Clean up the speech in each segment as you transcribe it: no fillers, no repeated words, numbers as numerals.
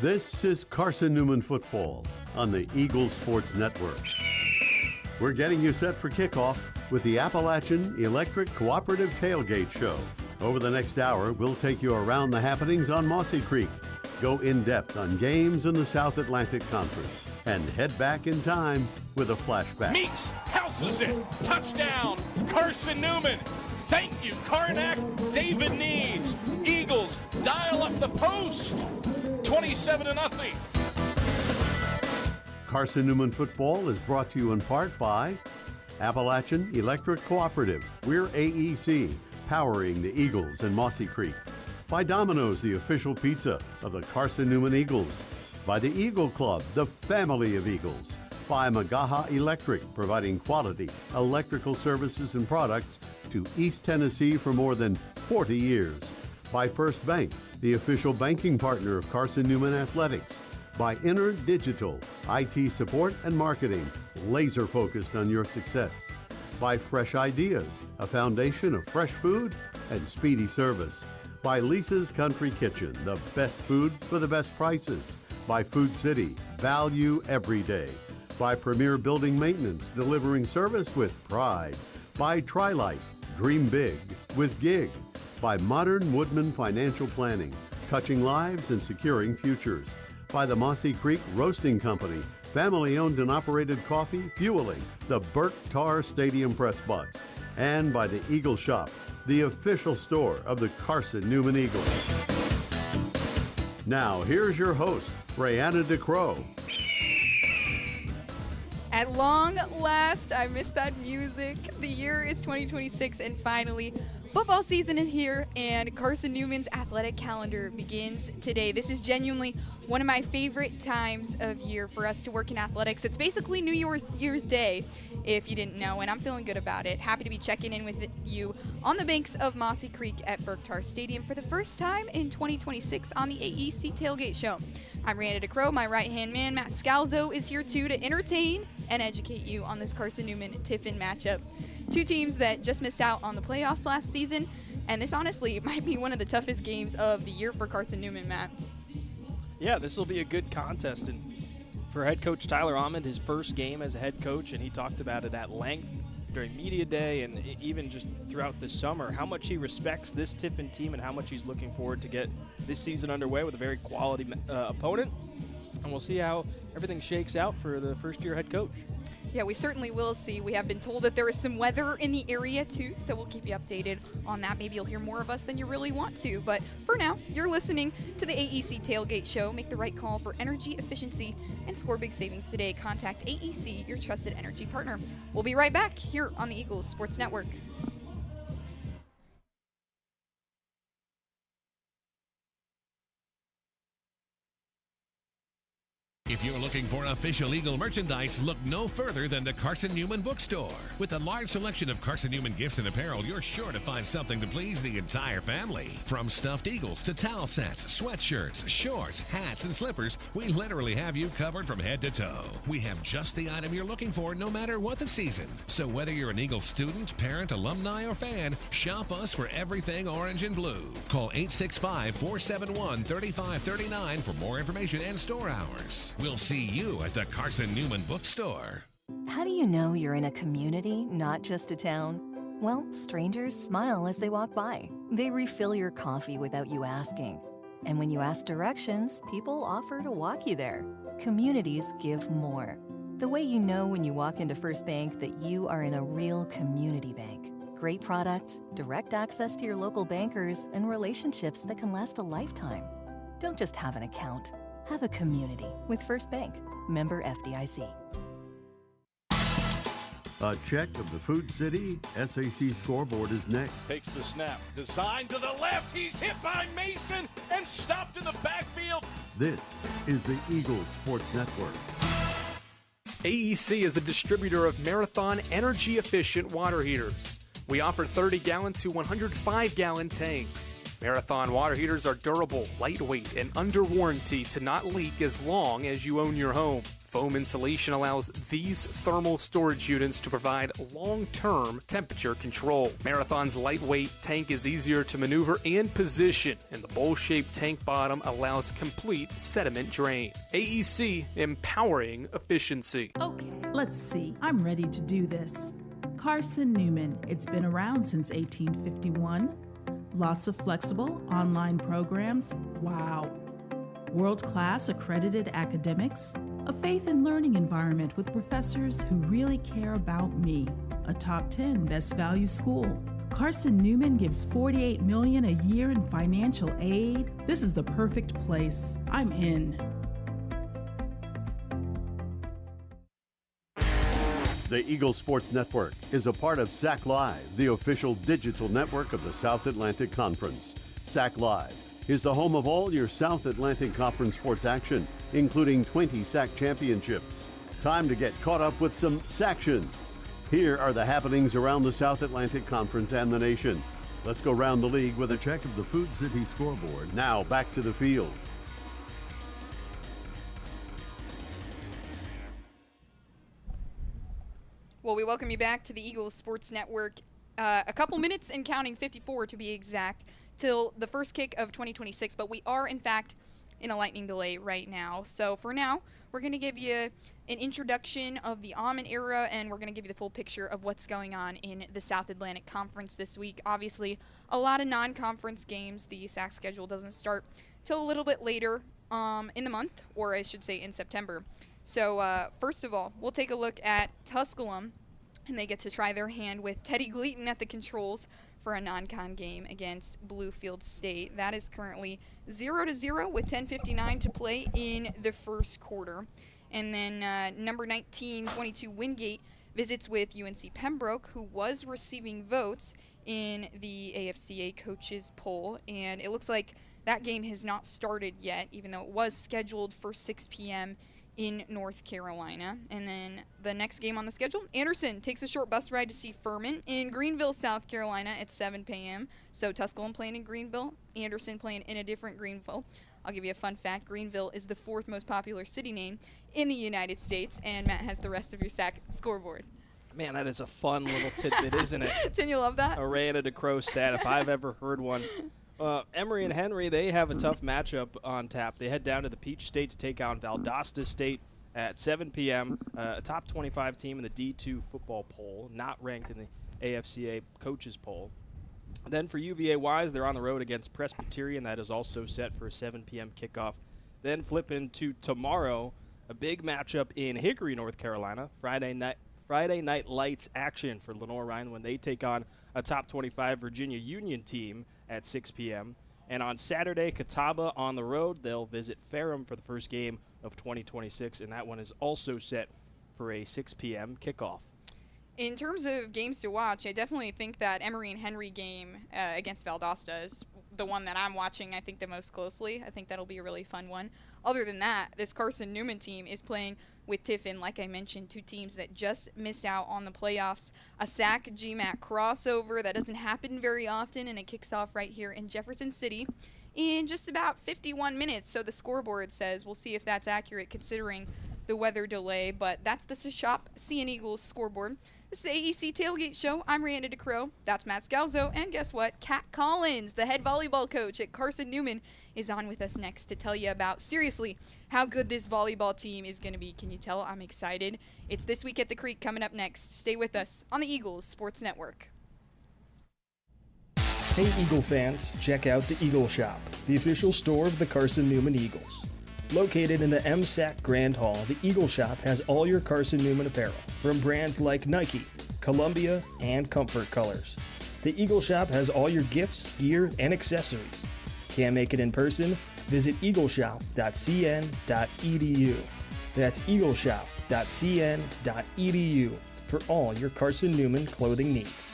This is Carson-Newman football on the Eagles Sports Network. We're getting you set for kickoff with the Appalachian Electric Cooperative Tailgate Show. Over the next hour, we'll take you around the happenings on Mossy Creek, go in-depth on games in the South Atlantic Conference, and head back in time with a flashback. Meeks houses it. Touchdown, Carson-Newman. Thank you, Karnak. David Needs. Eagles dial up the post. 27-0. Carson-Newman football is brought to you in part by Appalachian Electric Cooperative. We're AEC, powering the Eagles in Mossy Creek. By Domino's, the official pizza of the Carson-Newman Eagles. By the Eagle Club, the family of Eagles. By Magaha Electric, providing quality electrical services and products to East Tennessee for more than 40 years. By First Bank, the official banking partner of Carson-Newman Athletics. By Inner Digital, IT support and marketing, laser focused on your success. By Fresh Ideas, a foundation of fresh food and speedy service. By Lisa's Country Kitchen, the best food for the best prices. By Food City, value every day. By Premier Building Maintenance, delivering service with pride. By Trilight, dream big with Gig. By Modern Woodman Financial Planning, touching lives and securing futures. By the Mossy Creek Roasting Company, family-owned and operated coffee fueling the Burt Tarr Stadium Press Box. And by the Eagle Shop, the official store of the Carson-Newman Eagles. Now, here's your host, Brianna DeCrow. At long last, I missed that music. The year is 2026, and finally, football season is here, and Carson-Newman's athletic calendar begins today. This is genuinely one of my favorite times of year for us to work in athletics. It's basically New Year's Day, if you didn't know, and I'm feeling good about it. Happy to be checking in with you on the banks of Mossy Creek at Burt Tarr Stadium for the first time in 2026 on the AEC Tailgate Show. I'm Brianna DeCrow. My right-hand man, Matt Scalzo, is here too to entertain and educate you on this Carson-Newman Tiffin matchup. Two teams that just missed out on the playoffs last season, and this honestly might be one of the toughest games of the year for Carson-Newman, Matt. Yeah, this will be a good contest, and for head coach Tyler Ahmond, his first game as a head coach, and he talked about it at length during media day and even just throughout the summer, how much he respects this Tiffin team and how much he's looking forward to get this season underway with a very quality opponent. And we'll see how everything shakes out for the first-year head coach. Yeah, we certainly will see. We have been told that there is some weather in the area too, so we'll keep you updated on that. Maybe you'll hear more of us than you really want to. But for now, you're listening to the AEC Tailgate Show. Make the right call for energy efficiency and score big savings today. Contact AEC, your trusted energy partner. We'll be right back here on the Eagles Sports Network. If you're looking for official Eagle merchandise, look no further than the Carson-Newman Bookstore. With a large selection of Carson-Newman gifts and apparel, you're sure to find something to please the entire family. From stuffed eagles to towel sets, sweatshirts, shorts, hats, and slippers, we literally have you covered from head to toe. We have just the item you're looking for no matter what the season. So whether you're an Eagle student, parent, alumni, or fan, shop us for everything orange and blue. Call 865-471-3539 for more information and store hours. We'll see you at the Carson-Newman Bookstore. How do you know you're in a community, not just a town? Well, strangers smile as they walk by. They refill your coffee without you asking. And when you ask directions, people offer to walk you there. Communities give more. The way you know when you walk into First Bank that you are in a real community bank. Great products, direct access to your local bankers, and relationships that can last a lifetime. Don't just have an account. Have a community with First Bank. Member FDIC. A check of the Food City SAC scoreboard is next. Takes the snap. Design to the left. He's hit by Mason and stopped in the backfield. This is the Eagles Sports Network. AEC is a distributor of Marathon energy-efficient water heaters. We offer 30-gallon to 105-gallon tanks. Marathon water heaters are durable, lightweight, and under warranty to not leak as long as you own your home. Foam insulation allows these thermal storage units to provide long-term temperature control. Marathon's lightweight tank is easier to maneuver and position, and the bowl-shaped tank bottom allows complete sediment drain. AEC, empowering efficiency. Okay, let's see. I'm ready to do this. Carson-Newman. It's been around since 1851. Lots of flexible online programs. Wow. World-class accredited academics. A faith and learning environment with professors who really care about me. A top 10 best value school. Carson-Newman gives $48 million a year in financial aid. This is the perfect place. I'm in. The Eagle Sports Network is a part of SAC Live, the official digital network of the South Atlantic Conference. SAC Live is the home of all your South Atlantic Conference sports action, including 20 SAC championships. Time to get caught up with some SACtion. Here are the happenings around the South Atlantic Conference and the nation. Let's go round the league with a check of the Food City scoreboard. Now back to the field. Well, we welcome you back to the Eagles Sports Network. A couple minutes and counting, 54 to be exact, till the first kick of 2026. But we are, in fact, in a lightning delay right now. So for now, we're going to give you an introduction of the Almond era, and we're going to give you the full picture of what's going on in the South Atlantic Conference this week. Obviously, a lot of non-conference games. The SAC schedule doesn't start till a little bit later in the month, or I should say in September. So first of all, we'll take a look at Tusculum, and they get to try their hand with Teddy Gleaton at the controls for a non-con game against Bluefield State. That is currently 0-0 with 10:59 to play in the first quarter. And then number 19, 22 Wingate visits with UNC Pembroke, who was receiving votes in the AFCA coaches poll. And it looks like that game has not started yet, even though it was scheduled for 6 p.m. in North Carolina. And then the next game on the schedule, Anderson takes a short bus ride to see Furman in Greenville, South Carolina at 7 p.m. So Tusculum playing in Greenville, Anderson playing in a different Greenville. I'll give you a fun fact. Greenville is the 4th most popular city name in the United States, and Matt has the rest of your SAC scoreboard. Man, that is a fun little tidbit, isn't it? Didn't you love that? A Randa DeCrow stat, if I've ever heard one. Emory and Henry, they have a tough matchup on tap. They head down to the Peach State to take on Valdosta State at 7 p.m., a top 25 team in the D2 football poll, not ranked in the AFCA coaches poll. Then for UVA-wise, they're on the road against Presbyterian. That is also set for a 7 p.m. kickoff. Then flip into tomorrow, a big matchup in Hickory, North Carolina. Friday night lights action for Lenore Ryan when they take on a top 25 Virginia Union team at 6 p.m. And on Saturday, Catawba on the road. They'll visit Ferrum for the first game of 2026, and that one is also set for a 6 p.m. kickoff. In terms of games to watch, I definitely think that Emory and Henry game against Valdosta is the one that I'm watching, I think, the most closely. I think that'll be a really fun one. Other than that, this Carson-Newman team is playing with Tiffin, like I mentioned, two teams that just missed out on the playoffs. A SAC GMAC crossover that doesn't happen very often, and it kicks off right here in Jefferson City in just about 51 minutes. So the scoreboard says. We'll see if that's accurate considering the weather delay, but that's the Shop Sea and Eagles scoreboard. This is the AEC Tailgate Show. I'm Randa DeCrow. That's Matt Scalzo. And guess what? Kat Collins, the head volleyball coach at Carson-Newman, is on with us next to tell you about, seriously, how good this volleyball team is going to be. Can you tell I'm excited? It's This Week at the Creek coming up next. Stay with us on the Eagles Sports Network. Hey Eagle fans, check out the Eagle Shop, the official store of the Carson-Newman Eagles. Located in the MSAC Grand Hall, the Eagle Shop has all your Carson-Newman apparel, from brands like Nike, Columbia, and Comfort Colors. The Eagle Shop has all your gifts, gear, and accessories. Can't make it in person? Visit eagleshop.cn.edu. That's eagleshop.cn.edu for all your Carson-Newman clothing needs.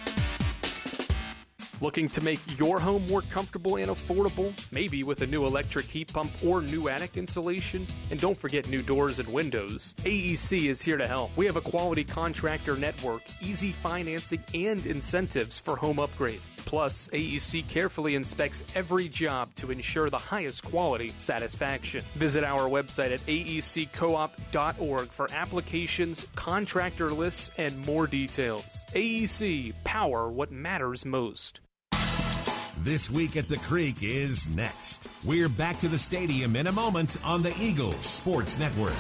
Looking to make your home more comfortable and affordable? Maybe with a new electric heat pump or new attic insulation? And don't forget new doors and windows. AEC is here to help. We have a quality contractor network, easy financing, and incentives for home upgrades. Plus, AEC carefully inspects every job to ensure the highest quality satisfaction. Visit our website at aeccoop.org for applications, contractor lists, and more details. AEC, power what matters most. This Week at the Creek is next. We're back to the stadium in a moment on the Eagles Sports Network.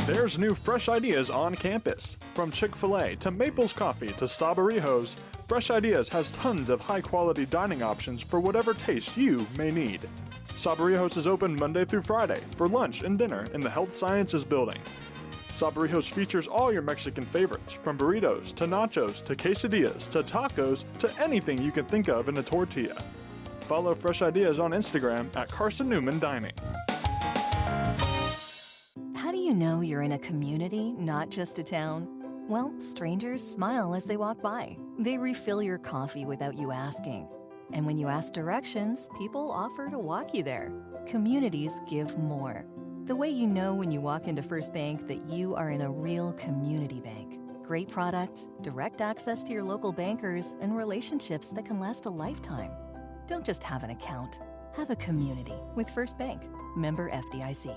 There's new fresh ideas on campus. From Chick-fil-A to Maples Coffee to Sabarijos, Fresh Ideas has tons of high-quality dining options for whatever taste you may need. Sabarijos is open Monday through Friday for lunch and dinner in the Health Sciences Building. Sabarijos features all your Mexican favorites, from burritos to nachos to quesadillas to tacos to anything you can think of in a tortilla. Follow Fresh Ideas on Instagram at Carson-Newman Dining. How do you know you're in a community, not just a town? Well, strangers smile as they walk by. They refill your coffee without you asking. And when you ask directions, people offer to walk you there. Communities give more. The way you know when you walk into First Bank that you are in a real community bank. Great products, direct access to your local bankers, and relationships that can last a lifetime. Don't just have an account. Have a community with First Bank. Member FDIC.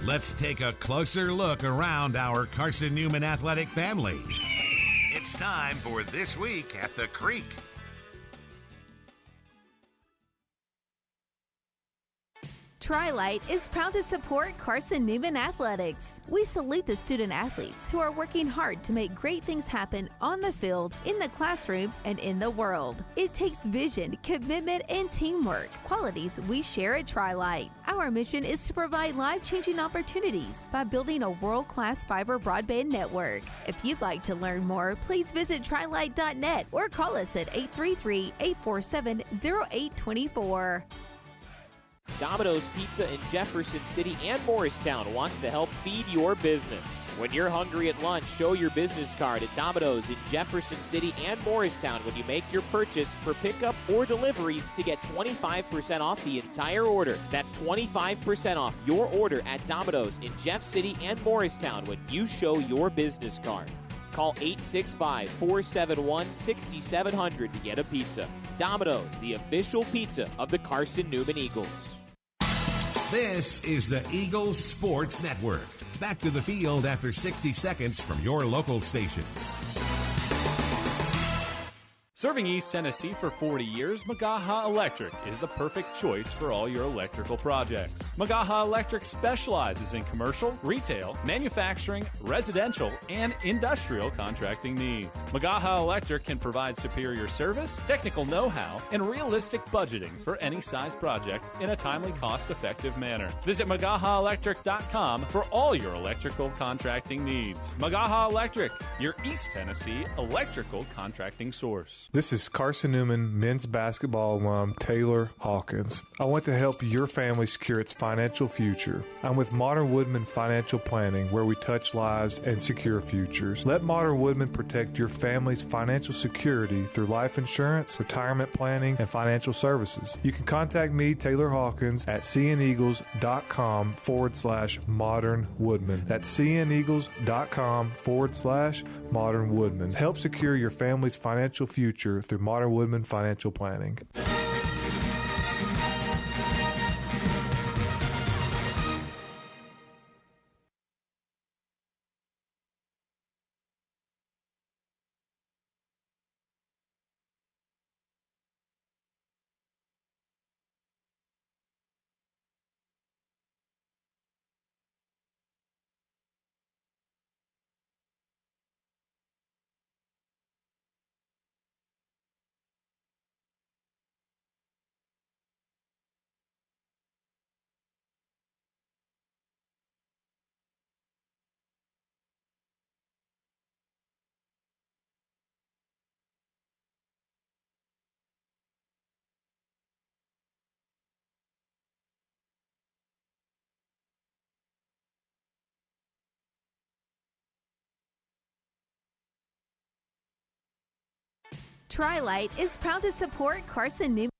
Let's take a closer look around our Carson-Newman athletic family. It's time for This Week at the Creek. Tri-Light is proud to support Carson-Newman Athletics. We salute the student athletes who are working hard to make great things happen on the field, in the classroom, and in the world. It takes vision, commitment, and teamwork, qualities we share at Tri-Light. Our mission is to provide life-changing opportunities by building a world-class fiber broadband network. If you'd like to learn more, please visit trilight.net or call us at 833-847-0824. Domino's Pizza in Jefferson City and Morristown wants to help feed your business. When you're hungry at lunch, show your business card at Domino's in Jefferson City and Morristown when you make your purchase for pickup or delivery to get 25% off the entire order. That's 25% off your order at Domino's in Jeff City and Morristown when you show your business card. Call 865-471-6700 to get a pizza. Domino's, the official pizza of the Carson-Newman Eagles. This is the Eagles Sports Network. Back to the field after 60 seconds from your local stations. Serving East Tennessee for 40 years, Magaha Electric is the perfect choice for all your electrical projects. Magaha Electric specializes in commercial, retail, manufacturing, residential, and industrial contracting needs. Magaha Electric can provide superior service, technical know-how, and realistic budgeting for any size project in a timely, cost-effective manner. Visit MagahaElectric.com for all your electrical contracting needs. Magaha Electric, your East Tennessee electrical contracting source. This is Carson-Newman men's basketball alum Taylor Hawkins. I want to help your family secure its financial future. I'm with Modern Woodman Financial Planning, where we touch lives and secure futures. Let Modern Woodman protect your family's financial security through life insurance, retirement planning, and financial services. You can contact me, Taylor Hawkins, at cneagles.com/Modern Woodman. That's cneagles.com/Modern Woodman. Help secure your family's financial future through Modern Woodman Financial Planning. Tri-Light is proud to support Carson-Newman.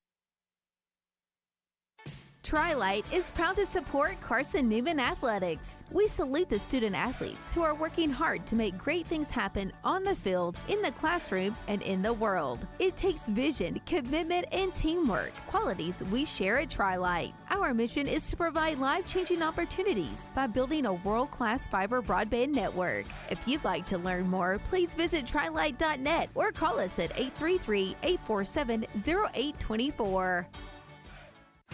Tri-Light is proud to support Carson-Newman Athletics. We salute the student athletes who are working hard to make great things happen on the field, in the classroom, and in the world. It takes vision, commitment, and teamwork, qualities we share at Tri-Light. Our mission is to provide life-changing opportunities by building a world-class fiber broadband network. If you'd like to learn more, please visit trilight.net or call us at 833-847-0824.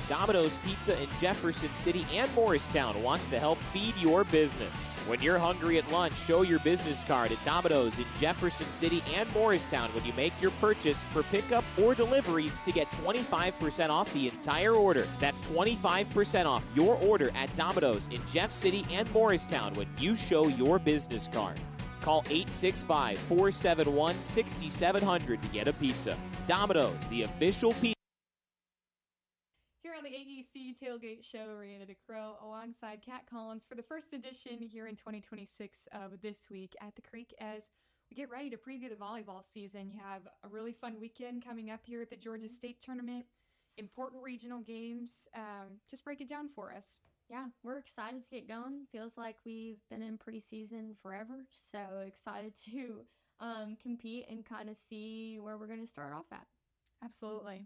Domino's Pizza in Jefferson City and Morristown wants to help feed your business. When you're hungry at lunch, show your business card at Domino's in Jefferson City and Morristown when you make your purchase for pickup or delivery to get 25% off the entire order. That's 25% off your order at Domino's in Jeff City and Morristown when you show your business card. Call 865-471-6700 to get a pizza. Domino's, the official pizza. Here on the AEC Tailgate Show, Rihanna DeCrow alongside Kat Collins for the first edition here in 2026 of This Week at the Creek as we get ready to preview the volleyball season. You have a really fun weekend coming up here at the Georgia State Tournament, important regional games. Just break it down for us. Yeah, we're excited to get going. Feels like we've been in preseason forever, so excited to compete and kind of see where we're going to start off at. Absolutely.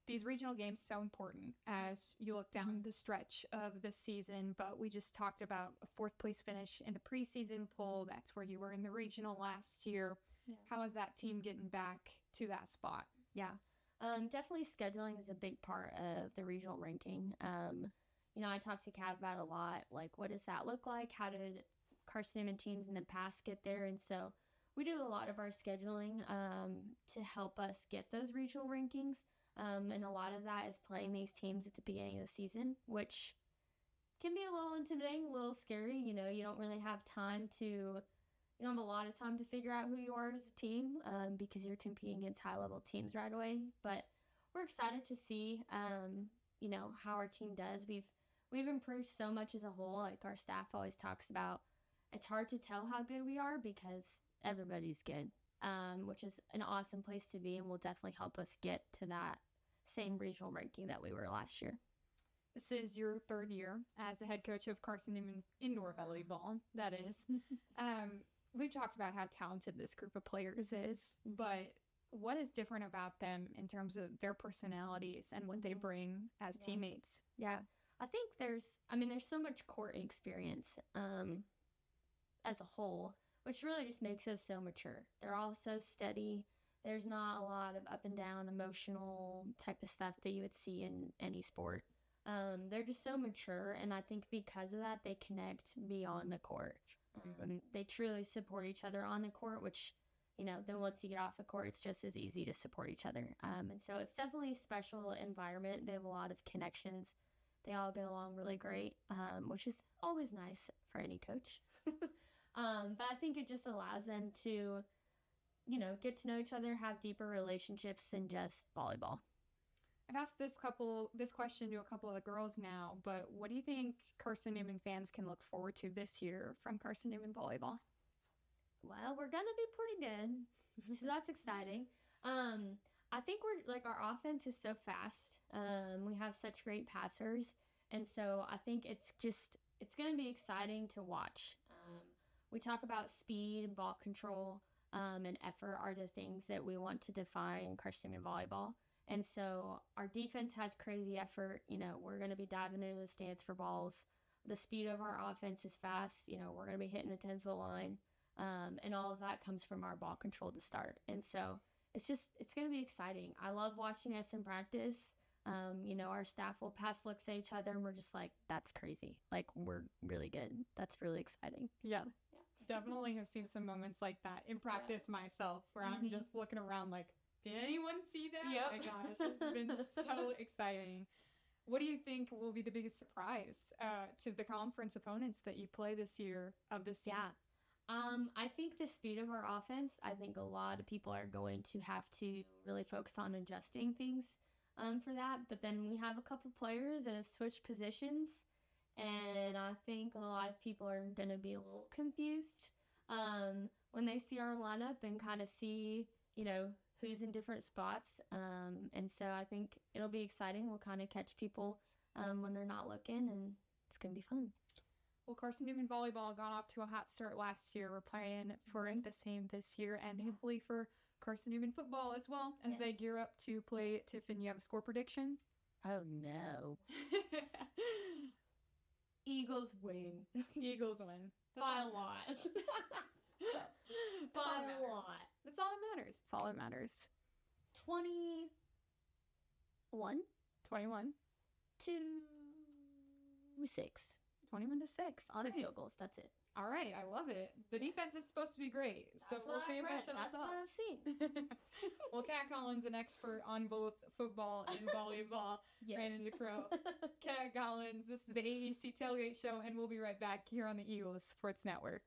These regional games so important as you look down the stretch of the season, but we just talked about a fourth place finish in the preseason poll. That's where you were in the regional last year. Yeah. How is that team getting back to that spot? Yeah, definitely scheduling is a big part of the regional ranking. I talked to Kat about it a lot. Like, what does that look like? How did Carson-Newman teams in the past get there? And so we do a lot of our scheduling to help us get those regional rankings. And a lot of that is playing these teams at the beginning of the season, which can be a little intimidating, a little scary. You don't really have you don't have a lot of time to figure out who you are as a team because you're competing against high-level teams right away. But we're excited to see, how our team does. We've improved so much as a whole. Like, our staff always talks about, it's hard to tell how good we are because everybody's good, which is an awesome place to be and will definitely help us get to that same regional ranking that we were last year. This is your third year as the head coach of Carson-Newman indoor volleyball, that is. We've talked about how talented this group of players is, but what is different about them in terms of their personalities and what they bring as teammates? Yeah, I think there's so much court experience as a whole, which really just makes us so mature. They're all so steady. There's not a lot of up and down emotional type of stuff that you would see in any sport. They're just so mature, and I think because of that, they connect beyond the court. They truly support each other on the court, which, then once you get off the court, it's just as easy to support each other. And so it's definitely a special environment. They have a lot of connections. They all get along really great, which is always nice for any coach. But I think it just allows them to, get to know each other, have deeper relationships than just volleyball. I've asked this question to a couple of the girls now, but what do you think Carson-Newman fans can look forward to this year from Carson-Newman volleyball? Well, we're going to be pretty good, so that's exciting. I think our offense is so fast. We have such great passers, and so I think it's going to be exciting to watch. We talk about speed, ball control, and effort are the things that we want to define Carson-Newman volleyball. And so our defense has crazy effort. We're going to be diving into the stance for balls. The speed of our offense is fast. We're going to be hitting the 10-foot line. And all of that comes from our ball control to start. And so it's going to be exciting. I love watching us in practice. Our staff will pass looks at each other and we're just like, that's crazy. Like, we're really good. That's really exciting. Yeah. Definitely have seen some moments like that in practice myself where I'm just looking around like, did anyone see that? Yep. Oh my gosh, this has been so exciting. What do you think will be the biggest surprise to the conference opponents that you play this year of this team? Yeah. I think the speed of our offense, I think a lot of people are going to have to really focus on adjusting things for that. But then we have a couple players that have switched positions, and I think a lot of people are going to be a little confused when they see our lineup and kind of see, who's in different spots. And so I think it'll be exciting. We'll kind of catch people when they're not looking, and it's going to be fun. Well, Carson-Newman volleyball got off to a hot start last year. We're playing for the same this year, and hopefully for Carson-Newman football as well as they gear up to play Tiffin. You have a score prediction? Oh, no. Eagles win. Eagles win. By a lot. By a lot. That's all that matters. That's all that matters. 21 to 6. 21 to 6. On the field goals. That's it. All right. I love it. The defense is supposed to be great. So we'll see if it shows That's up. what I've seen. Well, Kat Collins, an expert on both football and volleyball, ran into Crow. Kat Collins, this is the AEC Tailgate Show, and we'll be right back here on the Eagles Sports Network.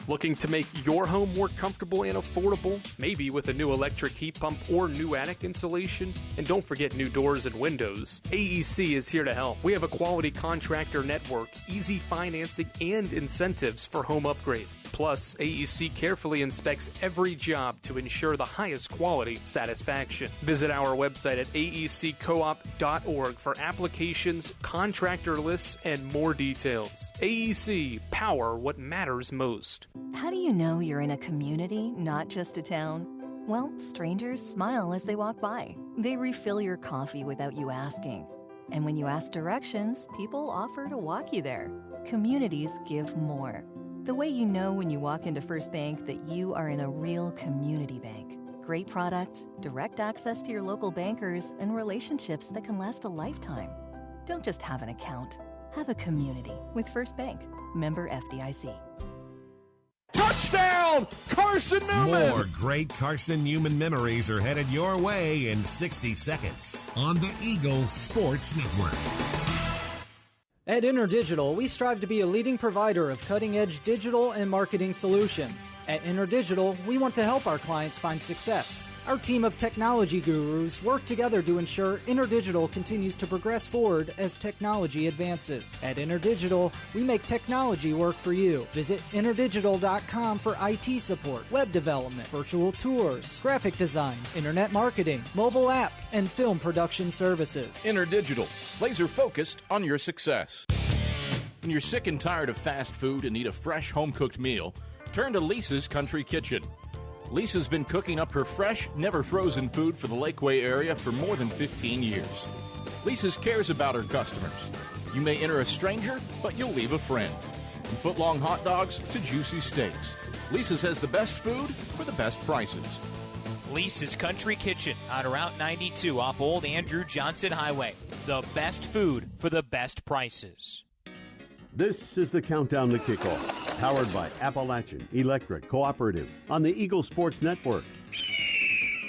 Looking to make your home more comfortable and affordable? Maybe with a new electric heat pump or new attic insulation? And don't forget new doors and windows. AEC is here to help. We have a quality contractor network, easy financing, and incentives for home upgrades. Plus, AEC carefully inspects every job to ensure the highest quality satisfaction. Visit our website at aeccoop.org for applications, contractor lists, and more details. AEC, power what matters most. How do you know you're in a community, not just a town? Well, strangers smile as they walk by. They refill your coffee without you asking. And when you ask directions, people offer to walk you there. Communities give more. The way you know when you walk into First Bank that you are in a real community bank. Great products, direct access to your local bankers, and relationships that can last a lifetime. Don't just have an account. Have a community with First Bank. Member FDIC. Touchdown, Carson-Newman! More great Carson-Newman memories are headed your way in 60 seconds on the Eagles Sports Network. At InterDigital, we strive to be a leading provider of cutting-edge digital and marketing solutions. At InterDigital, we want to help our clients find success. Our team of technology gurus work together to ensure InterDigital continues to progress forward as technology advances. At InterDigital, we make technology work for you. Visit interdigital.com for IT support, web development, virtual tours, graphic design, internet marketing, mobile app, and film production services. InterDigital, laser focused on your success. When you're sick and tired of fast food and need a fresh home-cooked meal, turn to Lisa's Country Kitchen. Lisa's been cooking up her fresh, never frozen food for the Lakeway area for more than 15 years. Lisa's cares about her customers. You may enter a stranger, but you'll leave a friend. From foot-long hot dogs to juicy steaks, Lisa's has the best food for the best prices. Lisa's Country Kitchen on Route 92 off Old Andrew Johnson Highway. The best food for the best prices. This is the Countdown to Kickoff, powered by Appalachian Electric Cooperative on the Eagle Sports Network.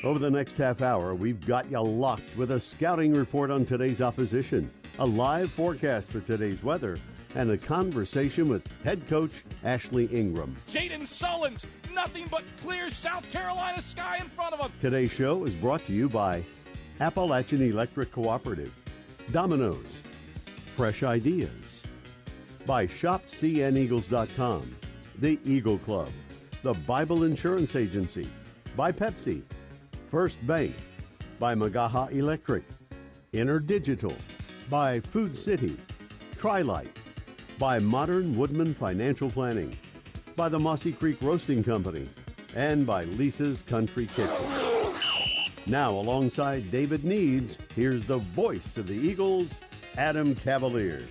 Over the next half hour, we've got you locked with a scouting report on today's opposition, a live forecast for today's weather, and a conversation with head coach Ashley Ingram. Jaden Sullins, nothing but clear South Carolina sky in front of him. Today's show is brought to you by Appalachian Electric Cooperative, Domino's, Fresh Ideas, by ShopCNEagles.com, The Eagle Club, the Bible Insurance Agency, by Pepsi, First Bank, by Magaha Electric, InterDigital, by Food City, Tri-Light, by Modern Woodman Financial Planning, by the Mossy Creek Roasting Company, and by Lisa's Country Kitchen. Now, alongside David Needs, here's the voice of the Eagles, Adam Cavalier.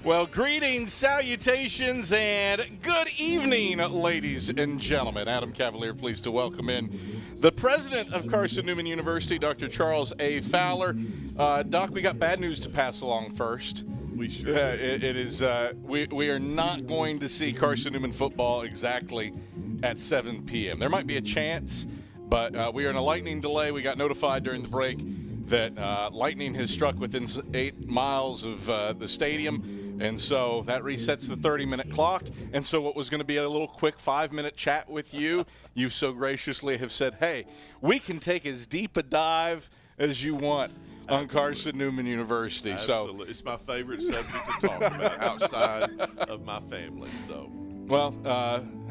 Well, greetings, salutations, and good evening, ladies and gentlemen. Adam Cavalier, pleased to welcome in the president of Carson-Newman University, Dr. Charles A. Fowler. Doc, we got bad news to pass along first. We sure it is. We are not going to see Carson-Newman football exactly at 7 p.m. There might be a chance, but we are in a lightning delay. We got notified during the break that lightning has struck within 8 miles of the stadium, and so that resets the 30-minute clock. And so what was going to be a little quick 5-minute chat with you, you so graciously have said, hey, we can take as deep a dive as you want on Carson-Newman University. Absolutely. So it's my favorite subject to talk about outside of my family. So, well,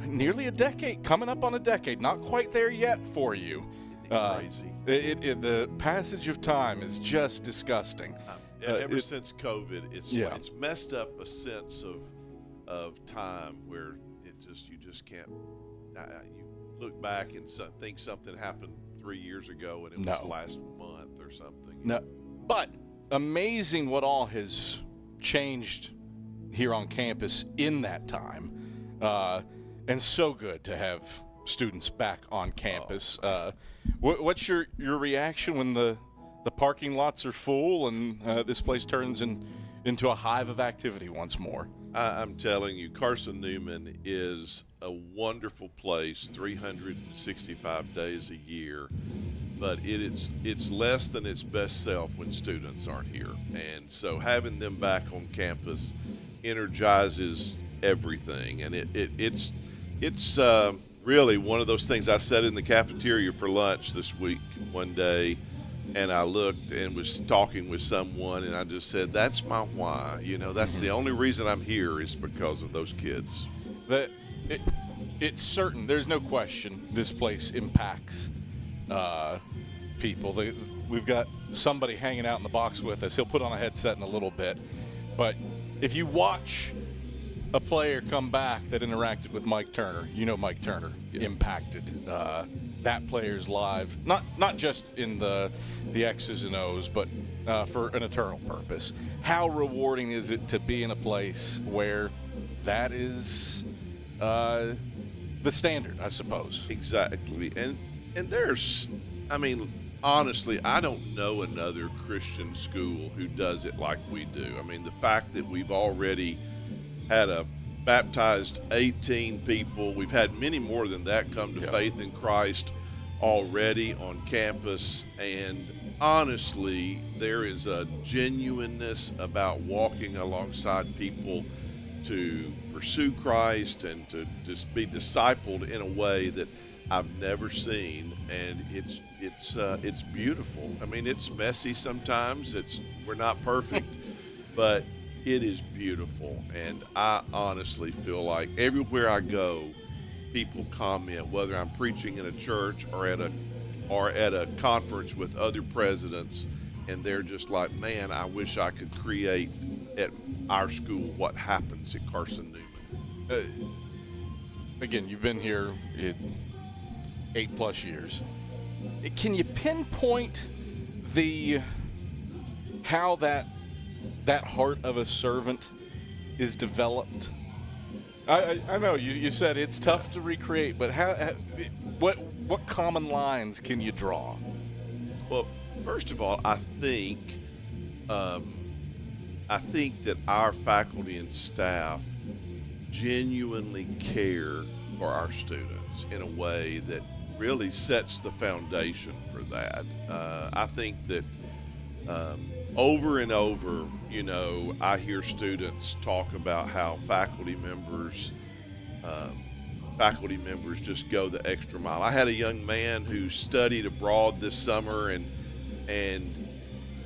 nearly a decade, coming up on a decade, not quite there yet for you. Crazy. The passage of time is just disgusting. And ever since COVID, it's messed up a sense of time where you just can't. You look back and think something happened 3 years ago, and it was last month or something. No, but amazing what all has changed here on campus in that time, and so good to have students back on campus. What's your reaction when the parking lots are full and this place turns into a hive of activity once more? I'm telling you, Carson-Newman is a wonderful place 365 days a year, but it's less than its best self when students aren't here. And so having them back on campus energizes everything. And it's really one of those things. I sat in the cafeteria for lunch this week one day, and I looked and was talking with someone, and I just said, that's my why. That's the only reason I'm here is because of those kids. It's certain. There's no question this place impacts people. We've got somebody hanging out in the box with us. He'll put on a headset in a little bit. But if you watch a player come back that interacted with Mike Turner, Mike Turner impacted that player's life, not just in the X's and O's, but for an eternal purpose. How rewarding is it to be in a place where that is the standard, I suppose? Exactly. And there's, honestly, I don't know another Christian school who does it like we do. The fact that we've already had baptized 18 people. We've had many more than that come to faith in Christ already on campus. And honestly, there is a genuineness about walking alongside people to pursue Christ and to just be discipled in a way that I've never seen. And it's beautiful. It's messy sometimes. We're not perfect, but it is beautiful, and I honestly feel like everywhere I go, people comment, whether I'm preaching in a church or at a conference with other presidents, and they're just like, man, I wish I could create at our school what happens at Carson-Newman. Again, you've been here 8+ years. Can you pinpoint how that heart of a servant is developed? I know you said it's tough to recreate, but what common lines can you draw? Well, first of all, I think that our faculty and staff genuinely care for our students in a way that really sets the foundation for that. I think that over and over, I hear students talk about how faculty members just go the extra mile. I had a young man who studied abroad this summer, and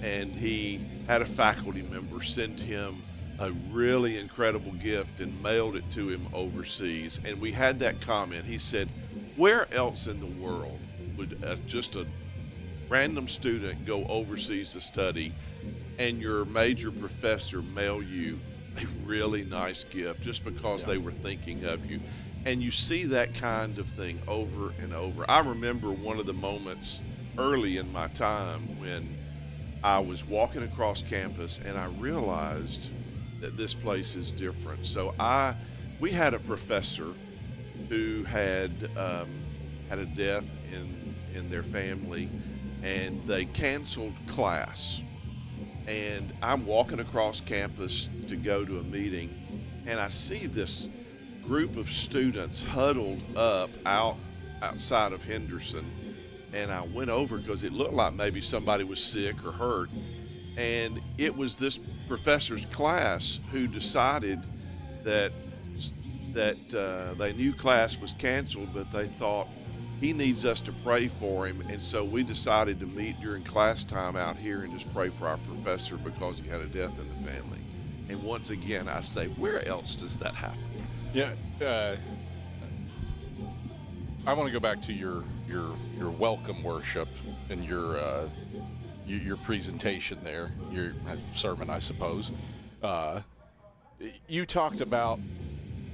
he had a faculty member send him a really incredible gift and mailed it to him overseas. And we had that comment. He said, where else in the world would just a random student go overseas to study and your major professor mail you a really nice gift just because they were thinking of you? And you see that kind of thing over and over. I remember one of the moments early in my time when I was walking across campus and I realized that this place is different. So we had a professor who had a death in their family, and they canceled class. And I'm walking across campus to go to a meeting, and I see this group of students huddled up outside of Henderson. And I went over because it looked like maybe somebody was sick or hurt. And it was this professor's class who decided that they knew class was canceled, but they thought he needs us to pray for him. And so we decided to meet during class time out here and just pray for our professor because he had a death in the family. And once again, I say, where else does that happen? Yeah, I want to go back to your welcome worship and your presentation there, your sermon, I suppose. You talked about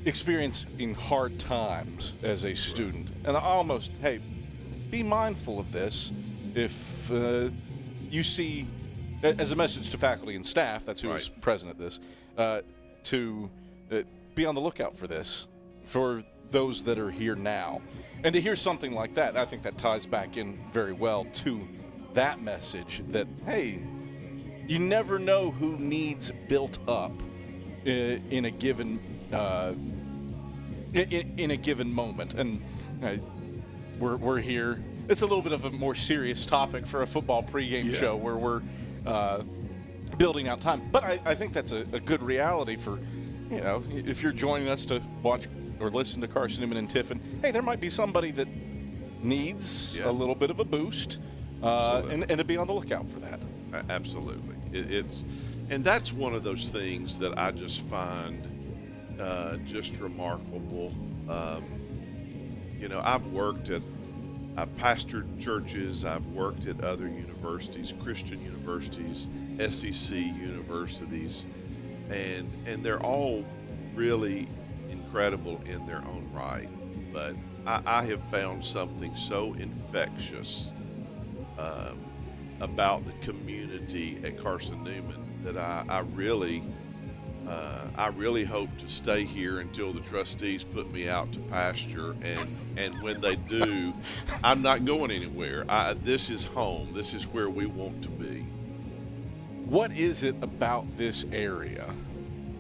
experiencing hard times as a student, and hey, be mindful of this. If you see, as a message to faculty and staff, that's who was present at this, to be on the lookout for this, for those that are here now. And to hear something like that, I think that ties back in very well to that message that, hey, you never know who needs built up in a given in a given moment. And we're here. It's a little bit of a more serious topic for a football pregame show where we're building out time. But I think that's a good reality for, if you're joining us to watch or listen to Carson-Newman and Tiffin, hey, there might be somebody that needs a little bit of a boost, and to be on the lookout for that. Absolutely. And that's one of those things that I just find just remarkable. I've pastored churches, I've worked at other universities, Christian universities, SEC universities, and they're all really incredible in their own right. But I have found something so infectious about the community at Carson-Newman that I really hope to stay here until the trustees put me out to pasture, and when they do, I'm not going anywhere. This is home. This is where we want to be. What is it about this area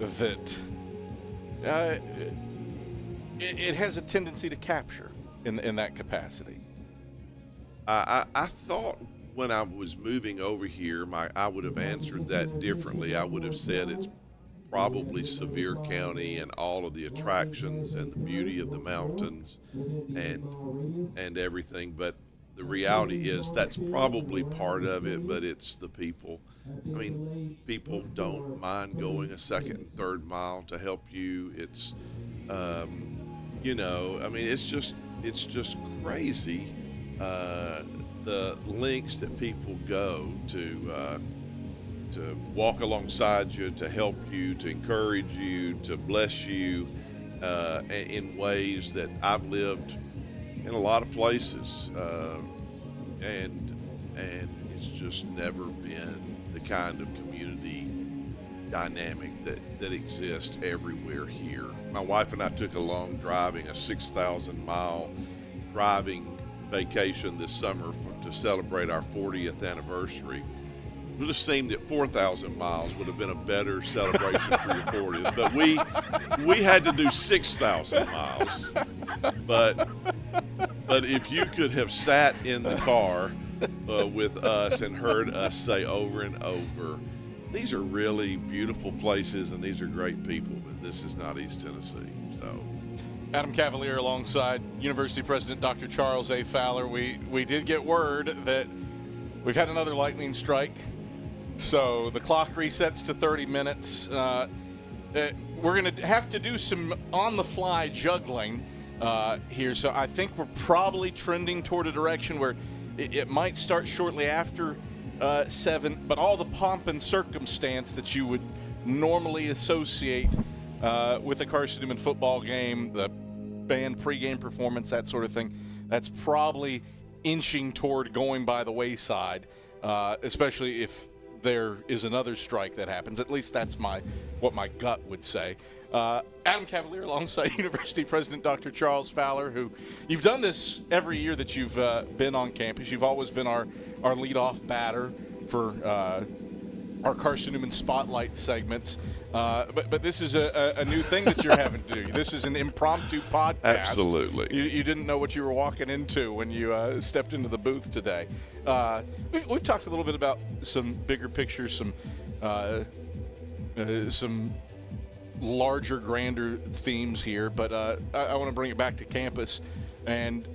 that it has a tendency to capture in that capacity? I thought when I was moving over here, I would have answered that differently. I would have said it's probably Sevier County and all of the attractions and the beauty of the mountains and everything. But the reality is that's probably part of it, but it's the people. I mean, people don't mind going a second and third mile to help you. It's, it's just crazy. The lengths that people go to walk alongside you, to help you, to encourage you, to bless you in ways that I've lived in a lot of places, and it's just never been the kind of community dynamic that exists everywhere here. My wife and I took a 6,000-mile driving vacation this summer to celebrate our 40th anniversary. It would have seemed that 4,000 miles would have been a better celebration for your 40th, but we had to do 6,000 miles. But if you could have sat in the car with us and heard us say over and over, these are really beautiful places and these are great people, but this is not East Tennessee. So, Adam Cavalier alongside University President Dr. Charles A. Fowler. We did get word that we've had another lightning strike. So the clock resets to 30 minutes. We're going to have to do some on-the-fly juggling here. So I think we're probably trending toward a direction where it might start shortly after 7, but all the pomp and circumstance that you would normally associate with a Carson-Newman football game, the band pregame performance, that sort of thing, that's probably inching toward going by the wayside, especially if there is another strike that happens. At least that's what my gut would say. Adam Cavalier alongside University President Dr. Charles Fowler, who you've done this every year that you've been on campus. You've always been our leadoff batter for our Carson-Newman Spotlight segments. But this is a new thing that you're having to do. This is an impromptu podcast. Absolutely. You didn't know what you were walking into when you stepped into the booth today. We've talked a little bit about some bigger pictures, some larger, grander themes here, but I want to bring it back to campus. And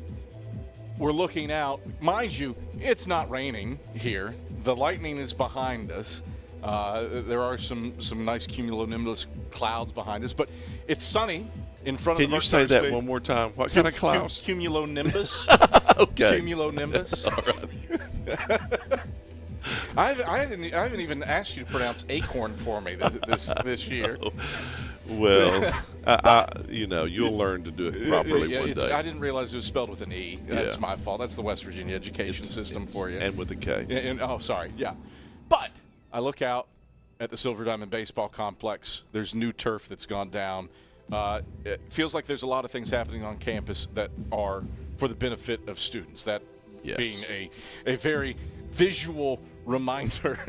we're looking out. Mind you, it's not raining here. The lightning is behind us. There are some nice cumulonimbus clouds behind us, but it's sunny in front Can of you our say that state. one more time? What kind of clouds? Cumulonimbus. Okay. Cumulonimbus. All right. I haven't even asked you to pronounce acorn for me this year. Well, you'll learn to do it properly one day. I didn't realize it was spelled with an E. That's my fault. That's the West Virginia education system for you. And with a K. Oh, sorry. Yeah. But I look out at the Silver Diamond Baseball Complex. There's new turf that's gone down. It feels like there's a lot of things happening on campus that are for the benefit of students. That being a very visual reminder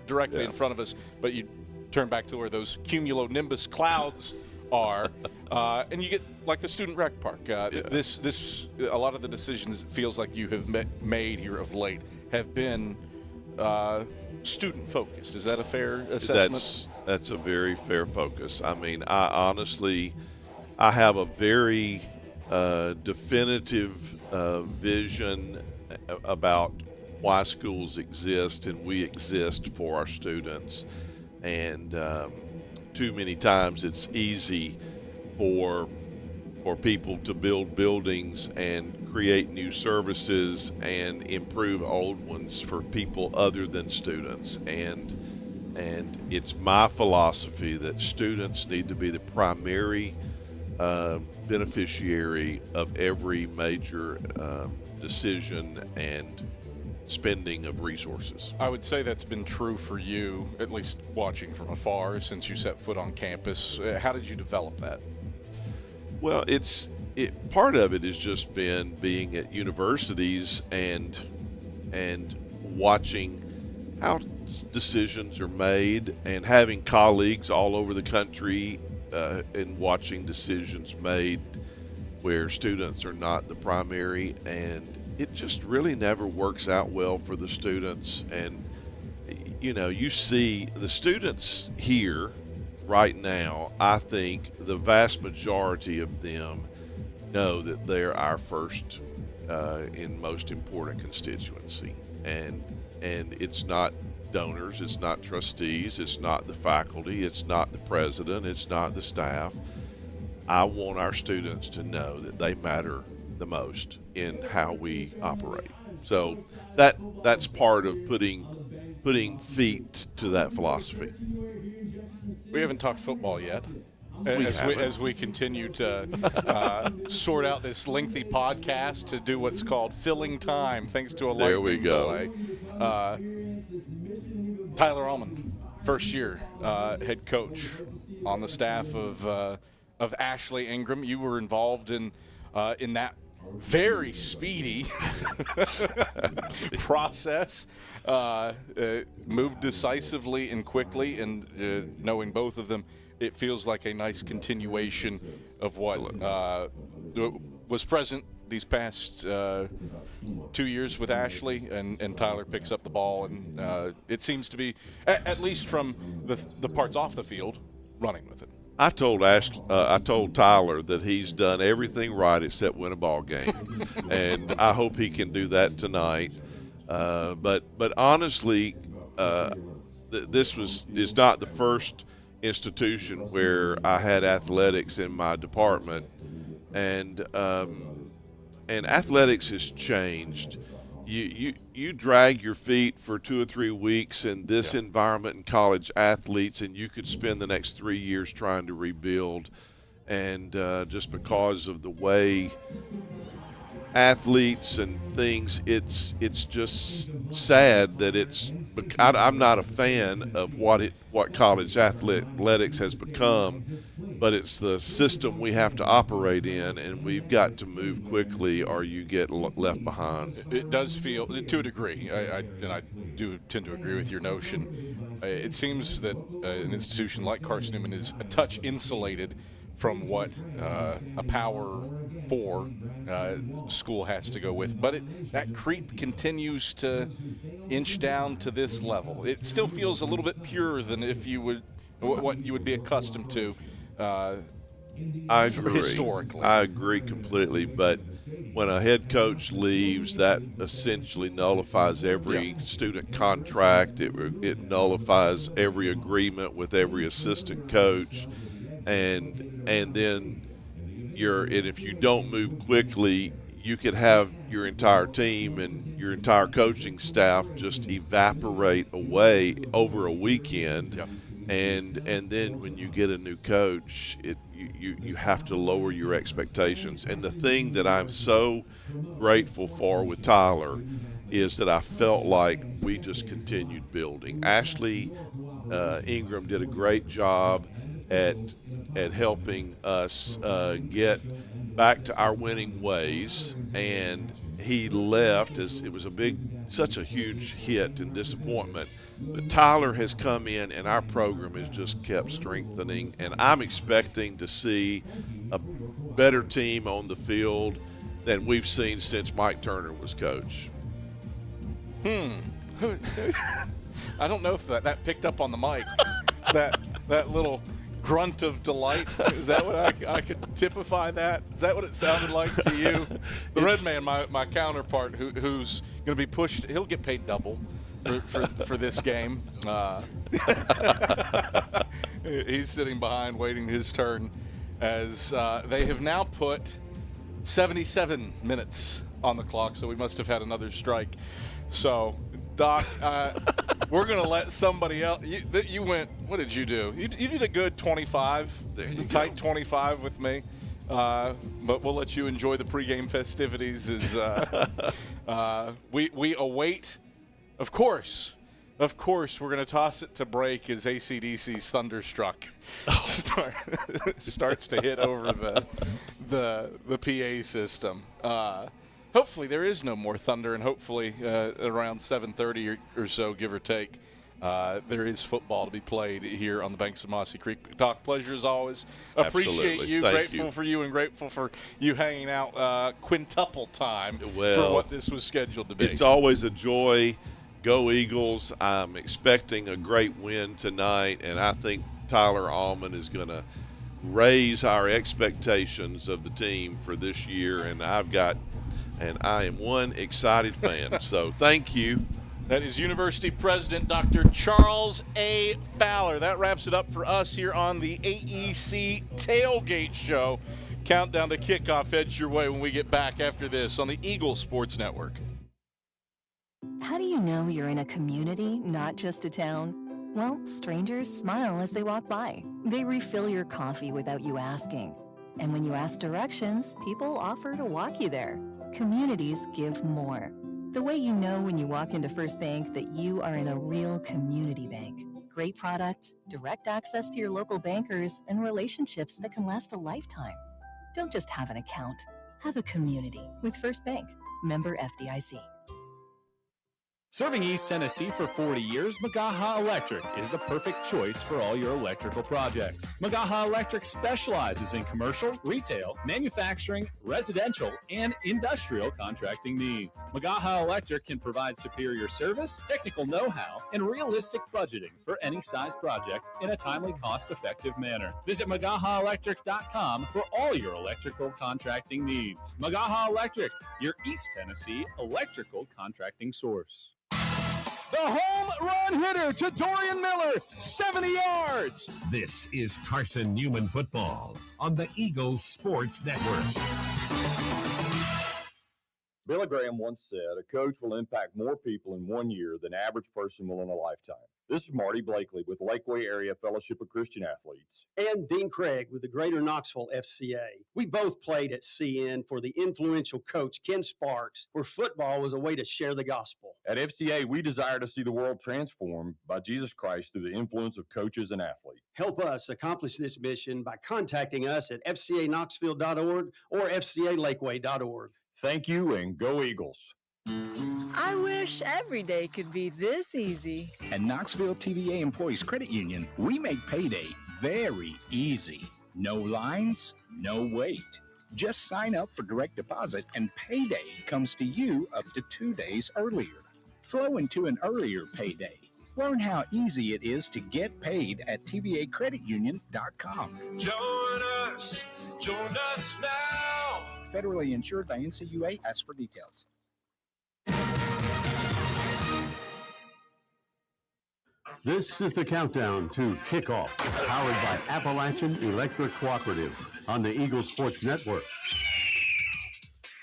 directly in front of us. But you turn back to where those cumulonimbus clouds are, and you get like the student rec park. This a lot of the decisions it feels like you have made here of late have been student focused. Is that a fair assessment? That's a very fair focus. I mean, I have a very definitive vision about why schools exist, and we exist for our students. And too many times it's easy for people to build buildings and create new services and improve old ones for people other than students. And it's my philosophy that students need to be the primary beneficiary of every major decision and spending of resources. I would say that's been true for you, at least watching from afar, since you set foot on campus. How did you develop that? Well, part of it has just been being at universities and watching how decisions are made, and having colleagues all over the country and watching decisions made where students are not the primary, and it just really never works out well for the students. And you see the students here right now, I think the vast majority of them know that they're our first and most important constituency, and it's not donors, it's not trustees, it's not the faculty, it's not the president, it's not the staff. I want our students to know that they matter the most in how we operate. So that's part of putting feet to that philosophy. We haven't talked football yet. As we continue to sort out this lengthy podcast to do what's called filling time, thanks to a lightning delay. Tyler Allman, first year head coach on the staff of Ashley Ingram. You were involved in that very speedy process. Moved decisively and quickly, and knowing both of them, it feels like a nice continuation of what was present these past 2 years with Ashley, and Tyler picks up the ball, and it seems to be, at least from the parts off the field, running with it. I told Tyler that he's done everything right except win a ball game, and I hope he can do that tonight. But honestly, this is not the first institution where I had athletics in my department, and athletics has changed. You drag your feet for 2 or 3 weeks in this environment in college athletes, and you could spend the next 3 years trying to rebuild. And just because of the way athletes and things, it's just sad that I'm not a fan of what college athletics has become, but it's the system we have to operate in, and we've got to move quickly or you get left behind. It does feel, to a degree, I do tend to agree with your notion. It seems that an institution like Carson-Newman is a touch insulated from what a Power 4 school has to go with. But that creep continues to inch down to this level. It still feels a little bit purer than what you would be accustomed to I agree. Historically. I agree completely. But when a head coach leaves, that essentially nullifies every student contract. It nullifies every agreement with every assistant coach. And then if you don't move quickly, you could have your entire team and your entire coaching staff just evaporate away over a weekend. Yep. And then when you get a new coach, you have to lower your expectations. And the thing that I'm so grateful for with Tyler is that I felt like we just continued building. Ashley Ingram did a great job at helping us get back to our winning ways, and he left as it was such a huge hit and disappointment. But Tyler has come in, and our program has just kept strengthening, and I'm expecting to see a better team on the field than we've seen since Mike Turner was coach. I don't know if that picked up on the mic. that little grunt of delight. Is that what I could typify that? Is that what it sounded like to you? The red man, my counterpart, who's going to be pushed, he'll get paid double for this game. He's sitting behind waiting his turn as they have now put 77 minutes on the clock, so we must have had another strike. So, Doc, we're going to let somebody else. You went, what did you do? You did a good 25, tight 25 with me. But we'll let you enjoy the pregame festivities as we await. Of course, we're going to toss it to break as AC/DC's Thunderstruck starts to hit over the PA system. Hopefully there is no more thunder, and hopefully around 7:30 or so, give or take, there is football to be played here on the banks of Mossy Creek. Doc, pleasure as always. Appreciate Absolutely. you. Thank Grateful you. for you, and grateful for you hanging out quintuple time for what this was scheduled to be. It's always a joy. Go Eagles. I'm expecting a great win tonight, and I think Tyler Allman is going to raise our expectations of the team for this year, and I am one excited fan. So thank you. That is University President Dr. Charles A. Fowler. That wraps it up for us here on the AEC Tailgate Show. Countdown to kickoff heads your way when we get back after this on the Eagles Sports Network. How do you know you're in a community, not just a town? Well, strangers smile as they walk by. They refill your coffee without you asking. And when you ask directions, people offer to walk you there. Communities give more. The way you know when you walk into First Bank that you are in a real community bank. Great products, direct access to your local bankers, and relationships that can last a lifetime. Don't just have an account. Have a community with First Bank. Member FDIC. Serving East Tennessee for 40 years, Magaha Electric is the perfect choice for all your electrical projects. Magaha Electric specializes in commercial, retail, manufacturing, residential, and industrial contracting needs. Magaha Electric can provide superior service, technical know-how, and realistic budgeting for any size project in a timely, cost-effective manner. Visit MagahaElectric.com for all your electrical contracting needs. Magaha Electric, your East Tennessee electrical contracting source. The home run hitter to Dorian Miller, 70 yards. This is Carson-Newman football on the Eagles Sports Network. Billy Graham once said, a coach will impact more people in 1 year than average person will in a lifetime. This is Marty Blakely with Lakeway Area Fellowship of Christian Athletes. And Dean Craig with the Greater Knoxville FCA. We both played at CN for the influential coach Ken Sparks, where football was a way to share the gospel. At FCA, we desire to see the world transformed by Jesus Christ through the influence of coaches and athletes. Help us accomplish this mission by contacting us at fcaknoxville.org or fcalakeway.org. Thank you, and go Eagles. I wish every day could be this easy. At Knoxville TVA Employees Credit Union, we make payday very easy. No lines, no wait. Just sign up for direct deposit and payday comes to you up to 2 days earlier. Flow into an earlier payday. Learn how easy it is to get paid at tvacreditunion.com. Join us now. Federally insured by NCUA. Ask for details. This is the countdown to kickoff, powered by Appalachian Electric Cooperative on the Eagle Sports Network.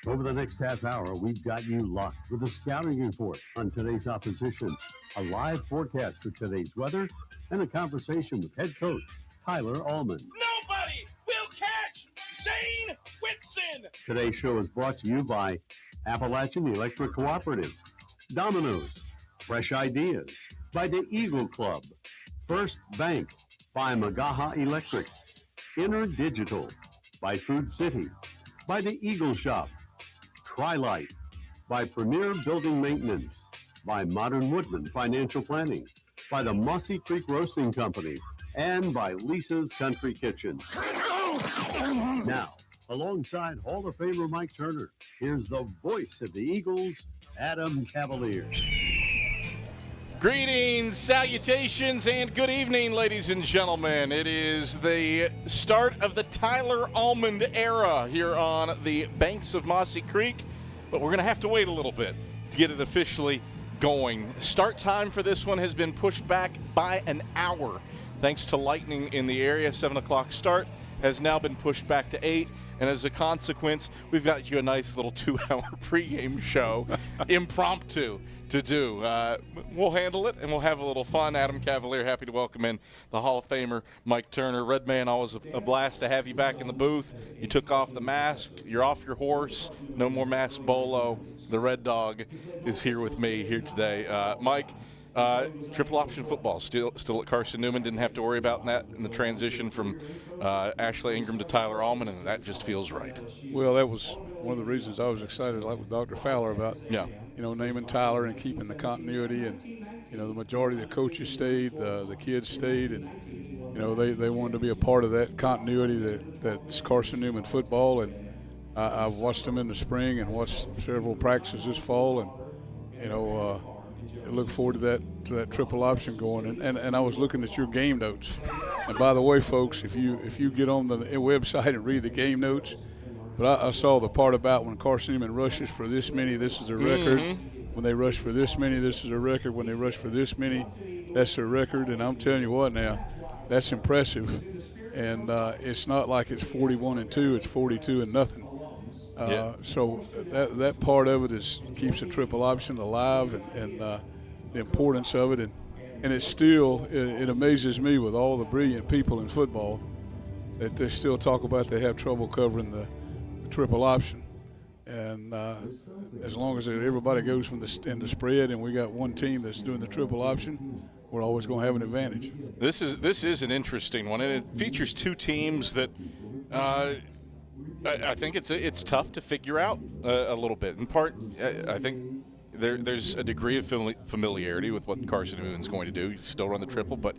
Over the next half hour, we've got you locked with a scouting report on today's opposition, a live forecast for today's weather, and a conversation with head coach Tyler Allman. Nobody will catch Zane Whitson. Today's show is brought to you by Appalachian Electric Cooperative, Domino's, Fresh Ideas, by the Eagle Club, First Bank, by Magaha Electric, Inner Digital, by Food City, by the Eagle Shop, Tri-Light, by Premier Building Maintenance, by Modern Woodman Financial Planning, by the Mossy Creek Roasting Company, and by Lisa's Country Kitchen. Now, alongside Hall of Famer Mike Turner, here's the voice of the Eagles, Adam Cavalier. Greetings, salutations, and good evening, ladies and gentlemen. It is the start of the Tyler Allman era here on the banks of Mossy Creek, but we're going to have to wait a little bit to get it officially going. Start time for this one has been pushed back by an hour. Thanks to lightning in the area, 7 o'clock start has now been pushed back to 8. And as a consequence, we've got you a nice little 2-hour pregame show, impromptu, to do. We'll handle it, and we'll have a little fun. Adam Cavalier, happy to welcome in the Hall of Famer, Mike Turner. Red Man, always a blast to have you back in the booth. You took off the mask. You're off your horse. No more mask bolo. The Red Dog is here with me here today. Mike, triple option football still at Carson-Newman. Didn't have to worry about that in the transition from Ashley Ingram to Tyler Allman, and that just feels right. Well, that was one of the reasons I was excited, like with Dr. Fowler, about naming Tyler and keeping the continuity. And the majority of the coaches stayed, the kids stayed, and they wanted to be a part of that continuity that's Carson-Newman football. And I've watched them in the spring and watched several practices this fall, and I look forward to that triple option going. And I was looking at your game notes. And by the way, folks, if you get on the website and read the game notes, but I saw the part about when Carson-Newman rushes for this many, this is a record. When they rush for this many, this is a record. When they rush for this many, that's a record. And I'm telling you what now, that's impressive. And it's not like it's 41-2, it's 42-0. So that part of it keeps the triple option alive, and the importance of it, and it's still it amazes me with all the brilliant people in football that they still talk about they have trouble covering the triple option, and as long as everybody goes in the spread and we got one team that's doing the triple option, we're always going to have an advantage. This is an interesting one, and it features two teams that I think it's tough to figure out a little bit. In part, I think there's a degree of familiarity with what Carson-Newman's going to do. You still run the triple, but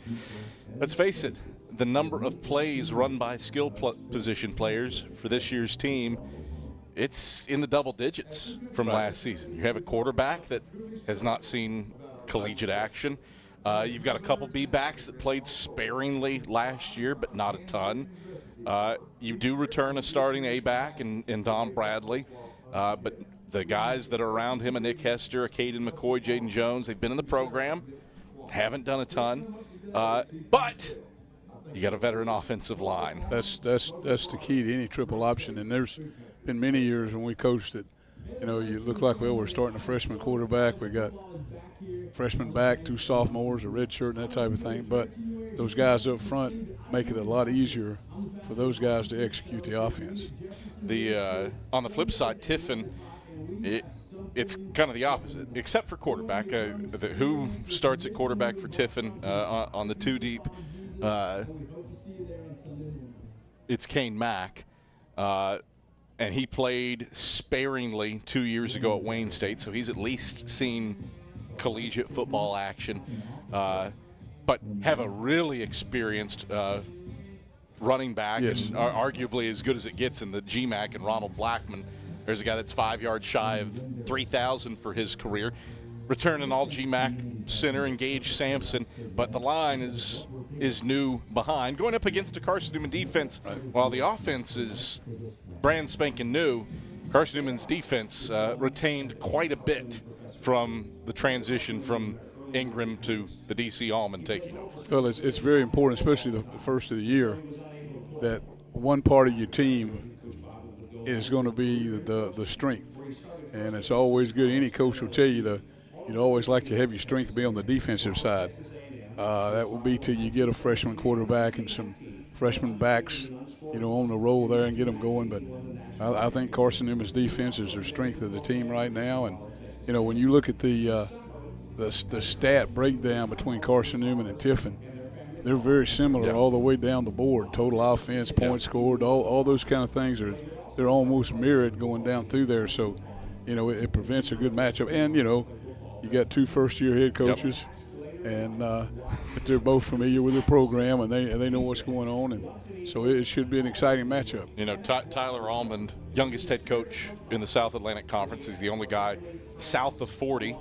let's face it, the number of plays run by skill position players for this year's team, it's in the double digits from last season. You have a quarterback that has not seen collegiate action. You've got a couple B-backs that played sparingly last year, but not a ton. You do return a starting A-back in Dom Bradley, but the guys that are around him, a Nick Hester, a Caden McCoy, Jaden Jones, they've been in the program, haven't done a ton, but you got a veteran offensive line. That's the key to any triple option, and there's been many years when we coached it. You look like, we're starting a freshman quarterback. We got freshman back, 2 sophomores, a red shirt, and that type of thing. But those guys up front make it a lot easier for those guys to execute the offense. On the flip side, Tiffin, it's kind of the opposite, except for quarterback. Who starts at quarterback for Tiffin on the 2 deep? It's Kane Mack. And he played sparingly 2 years ago at Wayne State, so he's at least seen collegiate football action. But have a really experienced running back, and arguably as good as it gets in the GMAC, and Ronald Blackman. There's a guy that's 5 yards shy of 3,000 for his career. Returning all GMAC center, Gage Sampson, but the line is new behind. Going up against a Carson-Newman defense, while the offense is brand spanking new, Carson-Newman's defense retained quite a bit from the transition from Ingram to the DC Allman taking over? Well, it's very important, especially the first of the year, that one part of your team is going to be the strength. And it's always good. Any coach will tell you you'd always like to have your strength be on the defensive side. That will be till you get a freshman quarterback and some freshman backs, on the roll there and get them going. But I think Carson-Newman's defense is their strength of the team right now. And, when you look at the stat breakdown between Carson-Newman and Tiffin, they're very similar all the way down the board. Total offense, points scored, all those kind of things they're almost mirrored going down through there. So, it prevents a good matchup. And, you got 2 first-year head coaches. Yep. And they're both familiar with the program, and they know what's going on, and so it should be an exciting matchup. Tyler Allman, youngest head coach in the South Atlantic Conference. He's the only guy south of 40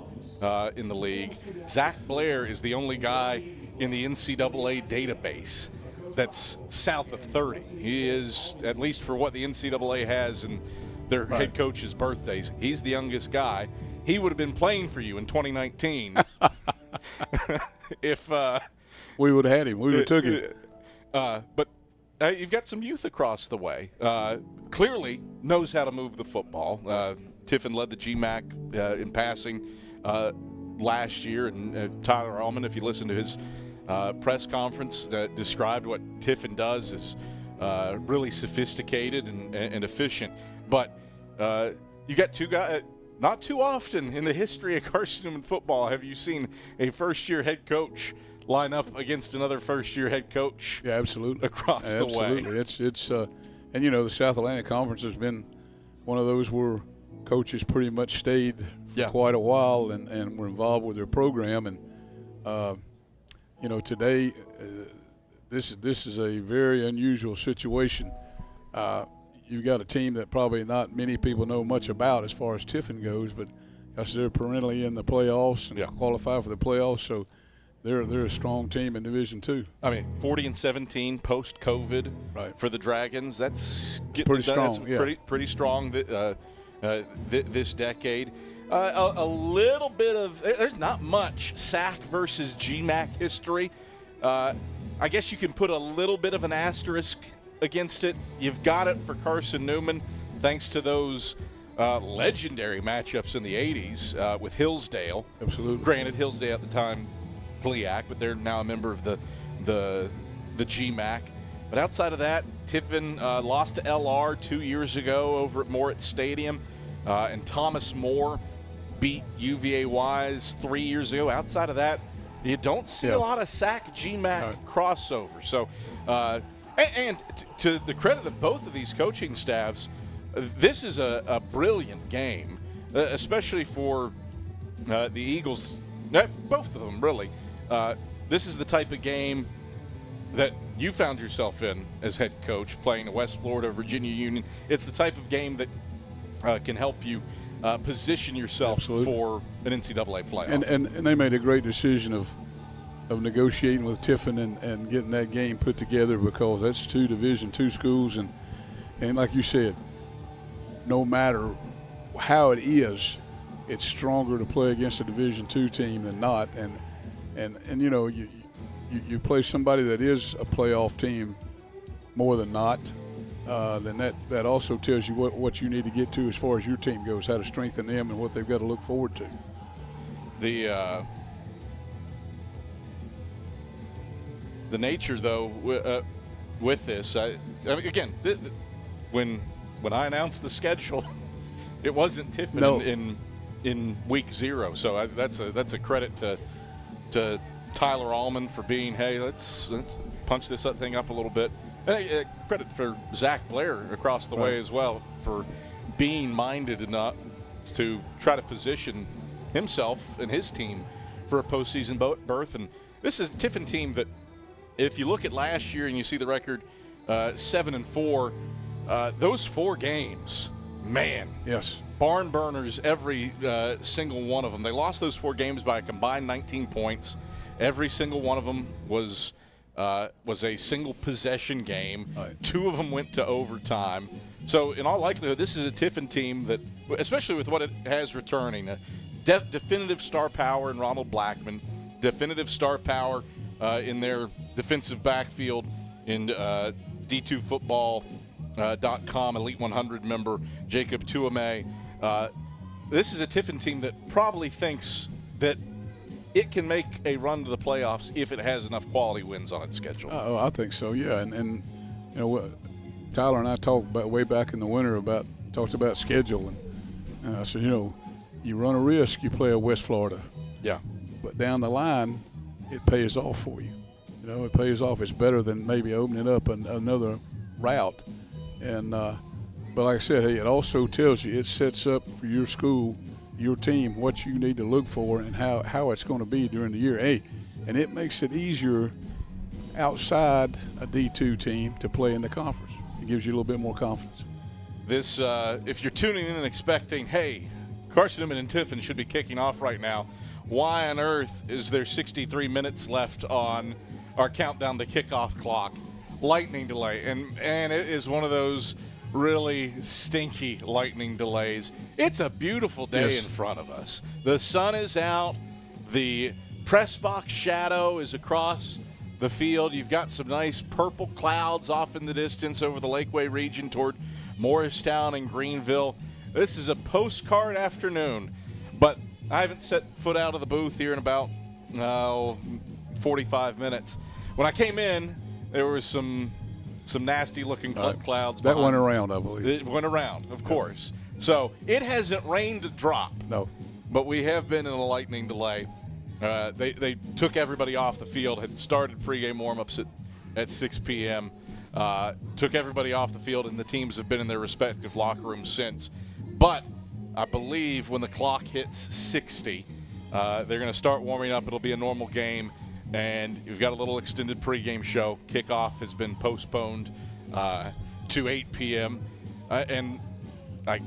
in the league. Zach Blair is the only guy in the NCAA database that's south of 30. He is, at least for what the NCAA has in their head coach's birthdays, he's the youngest guy. He would have been playing for you in 2019 if we would have had him. We would have took him. But you've got some youth across the way. Clearly knows how to move the football. Tiffin led the GMAC in passing last year, and Tyler Allman, if you listen to his press conference, described what Tiffin does as really sophisticated and efficient. But you got 2 guys. Not too often in the history of Carson-Newman football have you seen a first-year head coach line up against another first-year head coach. Yeah, absolutely. Across the way. It's and the South Atlantic Conference has been one of those where coaches pretty much stayed for quite a while and were involved with their program. And today this is a very unusual situation. You've got a team that probably not many people know much about as far as Tiffin goes, but they're perennially in the playoffs and qualify for the playoffs, so they're a strong team in Division II. I mean, 40-17 post-COVID for the Dragons. That's pretty strong. Pretty strong this decade. A little bit of – there's not much SAC versus GMAC history. I guess you can put a little bit of an asterisk against it. You've got it for Carson-Newman thanks to those legendary matchups in the 80s with Hillsdale. Absolutely. Granted, Hillsdale at the time, GLIAC, but they're now a member of the GMAC. But outside of that, Tiffin lost to LR 2 years ago over at Moritz Stadium, and Thomas More beat UVA-Wise 3 years ago. Outside of that, you don't see a lot of SAC GMAC crossover. So, and to the credit of both of these coaching staffs, this is a brilliant game, especially for the Eagles. Both of them, really. This is the type of game that you found yourself in as head coach, playing the West Florida Virginia Union. It's the type of game that can help you position yourself for an NCAA playoff. And they made a great decision of negotiating with Tiffin and getting that game put together, because that's 2 Division II schools, and like you said, no matter how it is, it's stronger to play against a Division II team than not. And you play somebody that is a playoff team more than not, then that also tells you what you need to get to as far as your team goes, how to strengthen them and what they've got to look forward to. The nature, though, with this, again, when I announced the schedule, it wasn't Tiffin in week 0. So that's a credit to Tyler Allman for being, hey, let's punch this thing up a little bit. Credit for Zach Blair across the way as well for being minded enough to try to position himself and his team for a postseason berth. And this is a Tiffin team that, if you look at last year and you see the record 7-4, those 4 games, man. Yes. Barn burners, every single one of them. They lost those 4 games by a combined 19 points. Every single one of them was a single possession game. 2 of them went to overtime. So in all likelihood, this is a Tiffin team that, especially with what it has returning, a definitive star power in Ronald Blackman, definitive star power in their defensive backfield in D2Football.com Elite 100 member Jacob Tuame. This is a Tiffin team that probably thinks that it can make a run to the playoffs if it has enough quality wins on its schedule. Oh, I think so, yeah. And you know, Tyler and I talked about way back in the winter talked about schedule. And I said, you know, you run a risk, you play a West Florida. Yeah. But down the line, it pays off for you. You know, it pays off. It's better than maybe opening up another route. And but like I said, hey, it also tells you, it sets up for your school, your team, what you need to look for and how it's going to be during the year. Hey, and it makes it easier outside a D2 team to play in the conference. It gives you a little bit more confidence. This, if you're tuning in and expecting, hey, Carson-Newman and Tiffin should be kicking off right now, why on earth is there 63 minutes left on our countdown to kickoff clock? Lightning delay, and it is one of those really stinky lightning delays. It's a beautiful day in front of us. The sun is out. The press box shadow is across the field. You've got some nice purple clouds off in the distance over the Lakeway region toward Morristown and Greenville. This is a postcard afternoon, but I haven't set foot out of the booth here in about 45 minutes. When I came in, there was some nasty-looking clouds. That went around, I believe. It went around, of course. So it hasn't rained a drop. No. But we have been in a lightning delay. They took everybody off the field, had started pregame warm-ups at 6 p.m., took everybody off the field, and the teams have been in their respective locker rooms since. But I believe when the clock hits 60, they're going to start warming up. It'll be a normal game. And we've got a little extended pregame show. Kickoff has been postponed to 8 p.m. And I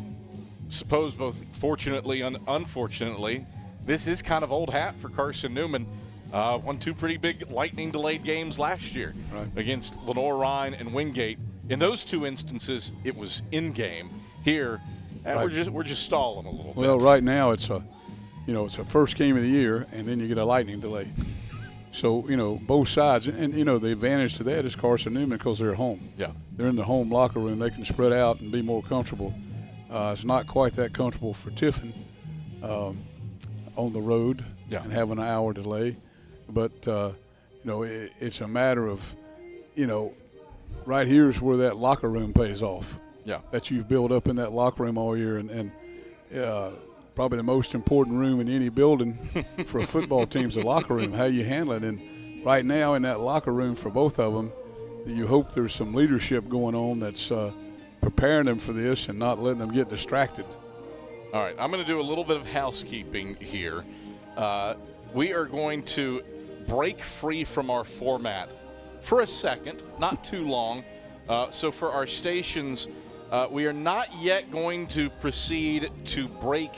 suppose both fortunately and unfortunately, this is kind of old hat for Carson-Newman. Won two pretty big lightning-delayed games last year against Lenore-Rhine and Wingate. In those two instances, it was in-game. Here, we're just stalling a little bit. Well, right now it's a first game of the year, and then you get a lightning delay. So, both sides, and, the advantage to that is Carson-Newman because they're at home. Yeah. They're in the home locker room. They can spread out and be more comfortable. It's not quite that comfortable for Tiffin on the road and having an hour delay. But, it's a matter of, right here is where that locker room pays off. Yeah. That you've built up in that locker room all year. And probably the most important room in any building for a football team is the locker room, how you handle it. And right now in that locker room for both of them, you hope there's some leadership going on that's preparing them for this and not letting them get distracted. All right, I'm going to do a little bit of housekeeping here. We are going to break free from our format for a second, not too long. So for our stations, we are not yet going to proceed to break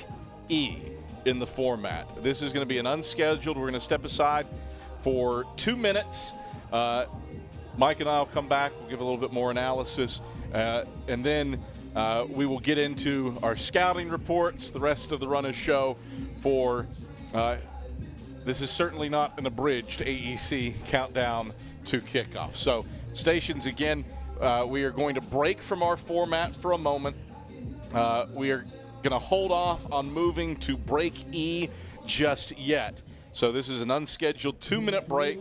E in the format. This is going to be an unscheduled. We're going to step aside for 2 minutes. Mike and I will come back. We'll give a little bit more analysis. And then we will get into our scouting reports, the rest of the run of show for this is certainly not an abridged AEC countdown to kickoff. So stations, again, we are going to break from our format for a moment. We are going to hold off on moving to break E just yet. So this is an unscheduled 2-minute break,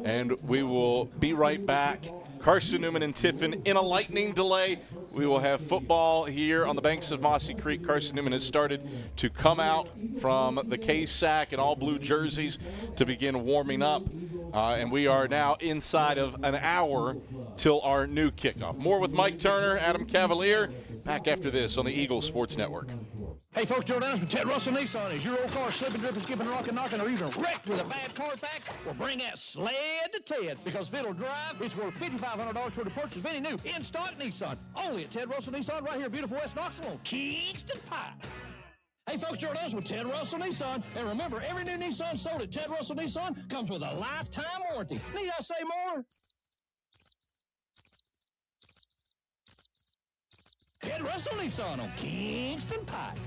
and we will be right back. Carson-Newman and Tiffin in a lightning delay. We will have football here on the banks of Mossy Creek. Carson-Newman has started to come out from the K-Sack in all blue jerseys to begin warming up. And we are now inside of an hour till our new kickoff. More with Mike Turner, Adam Cavalier, back after this on the Eagles Sports Network. Hey folks, Joe Dennis with Ted Russell Nissan. Is your old car slipping, dripping, skipping, rocking, knocking, or even wrecked with a bad Carfax? Well, bring that sled to Ted, because if it'll drive, it's worth $5,500 for the purchase of any new in-stock Nissan. Only at Ted Russell Nissan right here in beautiful West Knoxville on Kingston Pike. Hey folks, Joe Dennis with Ted Russell Nissan. And remember, every new Nissan sold at Ted Russell Nissan comes with a lifetime warranty. Need I say more? Ted Russell Nissan on Kingston Pike.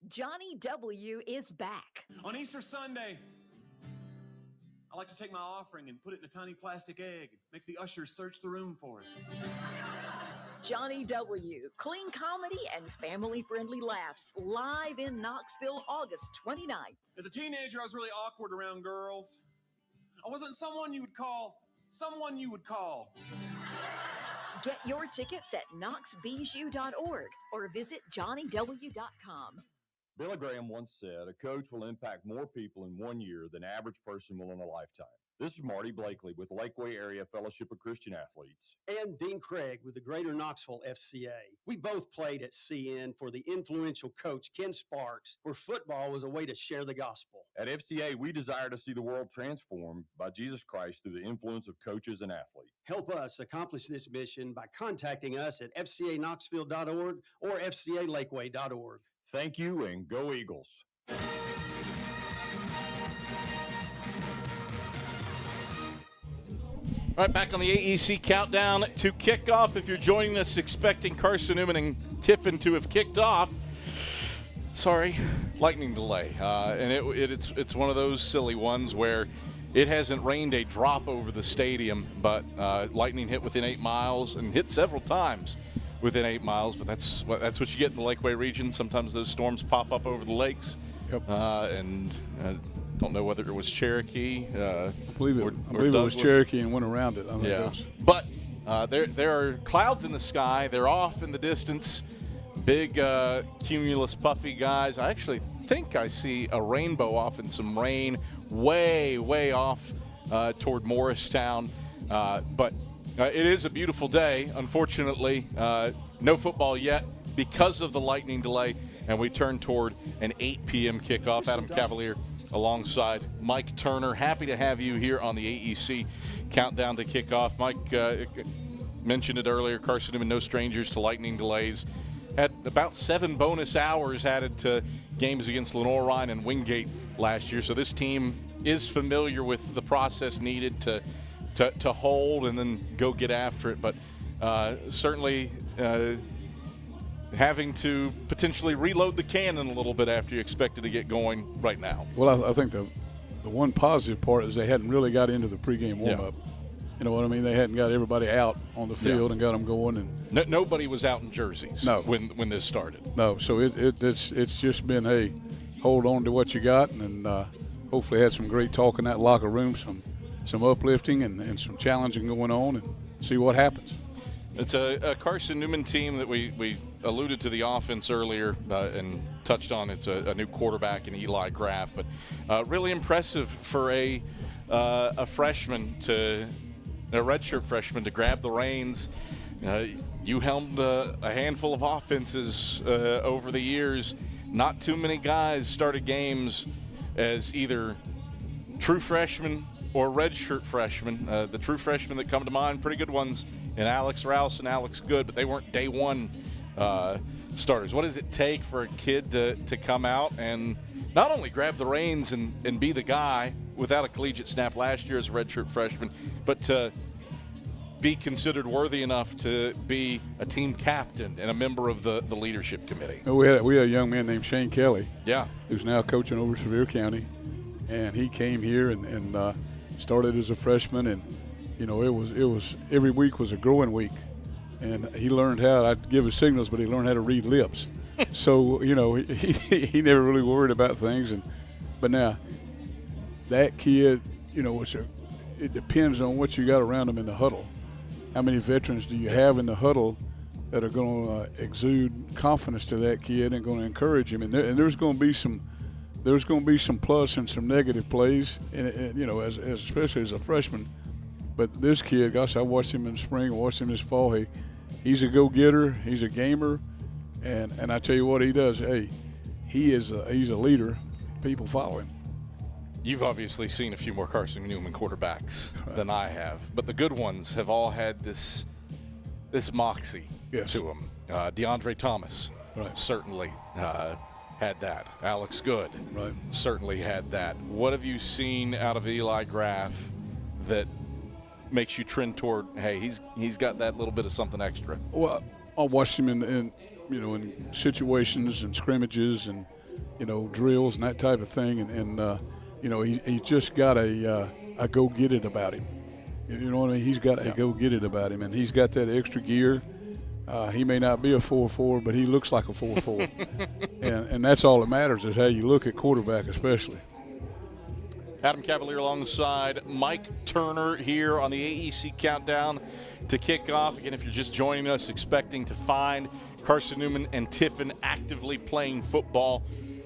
Johnny W. is back. On Easter Sunday, I like to take my offering and put it in a tiny plastic egg and make the ushers search the room for it. Johnny W. Clean comedy and family-friendly laughs live in Knoxville, August 29th. As a teenager, I was really awkward around girls. I wasn't someone you would call. Get your tickets at knoxbju.org or visit johnnyw.com. Billy Graham once said, a coach will impact more people in 1 year than an average person will in a lifetime. This is Marty Blakely with Lakeway Area Fellowship of Christian Athletes. And Dean Craig with the Greater Knoxville FCA. We both played at CN for the influential coach Ken Sparks, where football was a way to share the gospel. At FCA, we desire to see the world transformed by Jesus Christ through the influence of coaches and athletes. Help us accomplish this mission by contacting us at fcaknoxville.org or fcalakeway.org. Thank you, and go Eagles. All right, back on the AEC countdown to kickoff. If you're joining us expecting Carson-Newman and Tiffin to have kicked off, sorry, lightning delay. And it's one of those silly ones where it hasn't rained a drop over the stadium, but lightning hit within 8 miles and hit several times within 8 miles. But that's what you get in the Lakeway region. Sometimes those storms pop up over the lakes. Yep. And don't know whether it was Cherokee. I believe it was Cherokee and went around it. Yeah. But there are clouds in the sky. They're off in the distance. Big cumulus puffy guys. I actually think I see a rainbow off in some rain way, way off toward Morristown. But it is a beautiful day. Unfortunately, no football yet because of the lightning delay. And we turn toward an 8 p.m. kickoff. Adam Cavalier alongside Mike Turner. Happy to have you here on the AEC countdown to kickoff. Mike mentioned it earlier. Carson-Newman, no strangers to lightning delays. Had about 7 bonus hours added to games against Lenore-Rhine and Wingate last year. So this team is familiar with the process needed to hold and then go get after it. But certainly having to potentially reload the cannon a little bit after you expected to get going right now. Well, I think the one positive part is they hadn't really got into the pregame warm-up. Yeah. You know what I mean? They hadn't got everybody out on the field and got them going. And nobody was out in jerseys when this started. No, so it's just been, hey, hold on to what you got, and hopefully had some great talk in that locker room, some uplifting and some challenging going on, and see what happens. It's a Carson-Newman team that we alluded to the offense earlier and touched on. It's a new quarterback in Eli Graff, but really impressive for a freshman a redshirt freshman to grab the reins. You helmed a handful of offenses over the years. Not too many guys started games as either true freshmen or redshirt freshmen. The true freshmen that come to mind, pretty good ones, and Alex Rouse and Alex Good, but they weren't day one starters. What does it take for a kid to come out and not only grab the reins and be the guy without a collegiate snap last year as a redshirt freshman, but to be considered worthy enough to be a team captain and a member of the leadership committee? We had a young man named Shane Kelly, who's now coaching over Sevier County, and he came here and started as a freshman, and it was every week was a growing week, and he learned I'd give his signals, but he learned how to read lips. So he never really worried about things, but now that kid, it depends on what you got around him in the huddle. How many veterans do you have in the huddle that are going to exude confidence to that kid and going to encourage him? And there's going to be some plus and some negative plays, and especially as a freshman. But this kid, gosh, I watched him in the spring, watched him this fall. He's a go-getter, he's a gamer, and I tell you what he does. Hey, he's a leader. People follow him. You've obviously seen a few more Carson-Newman quarterbacks than I have, but the good ones have all had this moxie to them. DeAndre Thomas certainly had that. Alex Good certainly had that. What have you seen out of Eli Graff that makes you trend toward, hey, he's got that little bit of something extra? Well, I watched him in situations and scrimmages and drills and that type of thing, and he's just got a a go-get-it about him. You know what I mean? He's got a go-get-it about him, and he's got that extra gear. He may not be a 4-4, but he looks like a 4-4. and that's all that matters is how you look at quarterback especially. Adam Cavalier alongside Mike Turner here on the AEC Countdown to kickoff. Again, if you're just joining us, expecting to find Carson-Newman and Tiffin actively playing football.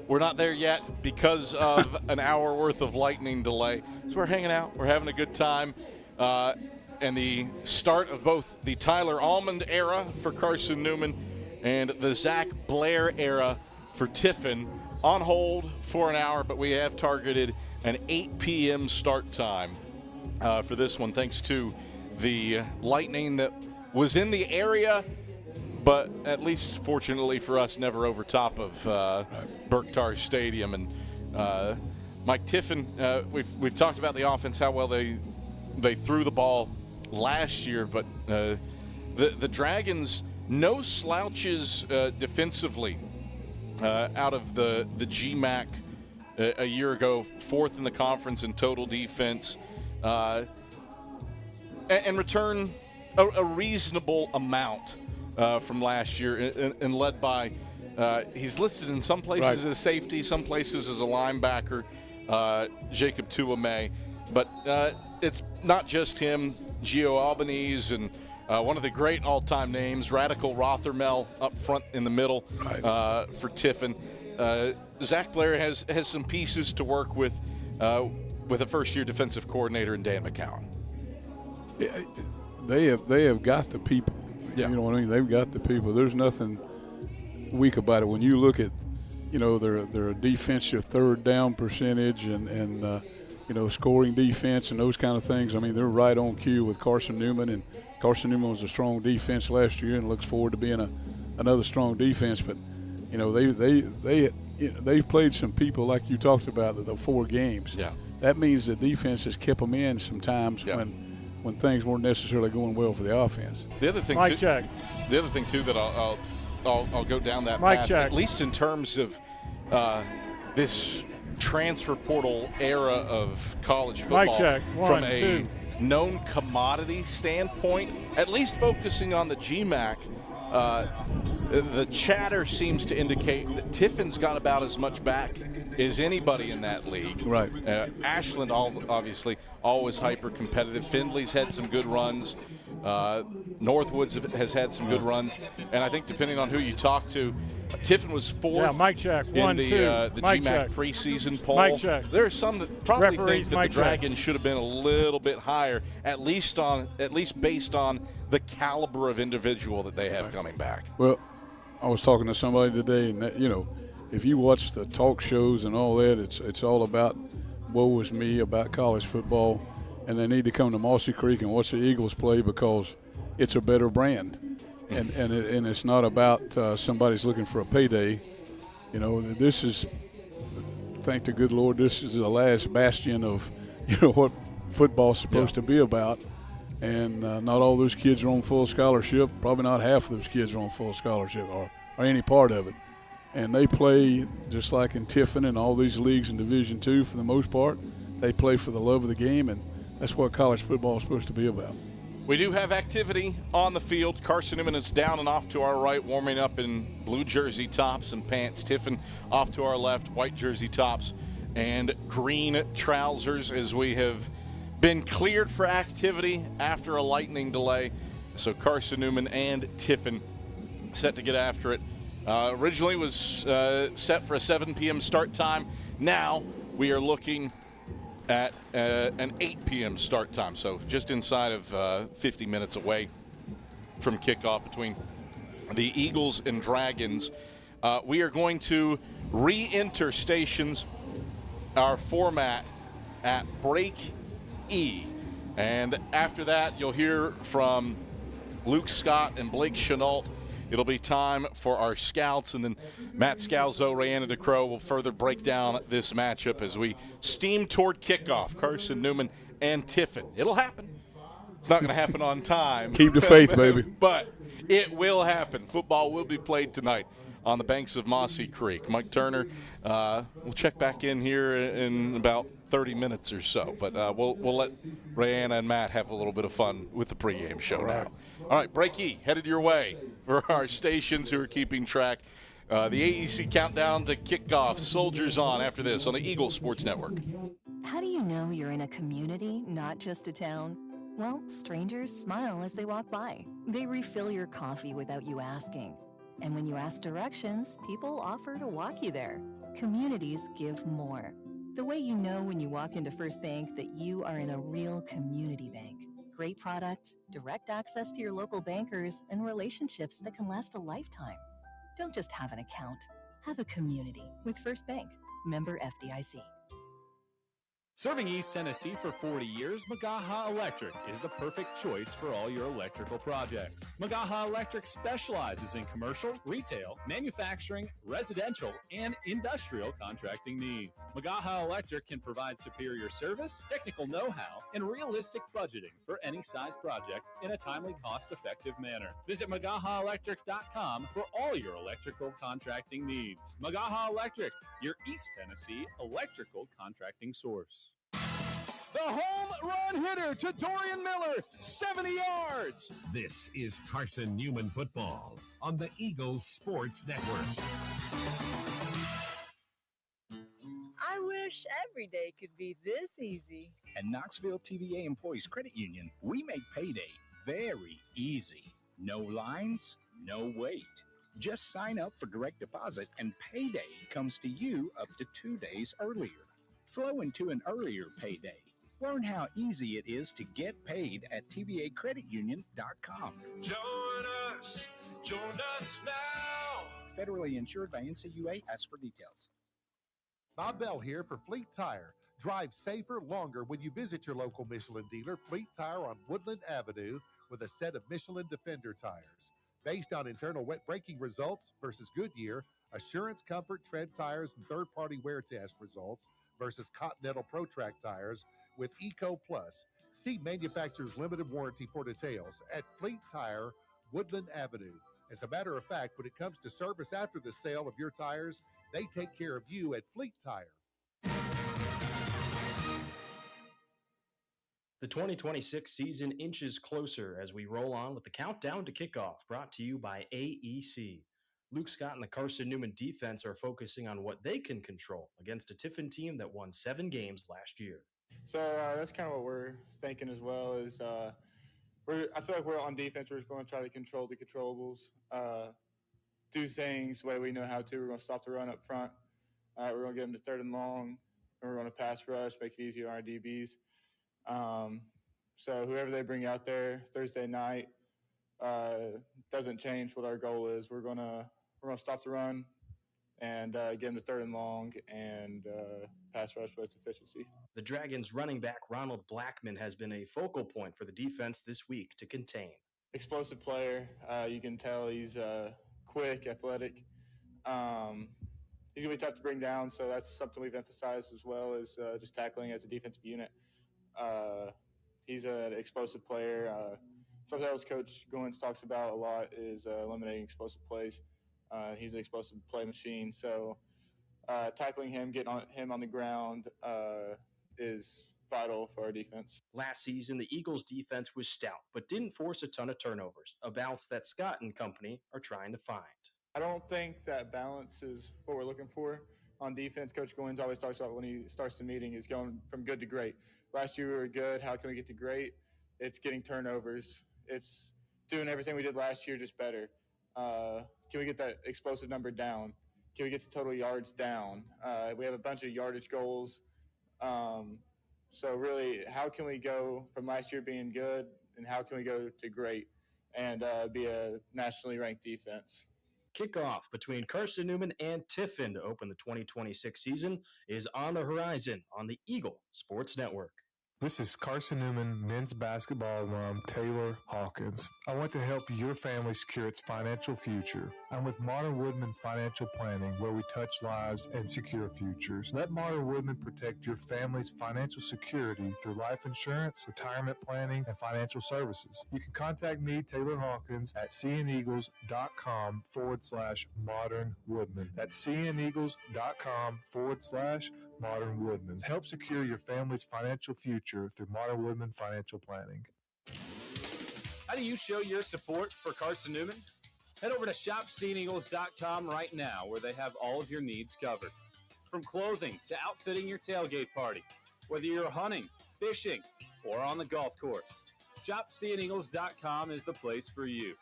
We're not there yet because of an hour worth of lightning delay. So we're hanging out. We're having a good time. And the start of both the Tyler Almond era for Carson-Newman and the Zach Blair era for Tiffin on hold for an hour, but we have targeted an 8 p.m. start time for this one, thanks to the lightning that was in the area, but at least fortunately for us, never over top of Berktar Stadium. And Mike Tiffin, we've talked about the offense, how well they threw the ball last year, but the Dragons, no slouches defensively out of the GMAC a year ago, fourth in the conference in total defense, and return a reasonable amount from last year, and led by he's listed in some places as safety, some places as a linebacker, Jacob Tuame, but it's not just him. Gio Albanese and one of the great all-time names, Radical Rothermel up front in the middle for Tiffin. Zach Blair has some pieces to work with a first-year defensive coordinator in Dan McCowan. Yeah, they have got the people. Yeah. You know what I mean? They've got the people. There's nothing weak about it. When you look at, their defensive third down percentage and scoring defense and those kind of things, I mean, they're right on cue with Carson-Newman. And Carson-Newman was a strong defense last year and looks forward to being another strong defense. But, they've played some people like you talked about the 4 games. Yeah. That means the defense has kept them in sometimes when things weren't necessarily going well for the offense. The other thing, The other thing too that I'll go down that path, at least in terms of this transfer portal era of college football, from a known commodity standpoint, at least focusing on the GMAC. The chatter seems to indicate that Tiffin's got about as much back as anybody in that league. Right. Ashland, obviously, always hyper-competitive. Findley's had some good runs. Northwoods has had some good runs. And I think depending on who you talk to, Tiffin was 4th in the GMAC preseason poll. There are some that probably think that the Dragons should have been a little bit higher, at least based on the caliber of individual that they have coming back. Well, I was talking to somebody today, and that, if you watch the talk shows and all that, it's all about woe is me, about college football, and they need to come to Mossy Creek and watch the Eagles play because it's a better brand, and it's not about somebody's looking for a payday. This is, thank the good Lord, this is the last bastion of what football's supposed to be about. And not all those kids are on full scholarship. Probably not half of those kids are on full scholarship or any part of it. And they play just like in Tiffin and all these leagues in Division II for the most part. They play for the love of the game, and that's what college football is supposed to be about. We do have activity on the field. Carson-Newman is down and off to our right, warming up in blue jersey tops and pants. Tiffin off to our left, white jersey tops and green trousers, as we have been cleared for activity after a lightning delay. So Carson-Newman and Tiffin set to get after it. Originally was set for a 7 p.m. start time. Now we are looking at an 8 p.m. start time, so just inside of 50 minutes away from kickoff between the Eagles and Dragons. We are going to re-enter stations, our format at break E. And after that, you'll hear from Luke Scott and Blake Chenault. It'll be time for our scouts, and then Matt Scalzo, Rayanna DeCrow will further break down this matchup as we steam toward kickoff. Carson-Newman and Tiffin. It'll happen. It's not going to happen on time. Keep the faith, baby. But it will happen. Football will be played tonight on the banks of Mossy Creek. Mike Turner, we'll check back in here in about 30 minutes or so, but we'll let Rayanna and Matt have a little bit of fun with the pregame show now. All right, break-e headed your way for our stations who are keeping track. The AEC countdown to kickoff. Soldiers on after this on the Eagle Sports Network. How do you know you're in a community, not just a town? Well, strangers smile as they walk by. They refill your coffee without you asking. And when you ask directions, people offer to walk you there. Communities give more. The way you know when you walk into First Bank that you are in a real community bank. Great products, direct access to your local bankers, and relationships that can last a lifetime. Don't just have an account. Have a community with First Bank. Member FDIC. Serving East Tennessee for 40 years, Magaha Electric is the perfect choice for all your electrical projects. Magaha Electric specializes in commercial, retail, manufacturing, residential, and industrial contracting needs. Magaha Electric can provide superior service, technical know-how, and realistic budgeting for any size project in a timely, cost-effective manner. Visit MagahaElectric.com for all your electrical contracting needs. Magaha Electric, your East Tennessee electrical contracting source. The home run hitter to Dorian Miller, 70 yards. This is Carson-Newman football on the Eagles Sports Network. I wish every day could be this easy. At Knoxville TVA Employees Credit Union, we make payday very easy. No lines, no wait. Just sign up for direct deposit and payday comes to you up to 2 days earlier. Flow into an earlier payday. Learn how easy it is to get paid at tvacreditunion.com. Join us now. Federally insured by NCUA. Ask for details. Bob Bell here for Fleet Tire. Drive safer longer when you visit your local Michelin dealer, Fleet Tire on Woodland Avenue, with a set of Michelin Defender tires. Based on internal wet braking results versus Goodyear, Assurance Comfort Tread tires and third-party wear test results versus Continental Pro Track tires with Eco Plus. See manufacturer's limited warranty for details at Fleet Tire, Woodland Avenue. As a matter of fact, when it comes to service after the sale of your tires, they take care of you at Fleet Tire. The 2026 season inches closer as we roll on with the countdown to kickoff, brought to you by AEC. Luke Scott and the Carson-Newman defense are focusing on what they can control against a Tiffin team that won 7 games last year. So that's kind of what we're thinking as well. Is I feel like we're on defense. We're just going to try to control the controllables, do things the way we know how to. We're going to stop the run up front. We're going to get them to 3rd and long. And we're going to pass rush, make it easier on our DBs. So whoever they bring out there Thursday night doesn't change what our goal is. We're going to stop the run and get them to 3rd and long and pass rush with efficiency. The Dragons running back Ronald Blackman has been a focal point for the defense this week to contain. Explosive player. You can tell he's quick, athletic. He's going to be tough to bring down, so that's something we've emphasized as well as just tackling as a defensive unit. He's an explosive player. Something else Coach Goins talks about a lot is eliminating explosive plays. He's an explosive play machine, so tackling him, getting him on the ground is vital for our defense. Last season, the Eagles' defense was stout, but didn't force a ton of turnovers, a balance that Scott and company are trying to find. I don't think that balance is what we're looking for on defense. Coach Goins always talks about when he starts the meeting is going from good to great. Last year we were good. How can we get to great? It's getting turnovers. It's doing everything we did last year, just better. Can we get that explosive number down? Can we get the total yards down? We have a bunch of yardage goals. So really, how can we go from last year being good and how can we go to great and be a nationally ranked defense? Kickoff between Carson-Newman and Tiffin to open the 2026 season is on the horizon on the Eagle Sports Network. This is Carson-Newman men's basketball alum Taylor Hawkins. I want to help your family secure its financial future. I'm with Modern Woodman Financial Planning, where we touch lives and secure futures. Let Modern Woodman protect your family's financial security through life insurance, retirement planning, and financial services. You can contact me, Taylor Hawkins, at cneagles.com/Modern Woodman. That's cneagles.com/Modern Woodman. Help secure your family's financial future through Modern Woodman Financial Planning. How do you show your support for Carson-Newman? Head over to shopseeandeagles.com right now, where they have all of your needs covered. From clothing to outfitting your tailgate party, whether you're hunting, fishing, or on the golf course, shopseeandeagles.com is the place for you.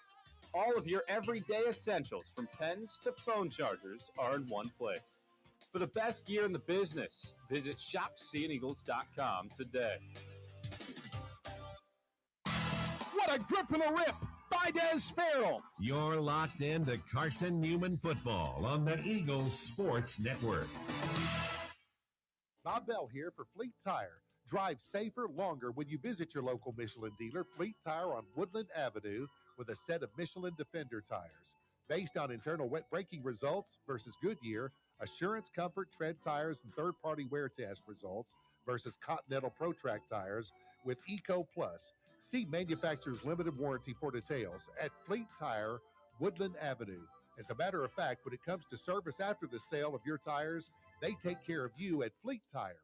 All of your everyday essentials, from pens to phone chargers, are in one place. For the best gear in the business, visit shopseeandeagles.com today. What a grip and a rip by Des Farrell. You're locked into Carson-Newman football on the Eagles Sports Network. Bob Bell here for Fleet Tire. Drive safer longer when you visit your local Michelin dealer, Fleet Tire on Woodland Avenue, with a set of Michelin Defender tires. Based on internal wet braking results versus Goodyear, Assurance Comfort Tread tires and third-party wear test results versus Continental Pro Track tires with Eco Plus. See manufacturer's limited warranty for details at Fleet Tire, Woodland Avenue. As a matter of fact, when it comes to service after the sale of your tires, they take care of you at Fleet Tire.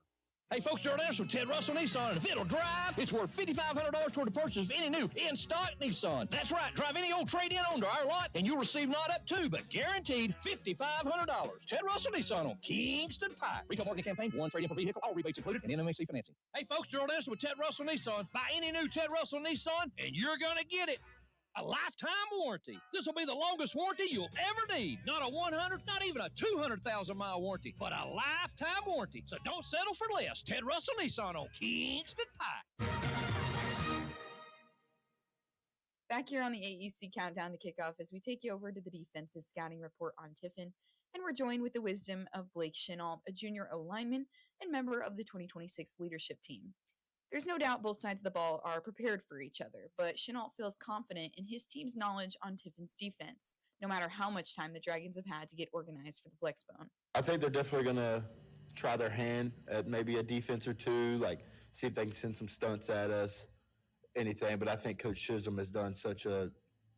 Hey, folks, Gerald Anderson with Ted Russell Nissan, and if it'll drive, it's worth $5,500 toward the purchase of any new in-stock Nissan. That's right. Drive any old trade-in onto our lot, and you'll receive not up to, but guaranteed $5,500. Ted Russell Nissan on Kingston Pike. Retail marketing campaign, one trade-in per vehicle, all rebates included, and NMAC financing. Hey, folks, Gerald Anderson with Ted Russell Nissan. Buy any new Ted Russell Nissan, and you're going to get it. A lifetime warranty. This will be the longest warranty you'll ever need. Not a 100, not even a 200,000-mile warranty, but a lifetime warranty. So don't settle for less. Ted Russell Nissan on Kingston Pike. Back here on the AEC Countdown to Kickoff as we take you over to the defensive scouting report on Tiffin, and we're joined with the wisdom of Blake Chenault, a junior O-lineman and member of the 2026 leadership team. There's no doubt both sides of the ball are prepared for each other, but Chenault feels confident in his team's knowledge on Tiffin's defense, no matter how much time the Dragons have had to get organized for the Flexbone. I think they're definitely going to try their hand at maybe a defense or two, like see if they can send some stunts at us, anything. But I think Coach Chisholm has done such a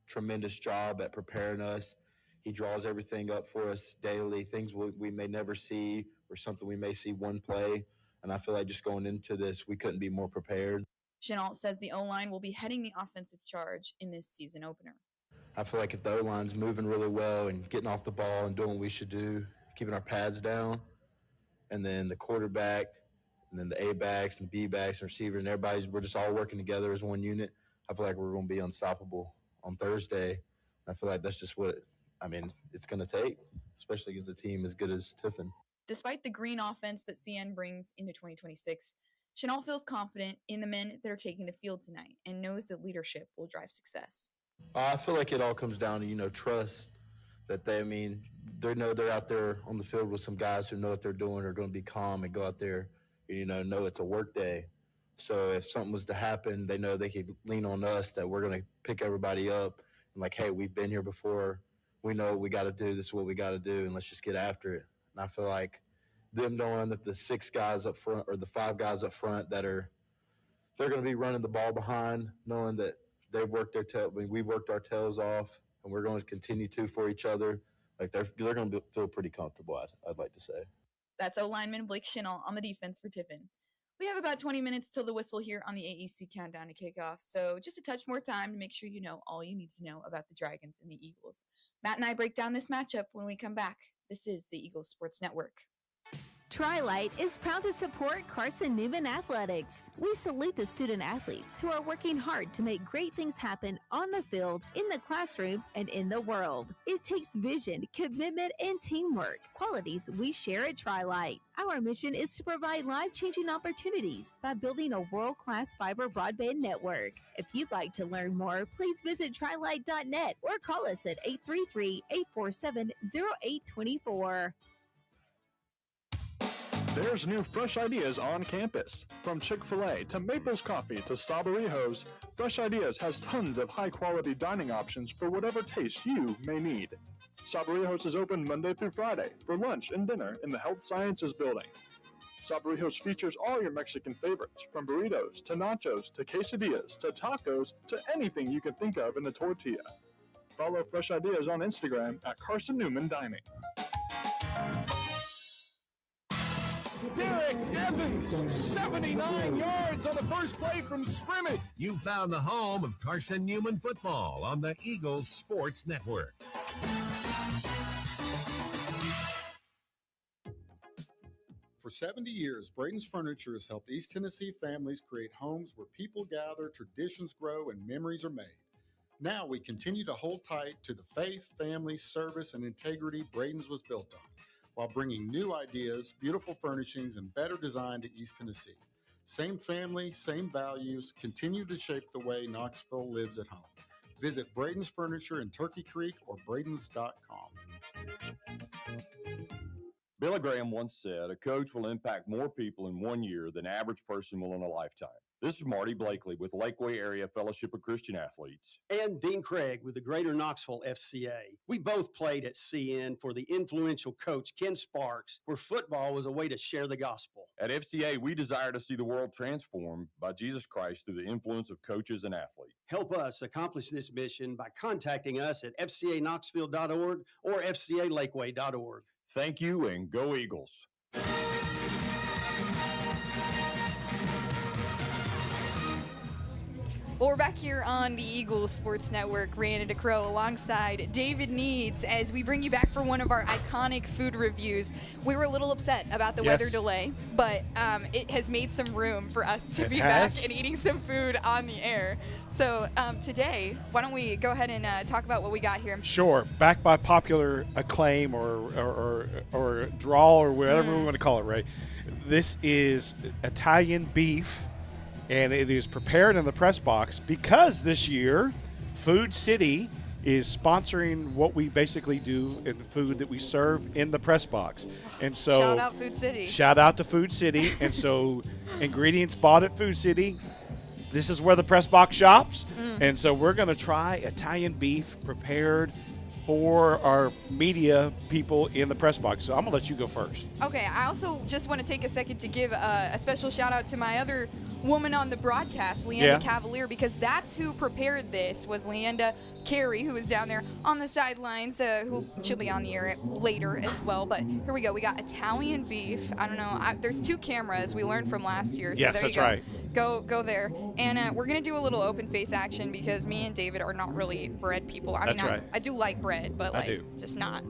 tremendous job at preparing us. He draws everything up for us daily, things we may never see or something we may see one play. And I feel like just going into this, we couldn't be more prepared. Chenault says the O-line will be heading the offensive charge in this season opener. I feel like if the O-line's moving really well and getting off the ball and doing what we should do, keeping our pads down, and then the quarterback, and then the A-backs and the B-backs and receivers and we're just all working together as one unit, I feel like we're going to be unstoppable on Thursday. I feel like that's just what, it's going to take, especially against a team as good as Tiffin. Despite the green offense that CN brings into 2026, Chenault feels confident in the men that are taking the field tonight and knows that leadership will drive success. I feel like it all comes down to, trust that they know they're out there on the field with some guys who know what they're doing, are going to be calm and go out there, know it's a work day. So if something was to happen, they know they could lean on us, that we're going to pick everybody up and like, hey, we've been here before. We know what we got to do. This is what we got to do, and let's just get after it. And I feel like them knowing that the 6 guys up front or the 5 guys up front they're going to be running the ball behind, knowing that they've worked we've worked our tails off, and we're going to continue to for each other. Like they're going to feel pretty comfortable, I'd like to say. That's O-lineman Blake Chenault on the defense for Tiffin. We have about 20 minutes till the whistle here on the AEC Countdown to Kickoff, so just a touch more time to make sure you know all you need to know about the Dragons and the Eagles. Matt and I break down this matchup when we come back. This is the Eagles Sports Network. Tri-Light is proud to support Carson-Newman Athletics. We salute the student athletes who are working hard to make great things happen on the field, in the classroom, and in the world. It takes vision, commitment, and teamwork, qualities we share at Tri-Light. Our mission is to provide life-changing opportunities by building a world-class fiber broadband network. If you'd like to learn more, please visit trilight.net or call us at 833-847-0824. There's new fresh ideas on campus. From Chick-fil-A to Maples Coffee to Sabarijos, Fresh Ideas has tons of high-quality dining options for whatever taste you may need. Sabarijos is open Monday through Friday for lunch and dinner in the Health Sciences Building. Sabarijos features all your Mexican favorites, from burritos to nachos to quesadillas to tacos to anything you can think of in a tortilla. Follow Fresh Ideas on Instagram at Carson-Newman Dining. Derek Evans, 79 yards on the first play from scrimmage. You found the home of Carson-Newman football on the Eagles Sports Network. For 70 years, Braden's Furniture has helped East Tennessee families create homes where people gather, traditions grow, and memories are made. Now we continue to hold tight to the faith, family, service, and integrity Braden's was built on, while bringing new ideas, beautiful furnishings, and better design to East Tennessee. Same family, same values, continue to shape the way Knoxville lives at home. Visit Braden's Furniture in Turkey Creek or Bradens.com. Billy Graham once said, "A coach will impact more people in 1 year than average person will in a lifetime." This is Marty Blakely with Lakeway Area Fellowship of Christian Athletes. And Dean Craig with the Greater Knoxville FCA. We both played at CN for the influential coach Ken Sparks, where football was a way to share the gospel. At FCA, we desire to see the world transformed by Jesus Christ through the influence of coaches and athletes. Help us accomplish this mission by contacting us at fcaknoxville.org or fcalakeway.org. Thank you, and go Eagles. Well, we're back here on the Eagles Sports Network, Rhiannon DeCrow alongside David Needs as we bring you back for one of our iconic food reviews. We were a little upset about the weather delay, but it has made some room for us to be back and eating some food on the air. So today, why don't we go ahead and talk about what we got here? Sure. Back by popular acclaim or draw or whatever we want to call it, Ray. This is Italian beef. And it is prepared in the press box because this year Food City is sponsoring what we basically do in the food that we serve in the press box. And so shout out Food City. Shout out to Food City. And so ingredients bought at Food City, this is where the press box shops. And so we're going to try Italian beef prepared for our media people in the press box. So I'm going to let you go first. Okay, I also just want to take a second to give a special shout out to my other woman on the broadcast, Leanda Cavalier, because that's who prepared this, was Leanda Carey, who is down there on the sidelines, who she'll be on the air later as well. But here we go. We got Italian beef. I don't know. There's two cameras we learned from last year. So yes, there that's you go. right. Go there. And we're going to do a little open face action because me and David are not really bread people. I mean, I do like bread, but just not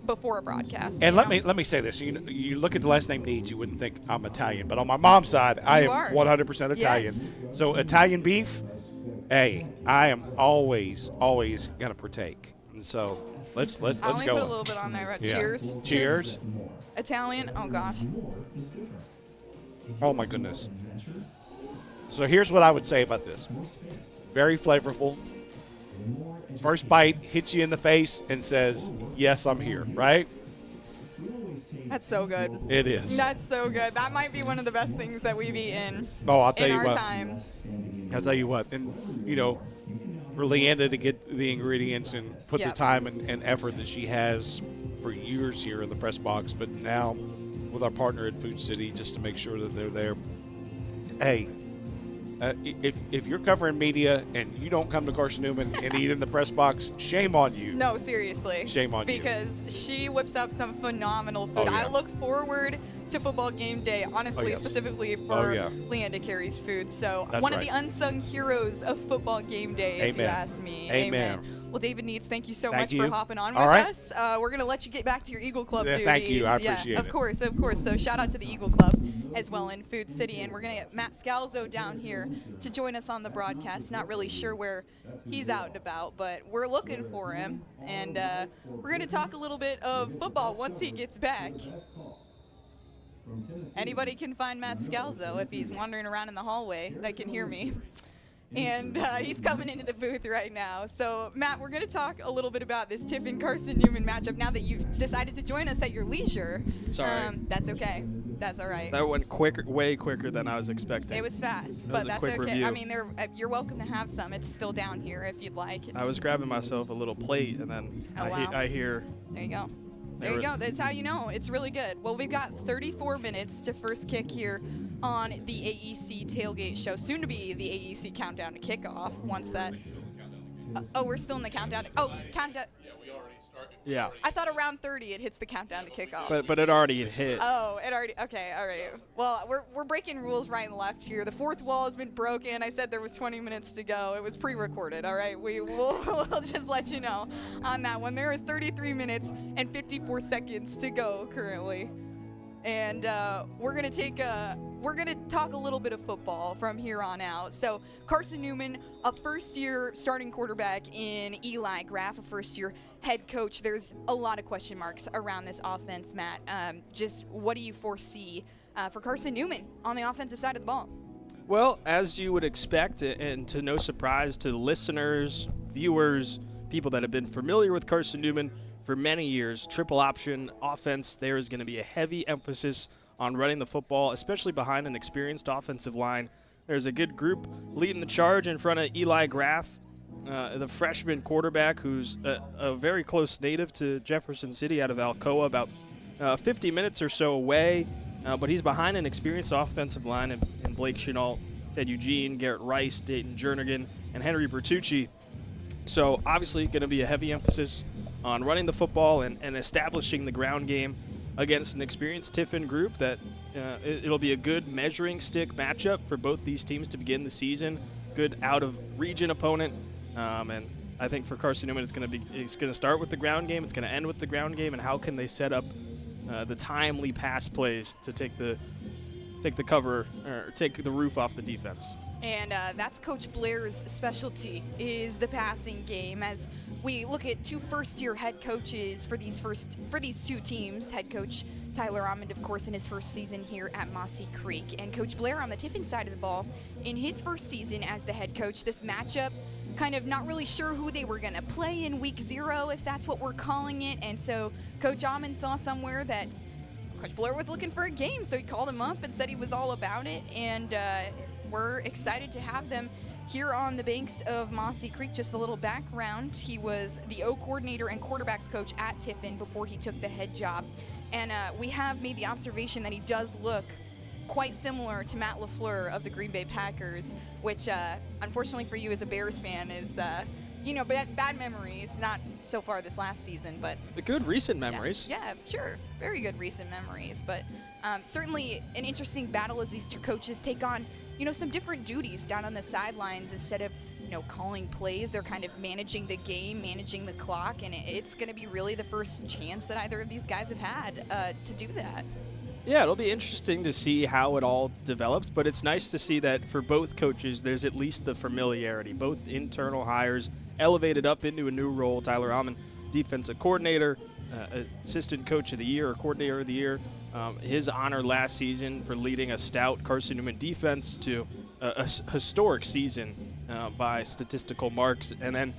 before a broadcast. And let me say this. You look at the last name Needs, you wouldn't think I'm Italian. But on my mom's side, I am 100% Italian. Yes. So Italian beef, hey, I am always going to partake. And so let's go. I'll only put a little bit on there. Yeah. Cheers. Cheers. Italian. Oh, gosh. Oh, my goodness. So here's what I would say about this. Very flavorful. First bite hits you in the face and says, yes, I'm here, right? That's so good. It is. That's so good. That might be one of the best things that we've eaten I'll tell you in our what. time. I'll tell you what. And, for Leanda to get the ingredients and put the time and effort that she has for years here in the press box, but now with our partner at Food City, just to make sure that they're there. Hey, if you're covering media and you don't come to Carson-Newman and eat in the press box, shame on you. No, seriously. Shame on you. Because she whips up some phenomenal food. Oh, yeah. I look forward to football game day, honestly, specifically for Leanda Carey's food. So That's one right. of the unsung heroes of football game day, if you ask me. Amen. Well, David Needs, thank you so Thank much you. for hopping on All with right. us. We're going to let you get back to your Eagle Club duties. Thank you. I appreciate it. Of course. So shout out to the Eagle Club as well in Food City. And we're going to get Matt Scalzo down here to join us on the broadcast. Not really sure where he's out and about, but we're looking for him. And we're going to talk a little bit of football once he gets back. Anybody can find Matt Scalzo if he's wandering around in the hallway that can hear me. and he's coming into the booth right now. So, Matt, we're going to talk a little bit about this Tiffin Carson-Newman matchup now that you've decided to join us at your leisure. Sorry. That's okay. That's all right. That went quicker, way quicker than I was expecting. It was fast, That but was a that's quick okay. review. I mean, you're welcome to have some. It's still down here if you'd like. I was grabbing myself a little plate, and then Oh, wow. I hear. There you go. There There you was- go. That's how you know it's really good. Well, we've got 34 minutes to first kick here on the AEC tailgate show, soon to be the AEC countdown to kickoff. Once that. We're still in the countdown. Countdown. Yeah. I thought around 30 it hits the countdown to kickoff. But it already hit. Oh, it already. Okay, all right. Well, we're breaking rules right and left here. The fourth wall has been broken. I said there was 20 minutes to go. It was pre-recorded. All right, we'll just let you know on that one. There is 33 minutes and 54 seconds to go currently, and we're gonna talk a little bit of football from here on out. So Carson-Newman, a first-year starting quarterback in Eli Graff, a first-year head coach. There's a lot of question marks around this offense, Matt. Just what do you foresee for Carson-Newman on the offensive side of the ball? Well, as you would expect, and to no surprise to listeners, viewers, people that have been familiar with Carson-Newman for many years, triple option offense, there is going to be a heavy emphasis on running the football, especially behind an experienced offensive line. There's a good group leading the charge in front of Eli Graff, the freshman quarterback who's a very close native to Jefferson City out of Alcoa, about 50 minutes or so away, but he's behind an experienced offensive line in Blake Chenault, Ted Eugene, Garrett Rice, Dayton Jernigan, and Henry Bertucci. So obviously going to be a heavy emphasis on running the football and establishing the ground game against an experienced Tiffin group that it'll be a good measuring stick matchup for both these teams to begin the season. Good out-of-region opponent. And I think for Carson-Newman, it's going to start with the ground game. It's going to end with the ground game. And how can they set up the timely pass plays to take the cover or take the roof off the defense? And that's Coach Blair's specialty, is the passing game. As we look at two first-year head coaches for these two teams, head coach Tyler Almond, of course, in his first season here at Mossy Creek, and Coach Blair on the Tiffin side of the ball in his first season as the head coach. This matchup, kind of not really sure who they were going to play in week 0, if that's what we're calling it. And so Coach Almond saw somewhere that Coach Blair was looking for a game, so he called him up and said he was all about it. And we're excited to have them here on the banks of Mossy Creek. Just a little background: he was the O coordinator and quarterbacks coach at Tiffin before he took the head job. And we have made the observation that he does look quite similar to Matt LaFleur of the Green Bay Packers, which unfortunately for you as a Bears fan is, bad memories. Not so far this last season, but Good recent memories. Yeah, sure. Very good recent memories. But certainly an interesting battle as these two coaches take on, some different duties down on the sidelines. Instead of, calling plays, they're kind of managing the game, managing the clock, and it's going to be really the first chance that either of these guys have had to do that. Yeah, it'll be interesting to see how it all develops, but it's nice to see that for both coaches, there's at least the familiarity. Both internal hires elevated up into a new role. Tyler Almond, defensive coordinator, assistant coach of the year or coordinator of the year. His honor last season for leading a stout Carson-Newman defense to a historic season by statistical marks. And then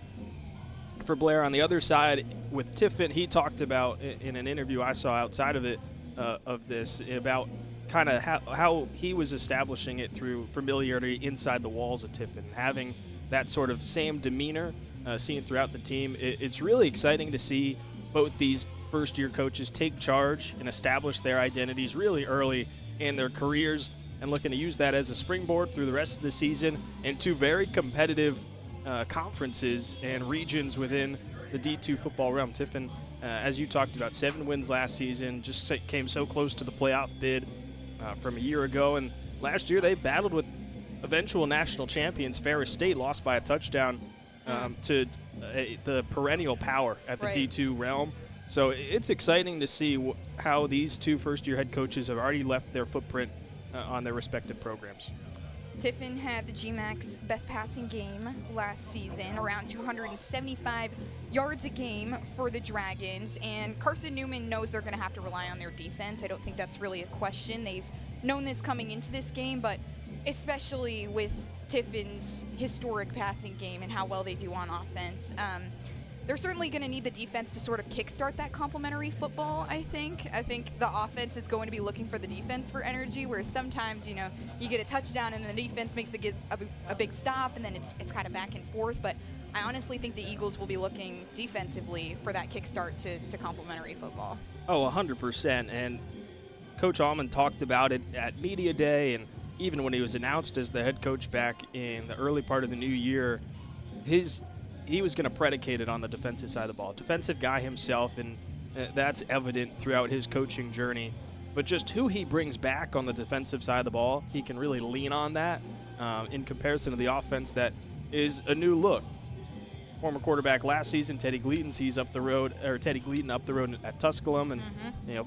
for Blair on the other side with Tiffin, he talked about in an interview I saw outside of it, of this, about kind of how he was establishing it through familiarity inside the walls of Tiffin, having that sort of same demeanor seen throughout the team. It's really exciting to see both these first-year coaches take charge and establish their identities really early in their careers, and looking to use that as a springboard through the rest of the season in two very competitive conferences and regions within the D2 football realm. Tiffin, as you talked about, 7 wins last season, just came so close to the playoff bid from a year ago. And last year they battled with eventual national champions Ferris State, lost by a touchdown to the perennial power at the D2 realm. So it's exciting to see how these two first-year head coaches have already left their footprint on their respective programs. Tiffin had the GMAX best passing game last season, around 275 yards a game for the Dragons, and Carson-Newman knows they're going to have to rely on their defense. I don't think that's really a question. They've known this coming into this game, but especially with Tiffin's historic passing game and how well they do on offense. They're certainly going to need the defense to sort of kickstart that complementary football, I think. I think the offense is going to be looking for the defense for energy, whereas sometimes, you get a touchdown and then the defense makes a big stop, and then it's kind of back and forth. But I honestly think the Eagles will be looking defensively for that kickstart to complementary football. Oh, 100%. And Coach Allman talked about it at Media Day, and even when he was announced as the head coach back in the early part of the new year, he was going to predicate it on the defensive side of the ball. Defensive guy himself, and that's evident throughout his coaching journey. But just who he brings back on the defensive side of the ball, he can really lean on that in comparison to the offense that is a new look. Former quarterback last season, Teddy Gleaton up the road at Tusculum, and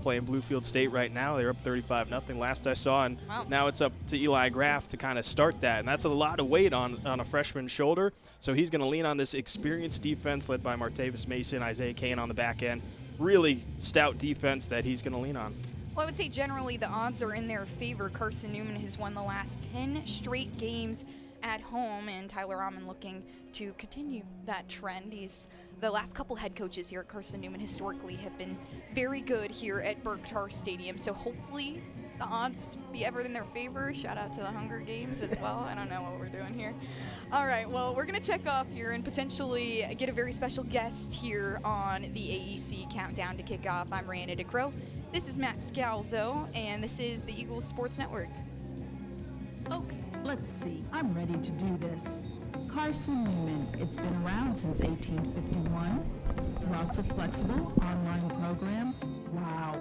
playing Bluefield State right now. They're up 35-0 last I saw, and now it's up to Eli Graff to kind of start that, and that's a lot of weight on a freshman's shoulder. So he's going to lean on this experienced defense led by Martavis Mason, Isaiah Kane on the back end. Really stout defense that he's going to lean on. Well, I would say generally the odds are in their favor. Carson-Newman has won the last 10 straight games at home, and Tyler Rahman looking to continue that trend. The last couple head coaches here at Carson-Newman historically have been very good here at Bergtar Stadium, so hopefully the odds be ever in their favor. Shout out to the Hunger Games as well. I don't know what we're doing here. All right, well, we're going to check off here and potentially get a very special guest here on the AEC Countdown to Kickoff. I'm Rihanna DeCrow. This is Matt Scalzo, and this is the Eagles Sports Network. Okay, let's see. I'm ready to do this. Carson-Newman. It's been around since 1851. Lots of flexible online programs. Wow.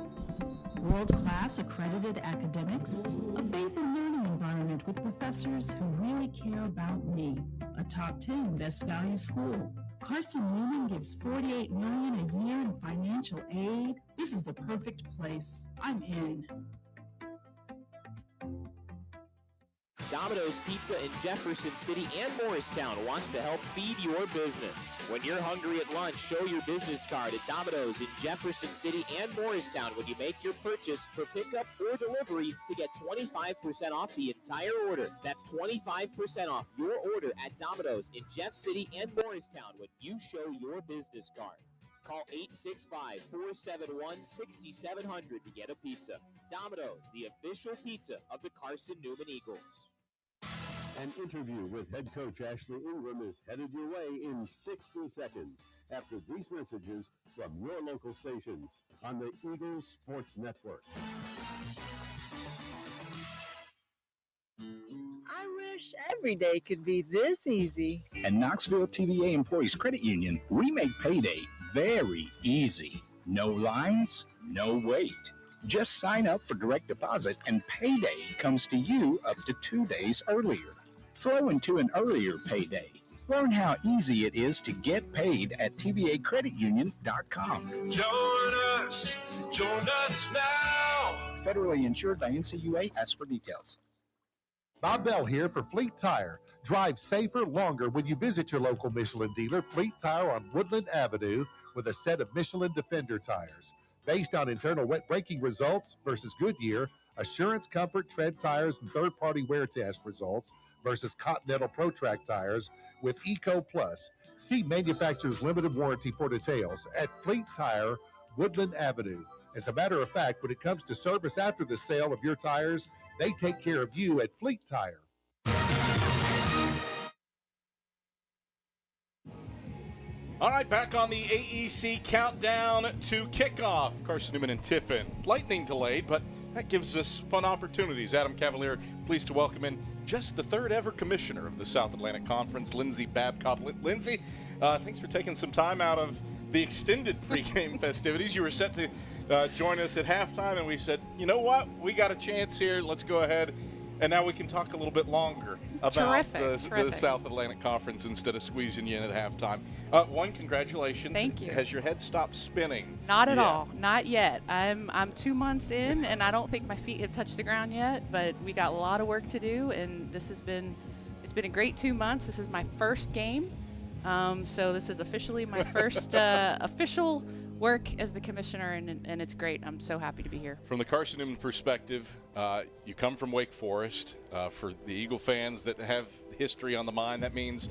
World-class accredited academics. A faith and learning environment with professors who really care about me. A top 10 best value school. Carson-Newman gives $48 million a year in financial aid. This is the perfect place. I'm in. Domino's Pizza in Jefferson City and Morristown wants to help feed your business. When you're hungry at lunch, show your business card at Domino's in Jefferson City and Morristown when you make your purchase for pickup or delivery to get 25% off the entire order. That's 25% off your order at Domino's in Jeff City and Morristown when you show your business card. Call 865-471-6700 to get a pizza. Domino's, the official pizza of the Carson-Newman Eagles. An interview with head coach Ashley Ingram is headed your way in 60 seconds after these messages from your local stations on the Eagles Sports Network. I wish every day could be this easy. At Knoxville TVA Employees Credit Union, we make payday very easy. No lines, no wait. Just sign up for direct deposit and payday comes to you up to 2 days earlier. Flow into an earlier payday. Learn how easy it is to get paid at tvacreditunion.com. Join us now. Federally insured by NCUA. Ask for details. Bob Bell here for Fleet Tire. Drive safer longer when you visit your local Michelin dealer, Fleet Tire on Woodland Avenue, with a set of Michelin Defender tires. Based on internal wet braking results versus Goodyear, Assurance Comfort Tread tires and third-party wear test results versus Continental ProTrack tires with Eco Plus. See manufacturer's limited warranty for details at Fleet Tire, Woodland Avenue. As a matter of fact, when it comes to service after the sale of your tires, they take care of you at Fleet Tire. All right, back on the AEC Countdown to Kickoff. Carson-Newman and Tiffin. Lightning delayed, but that gives us fun opportunities. Adam Cavalier, pleased to welcome in just the third ever commissioner of the South Atlantic Conference, Lindsey Babcock. Lindsey, thanks for taking some time out of the extended pregame festivities. You were set to join us at halftime, and we said, you know what? We got a chance here. Let's go ahead. And now we can talk a little bit longer about the South Atlantic Conference instead of squeezing you in at halftime. One, congratulations. Thank you. Has your head stopped spinning? Not at all. Not yet. I'm 2 months in, and I don't think my feet have touched the ground yet, but we got a lot of work to do, and it's been a great 2 months. This is my first game. So this is officially my first official work as the commissioner, and it's great. I'm so happy to be here. From the Carson-Newman perspective, you come from Wake Forest. For the Eagle fans that have history on the mind, that means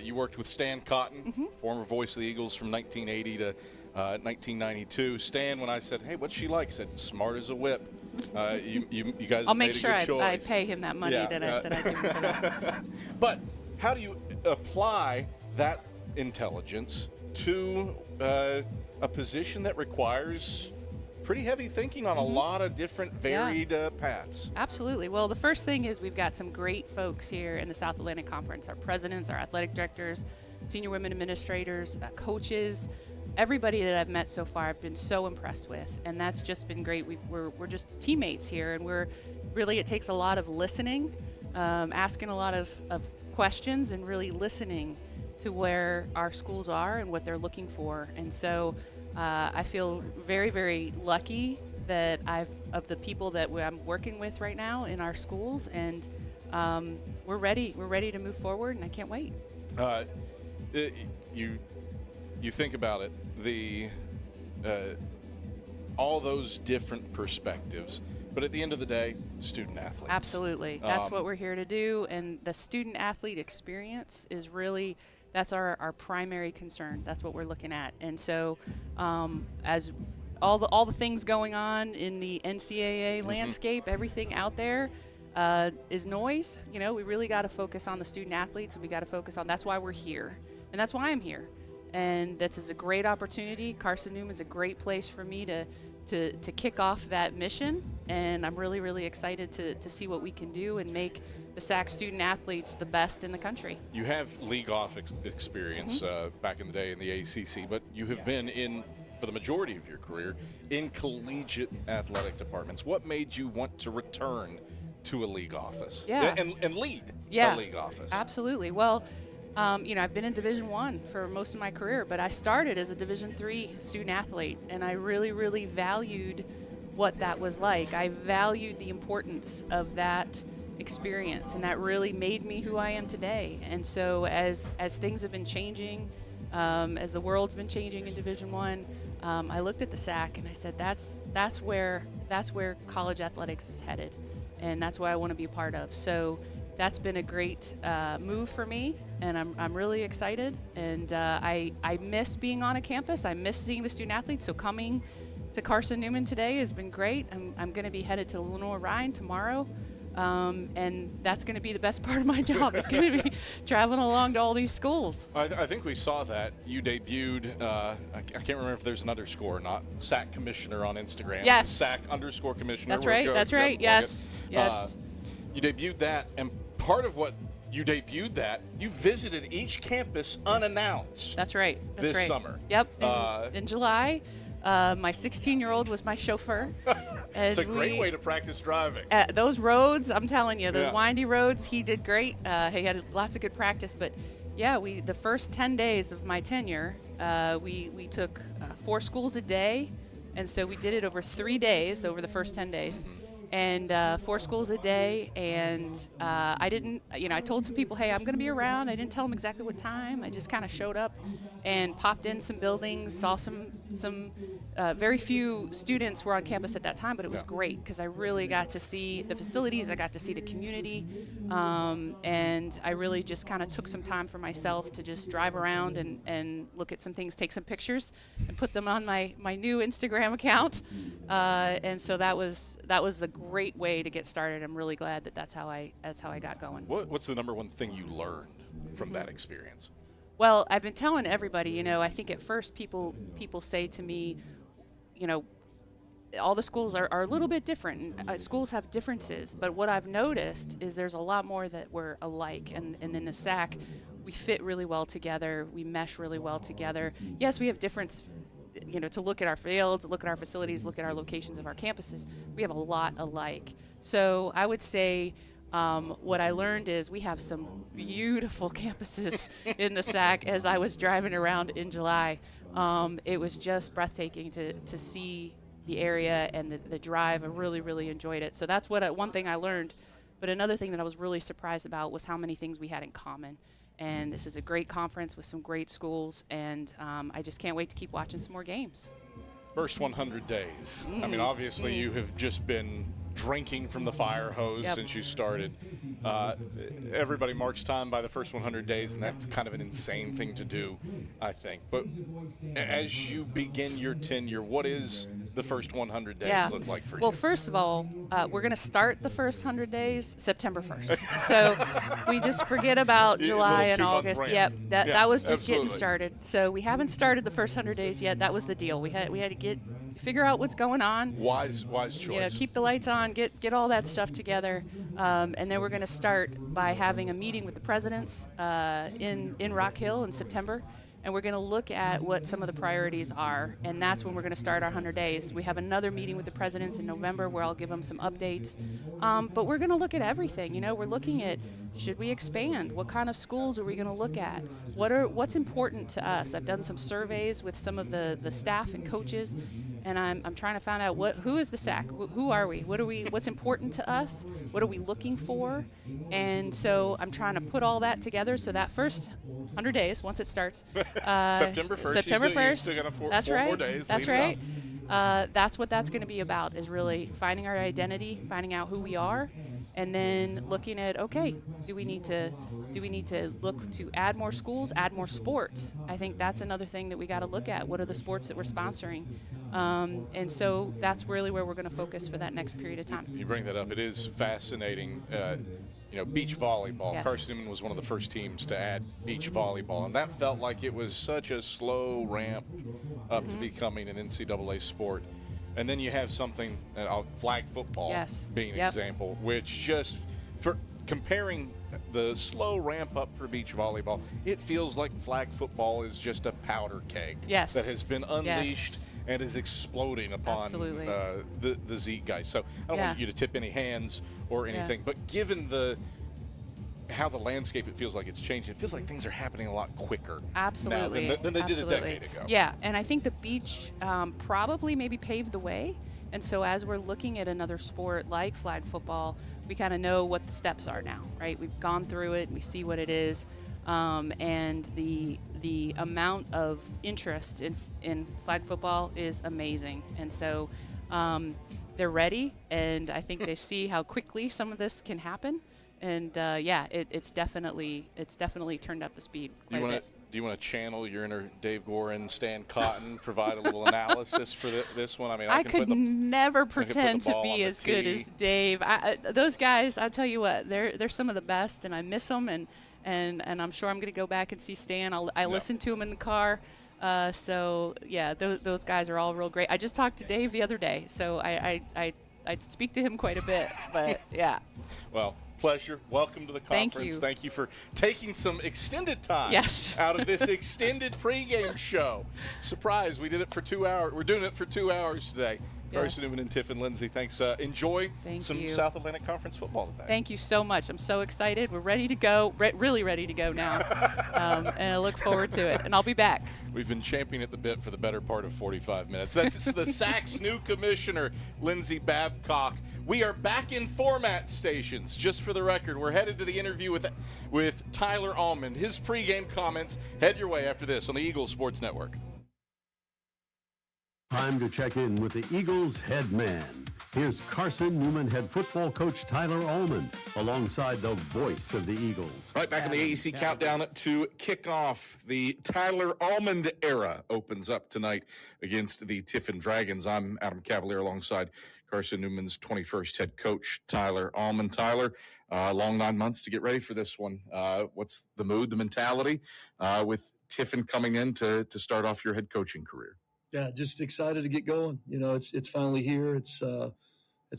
you worked with Stan Cotton, former voice of the Eagles from 1980 to 1992. Stan, when I said, "Hey, what's she like?" said, "Smart as a whip." You guys I'll made make a sure good choice. I pay him that money that I said I'd give him for that. But how do you apply that intelligence to a position that requires pretty heavy thinking on a lot of different varied paths? Absolutely. Well, the first thing is we've got some great folks here in the South Atlantic Conference, our presidents, our athletic directors, senior women administrators, coaches. Everybody that I've met so far I've been so impressed with, and that's just been great. We're just teammates here, and it takes a lot of listening, asking a lot of questions, and really listening to where our schools are and what they're looking for. And so I feel very, very lucky that of the people that I'm working with right now in our schools, and we're ready to move forward, and I can't wait. You think about it, all those different perspectives, but at the end of the day, student athletes. Absolutely. That's what we're here to do, and the student athlete experience is really, that's our primary concern. That's what we're looking at. And so as all the things going on in the NCAA landscape, everything out there is noise. We really got to focus on the student athletes, and we got to focus on, that's why we're here, and that's why I'm here. And this is a great opportunity. Carson-Newman is a great place for me to kick off that mission, and I'm really, really excited to see what we can do and make the SAC student athletes the best in the country. You have league off experience back in the day in the ACC, but you have been in, for the majority of your career, in collegiate athletic departments. What made you want to return to a league office and lead a league office? Absolutely. Well, I've been in Division I for most of my career, but I started as a Division III student athlete, and I really, really valued what that was like. I valued the importance of that experience, and that really made me who I am today. And so as things have been changing, as the world's been changing in Division I looked at the SAC and I said, that's where college athletics is headed, and that's what I want to be a part of. So that's been a great move for me, and I'm really excited. And I miss being on a campus. I miss seeing the student athletes. So coming to Carson-Newman today has been great. I'm going to be headed to Lenore-Rhine tomorrow, and that's going to be the best part of my job. It's going to be traveling along to all these schools. I think we saw that. You debuted, I can't remember if there's an underscore or not, SAC Commissioner on Instagram. Yes. SAC_Commissioner. That's right. That's right. Yes. Yes. You debuted that, and part of what you debuted that, you visited each campus unannounced. That's right. That's this right. summer. Yep. In July, my 16-year-old was my chauffeur. It's a great way to practice driving. Those roads, I'm telling you, those Yeah. windy roads, he did great. He had lots of good practice. But yeah, the first 10 days of my tenure, we took 4 schools a day. And so we did it over 3 days, over the first 10 days. And 4 schools a day, and I told some people, hey, I'm going to be around. I didn't tell them exactly what time. I just kind of showed up and popped in some buildings, saw some very few students were on campus at that time, but it was great because I really got to see the facilities, I got to see the community, and I really just kind of took some time for myself to just drive around and look at some things, take some pictures, and put them on my new Instagram account. And so that was the great way to get started. I'm really glad that's how I got going. What's the number one thing you learned from that experience? Well, I've been telling everybody, I think at first people say to me, all the schools are a little bit different. Schools have differences, but what I've noticed is there's a lot more that we're alike. And in the SAC, we fit really well together. We mesh really well together. Yes, we have difference, to look at our fields, look at our facilities, look at our locations of our campuses. We have a lot alike. So I would say what I learned is we have some beautiful campuses in the SAC. As I was driving around in July, it was just breathtaking to see the area and the drive. I really, really enjoyed it. So that's one thing I learned. But another thing that I was really surprised about was how many things we had in common. And this is a great conference with some great schools, and I just can't wait to keep watching some more games. First 100 days. I mean, obviously, you have just been drinking from the fire hose since you started. Everybody marks time by the first 100 days, and that's kind of an insane thing to do, I think. But as you begin your tenure, what is the first 100 days look like for you? Well, first of all, we're going to start the first 100 days September 1st. So we just forget about July and August. Yep, that was just getting started. So we haven't started the first 100 days yet. That was the deal. We had to figure out what's going on. Wise choice. You know, keep the lights on, get all that stuff together, and then we're going to start by having a meeting with the presidents in Rock Hill in September, and we're going to look at what some of the priorities are, and that's when we're going to start our 100 days. We have another meeting with the presidents in November where I'll give them some updates, but we're going to look at everything. You know, we're looking at, should we expand? What kind of schools are we going to look at? What's important to us? I've done some surveys with some of the staff and coaches, and I'm trying to find out who is the SAC? Who are we? What's important to us? What are we looking for? And so I'm trying to put all that together. So that first 100 days, once it starts, September 1st. September 1st. You still got four right. more days. That's right. That's what that's going to be about, is really finding our identity, finding out who we are, and then looking at, okay, do we need to look to add more schools, add more sports? I think that's another thing that we got to look at. What are the sports that we're sponsoring? And so that's really where we're going to focus for that next period of time. You bring that up. It is fascinating. Beach volleyball. Yes. Carson-Newman was one of the first teams to add beach volleyball, and that felt like it was such a slow ramp up to becoming an NCAA sport. And then you have something, flag football being an example, which just, for comparing the slow ramp up for beach volleyball, it feels like flag football is just a powder keg that has been unleashed and is exploding upon the Zeke guys. So I don't want you to tip any hands or anything, but given how the landscape, it feels like it's changing. It feels like things are happening a lot quicker now than they did a decade ago. Yeah, and I think the beach probably maybe paved the way. And so as we're looking at another sport like flag football, we kind of know what the steps are now, right? We've gone through it, we see what it is, and the amount of interest in flag football is amazing. And so they're ready, and I think they see how quickly some of this can happen. And it's definitely turned up the speed quite a bit. Do you want to channel your inner Dave Gorin, Stan Cotton, provide a little analysis for this one? I mean, I could never pretend to be as good as Dave. Those guys, I'll tell you what, they're some of the best, and I miss them, and I'm sure I'm going to go back and see Stan. I listen to him in the car. Those guys are all real great. I just talked to Dave the other day, so I speak to him quite a bit, but yeah. Well, pleasure. Welcome to the conference. Thank you for taking some extended time out of this extended pregame show. Surprise, we did it for 2 hours. We're doing it for 2 hours today. Carson-Newman and Tiffin, Lindsay, thanks. Enjoy some South Atlantic Conference football today. Thank you so much. I'm so excited. We're ready to go, really ready to go now, and I look forward to it. And I'll be back. We've been champing at the bit for the better part of 45 minutes. That's the SAC's new commissioner, Lindsay Babcock. We are back in format stations. Just for the record, we're headed to the interview with Tyler Almond. His pregame comments head your way after this on the Eagles Sports Network. Time to check in with the Eagles head man. Here's Carson-Newman head football coach Tyler Almond alongside the voice of the Eagles. Right back in the AEC countdown to kick off. The Tyler Almond era opens up tonight against the Tiffin Dragons. I'm Adam Cavalier alongside Carson-Newman's 21st head coach, Tyler Almond. Tyler, long 9 months to get ready for this one. What's the mood, the mentality with Tiffin coming in to start off your head coaching career? Yeah, just excited to get going. You know, it's finally here. It's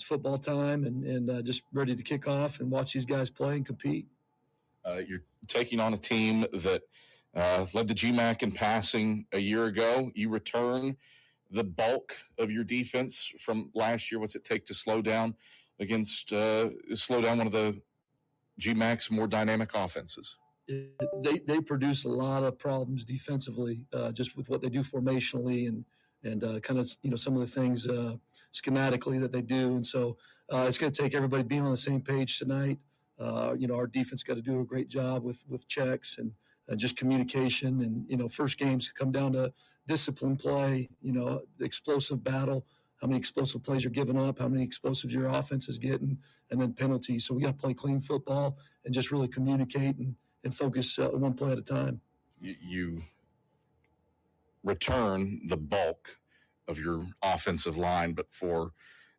football time, and just ready to kick off and watch these guys play and compete. You're taking on a team that led the GMAC in passing a year ago. You return the bulk of your defense from last year. What's it take to slow down one of the GMAC's more dynamic offenses? They produce a lot of problems defensively, just with what they do formationally and kind of some of the things schematically that they do. And so it's going to take everybody being on the same page tonight, Our defense got to do a great job with checks and just communication. And, first games come down to discipline play, the explosive battle, how many explosive plays you're giving up, how many explosives your offense is getting, and then penalties. So we got to play clean football and just really communicate and focus one play at a time. You return the bulk of your offensive line, but for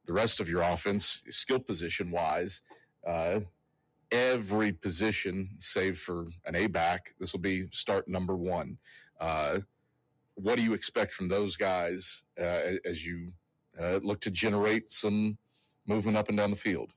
the rest of your offense, skill position wise, every position save for an A-back, this will be start number one. What do you expect from those guys as you look to generate some movement up and down the field?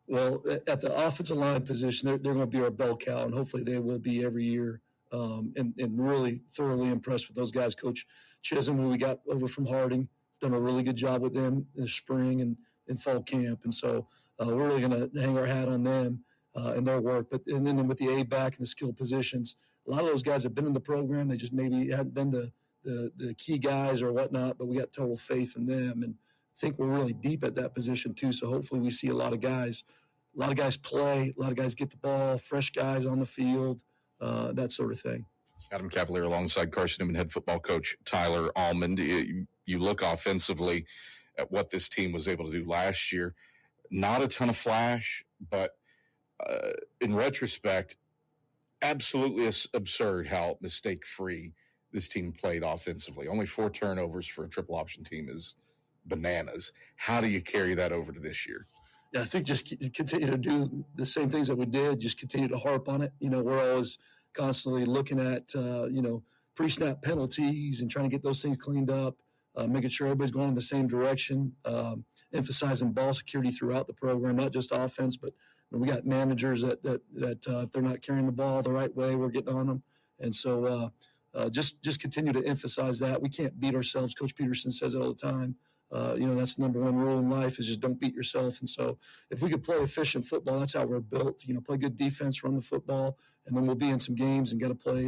Well, at the offensive line position, they're going to be our bell cow, and hopefully they will be every year. And really thoroughly impressed with those guys. Coach Chisholm, who we got over from Harding, has done a really good job with them in the spring and in fall camp. And so we're really going to hang our hat on them and their work. And then with the A-back and the skill positions, a lot of those guys have been in the program. They just maybe hadn't been the key guys or whatnot, but we got total faith in them. And I think we're really deep at that position too. So hopefully we see a lot of guys play, a lot of guys get the ball, fresh guys on the field, that sort of thing. Adam Cavalier alongside Carson-Newman head football coach Tyler Almond. You look offensively at what this team was able to do last year. Not a ton of flash, but in retrospect, absolutely absurd how mistake-free this team played offensively. Only 4 turnovers for a triple option team is bananas. How do you carry that over to this year? Yeah, I think just continue to do the same things that we did, just continue to harp on it. We're always constantly looking at, pre-snap penalties and trying to get those things cleaned up, making sure everybody's going in the same direction, emphasizing ball security throughout the program, not just offense, but we got managers that if they're not carrying the ball the right way, we're getting on them. And so just continue to emphasize that. We can't beat ourselves. Coach Peterson says it all the time. That's the number one rule in life is just don't beat yourself. And so if we could play efficient football, that's how we're built. Play good defense, run the football, and then we'll be in some games and got to play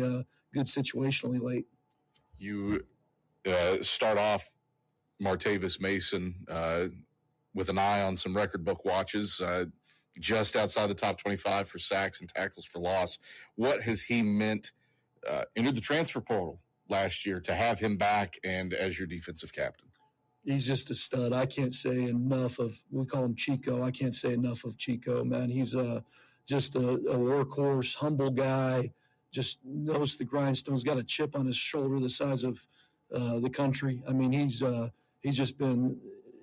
good situationally late. You start off Martavis Mason with an eye on some record book watches, just outside the top 25 for sacks and tackles for loss. What has he meant, entered the transfer portal last year, to have him back and as your defensive captain? He's just a stud. I can't say enough of, we call him Chico. I can't say enough of Chico, man. He's just a workhorse, humble guy, just knows the grindstones, got a chip on his shoulder the size of the country. I mean, he's just been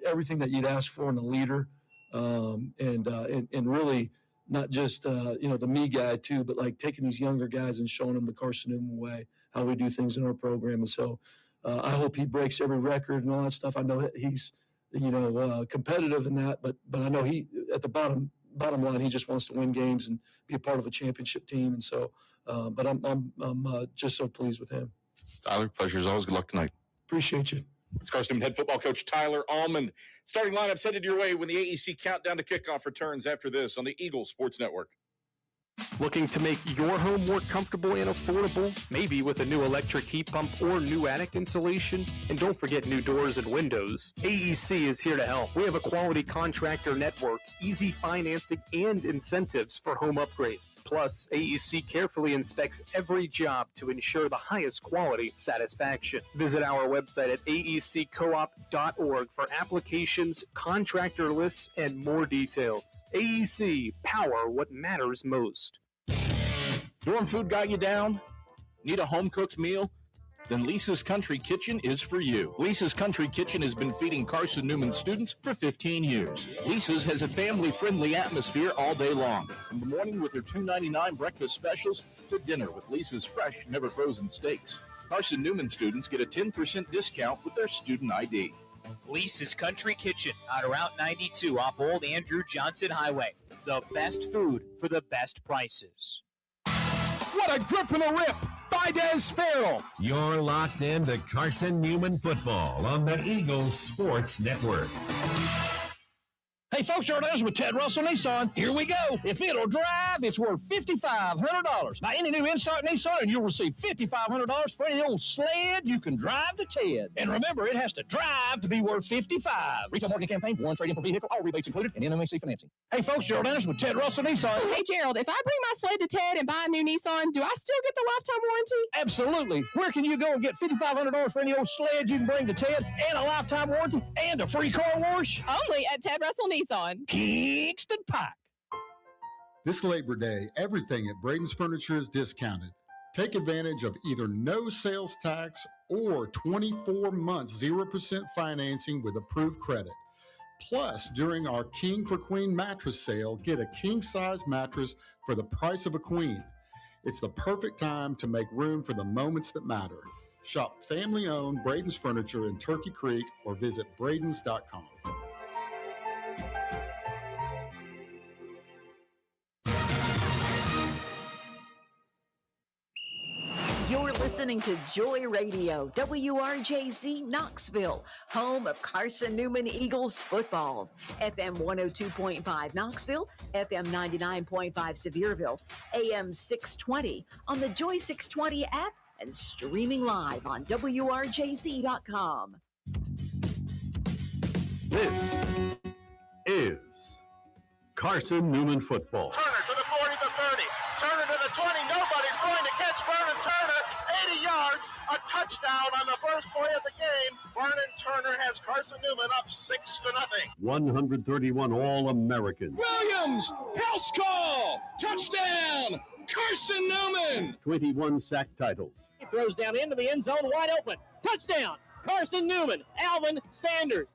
everything that you'd ask for in a leader, and really not just, the me guy too, but like taking these younger guys and showing them the Carson-Newman way, how we do things in our program. And so, I hope he breaks every record and all that stuff. I know that he's, competitive in that, but I know he, at the bottom line, he just wants to win games and be a part of a championship team. And so, but I'm just so pleased with him. Tyler, pleasure as always. Good luck tonight. Appreciate you. It's Carson-Newman head football coach Tyler Almond. Starting lineups headed your way when the AEC countdown to kickoff returns after this on the Eagles Sports Network. Looking to make your home more comfortable and affordable? Maybe with a new electric heat pump or new attic insulation? And don't forget new doors and windows. AEC is here to help. We have a quality contractor network, easy financing, and incentives for home upgrades. Plus, AEC carefully inspects every job to ensure the highest quality satisfaction. Visit our website at aeccoop.org for applications, contractor lists, and more details. AEC, power what matters most. Dorm food got you down? Need a home-cooked meal? Then Lisa's Country Kitchen is for you. Lisa's Country Kitchen has been feeding Carson-Newman students for 15 years. Lisa's has a family-friendly atmosphere all day long. From the morning with their $2.99 breakfast specials to dinner with Lisa's fresh, never-frozen steaks. Carson-Newman students get a 10% discount with their student ID. Lisa's Country Kitchen on Route 92 off Old Andrew Johnson Highway. The best food for the best prices. What a grip and a rip by Des Farrell. You're locked in to Carson-Newman football on the Eagles Sports Network. Hey, folks, Jordan with Ted Russell Nissan. Here we go. If it'll drive, it's worth $5,500. Buy any new in-stock Nissan, and you'll receive $5,500 for any old sled you can drive to Ted. And remember, it has to drive to be worth $55,000. Retail marketing campaign, one trade-in per vehicle, all rebates included, and NMHC financing. Hey, folks, Gerald Anderson with Ted Russell Nissan. Hey, Gerald, if I bring my sled to Ted and buy a new Nissan, do I still get the lifetime warranty? Absolutely. Where can you go and get $5,500 for any old sled you can bring to Ted, and a lifetime warranty, and a free car wash? Only at Ted Russell Nissan. Kingston Pike. This Labor Day, everything at Braden's Furniture is discounted. Take advantage of either no sales tax or 24 months 0% financing with approved credit. Plus, during our King for Queen mattress sale, get a king-size mattress for the price of a queen. It's the perfect time to make room for the moments that matter. Shop family-owned Braden's Furniture in Turkey Creek or visit bradens.com. You're listening to Joy Radio, WRJZ Knoxville, home of Carson-Newman Eagles football. FM 102.5 Knoxville, FM 99.5 Sevierville, AM 620 on the Joy 620 app and streaming live on WRJZ.com. This is Carson-Newman football. Turner to the 40 to 30. Turner to the 20. Nobody's going to catch Vernon Turner. 80 yards. A touchdown on the first play of the game. Vernon Turner has Carson-Newman up 6-0. 131 All-Americans. Williams. House call. Touchdown. Carson-Newman. 21 sack titles. He throws down into the end zone wide open. Touchdown. Carson-Newman. Alvin Sanders.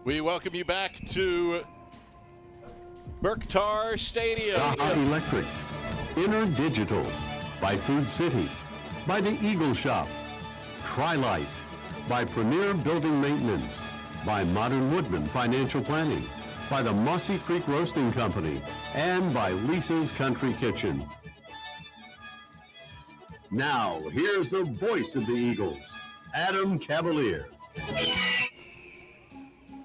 We welcome you back to Berktar Stadium. Baja Electric, Inner Digital, by Food City, by the Eagle Shop, Tri-Light, by Premier Building Maintenance, by Modern Woodman Financial Planning, by the Mossy Creek Roasting Company, and by Lisa's Country Kitchen. Now, here's the voice of the Eagles, Adam Cavalier.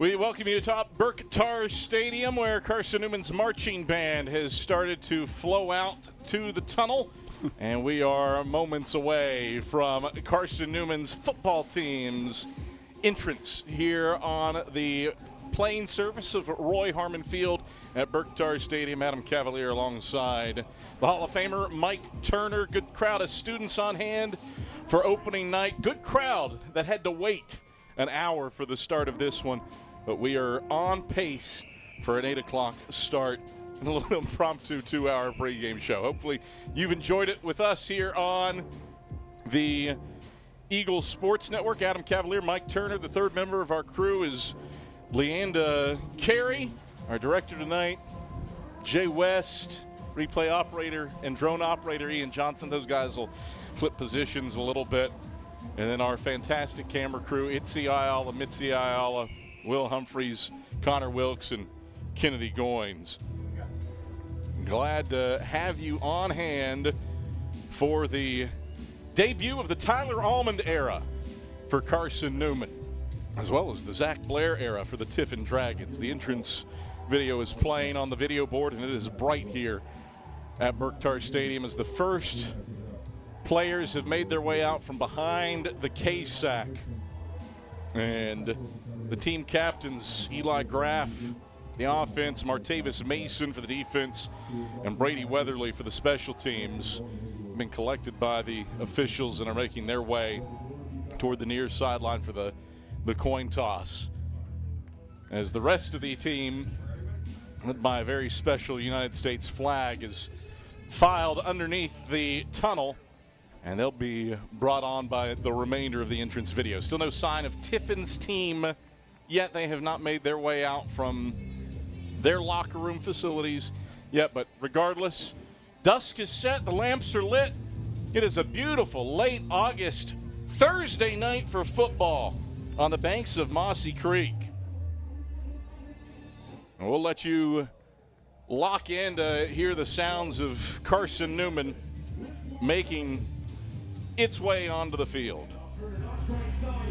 We welcome you to top Berktar Stadium, where Carson-Newman's marching band has started to flow out to the tunnel. And we are moments away from Carson-Newman's football team's entrance here on the playing surface of Roy Harmon Field at Berktar Stadium. Adam Cavalier alongside the Hall of Famer Mike Turner. Good crowd of students on hand for opening night. Good crowd that had to wait an hour for the start of this one. But we are on pace for an 8 o'clock start and a little impromptu 2-hour pregame show. Hopefully you've enjoyed it with us here on the Eagles Sports Network. Adam Cavalier, Mike Turner. The third member of our crew is Leanda Carey. Our director tonight, Jay West, replay operator and drone operator Ian Johnson. Those guys will flip positions a little bit. And then our fantastic camera crew, Itzi Ayala, Mitzi Ayala, Will Humphreys, Connor Wilkes, and Kennedy Goins. Glad to have you on hand for the debut of the Tyler Almond era for Carson-Newman, as well as the Zach Blair era for the Tiffin Dragons. The entrance video is playing on the video board, and it is bright here at Berktar Stadium as the first players have made their way out from behind the K-Sack. And the team captains, Eli Graff, the offense, Martavis Mason for the defense, and Brady Weatherly for the special teams, have been collected by the officials and are making their way toward the near sideline for the coin toss. As the rest of the team led by a very special United States flag, is filed underneath the tunnel, and they'll be brought on by the remainder of the entrance video. Still no sign of Tiffin's team yet. They have not made their way out from their locker room facilities yet, but regardless, dusk is set, the lamps are lit. It is a beautiful late August Thursday night for football on the banks of Mossy Creek. And we'll let you lock in to hear the sounds of Carson-Newman making its way onto the field.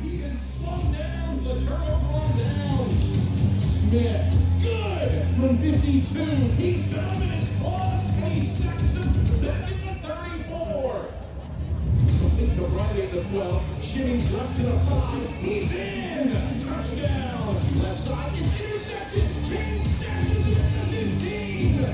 He has slowed down the turnover on downs. Smith, good from 52. He's got him in his claws, and he sacks him back at the 34. To right at the 12, Shimmy's left to the 5. He's in. Touchdown. Left side gets intercepted. 10 snatches it at the 15.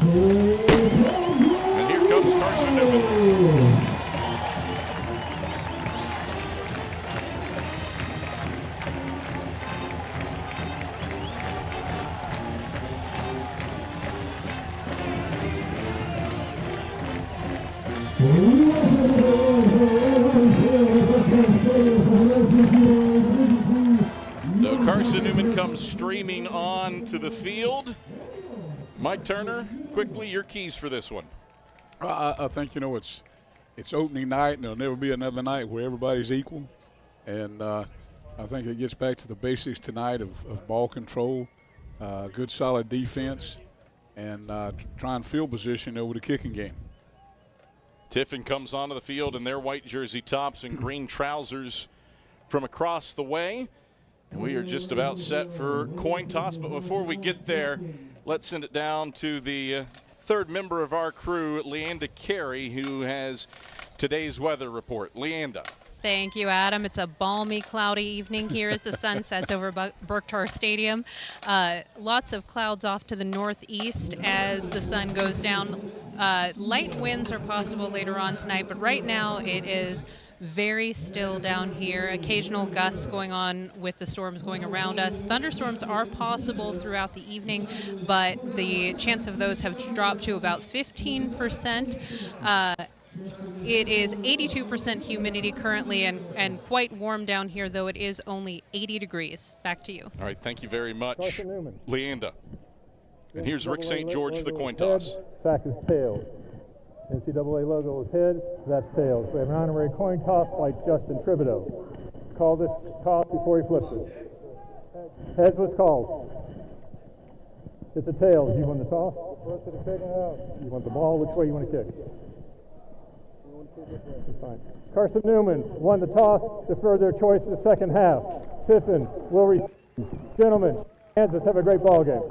And here comes Carson-Newman. So Carson-Newman comes streaming on to the field. Mike Turner, quickly, your keys for this one. I think, it's opening night, and there'll never be another night where everybody's equal. And I think it gets back to the basics tonight of ball control, good solid defense, and try and field position over the kicking game. Tiffin comes onto the field in their white jersey tops and green trousers from across the way. And we are just about set for coin toss. But before we get there, let's send it down to the third member of our crew, Leanda Carey, who has today's weather report. Leanda. Thank you, Adam. It's a balmy, cloudy evening here as the sun sets over Berktar Stadium. Lots of clouds off to the northeast as the sun goes down. Light winds are possible later on tonight, but right now it is very still down here. Occasional gusts going on with the storms going around us. Thunderstorms are possible throughout the evening, but the chance of those have dropped to about 15%. It is 82% humidity currently and quite warm down here, though it is only 80 degrees. Back to you. All right, thank you very much, Leanda. And here's Rick St. George for the coin toss. Sack is tails. NCAA logo is heads, that's tails. We have an honorary coin toss by Justin Thibodeau. Call this toss before he flips it. Heads was called. It's a tails. You want the toss? You want the ball? Which way you want to kick? Fine. Carson-Newman won the toss. Defer their choice to the second half. Tiffin will receive. Gentlemen, Kansas, have a great ball game.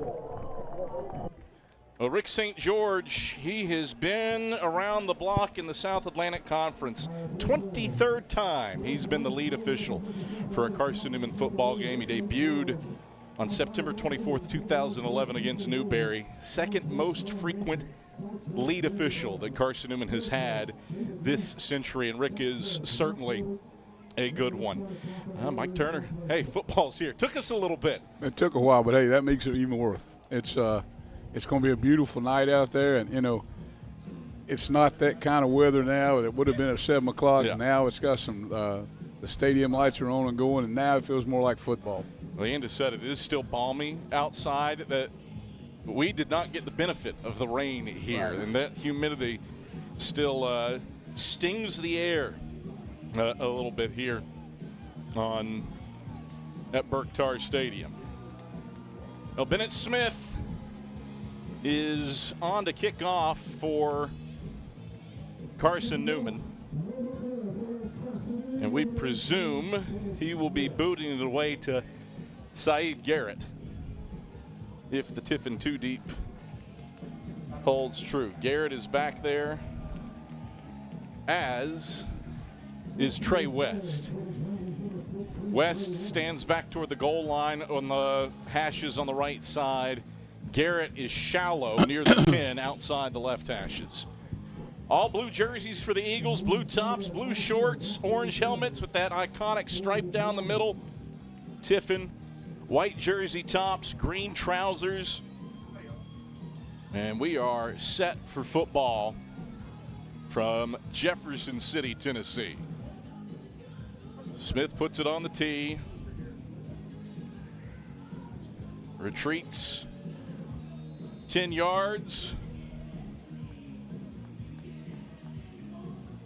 Well, Rick St. George, he has been around the block in the South Atlantic Conference. 23rd time he's been the lead official for a Carson-Newman football game. He debuted on September 24th, 2011 against Newberry. Second most frequent lead official that Carson-Newman has had this century, and Rick is certainly a good one. Mike Turner, hey, football's here. Took us a little bit. It took a while, but hey, that makes it even worth. It's going to be a beautiful night out there, and it's not that kind of weather now. It would have been at 7 o'clock. Yeah. Now it's got some the stadium lights are on and going, and now it feels more like football. Leanda said it is still balmy outside. That we did not get the benefit of the rain here, right. And that humidity still stings the air a little bit here at Berktar Stadium. Well, Bennett Smith is on to kick off for Carson-Newman. And we presume he will be booting it away to Saeed Garrett if the Tiffin 2 deep holds true. Garrett is back there, as is Trey West. West stands back toward the goal line on the hashes on the right side. Garrett is shallow near the 10 outside the left hashes. All blue jerseys for the Eagles, blue tops, blue shorts, orange helmets with that iconic stripe down the middle. Tiffin, white jersey tops, green trousers. And we are set for football from Jefferson City, Tennessee. Smith puts it on the tee. Retreats 10 yards.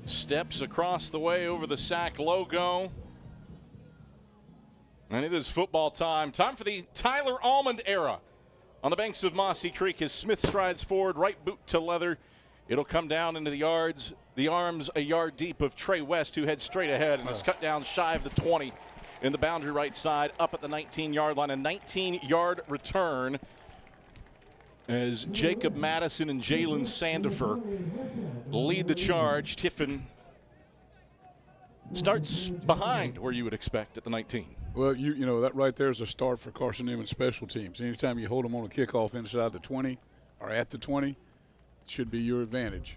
Steps across the way over the SAC logo. And it is football time. Time for the Tyler Almond era. On the banks of Mossy Creek as Smith strides forward, right boot to leather. It'll come down into the yards. The arms a yard deep of Trey West, who heads straight ahead and is cut down shy of the 20 in the boundary right side, up at the 19-yard line. A 19-yard return as Jacob Madison and Jalen Sandifer lead the charge. Tiffin starts behind where you would expect at the 19. Well, you know, that right there is a start for Carson-Newman special teams. Anytime you hold them on a kickoff inside the 20 or at the 20, it should be your advantage.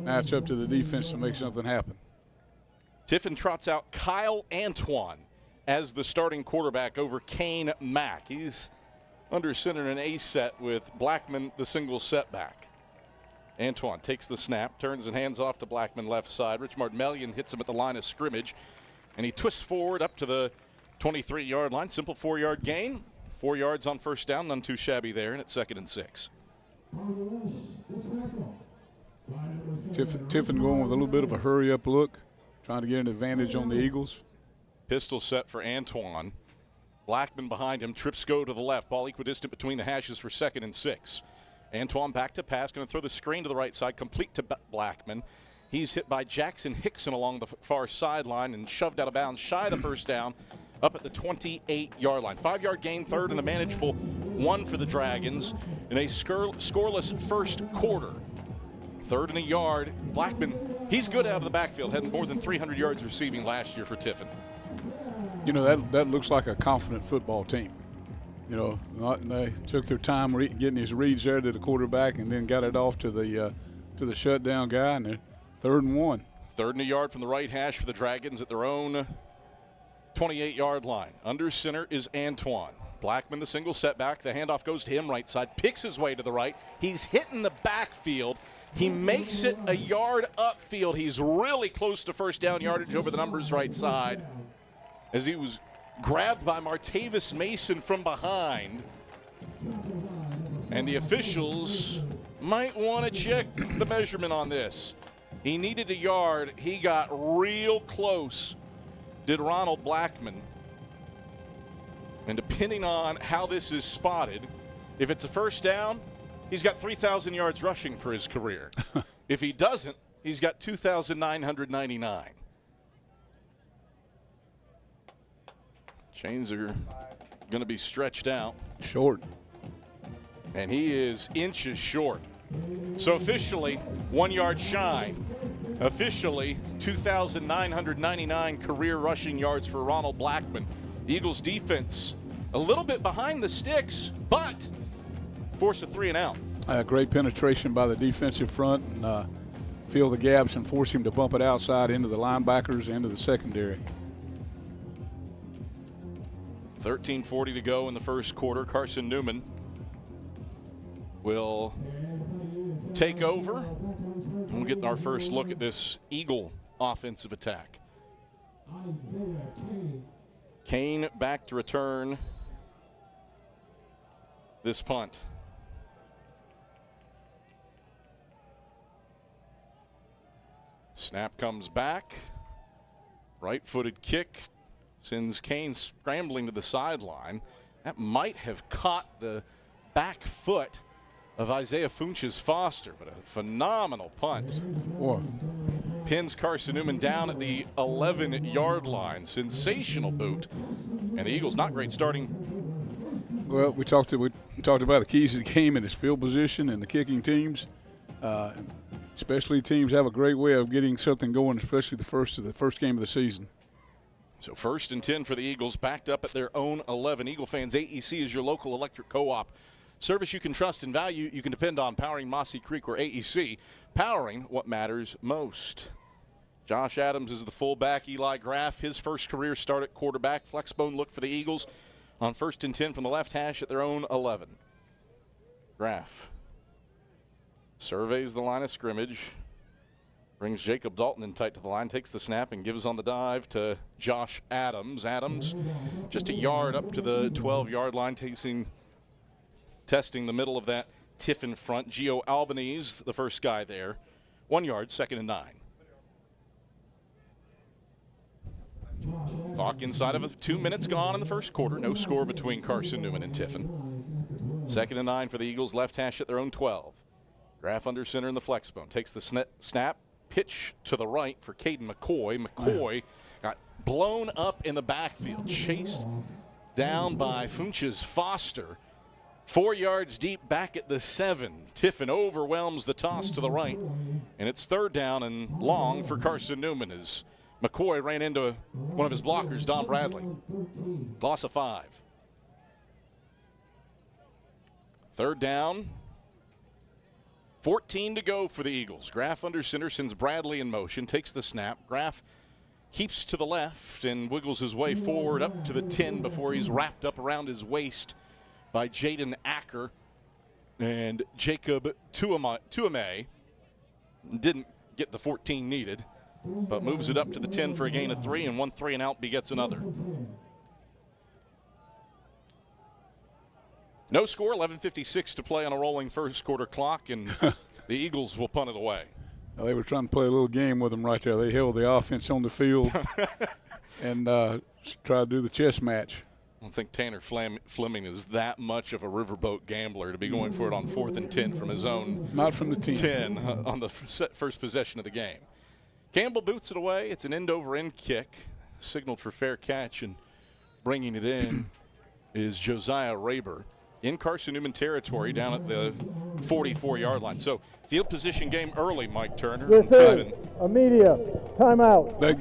Now it's up to the defense to make something happen. Tiffin trots out Kyle Antoine as the starting quarterback over Kane Mack. He's under center in an A set with Blackman, the single setback. Antoine takes the snap, turns and hands off to Blackman left side. Rich Martmelian hits him at the line of scrimmage, and he twists forward up to the 23-yard line. Simple 4-yard gain. 4 yards on first down, none too shabby there, and it's 2nd and 6. Tiffin going with a little bit of a hurry-up look, trying to get an advantage on the Eagles. Pistol set for Antoine. Blackman behind him. Trips go to the left. Ball equidistant between the hashes for 2nd and 6. Antoine back to pass. Going to throw the screen to the right side. Complete to Blackman. He's hit by Jackson Hickson along the far sideline and shoved out of bounds. Shy of the first down. Up at the 28-yard line. 5-yard gain, 3rd and a manageable 1 for the Dragons in a scoreless first quarter. 3rd and a yard. Blackman, he's good out of the backfield, had more than 300 yards receiving last year for Tiffin. You know, that looks like a confident football team. You know, they took their time getting his reads there to the quarterback and then got it off to the shutdown guy, and they're 3rd and 1. 3rd and a yard from the right hash for the Dragons at their own 28-yard line. Under center is Antoine. Blackman, the single setback. The handoff goes to him right side. Picks his way to the right. He's hitting the backfield. He makes it a yard upfield. He's really close to first down yardage over the numbers right side as he was grabbed by Martavis Mason from behind. And the officials might want to check the measurement on this. He needed a yard. He got real close, did Ronald Blackman. And depending on how this is spotted, if it's a first down, he's got 3,000 yards rushing for his career. If he doesn't, he's got 2,999. Chains are going to be stretched out. Short. And he is inches short. So officially, 1 yard shy. Officially, 2,999 career rushing yards for Ronald Blackman. Eagles defense a little bit behind the sticks, but force a 3 and out. Great penetration by the defensive front and fill the gaps and force him to bump it outside into the linebackers, into the secondary. 13:40 to go in the first quarter. Carson-Newman will take over. We'll get our first look at this Eagle offensive attack. Kane back to return this punt. Snap comes back. Right-footed kick sends Kane scrambling to the sideline. That might have caught the back foot of Isaiah Funches Foster, but a phenomenal punt. Whoa. Pins Carson-Newman down at the 11-yard line. Sensational boot. And the Eagles not great starting. Well, we talked about the keys to the game and its field position and the kicking teams. Especially teams have a great way of getting something going, especially the first game of the season. So 1st and 10 for the Eagles, backed up at their own 11. Eagle fans, AEC is your local electric co-op. Service you can trust and value, you can depend on. Powering Mossy Creek or AEC, powering what matters most. Josh Adams is the fullback. Eli Graff, his first career start at quarterback. Flexbone look for the Eagles on 1st and 10 from the left hash at their own 11. Graff surveys the line of scrimmage. Brings Jacob Dalton in tight to the line, takes the snap, and gives on the dive to Josh Adams. Adams just a yard up to the 12-yard line, testing the middle of that Tiffin front. Gio Albanese, the first guy there. 1 yard, 2nd and 9. Clock inside of 2 minutes gone in the first quarter. No score between Carson-Newman and Tiffin. 2nd and 9 for the Eagles, left hash at their own 12. Graff under center in the flex bone. Takes the snap. Pitch to the right for Caden McCoy. McCoy got blown up in the backfield. Chased down by Funches Foster. 4 yards deep back at the 7. Tiffin overwhelms the toss to the right. And it's 3rd down and long for Carson-Newman as McCoy ran into one of his blockers, Don Bradley. Loss of 5. 3rd down. 14 to go for the Eagles. Graff under center, sends Bradley in motion, takes the snap. Graff keeps to the left and wiggles his way forward up to the 10 before he's wrapped up around his waist by Jaden Acker. And Jacob Tuame didn't get the 14 needed, but moves it up to the 10 for a gain of 3, and 1 3 and out begets another. No score, 11:56 to play on a rolling first quarter clock, and the Eagles will punt it away. Well, they were trying to play a little game with them right there. They held the offense on the field and tried to do the chess match. I don't think Tanner Fleming is that much of a riverboat gambler to be going for it on 4th and 10 from his own. Not from the 10 on the first possession of the game. Campbell boots it away. It's an end-over-end kick, signaled for fair catch, and bringing it in is Josiah Raber. In Carson-Newman territory down at the 44-yard line. So field position game early, Mike Turner. This is a media timeout. That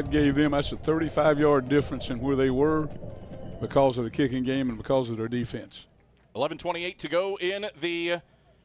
gave them, that's a 35-yard difference in where they were because of the kicking game and because of their defense. 11:28 to go in the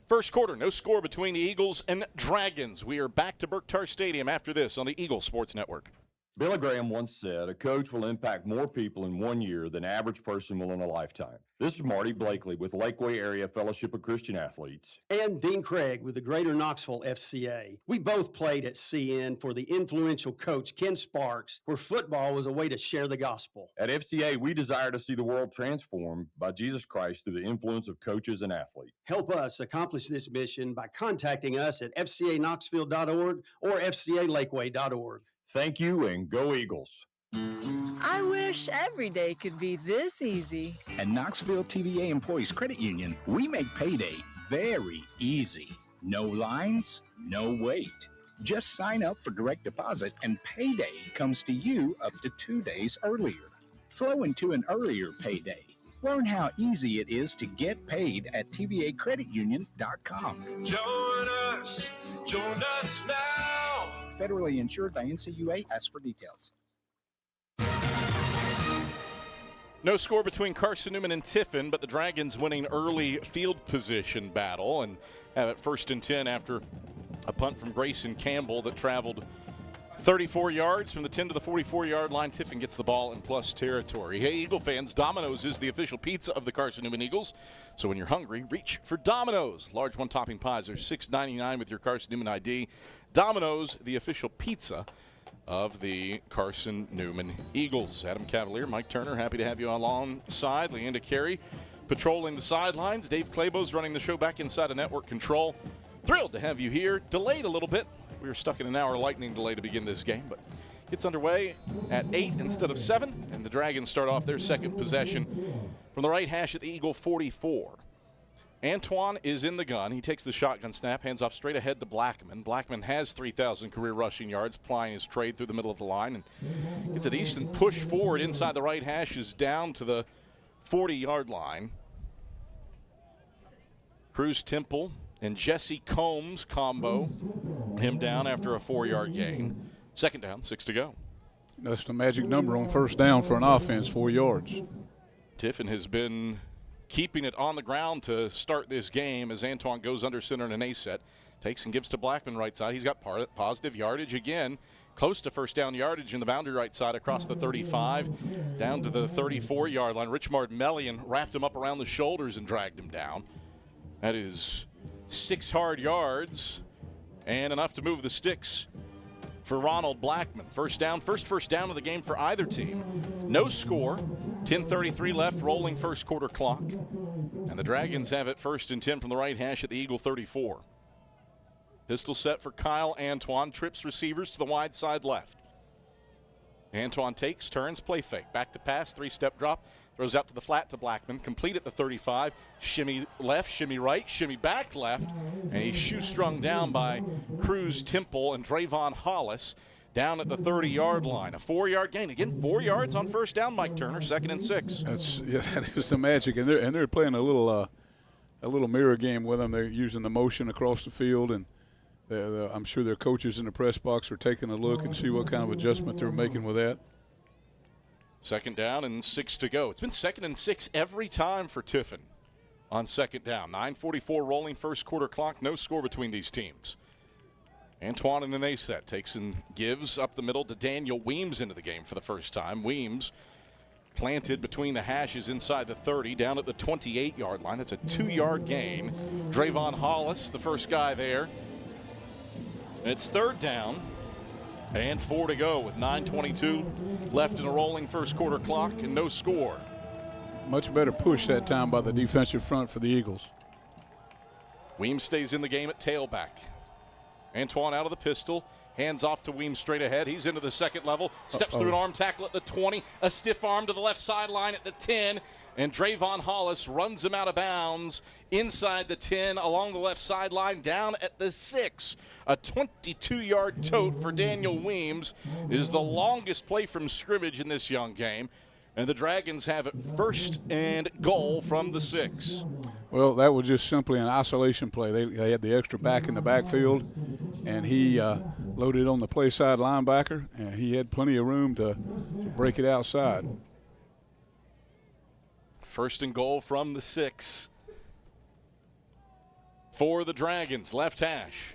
first quarter. No score between the Eagles and Dragons. We are back to Berktar Stadium after this on the Eagle Sports Network. Billy Graham once said, a coach will impact more people in 1 year than average person will in a lifetime. This is Marty Blakely with Lakeway Area Fellowship of Christian Athletes. And Dean Craig with the Greater Knoxville FCA. We both played at CN for the influential coach Ken Sparks, where football was a way to share the gospel. At FCA, we desire to see the world transformed by Jesus Christ through the influence of coaches and athletes. Help us accomplish this mission by contacting us at fcaknoxville.org or fcalakeway.org. Thank you, and go Eagles. I wish every day could be this easy. At Knoxville TVA Employees Credit Union, we make payday very easy. No lines, no wait. Just sign up for direct deposit and payday comes to you up to 2 days earlier. Flow into an earlier payday. Learn how easy it is to get paid at tvacreditunion.com. Join us now. Federally insured by NCUA. Ask for details. No score between Carson-Newman and Tiffin, but the Dragons winning early field position battle and have it 1st and 10 after a punt from Grayson Campbell that traveled 34 yards from the 10 to the 44-yard line. Tiffin gets the ball in plus territory. Hey, Eagle fans, Domino's is the official pizza of the Carson-Newman Eagles. So when you're hungry, reach for Domino's. Large one-topping pies are $6.99 with your Carson-Newman ID. Domino's, the official pizza of the Carson-Newman Eagles. Adam Cavalier, Mike Turner, happy to have you alongside. Leanda Carey patrolling the sidelines. Dave Clabo's running the show back inside of network control. Thrilled to have you here. Delayed a little bit. We were stuck in an hour lightning delay to begin this game, but gets underway at 8 instead of 7, and the Dragons start off their second possession from the right hash at the Eagle 44. Antoine is in the gun. He takes the shotgun snap, hands off straight ahead to Blackman. Blackman has 3,000 career rushing yards, plying his trade through the middle of the line, and gets a decent push forward inside the right hash, is down to the 40-yard line. Cruz Temple and Jesse Combs combo him down after a 4-yard gain. 2nd down, 6 to go. That's the magic number on 1st down for an offense, 4 yards. Tiffin has been keeping it on the ground to start this game as Antoine goes under center in an A set. Takes and gives to Blackman right side. He's got positive yardage again. Close to first down yardage in the boundary right side across the 35 down to the 34-yard line. Richmard Melian wrapped him up around the shoulders and dragged him down. That is 6 hard yards and enough to move the sticks for Ronald Blackman. First down of the game for either team. No score. 10:33 left, rolling first quarter clock. And the Dragons have it 1st and 10 from the right hash at the Eagle 34. Pistol set for Kyle Antoine. Trips receivers to the wide side left. Antoine takes, turns, play fake. Back to pass, 3-step drop. Throws out to the flat to Blackman. Complete at the 35. Shimmy left, shimmy right, shimmy back left. And he's shoestrung down by Cruz Temple and Drayvon Hollis down at the 30-yard line. A 4-yard gain. Again, 4 yards on first down, Mike Turner, 2nd and 6. That is the magic. And they're playing a little mirror game with them. They're using the motion across the field, and I'm sure their coaches in the press box are taking a look and see what kind of adjustment they're making with that. 2nd down and 6 to go. It's been 2nd and 6 every time for Tiffin on 2nd down. 9:44 rolling first quarter clock. No score between these teams. Antoine in an A set takes and gives up the middle to Daniel Weems into the game for the first time. Weems planted between the hashes inside the 30 down at the 28-yard line. That's a 2-yard gain. Drayvon Hollis, the first guy there. It's 3rd down and 4 to go with 9:22 left in a rolling first quarter clock and no score. Much better push that time by the defensive front for the Eagles. Weems stays in the game at tailback. Antoine out of the pistol. Hands off to Weems straight ahead. He's into the second level. Steps through an arm tackle at the 20. A stiff arm to the left sideline at the 10. And Drayvon Hollis runs him out of bounds inside the 10 along the left sideline down at the 6. A 22-yard tote for Daniel Weems is the longest play from scrimmage in this young game. And the Dragons have it 1st and goal from the 6. Well, that was just simply an isolation play. They had the extra back in the backfield, and he loaded on the play side linebacker, and he had plenty of room to break it outside. 1st and goal from the 6 for the Dragons. Left hash.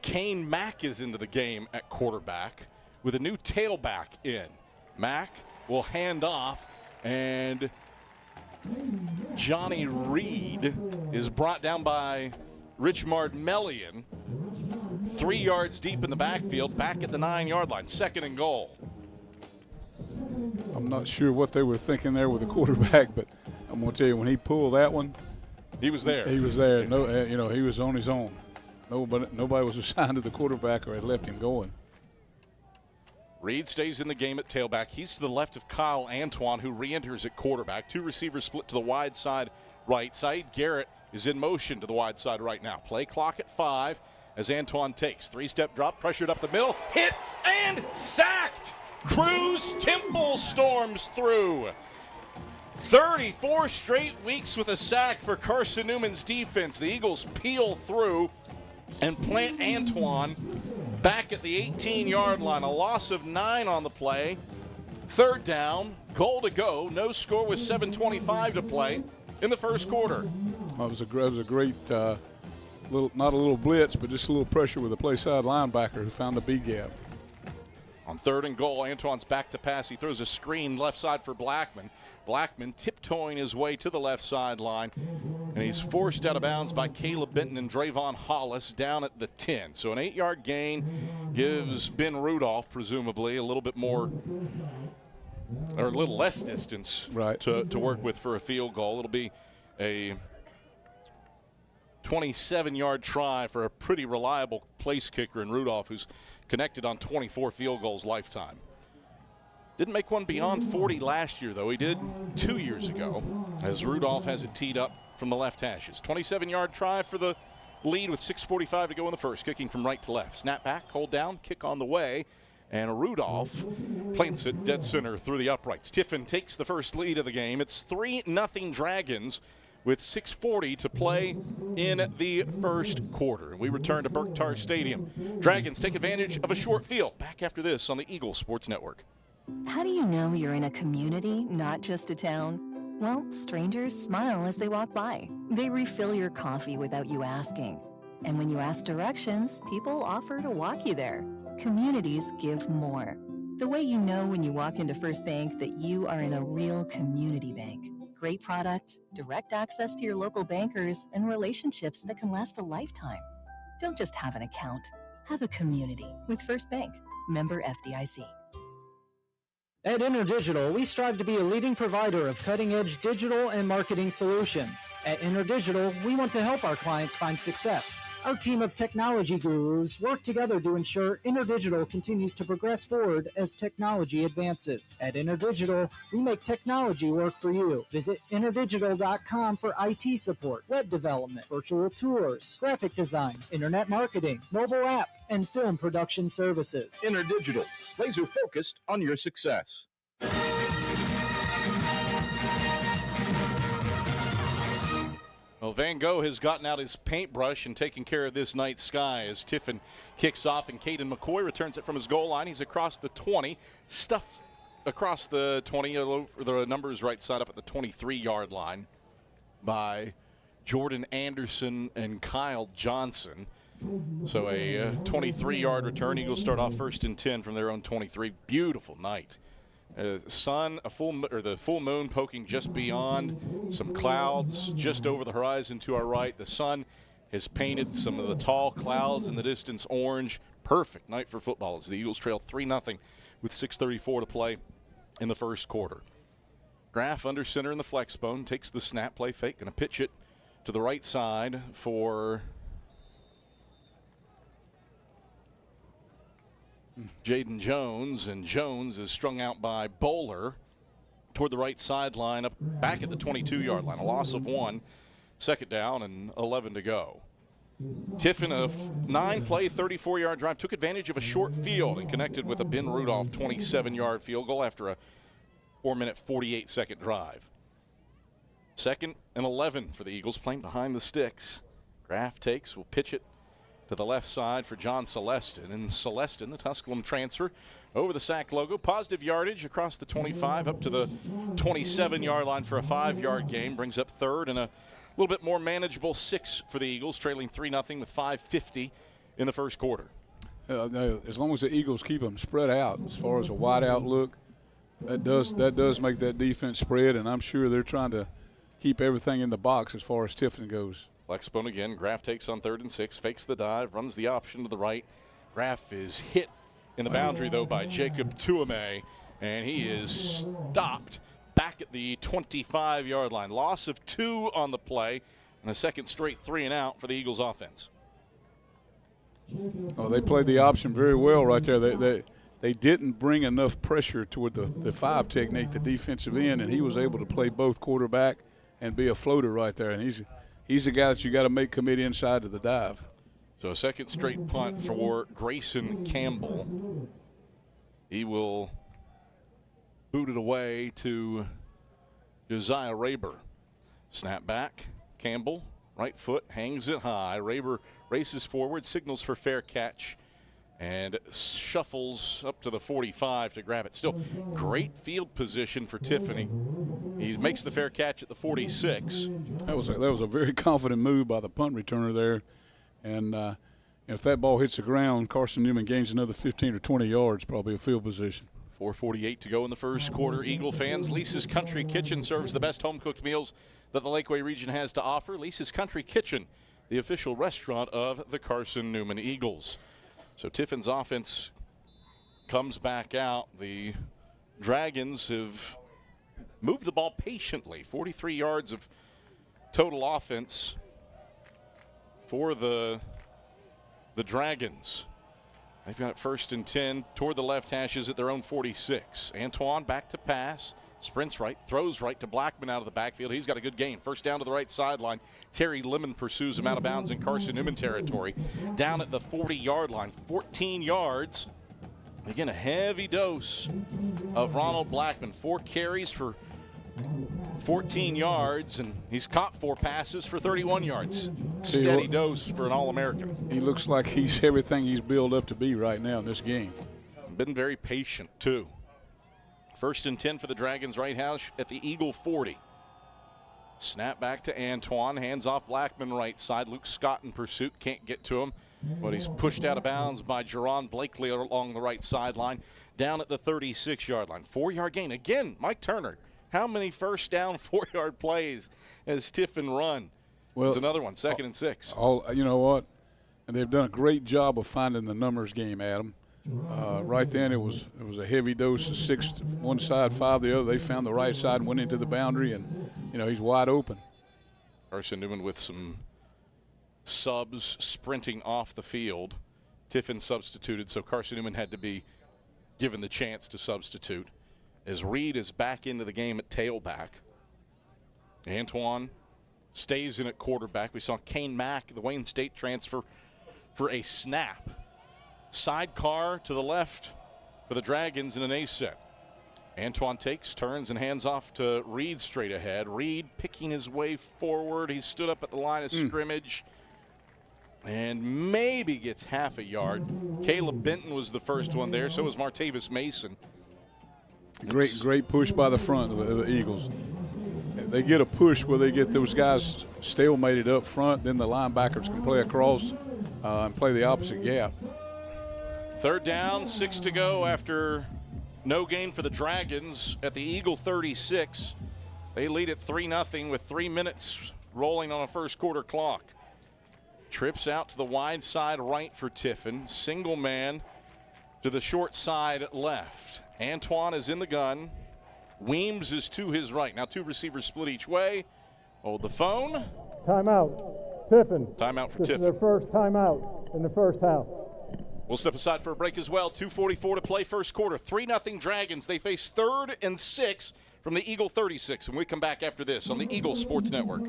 Kane Mack is into the game at quarterback with a new tailback in. Mack will hand off, and Johnny Reed is brought down by Richmard Melian. 3 yards deep in the backfield, back at the 9-yard line. 2nd and goal. I'm not sure what they were thinking there with the quarterback, but I'm going to tell you, when he pulled that one, he was there. He was there. No, he was on his own. Nobody was assigned to the quarterback or had left him going. Reed stays in the game at tailback. He's to the left of Kyle Antoine, who re-enters at quarterback. 2 receivers split to the wide side right. Saeed Garrett is in motion to the wide side right now. Play clock at 5 as Antoine takes. 3-step drop, pressured up the middle, hit and sacked. Cruz Temple storms through. 34 straight weeks with a sack for Carson-Newman's defense. The Eagles peel through and plant Antoine back at the 18-yard line. A loss of 9 on the play. 3rd down, goal to go. No score with 7:25 to play in the first quarter. Well, it was a great, not a little blitz, but just a little pressure with the play side linebacker who found the B gap. On 3rd and goal, Antoine's back to pass. He throws a screen left side for Blackman. Blackman tiptoeing his way to the left sideline, and he's forced out of bounds by Caleb Benton and Drayvon Hollis down at the 10. So an 8-yard gain gives Ben Rudolph, presumably, a little bit more or a little less distance to work with for a field goal. It'll be a 27-yard try for a pretty reliable place kicker in Rudolph, who's connected on 24 field goals lifetime. Didn't make one beyond 40 last year, though. He did 2 years ago, as Rudolph has it teed up from the left hashes. 27-yard try for the lead with 6:45 to go in the first. Kicking from right to left. Snap back, hold down, kick on the way. And Rudolph plants it dead center through the uprights. Tiffin takes the first lead of the game. It's 3-0 Dragons with 6:40 to play in the first quarter. We return to Berktar Stadium. Dragons take advantage of a short field. Back after this on the Eagle Sports Network. How do you know you're in a community, not just a town? Well, strangers smile as they walk by. They refill your coffee without you asking. And when you ask directions, people offer to walk you there. Communities give more. The way you know when you walk into First Bank that you are in a real community bank. Great products, direct access to your local bankers, and relationships that can last a lifetime. Don't just have an account. Have a community with First Bank. Member FDIC. At InterDigital, we strive to be a leading provider of cutting-edge digital and marketing solutions. At InterDigital, we want to help our clients find success. Our team of technology gurus work together to ensure InterDigital continues to progress forward as technology advances. At InterDigital, we make technology work for you. Visit interdigital.com for IT support, web development, virtual tours, graphic design, internet marketing, mobile app, and film production services. InterDigital, laser focused on your success. Well, Van Gogh has gotten out his paintbrush and taken care of this night sky as Tiffin kicks off and Caden McCoy returns it from his goal line. He's across the 20, stuffed across the 20, the numbers right side up at the 23-yard line by Jordan Anderson and Kyle Johnson. So a 23-yard return. Eagles start off 1st and 10 from their own 23. Beautiful night. Sun, the full moon poking just beyond, some clouds just over the horizon to our right. The sun has painted some of the tall clouds in the distance orange. Perfect night for football as the Eagles trail 3-0 with 6:34 to play in the first quarter. Graff under center in the flex bone, takes the snap, play fake, going to pitch it to the right side for Jaden Jones, and Jones is strung out by Bowler toward the right sideline, up back at the 22-yard line. A loss of 1, 2nd down and 11 to go. Tiffin, a 9-play, 34-yard drive, took advantage of a short field and connected with a Ben Rudolph 27-yard field goal after a 4-minute, 48-second drive. 2nd and 11 for the Eagles, playing behind the sticks. Graff takes, will pitch it to the left side for John Celestin. And Celestin, the Tusculum transfer, over the sack logo. Positive yardage across the 25 up to the 27-yard line for a 5-yard gain. Brings up 3rd and a little bit more manageable 6 for the Eagles, trailing 3-0 with 5:50 in the first quarter. As long as the Eagles keep them spread out as far as a wide out look, that does make that defense spread, and I'm sure they're trying to keep everything in the box as far as Tiffin goes. Flexbone again. Graff takes on 3rd and 6, fakes the dive, runs the option to the right. Graff is hit in the boundary, though, by Jacob Tuame, and he is stopped back at the 25-yard line. Loss of 2 on the play, and a second straight 3-and-out for the Eagles offense. Oh, they played the option very well right there. They didn't bring enough pressure toward the 5 technique, the defensive end, and he was able to play both quarterback and be a floater right there. And he's the guy that you got to make commit inside to the dive. So a second straight punt for Grayson Campbell. He will boot it away to Josiah Raber. Snap back. Campbell, right foot, hangs it high. Raber races forward, signals for fair catch, and shuffles up to the 45 to grab it. Still great field position for Tiffany. He makes the fair catch at the 46. That was a very confident move by the punt returner there. And if that ball hits the ground, Carson-Newman gains another 15 or 20 yards, probably a field position. 4:48 to go in the first quarter. Eagle fans, Lisa's Country Kitchen serves the best home-cooked meals that the Lakeway region has to offer. Lisa's Country Kitchen, the official restaurant of the Carson-Newman Eagles. So Tiffin's offense comes back out. The Dragons have moved the ball patiently. 43 yards of total offense for the Dragons. They've got 1st and 10 toward the left hashes at their own 46. Antoine back to pass. Sprints right, throws right to Blackman out of the backfield. He's got a good gain. First down to the right sideline. Terry Lemon pursues him out of bounds in Carson-Newman territory. Down at the 40-yard line, 14 yards. Again, a heavy dose of Ronald Blackman. 4 carries for 14 yards, and he's caught 4 passes for 31 yards. Steady dose for an All-American. He looks like he's everything he's built up to be right now in this game. Been very patient, too. First and 10 for the Dragons right hash at the Eagle 40. Snap back to Antoine. Hands off Blackman right side. Luke Scott in pursuit. Can't get to him. But he's pushed out of bounds by Jerron Blakely along the right sideline. Down at the 36-yard line. 4-yard gain. Again, Mike Turner. How many first down 4-yard plays has Tiffin run? Well, it's another one. 2nd and 6. You know what? And they've done a great job of finding the numbers game, Adam. Right then it was a heavy dose of 6 one side, 5 the other. They found the right side and went into the boundary, and he's wide open. Carson-Newman with some subs sprinting off the field. Tiffin substituted, so Carson-Newman had to be given the chance to substitute. As Reed is back into the game at tailback. Antoine stays in at quarterback. We saw Kane Mack, the Wayne State transfer, for a snap. Sidecar to the left for the Dragons in an A-set. Antoine takes, turns, and hands off to Reed straight ahead. Reed picking his way forward. He stood up at the line of scrimmage and maybe gets half a yard. Caleb Benton was the first one there. So was Martavis Mason. Great push by the front of the Eagles. They get a push where they get those guys stalemated up front. Then the linebackers can play across and play the opposite gap. 3rd down, 6 to go after no gain for the Dragons at the Eagle 36. They lead at 3-0 with 3 minutes rolling on a first quarter clock. Trips out to the wide side right for Tiffin. Single man to the short side left. Antoine is in the gun. Weems is to his right. Now 2 receivers split each way. Hold the phone. Timeout. Tiffin. Timeout for This Tiffin. is their first timeout in the first half. We'll step aside for a break as well. 2:44 to play first quarter. 3-0 Dragons. They face 3rd and 6 from the Eagle 36. When we come back after this on the Eagle Sports Network.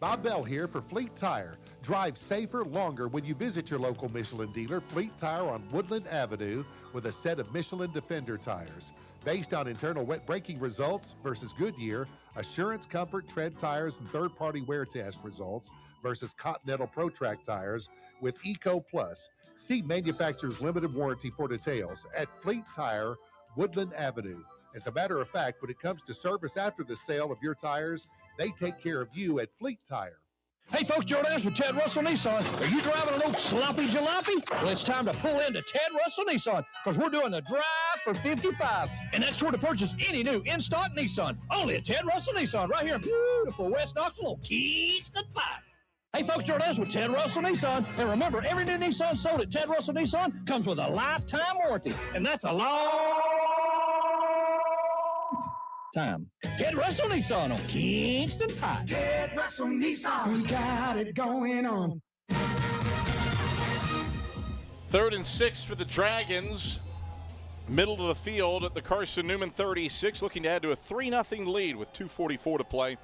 Bob Bell here for Fleet Tire. Drive safer, longer when you visit your local Michelin dealer, Fleet Tire on Woodland Avenue, with a set of Michelin Defender tires. Based on internal wet braking results versus Goodyear, Assurance Comfort Tread tires and third-party wear test results versus Continental ProTrack tires with Eco Plus. See manufacturer's limited warranty for details at Fleet Tire, Woodland Avenue. As a matter of fact, when it comes to service after the sale of your tires, they take care of you at Fleet Tire. Hey folks, Joe Downs with Ted Russell Nissan. Are you driving an old sloppy jalopy? Well, it's time to pull into Ted Russell Nissan because we're doing the drive for 55. And that's where to purchase any new in-stock Nissan. Only at Ted Russell Nissan right here in beautiful West Knoxville, Kingston Pike. Hey folks, Joe Downs with Ted Russell Nissan. And remember, every new Nissan sold at Ted Russell Nissan comes with a lifetime warranty. And that's a long time. Ted Russell Nissan on Kingston Pike. Ted Russell Nissan, we got it going on. 3rd and 6 for the Dragons. Middle of the field at the Carson-Newman 36, looking to add to a 3-0 lead with 2:44 to play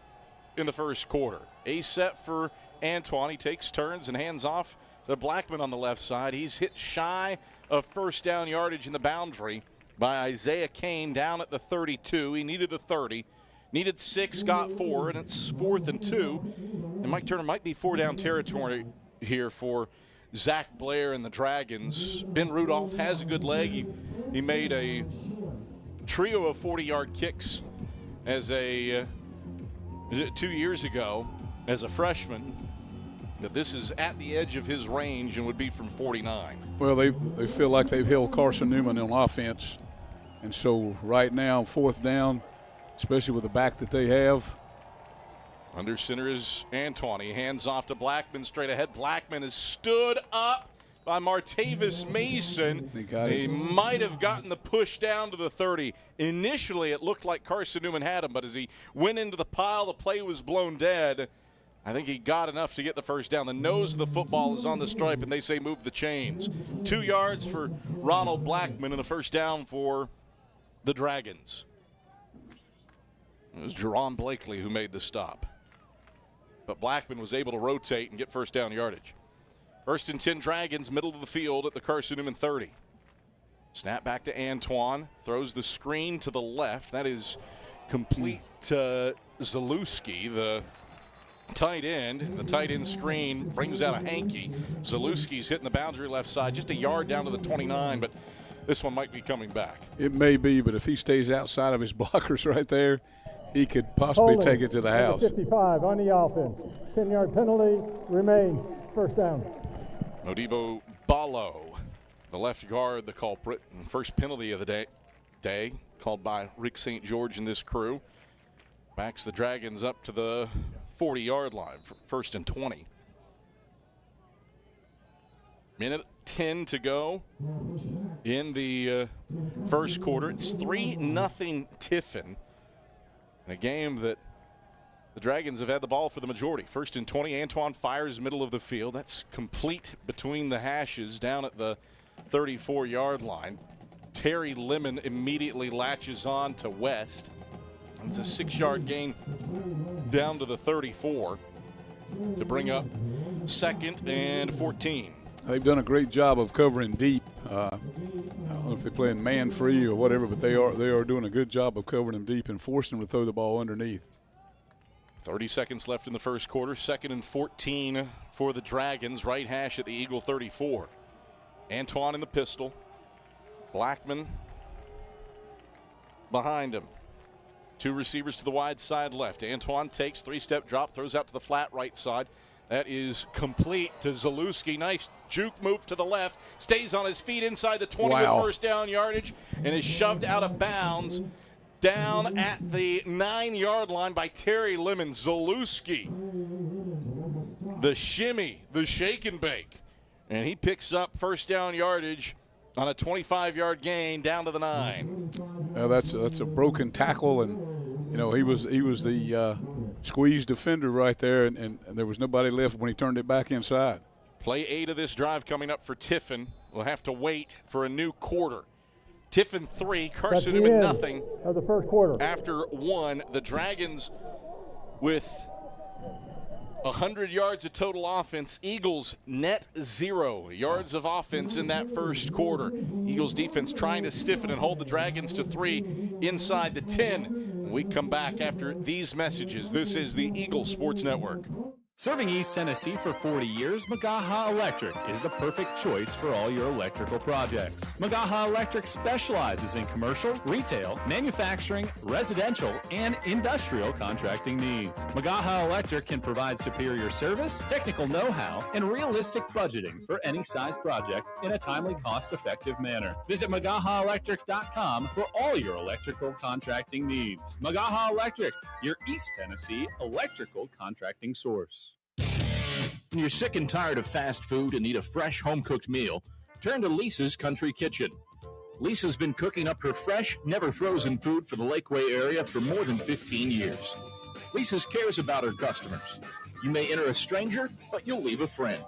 in the first quarter. A set for Antoine. He takes turns and hands off to Blackman on the left side. He's hit shy of first down yardage in the boundary by Isaiah Kane down at the 32. He needed the 30. Needed 6, got 4, and it's 4th and 2. And Mike Turner might be 4-down territory here for Zach Blair and the Dragons. Ben Rudolph has a good leg. He made a trio of 40-yard kicks as 2 years ago as a freshman. But this is at the edge of his range and would be from 49. Well, they feel like they've held Carson-Newman on offense. And so right now, 4th down, especially with the back that they have. Under center is Antoine. He hands off to Blackman straight ahead. Blackman is stood up by Martavis Mason. He might have gotten the push down to the 30. Initially, it looked like Carson-Newman had him, but as he went into the pile, the play was blown dead. I think he got enough to get the first down. The nose of the football is on the stripe, and they say move the chains. 2 yards for Ronald Blackman and a first down for the Dragons. It was Jerron Blakely who made the stop. But Blackman was able to rotate and get first down yardage. 1st and 10 Dragons, middle of the field at the Carson-Newman 30. Snap back to Antoine. Throws the screen to the left. That is complete to Zalewski, the tight end. The tight end screen brings out a hanky. Zalewski's hitting the boundary left side, just a yard down to the 29, but this one might be coming back. It may be, but if he stays outside of his blockers right there, he could possibly take it to the house. 55 on the offense. 10-yard penalty remains. First down. Modibo Ballo, the left guard, the culprit. And first penalty of the day called by Rick St. George and this crew. Backs the Dragons up to the 40-yard line for first and 20. Minute 10 to go in the first quarter. It's 3-0 Tiffin. In a game that the Dragons have had the ball for the majority. First and 20, Antoine fires middle of the field. That's complete between the hashes down at the 34-yard line. Terry Lemon immediately latches on to West. It's a 6-yard gain down to the 34 to bring up second and 14. They've done a great job of covering deep. I don't know if they're playing man-free or whatever, but they are doing a good job of covering them deep and forcing them to throw the ball underneath. 30 seconds left in the first quarter. Second and 14 for the Dragons. Right hash at the Eagle 34. Antoine in the pistol. Blackman behind him. Two receivers to the wide side left. Antoine takes three-step drop, throws out to the flat right side. That is complete to Zalewski. Nice juke move to the left. Stays on his feet inside the 20 with first down yardage and is shoved out of bounds down at the 9-yard line by Terry Lemon. Zalewski, the shimmy, the shake and bake. And he picks up first down yardage on a 25-yard gain down to the 9. That's a broken tackle, and you know he was the squeeze defender right there, and there was nobody left when he turned it back inside. Play 8 of this drive coming up for Tiffin. We'll have to wait for a new quarter. Tiffin 3, Carson-Newman nothing. Of the first quarter. After 1, the Dragons with 100 yards of total offense. Eagles net 0 yards of offense in that first quarter. Eagles defense trying to stiffen and hold the Dragons to 3 inside the 10. When we come back after these messages, this is the Eagle Sports Network. Serving East Tennessee for 40 years, Magaha Electric is the perfect choice for all your electrical projects. Magaha Electric specializes in commercial, retail, manufacturing, residential, and industrial contracting needs. Magaha Electric can provide superior service, technical know-how, and realistic budgeting for any size project in a timely, cost-effective manner. Visit MagahaElectric.com for all your electrical contracting needs. Magaha Electric, your East Tennessee electrical contracting source. When you're sick and tired of fast food and need a fresh home-cooked meal, turn to Lisa's Country Kitchen. Lisa's been cooking up her fresh, never-frozen food for the Lakeway area for more than 15 years. Lisa's cares about her customers. You may enter a stranger, but you'll leave a friend.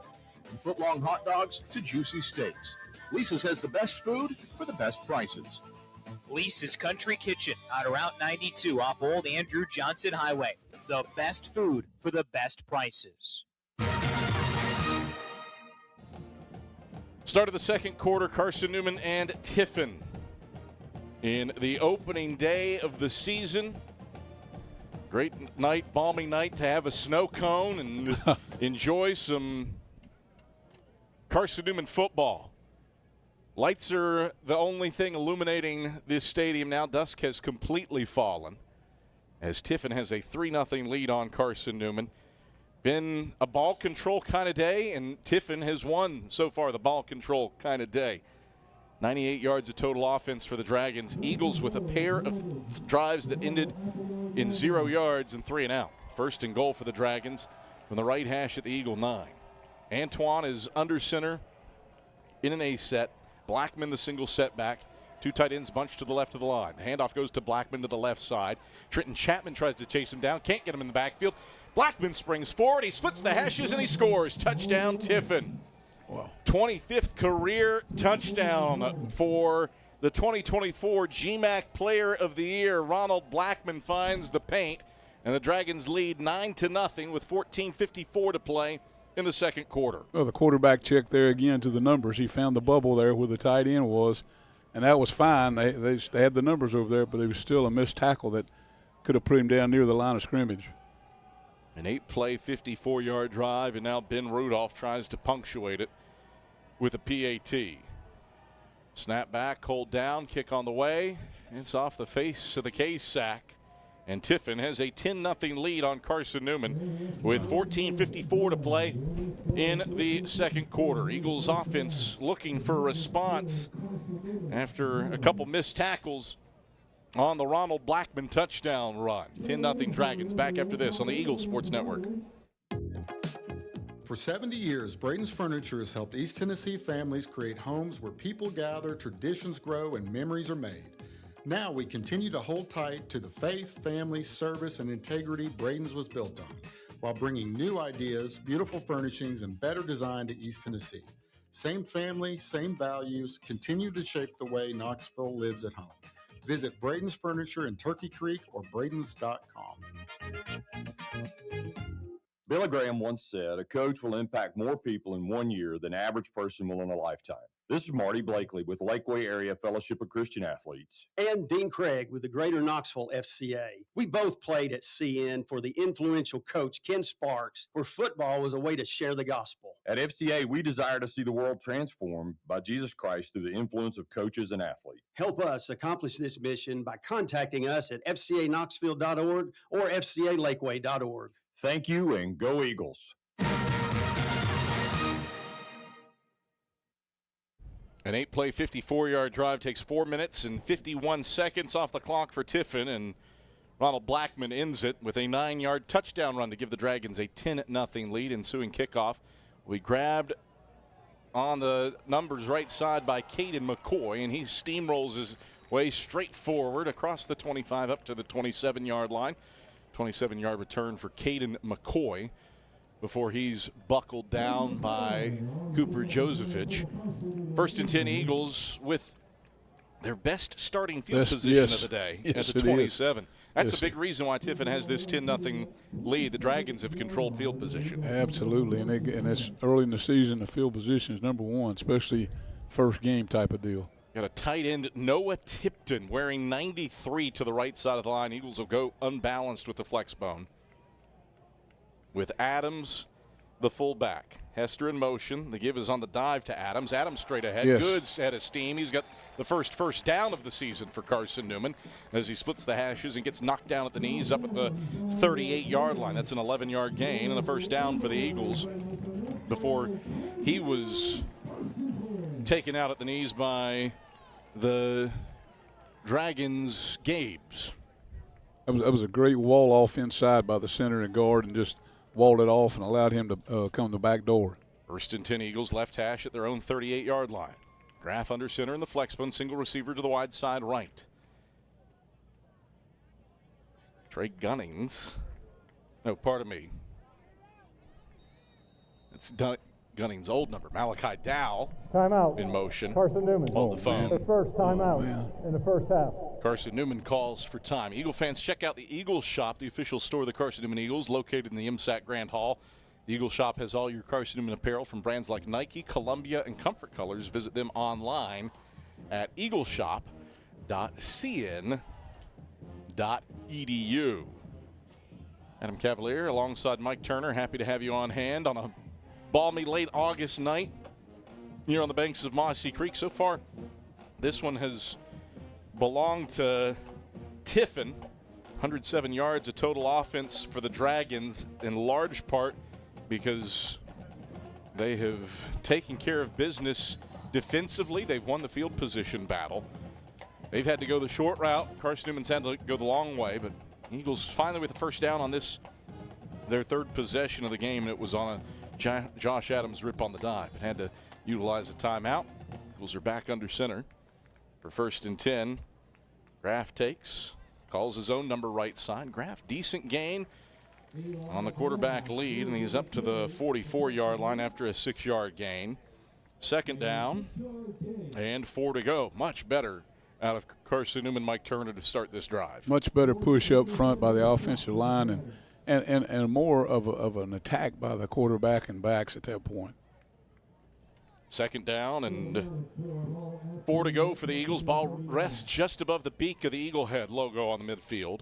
From foot-long hot dogs to juicy steaks, Lisa's has the best food for the best prices. Lisa's Country Kitchen on Route 92 off Old Andrew Johnson Highway. The best food for the best prices. Start of the second quarter, Carson-Newman and Tiffin. In the opening day of the season, great night, balmy night to have a snow cone and enjoy some Carson-Newman football. Lights are the only thing illuminating this stadium now. Dusk has completely fallen as Tiffin has a 3-0 lead on Carson-Newman. Been a ball control kind of day, and Tiffin has won so far the ball control kind of day. 98 yards of total offense for the Dragons. Eagles with a pair of drives that ended in 0 yards and 3 and out. First and goal for the Dragons from the right hash at the Eagle 9. Antoine is under center in an A set. Blackman the single setback. Two tight ends bunched to the left of the line. The handoff goes to Blackman to the left side. Trenton Chapman tries to chase him down. Can't get him in the backfield. Blackman springs forward. He splits the hashes and he scores. Touchdown, Tiffin. Wow. 25th career touchdown for the 2024 GMAC Player of the Year. Ronald Blackman finds the paint, and the Dragons lead 9-0 with 14:54 to play in the second quarter. Well, the quarterback checked there again to the numbers. He found the bubble there where the tight end was, and that was fine. They had the numbers over there, but it was still a missed tackle that could have put him down near the line of scrimmage. An 8-play, 54-yard drive, and now Ben Rudolph tries to punctuate it with a PAT. Snap back, hold down, kick on the way. It's off the face of the K sack. And Tiffin has a 10-0 lead on Carson-Newman with 14:54 to play in the second quarter. Eagles offense looking for a response after a couple missed tackles on the Ronald Blackman touchdown run. 10-0 Dragons. Back after this on the Eagles Sports Network. For 70 years, Braden's Furniture has helped East Tennessee families create homes where people gather, traditions grow, and memories are made. Now we continue to hold tight to the faith, family, service, and integrity Braden's was built on, while bringing new ideas, beautiful furnishings, and better design to East Tennessee. Same family, same values, continue to shape the way Knoxville lives at home. Visit Braden's Furniture in Turkey Creek or bradens.com. Billy Graham once said, a coach will impact more people in 1 year than average person will in a lifetime. This is Marty Blakely with Lakeway Area Fellowship of Christian Athletes. And Dean Craig with the Greater Knoxville FCA. We both played at CN for the influential coach Ken Sparks, where football was a way to share the gospel. At FCA, we desire to see the world transformed by Jesus Christ through the influence of coaches and athletes. Help us accomplish this mission by contacting us at fcaknoxville.org or fcalakeway.org. Thank you, and go Eagles. An 8-play, 54-yard drive takes 4 minutes and 51 seconds off the clock for Tiffin, and Ronald Blackman ends it with a 9-yard touchdown run to give the Dragons a 10-0 lead. Ensuing kickoff, we grabbed on the numbers right side by Caden McCoy, and he steamrolls his way straight forward across the 25 up to the 27-yard line. 27-yard return for Caden McCoy before he's buckled down by Cooper Josephich. 1st and 10 Eagles with their best starting field position of the day at the 27. That's a big reason why Tiffin has this 10-0 lead. The Dragons have controlled field position. Absolutely, and it's early in the season. The field position is number one, especially first game type of deal. Got a tight end, Noah Tipton, wearing 93 to the right side of the line. Eagles will go unbalanced with the flex bone. With Adams, the fullback. Hester in motion. The give is on the dive to Adams. Adams straight ahead. Yes. Goods head of steam. He's got the first down of the season for Carson-Newman as he splits the hashes and gets knocked down at the knees up at the 38-yard line. That's an 11-yard gain and a first down for the Eagles before he was taken out at the knees by the Dragons' Gabes. That was a great wall off inside by the center and guard, and just walled it off and allowed him to come the back door. 1st and 10 Eagles, left hash at their own 38-yard line. Graff under center in the flex bone, single receiver to the wide side right. Trey Gunnings. No, pardon me. It's Gunnings' old number. Malachi Dow timeout in motion. Carson-Newman. Hold the phone. The first timeout in the first half. Carson-Newman calls for time. Eagle fans, check out the Eagles Shop, the official store of the Carson-Newman Eagles, located in the MSAC Grand Hall. The Eagle Shop has all your Carson-Newman apparel from brands like Nike, Columbia, and Comfort Colors. Visit them online at eagleshop.cn.edu. Adam Cavalier alongside Mike Turner, happy to have you on hand on a balmy late August night here on the banks of Mossy Creek. So far, this one has belonged to Tiffin. 107 yards of total offense for the Dragons, in large part because they have taken care of business defensively. They've won the field position battle. They've had to go the short route. Carson-Newman's had to go the long way, but Eagles finally with the first down on this, their third possession of the game, and it was on a Josh Adams rip on the dive. It had to utilize a timeout. Eagles are back under center for 1st and 10. Graff takes, calls his own number right side. Graff, decent gain on the quarterback lead, and he's up to the 44-yard line after a 6-yard gain. 2nd down and 4 to go. Much better out of Carson-Newman, Mike Turner to start this drive. Much better push up front by the offensive line, and more of an attack by the quarterback and backs at that point. 2nd down and 4 to go for the Eagles. Ball rests just above the beak of the Eagle Head logo on the midfield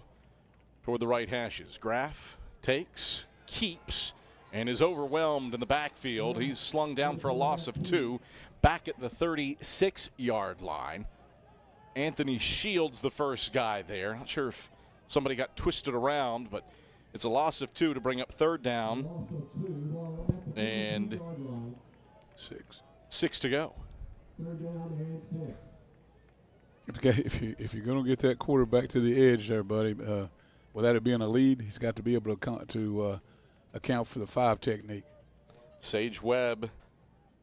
toward the right hashes. Graff takes, keeps, and is overwhelmed in the backfield. He's slung down for a loss of 2. back at the 36-yard line. Anthony Shields, the first guy there. Not sure if somebody got twisted around, but it's a loss of 2 to bring up third down. And 6 to go. Third down and 6. Okay, if you're going to get that quarterback to the edge there, buddy, without it being a lead, he's got to be able to account for the 5 technique. Sage Webb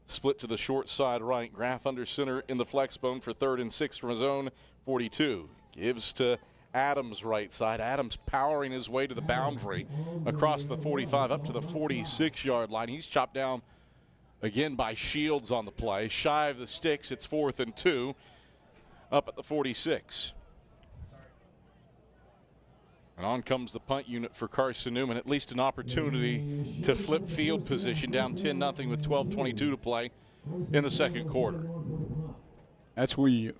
split to the short side right. Graff under center in the flex bone for 3rd and 6 from his own 42. Gives to Adams right side. Adams powering his way to the boundary across the 45 up to the 46-yard line. He's chopped down again by Shields on the play. Shy of the sticks, it's 4th and 2 up at the 46. And on comes the punt unit for Carson-Newman. At least an opportunity to flip field position, down 10-0 with 12:22 to play in the second quarter. That's where you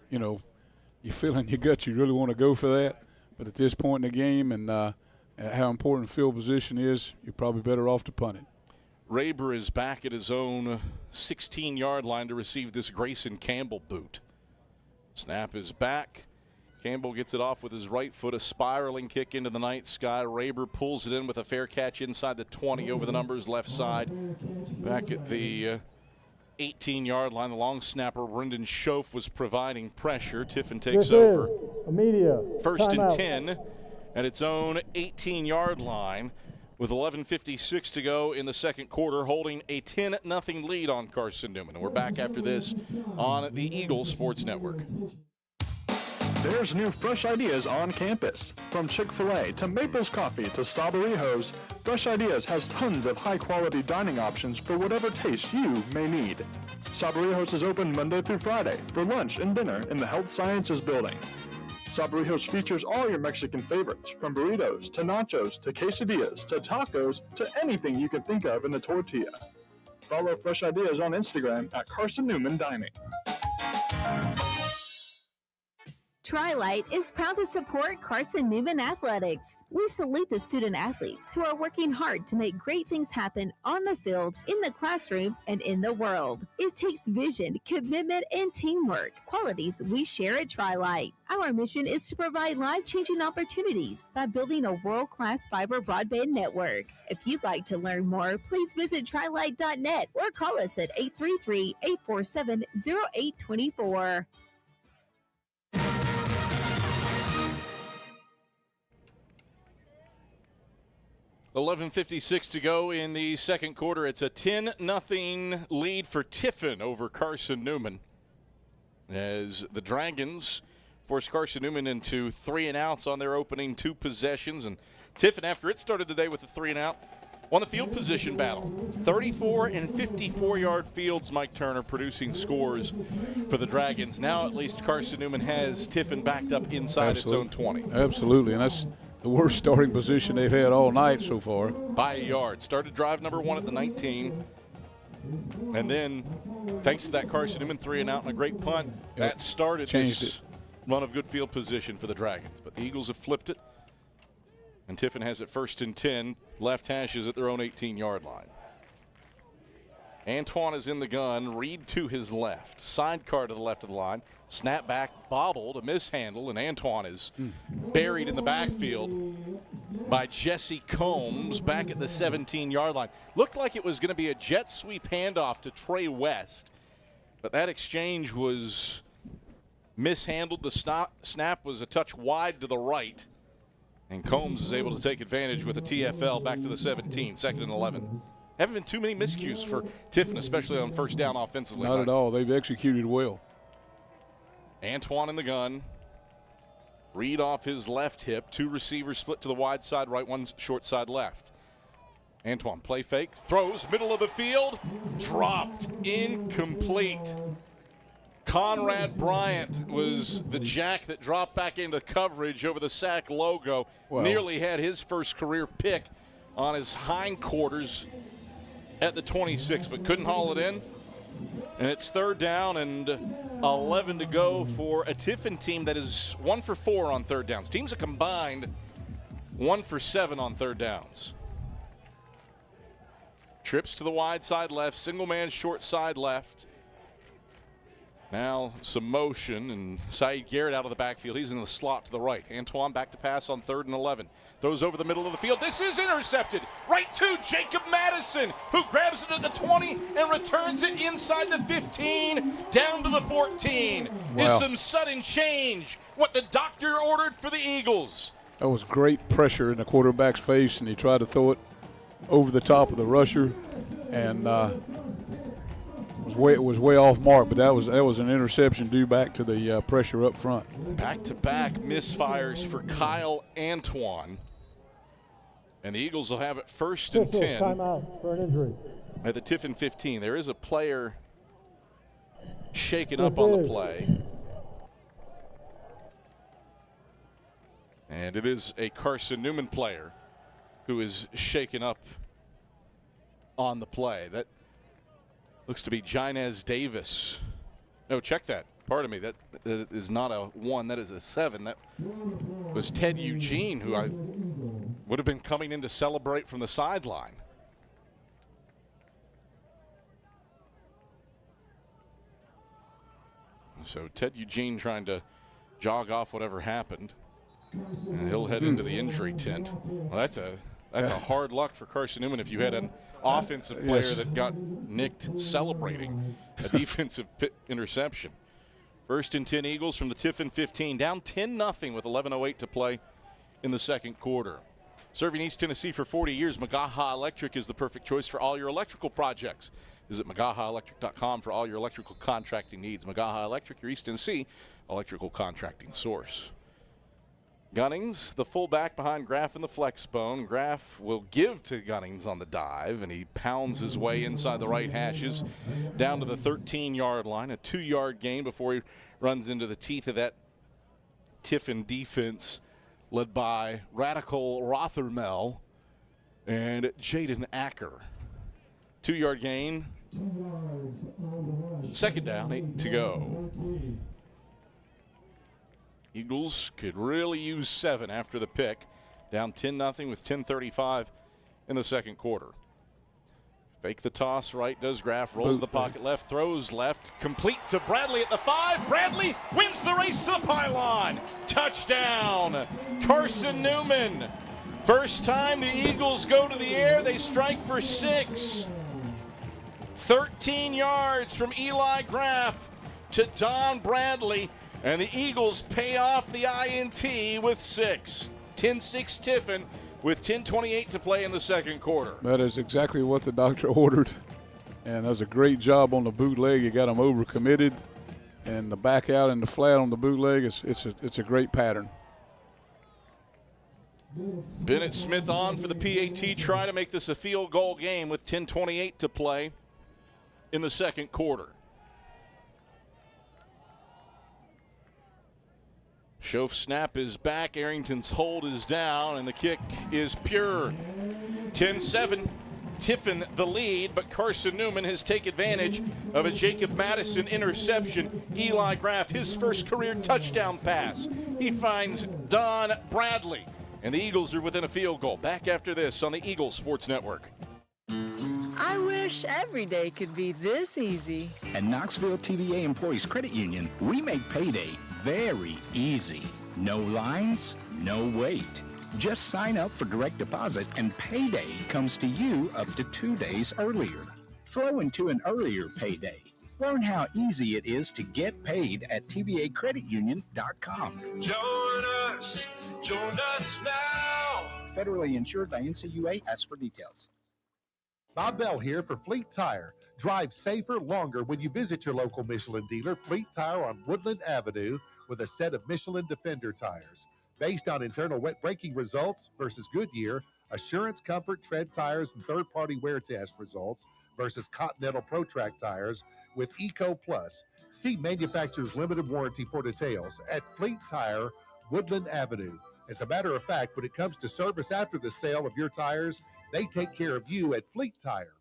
feel in your gut you really want to go for that. But at this point in the game and how important field position is, you're probably better off to punt it. Raber is back at his own 16-yard line to receive this Grayson Campbell boot. Snap is back. Campbell gets it off with his right foot, a spiraling kick into the night sky. Raber pulls it in with a fair catch inside the 20 over the numbers left side. Back at the 18-yard line, the long snapper, Brendan Schoaf, was providing pressure. Tiffin takes over. First and 10 at its own 18-yard line with 11:56 to go in the second quarter, holding a 10-0 lead on Carson-Newman. And we're back after this on the Eagle Sports Network. There's new fresh ideas on campus. From Chick-fil-A to Maples Coffee to Sabarijos, Fresh Ideas has tons of high-quality dining options for whatever taste you may need. Sabarijos is open Monday through Friday for lunch and dinner in the Health Sciences Building. Sabarijos features all your Mexican favorites, from burritos to nachos to quesadillas to tacos to anything you can think of in a tortilla. Follow Fresh Ideas on Instagram at Carson-Newman Dining. Tri-Light is proud to support Carson-Newman Athletics. We salute the student athletes who are working hard to make great things happen on the field, in the classroom, and in the world. It takes vision, commitment, and teamwork, qualities we share at Tri-Light. Our mission is to provide life-changing opportunities by building a world-class fiber broadband network. If you'd like to learn more, please visit trilight.net or call us at 833-847-0824. 11:56 to go in the second quarter. It's a 10-0 lead for Tiffin over Carson-Newman, as the Dragons force Carson-Newman into 3-and-outs on their opening 2 possessions. And Tiffin, after it started the day with a 3-and-out, won the field position battle. 34 and 54-yard fields, Mike Turner, producing scores for the Dragons. Now at least Carson-Newman has Tiffin backed up inside its own 20. Absolutely, and that's the worst starting position they've had all night so far. By a yard. Started drive number 1 at the 19. And then, thanks to that Carson-Newman 3-and-out and a great punt, that started this run of good field position for the Dragons. But the Eagles have flipped it. And Tiffin has it 1st and 10. Left hashes at their own 18-yard line. Antoine is in the gun. Reed to his left. Sidecar to the left of the line. Snap back, bobbled, a mishandle, and Antoine is buried in the backfield by Jesse Combs back at the 17-yard line. Looked like it was going to be a jet sweep handoff to Trey West, but that exchange was mishandled. The snap was a touch wide to the right, and Combs is able to take advantage with a TFL back to the 17, 2nd and 11. Haven't been too many miscues for Tiffin, especially on first down offensively. Not at all. They've executed well. Antoine in the gun. Reed off his left hip. 2 receivers split to the wide side right, 1 short side left. Antoine play fake. Throws middle of the field. Dropped. Incomplete. Conrad Bryant was the jack that dropped back into coverage over the sack logo. Wow. Nearly had his first career pick on his hindquarters at the 26, but couldn't haul it in. And it's 3rd down and 11 to go for a Tiffin team that is 1 for 4 on 3rd downs. Teams are combined 1 for 7 on 3rd downs. Trips to the wide side left, single man short side left. Now some motion, and Saeed Garrett out of the backfield. He's in the slot to the right. Antoine back to pass on 3rd and 11. Throws over the middle of the field. This is intercepted. Right to Jacob Madison, who grabs it at the 20 and returns it inside the 15, down to the 14. Wow. Is some sudden change what the doctor ordered for the Eagles. That was great pressure in the quarterback's face, and he tried to throw it over the top of the rusher, and it was way off mark. But that was an interception due back to the pressure up front. Back-to-back misfires for Kyle Antoine, and the Eagles will have it 1st and 10. Timeout for an injury. At the Tiffin 15, there is a player shaken up on the play. And it is a Carson-Newman player who is shaken up on the play. That looks to be Jinez Davis. No, check that. Pardon me. That is not a 1. That is a 7. That was Ted Eugene, who I would have been coming in to celebrate from the sideline. So Ted Eugene trying to jog off whatever happened. And he'll head into the injury tent. Well, that's a hard luck for Carson-Newman if you had an offensive player that got nicked celebrating a defensive interception. 1st and 10 Eagles from the Tiffin 15, down 10-0 with 11:08 to play in the second quarter. Serving East Tennessee for 40 years, Magaha Electric is the perfect choice for all your electrical projects. Visit MagahaElectric.com for all your electrical contracting needs. Magaha Electric, your East Tennessee electrical contracting source. Gunnings, the fullback behind Graff in the flex bone. Graff will give to Gunnings on the dive, and he pounds his way inside the right hashes down to the 13-yard line. A 2-yard gain before he runs into the teeth of that Tiffin defense led by Radical Rothermel and Jaden Acker. 2-yard gain. 2nd down, 8 to go. Eagles could really use 7 after the pick. Down 10-0 with 10:35 in the second quarter. Fake the toss right, does Graff, rolls the pocket left, throws left, complete to Bradley at the 5. Bradley wins the race to the pylon. Touchdown, Carson-Newman. First time the Eagles go to the air, they strike for 6. 13 yards from Eli Graff to Don Bradley. And the Eagles pay off the INT with 6. 10-6 Tiffin with 10:28 to play in the second quarter. That is exactly what the doctor ordered. And that was a great job on the bootleg. You got them overcommitted. And the back out and the flat on the bootleg, it's a great pattern. Bennett Smith on for the PAT, try to make this a field goal game with 10:28 to play in the second quarter. Schoaf snap is back, Arrington's hold is down, and the kick is pure. 10-7, Tiffin the lead, but Carson-Newman has taken advantage of a Jacob Madison interception. Eli Graff, his first career touchdown pass. He finds Don Bradley, and the Eagles are within a field goal. Back after this on the Eagles Sports Network. I wish every day could be this easy. At Knoxville TVA Employees Credit Union, we make payday very easy. No lines, no wait. Just sign up for direct deposit and payday comes to you up to 2 days earlier. Flow into an earlier payday. Learn how easy it is to get paid at tvacreditunion.com. Join us now. Federally insured by NCUA. Ask for details. Bob Bell here for Fleet Tire. Drive safer longer when you visit your local Michelin dealer, Fleet Tire on Woodland Avenue, with a set of Michelin Defender tires. Based on internal wet braking results versus Goodyear, Assurance Comfort Tread tires and third-party wear test results versus Continental Pro Track tires with Eco Plus. See manufacturer's limited warranty for details at Fleet Tire, Woodland Avenue. As a matter of fact, when it comes to service after the sale of your tires, they take care of you at Fleet Tire.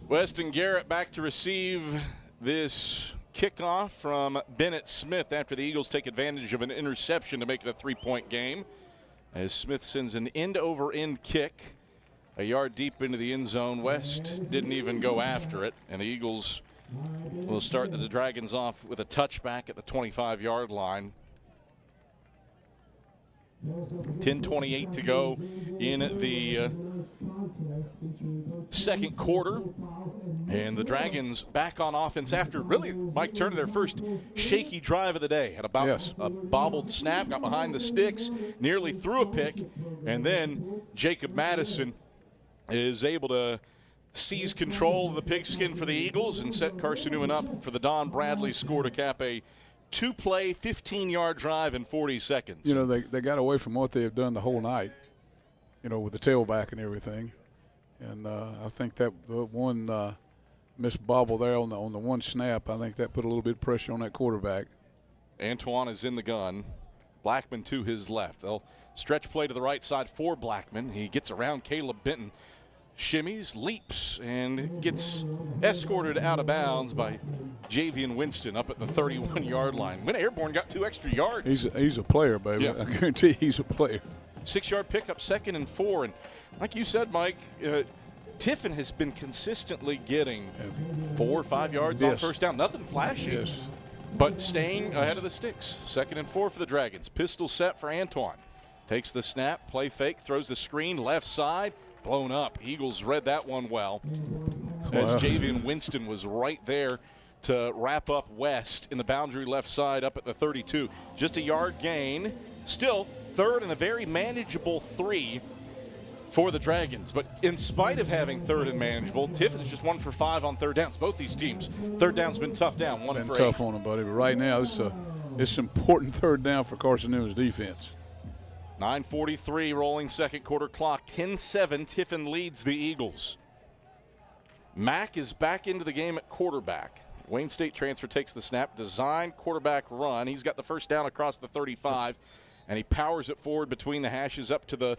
Weston Garrett back to receive this kickoff from Bennett Smith after the Eagles take advantage of an interception to make it a 3-point game. As Smith sends an end-over-end kick a yard deep into the end zone. West didn't even go after it, and the Eagles will start the Dragons off with a touchback at the 25-yard line. 10:28 to go in the second quarter. And the Dragons back on offense after really, Mike Turner, their first shaky drive of the day. Had about a bobbled snap, got behind the sticks, nearly threw a pick, and then Jacob Madison is able to seize control of the pigskin for the Eagles and set Carson-Newman up for the Don Bradley score to cap a two-play, 15-yard drive in 40 seconds. You know, they got away from what they have done the whole night, you know, with the tailback and everything. And I think that one missed bobble there on the one snap, I think that put a little bit of pressure on that quarterback. Antoine is in the gun. Blackman to his left. They'll stretch play to the right side for Blackman. He gets around Caleb Benton, shimmies, leaps, and gets escorted out of bounds by Javian Winston up at the 31-yard line. Went airborne, got 2 extra yards. He's a player, baby. Yeah. I guarantee he's a player. 6-yard pickup, 2nd and 4. And like you said, Mike, Tiffin has been consistently getting 4 or 5 yards on first down. Nothing flashy, but staying ahead of the sticks. 2nd and 4 for the Dragons. Pistol set for Antoine. Takes the snap, play fake, throws the screen, left side, blown up. Eagles read that one well. As Javian Winston was right there to wrap up West in the boundary left side up at the 32. Just a yard gain. Still 3rd and a very manageable 3 for the Dragons. But in spite of having 3rd and manageable, Tiffin is just 1 for 5 on 3rd downs. Both these teams, 3rd down's been tough down, 1 for 8. Tough on them, buddy. But right now, it's important 3rd down for Carson-Newman's defense. 9:43 rolling second quarter clock. 10-7, Tiffin leads the Eagles. Mack is back into the game at quarterback. Wayne State transfer takes the snap, design quarterback run. He's got the first down across the 35, and he powers it forward between the hashes up to the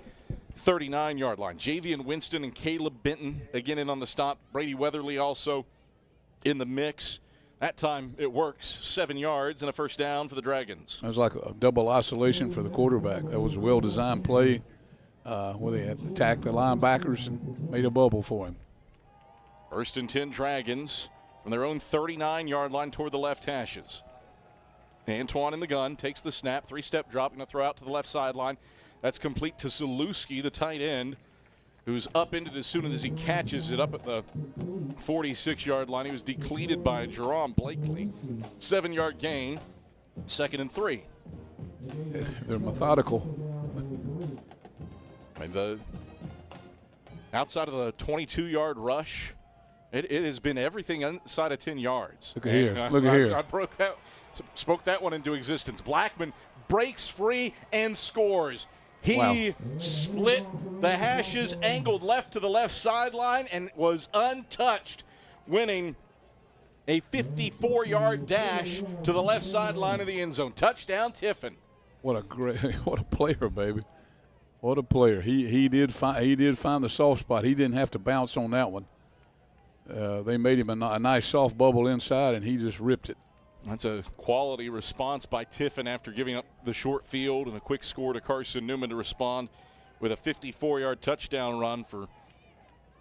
39-yard line. Javian Winston and Caleb Benton again in on the stop. Brady Weatherly also in the mix. That time it works. 7 yards and a first down for the Dragons. It was like a double isolation for the quarterback. That was a well-designed play where they had attacked the linebackers and made a bubble for him. 1st and 10 Dragons from their own 39-yard line toward the left hashes. Antoine in the gun, takes the snap, 3-step drop, going to throw out to the left sideline. That's complete to Zalewski, the tight end, who's upended as soon as he catches it up at the 46-yard line. He was decleated by Jerome Blakely. 7-yard gain, 2nd and 3. They're methodical. I mean, outside of the 22-yard rush, it has been everything inside of 10 yards. Look at here. Look at here. I spoke that one into existence. Blackman breaks free and scores. He split the hashes, angled left to the left sideline, and was untouched, winning a 54-yard dash to the left sideline of the end zone. Touchdown, Tiffin. What a player, baby. What a player. He did find the soft spot. He didn't have to bounce on that one. They made him a nice soft bubble inside, and he just ripped it. That's a quality response by Tiffin after giving up the short field and a quick score to Carson-Newman to respond with a 54-yard touchdown run for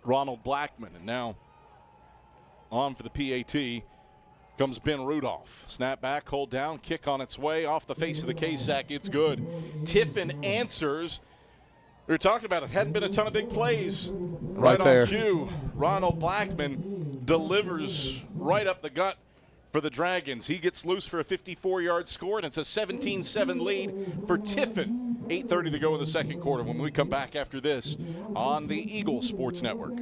Ronald Blackman. And now on for the PAT comes Ben Rudolph. Snap back, hold down, kick on its way off the face of the K-Sack. It's good. Tiffin answers. We were talking about it. Hadn't been a ton of big plays. Right there. On cue. Ronald Blackman delivers right up the gut for the Dragons. He gets loose for a 54-yard score, and it's a 17-7 lead for Tiffin. 8:30 to go in the second quarter when we come back after this on the Eagle Sports Network.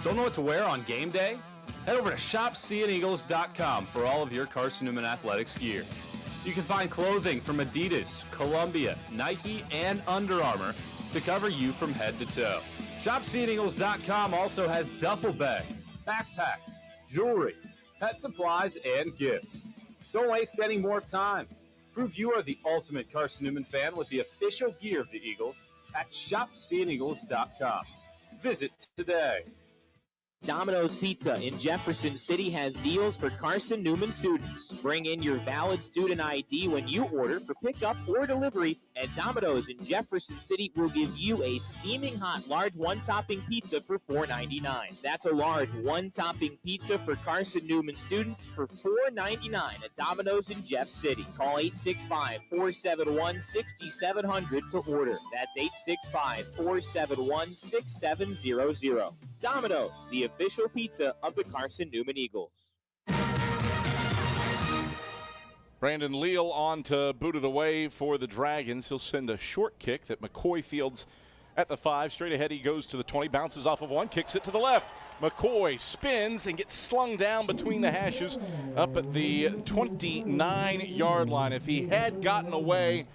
Don't know what to wear on game day? Head over to shopseeandeagles.com for all of your Carson-Newman athletics gear. You can find clothing from Adidas, Columbia, Nike, and Under Armour to cover you from head to toe. ShopSeeAndEagles.com also has duffel bags, backpacks, jewelry, pet supplies, and gifts. Don't waste any more time. Prove you are the ultimate Carson-Newman fan with the official gear of the Eagles at ShopSeeAndEagles.com. Visit today. Domino's Pizza in Jefferson City has deals for Carson-Newman students. Bring in your valid student ID when you order for pickup or delivery, and Domino's in Jefferson City will give you a steaming hot large one-topping pizza for $4.99. That's a large one-topping pizza for Carson-Newman students for $4.99 at Domino's in Jeff City. Call 865-471-6700 to order. That's 865-471-6700. Domino's, the official pizza of the Carson-Newman Eagles. Brandon Leal on to boot it away for the Dragons. He'll send a short kick that McCoy fields at the 5. Straight ahead he goes to the 20, bounces off of one, kicks it to the left. McCoy spins and gets slung down between the hashes up at the 29-yard line. If he had gotten away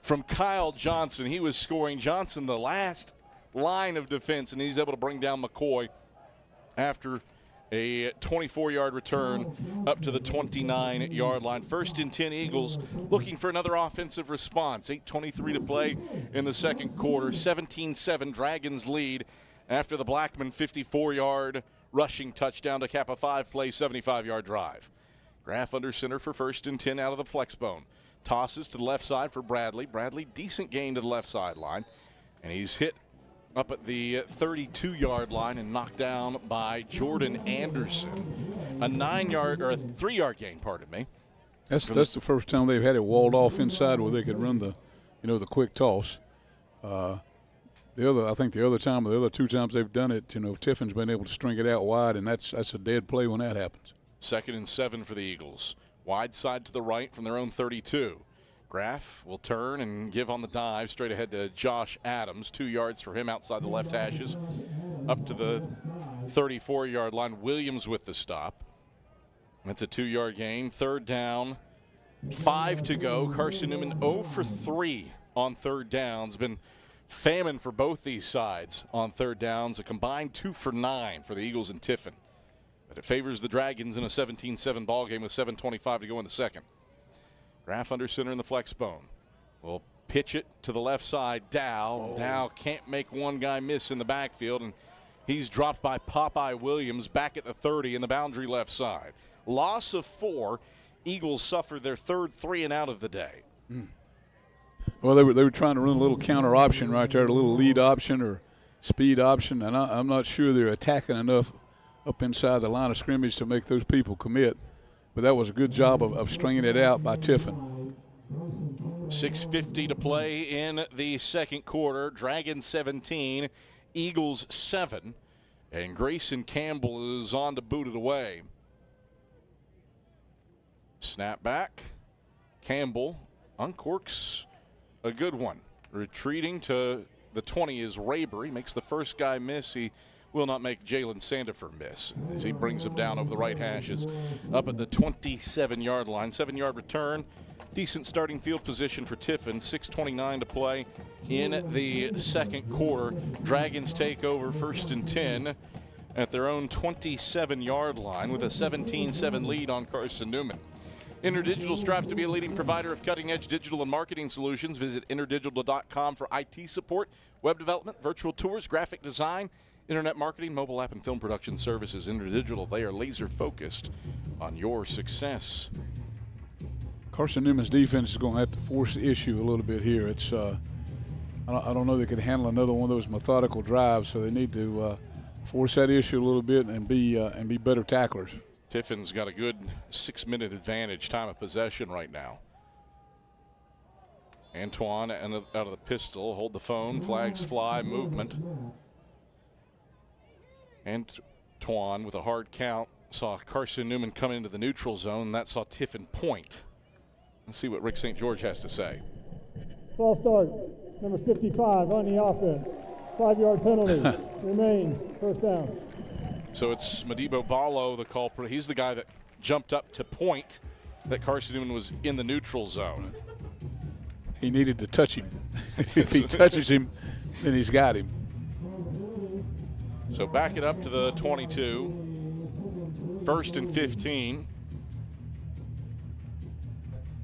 from Kyle Johnson, he was scoring. Johnson the last line of defense, and he's able to bring down McCoy after a 24-yard return up to the 29-yard line. 1st and 10 Eagles looking for another offensive response. 8:23 to play in the second quarter. 17-7 Dragons lead after the Blackman 54-yard rushing touchdown to cap a 5-play 75-yard drive. Graff under center for 1st and 10 out of the flex bone. Tosses to the left side for Bradley. Bradley, decent gain to the left sideline, and he's hit up at the 32-yard line and knocked down by Jordan Anderson. A 3-yard gain, pardon me. That's the first time they've had it walled off inside where they could run the quick toss. I think the other two times they've done it, Tiffin's been able to string it out wide, and that's a dead play when that happens. 2nd and 7 for the Eagles. Wide side to the right from their own 32. Graff will turn and give on the dive straight ahead to Josh Adams. 2 yards for him outside the left hashes. Up to the 34-yard line. Williams with the stop. That's a 2-yard gain. 3rd down. 5 to go. Carson-Newman 0 for 3 on 3rd downs. Been famine for both these sides on 3rd downs. A combined 2 for 9 for the Eagles and Tiffin. But it favors the Dragons in a 17-7 ball game with 7:25 to go in the second. Graff under center in the flex bone. Will pitch it to the left side. Dow. Dow can't make one guy miss in the backfield, and he's dropped by Popeye Williams back at the 30 in the boundary left side. Loss of 4. Eagles suffer their 3rd 3 and out of the day. Well, they were trying to run a little counter option right there, a little lead option or speed option, and I'm not sure they're attacking enough up inside the line of scrimmage to make those people commit. But that was a good job of stringing it out by Tiffin. 6:50 to play in the second quarter. Dragons 17, Eagles 7. And Grayson Campbell is on to boot it away. Snap back. Campbell uncorks a good one. Retreating to the 20 is Raber. He makes the first guy miss. He will not make Jalen Sandifer miss as he brings him down over the right hashes up at the 27-yard line. 7-yard return. Decent starting field position for Tiffin. 6:29 to play in the second quarter. Dragons take over 1st and 10 at their own 27-yard line with a 17-7 lead on Carson-Newman. InterDigital strives to be a leading provider of cutting-edge digital and marketing solutions. Visit interdigital.com for IT support, web development, virtual tours, graphic design, internet marketing, mobile app, and film production services. InterDigital, they are laser-focused on your success. Carson-Newman's defense is going to have to force the issue a little bit here. It's I don't know they could handle another one of those methodical drives, so they need to force that issue a little bit and be better tacklers. Tiffin's got a good 6-minute advantage time of possession right now. Antoine out of the pistol, hold the phone, flags fly, movement. Antoine with a hard count saw Carson-Newman come into the neutral zone, and that saw Tiffin point. Let's see what Rick St. George has to say. False start, number 55 on the offense. 5-yard penalty, remains, 1st down. So it's Madibo Ballo, the culprit. He's the guy that jumped up to point that Carson-Newman was in the neutral zone. He needed to touch him. If he touches him, then he's got him. So back it up to the 22. 1st and 15.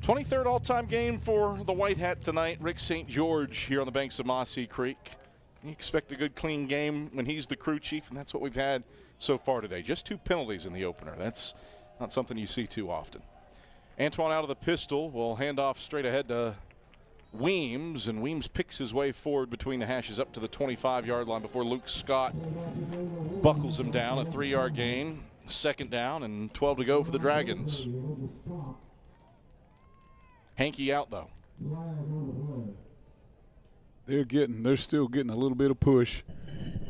23rd all-time game for the White Hat tonight. Rick St. George here on the banks of Mossy Creek. You expect a good, clean game when he's the crew chief, and that's what we've had so far today. Just 2 penalties in the opener. That's not something you see too often. Antoine out of the pistol will hand off straight ahead to Weems, and Weems picks his way forward between the hashes up to the 25-yard line before Luke Scott buckles him down. A 3-yard gain, 2nd down, and 12 to go for the Dragons. Hankey out, though. They're still getting a little bit of push,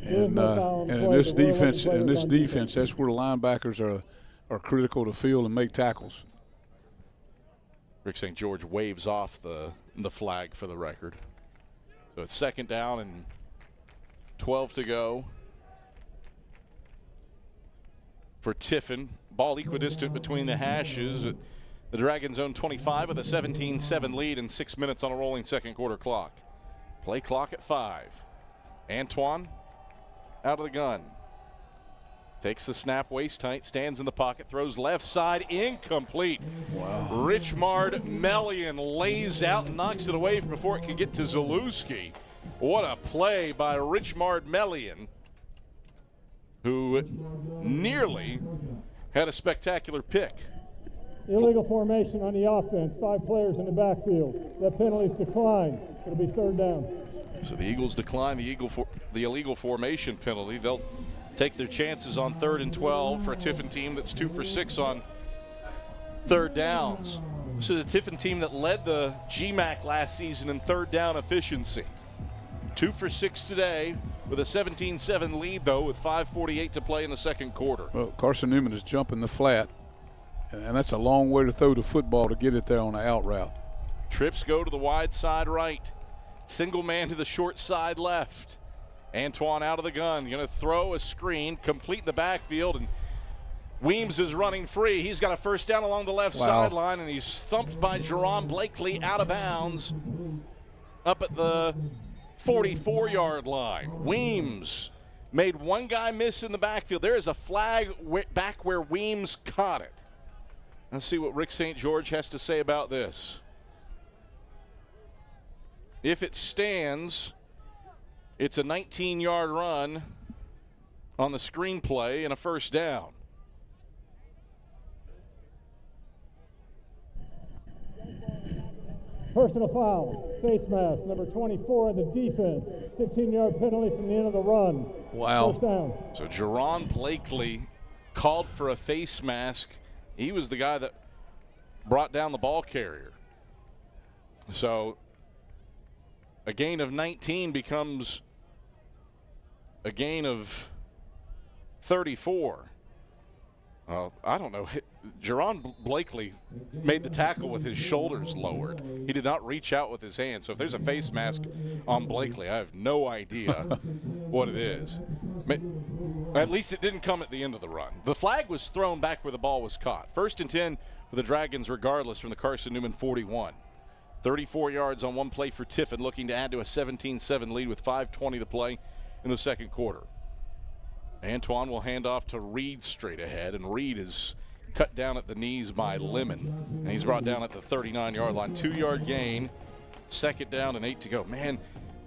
and in this defense, that's where the linebackers are critical to field and make tackles. Rick St. George waves off the flag for the record. So it's 2nd down and 12 to go for Tiffin. Ball equidistant between the hashes. The Dragons own 25 with a 17-7 lead and 6 minutes on a rolling second quarter clock. Play clock at 5. Antoine out of the gun. Takes the snap, waist tight, stands in the pocket, throws left side, incomplete. Wow. Richmard Melian lays out and knocks it away before it can get to Zalewski. What a play by Richmard Melian, who nearly had a spectacular pick. Illegal formation on the offense, 5 players in the backfield. That penalty's declined. It'll be 3rd down. So the Eagles decline the illegal formation penalty. They'll take their chances on 3rd and 12 for a Tiffin team that's 2 for 6 on 3rd downs. This is a Tiffin team that led the GMAC last season in 3rd down efficiency. 2 for 6 today with a 17-7 lead, though, with 5:48 to play in the second quarter. Well, Carson-Newman is jumping the flat, and that's a long way to throw the football to get it there on the out route. Trips go to the wide side right. Single man to the short side left. Antoine out of the gun, going to throw a screen, complete in the backfield, and Weems is running free. He's got a 1st down along the left sideline, and he's thumped by Jerron Blakely out of bounds up at the 44-yard line. Weems made one guy miss in the backfield. There is a flag back where Weems caught it. Let's see what Rick St. George has to say about this. If it stands, it's a 19-yard run on the screenplay and a 1st down. Personal foul, face mask, number 24 in the defense. 15-yard penalty from the end of the run. Wow. 1st down. So Jerron Blakely called for a face mask. He was the guy that brought down the ball carrier. So a gain of 19 becomes a gain of 34. I don't know. Jerron Blakely made the tackle with his shoulders lowered. He did not reach out with his hands. So if there's a face mask on Blakely, I have no idea what it is. At least it didn't come at the end of the run. The flag was thrown back where the ball was caught. 1st and 10 for the Dragons regardless from the Carson-Newman 41. 34 yards on one play for Tiffin, looking to add to a 17-7 lead with 5:20 to play in the second quarter. Antoine will hand off to Reed straight ahead, and Reed is cut down at the knees by Lemon. And he's brought down at the 39-yard line. 2-yard gain, 2nd down and 8 to go. Man,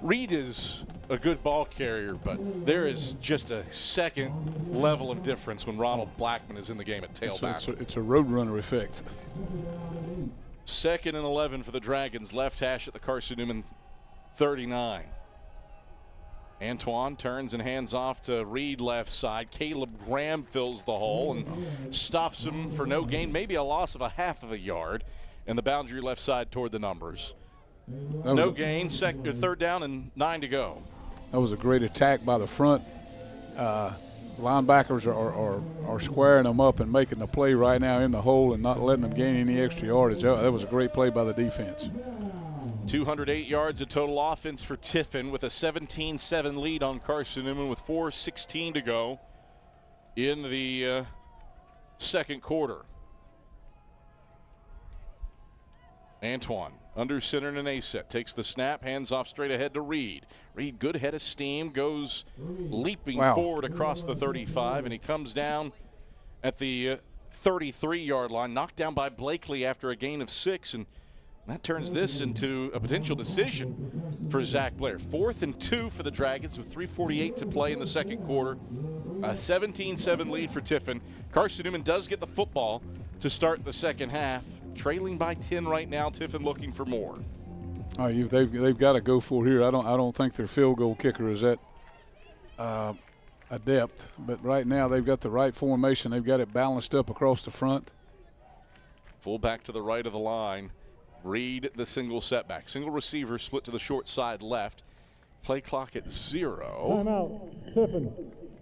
Reed is a good ball carrier, but there is just a second level of difference when Ronald Blackman is in the game at tailback. It's a roadrunner effect. 2nd and 11 for the Dragons. Left hash at the Carson-Newman 39. Antoine turns and hands off to Reed left side. Caleb Graham fills the hole and stops him for no gain, maybe a loss of a half of a yard, and the boundary left side toward the numbers. No gain, 3rd down and 9 to go. That was a great attack by the front. Linebackers are squaring them up and making the play right now in the hole and not letting them gain any extra yardage. That was a great play by the defense. 208 yards of total offense for Tiffin with a 17-7 lead on Carson-Newman with 4:16 to go in the second quarter. Antoine under center and an A-set, takes the snap, hands off straight ahead to Reed. Reed, good head of steam, goes leaping forward across the 35, and he comes down at the 33-yard line, knocked down by Blakely after a gain of 6, and That turns this into a potential decision for Zach Blair. 4th and 2 for the Dragons with 3:48 to play in the second quarter. A 17-7 lead for Tiffin. Carson-Newman does get the football to start the second half. Trailing by 10 right now. Tiffin looking for more. They've got to go for it here. I don't think their field goal kicker is that adept, but right now they've got the right formation. They've got it balanced up across the front. Full back to the right of the line. Reed the single setback. Single receiver split to the short side left. Play clock at 0. Timeout. Tiffin,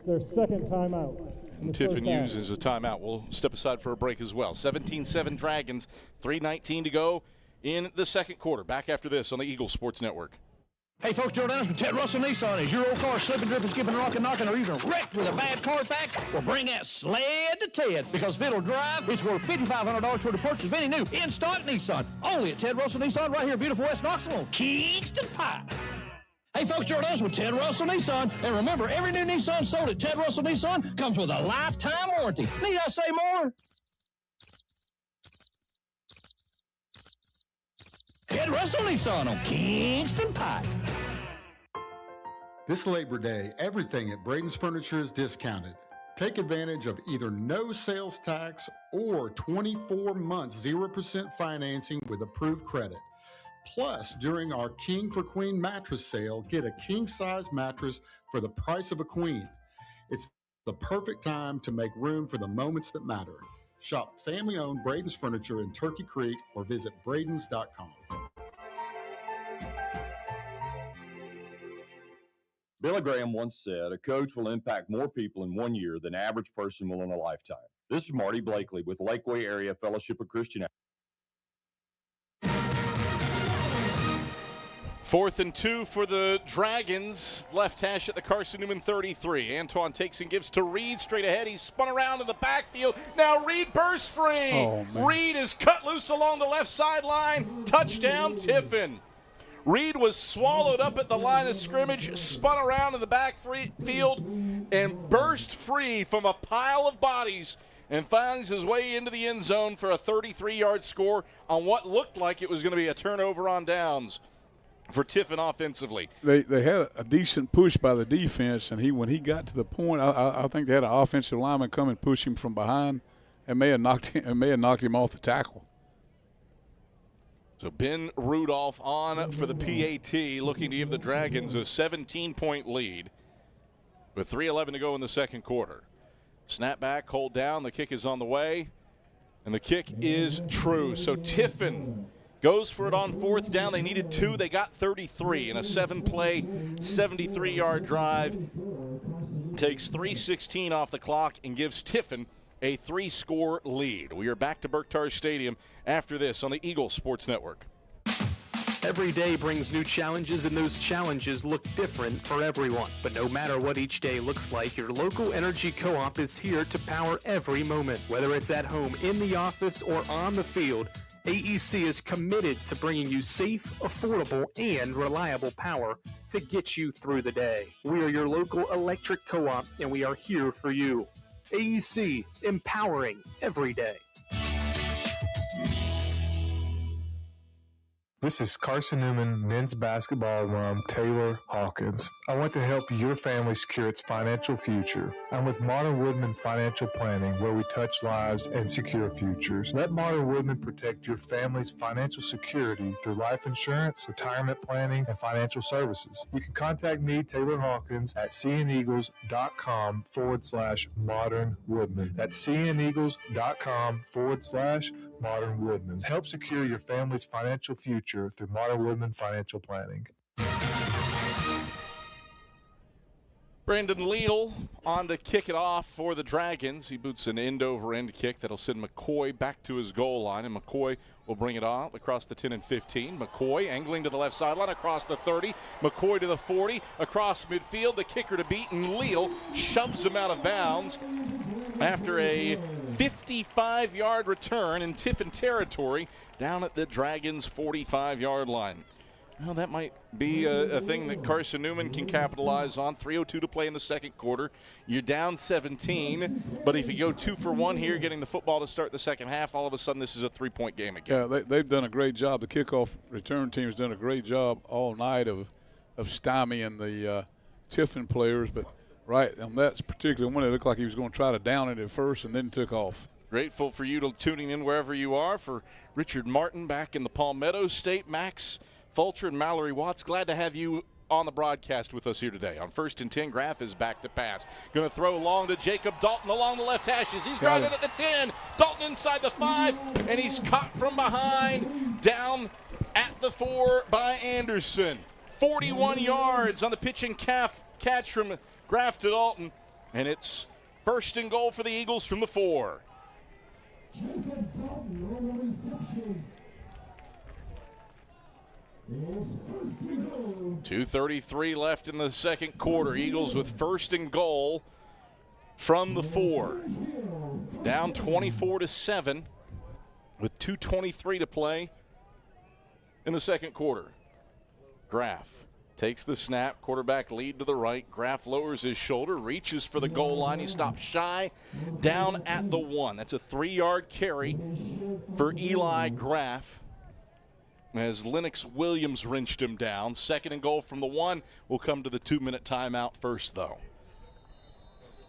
their second timeout. And Tiffin uses a timeout. We'll step aside for a break as well. 17-7 Dragons, 3:19 to go in the second quarter. Back after this on the Eagle Sports Network. Hey folks, Joe Dennis with Ted Russell Nissan. Is your old car slipping, dripping, skipping, rocking, knocking, or even wrecked with a bad Carfax? Well, bring that sled to Ted, because Fiddle Drive, it's worth $5,500 for the purchase of any new in-stock Nissan. Only at Ted Russell Nissan right here in beautiful West Knoxville on Kingston Pike. Hey folks, Joe Dennis with Ted Russell Nissan. And remember, every new Nissan sold at Ted Russell Nissan comes with a lifetime warranty. Need I say more? Ted Russell Nissan on Kingston Pike. This Labor Day, everything at Braden's Furniture is discounted. Take advantage of either no sales tax or 24 months 0% financing with approved credit. Plus, during our King for Queen mattress sale, get a king-size mattress for the price of a queen. It's the perfect time to make room for the moments that matter. Shop family-owned Braden's Furniture in Turkey Creek or visit bradens.com. Billy Graham once said, a coach will impact more people in 1 year than average person will in a lifetime. This is Marty Blakely with Lakeway Area Fellowship of Christian Athletes. 4th and 2 for the Dragons. Left hash at the Carson-Newman 33. Antoine takes and gives to Reed straight ahead. He's spun around in the backfield. Now Reed bursts free. Reed is cut loose along the left sideline. Touchdown, Tiffin. Reed was swallowed up at the line of scrimmage, spun around in the backfield, and burst free from a pile of bodies and finds his way into the end zone for a 33-yard score on what looked like it was going to be a turnover on downs for Tiffin offensively. They had a decent push by the defense, and when he got to the point, I think they had an offensive lineman come and push him from behind, and may have knocked him off the tackle. So Ben Rudolph on for the PAT, looking to give the Dragons a 17-point lead with 3:11 to go in the second quarter. Snap back, hold down, the kick is on the way, and the kick is true. So Tiffin goes for it on 4th down. They needed 2. They got 33 in a 7-play, 73-yard drive. Takes 3:16 off the clock and gives Tiffin a 3-score lead. We are back to Berktar Stadium after this on the Eagle Sports Network. Every day brings new challenges, and those challenges look different for everyone. But no matter what each day looks like, your local energy co-op is here to power every moment. Whether it's at home, in the office, or on the field, AEC is committed to bringing you safe, affordable, and reliable power to get you through the day. We are your local electric co-op, and we are here for you. AEC, empowering every day. This is Carson-Newman men's basketball alum Taylor Hawkins. I want to help your family secure its financial future. I'm with Modern Woodman Financial Planning, where we touch lives and secure futures. Let Modern Woodman protect your family's financial security through life insurance, retirement planning, and financial services. You can contact me, Taylor Hawkins, at cneagles.com/Modern Woodman. That's cneagles.com/Modern Woodman. Help secure your family's financial future through Modern Woodman Financial Planning. Brandon Leal on to kick it off for the Dragons. He boots an end-over-end kick that'll send McCoy back to his goal line, and McCoy will bring it on across the 10 and 15. McCoy angling to the left sideline across the 30. McCoy to the 40, across midfield. The kicker to beat, and Leal shoves him out of bounds after a 55-yard return in Tiffin territory down at the Dragons' 45-yard line. Well, that might be a thing that Carson-Newman can capitalize on. 3:02 to play in the second quarter. You're down 17, but if you go 2 for 1 here, getting the football to start the second half, all of a sudden this is a 3-point game again. Yeah, they've done a great job. The kickoff return team has done a great job all night of stymieing the Tiffin players, but right on that particular one, it looked like he was going to try to down it at first and then took off. Grateful for you tuning in wherever you are. For Richard Martin back in the Palmetto State, Max Fulcher and Mallory Watts, glad to have you on the broadcast with us here today. On 1st and 10, Graff is back to pass. Going to throw long to Jacob Dalton along the left hashes. He's grounded at the 10. Dalton inside the 5, and he's caught from behind, down at the 4 by Anderson. 41 yards on the pitch and catch from Graff to Dalton, and it's 1st and goal for the Eagles from the 4. Jacob Dalton on the reception. 2:33 left in the second quarter. Eagles with 1st and goal from the 4. Down 24-7 with 2:23 to play in the second quarter. Graff takes the snap, quarterback lead to the right. Graff lowers his shoulder, reaches for the goal line. He stops shy, down at the 1. That's a 3-yard carry for Eli Graff, as Lennox Williams wrenched him down. 2nd and goal from the 1. We'll come to the 2-minute timeout first, though.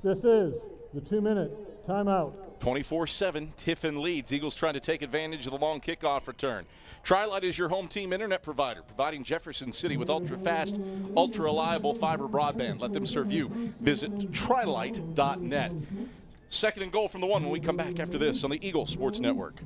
This is the 2-minute timeout. 24-7, Tiffin leads. Eagles trying to take advantage of the long kickoff return. Tri-Light is your home team internet provider, providing Jefferson City with ultra-fast, ultra-reliable fiber broadband. Let them serve you. Visit trilight.net. 2nd and goal from the 1 when we come back after this on the Eagle Sports Network.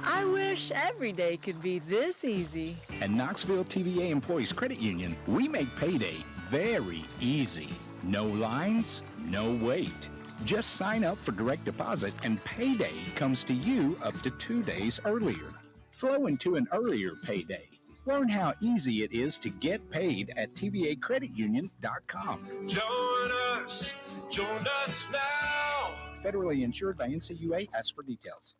I wish every day could be this easy. At Knoxville TVA Employees Credit Union, we make payday very easy. No lines, no wait. Just sign up for direct deposit and payday comes to you up to 2 days earlier. Flow into an earlier payday. Learn how easy it is to get paid at tvacreditunion.com. Join us now. Federally insured by NCUA. Ask for details.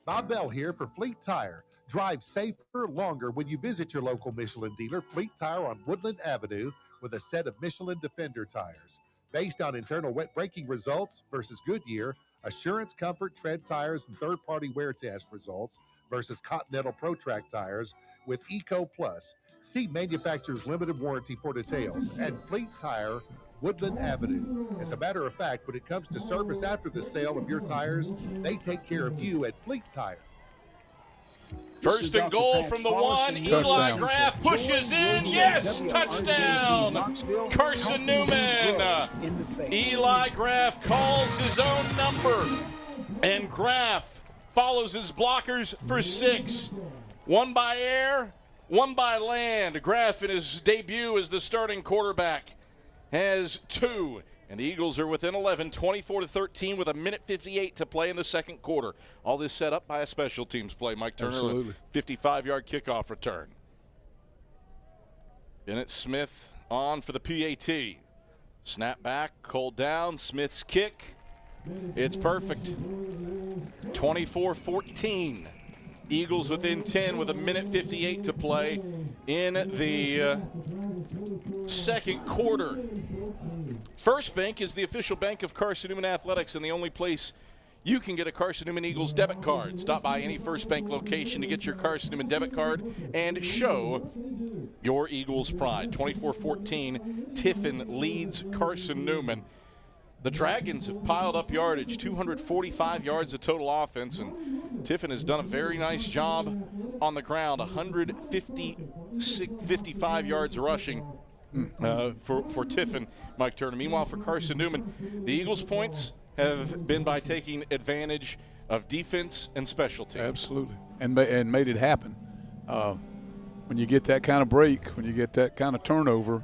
Bob Bell here for Fleet Tire. Drive safer longer when you visit your local Michelin dealer, Fleet Tire on Woodland Avenue, with a set of Michelin Defender tires. Based on internal wet braking results versus Goodyear, Assurance Comfort Tread tires and third-party wear test results versus Continental Pro Track tires with Eco Plus. See manufacturer's limited warranty for details. And Fleet Tire, Woodland Avenue. As a matter of fact, when it comes to service after the sale of your tires, they take care of you at Fleet Tire. 1st and goal from the 1. Eli Graff pushes in. Yes, touchdown. Carson-Newman. Eli Graff calls his own number, and Graff follows his blockers for 6. 1 by air, 1 by land. Graff in his debut as the starting quarterback has 2. And the Eagles are within 11, 24-13 with 1:58 to play in the second quarter. All this set up by a special teams play. Mike Turner, Absolutely. 55-yard kickoff return. Bennett Smith on for the PAT. Snap back, called down, Smith's kick. It's perfect. 24-14. Eagles within 10 with 1:58 to play in the second quarter. First Bank is the official bank of Carson-Newman Athletics and the only place you can get a Carson-Newman Eagles debit card. Stop by any First Bank location to get your Carson-Newman debit card and show your Eagles pride. 24-14, Tiffin leads Carson-Newman. The Dragons have piled up yardage, 245 yards of total offense, and Tiffin has done a very nice job on the ground, 155 yards rushing for Tiffin, Mike Turner. Meanwhile, for Carson-Newman, the Eagles' points have been by taking advantage of defense and special teams. Absolutely, and made it happen. When you get that kind of break, when you get that kind of turnover,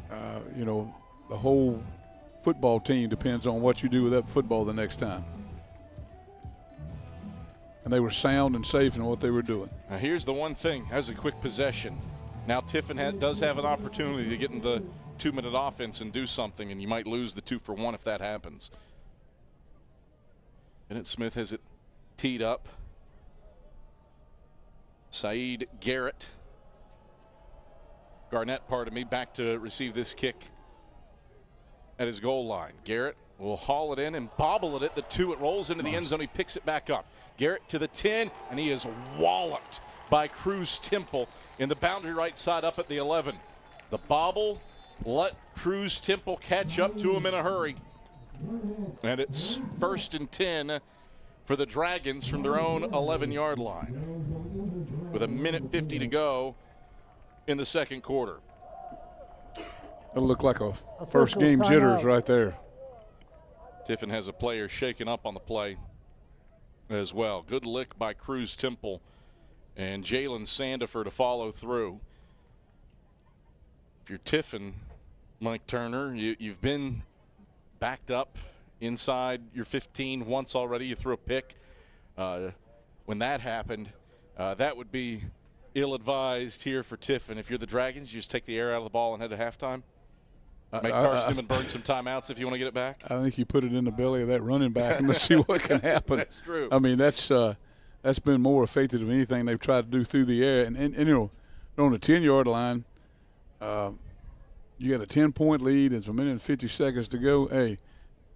the whole football team depends on what you do with that football the next time. And they were sound and safe in what they were doing. Now here's the one thing. That was a quick possession. Now Tiffin does have an opportunity to get in the 2-minute offense and do something, and you might lose the 2 for 1 if that happens. Bennett Smith has it teed up. Saeed Garrett Garnett, pardon me, back to receive this kick at his goal line. Garrett will haul it in and bobble it at the 2. It rolls into the end zone. He picks it back up. Garrett to the 10, and he is walloped by Cruz Temple in the boundary right side up at the 11. The bobble let Cruz Temple catch up to him in a hurry. And it's 1st and 10 for the Dragons from their own 11-yard line with 1:50 to go in the second quarter. It looked like a first game jitters right there. Tiffin has a player shaken up on the play as well. Good lick by Cruz Temple and Jalen Sandifer to follow through. If you're Tiffin, Mike Turner, you've been backed up inside your 15 once already. You threw a pick. When that happened, that would be ill-advised here for Tiffin. If you're the Dragons, you just take the air out of the ball and head to halftime. Make Carson-Newman burn some timeouts if you want to get it back. I think you put it in the belly of that running back and let's see what can happen. That's true. I mean, that's been more effective than anything they've tried to do through the air. And you know, on the 10-yard line, you got a 10-point lead. There's 1:50 to go. Hey,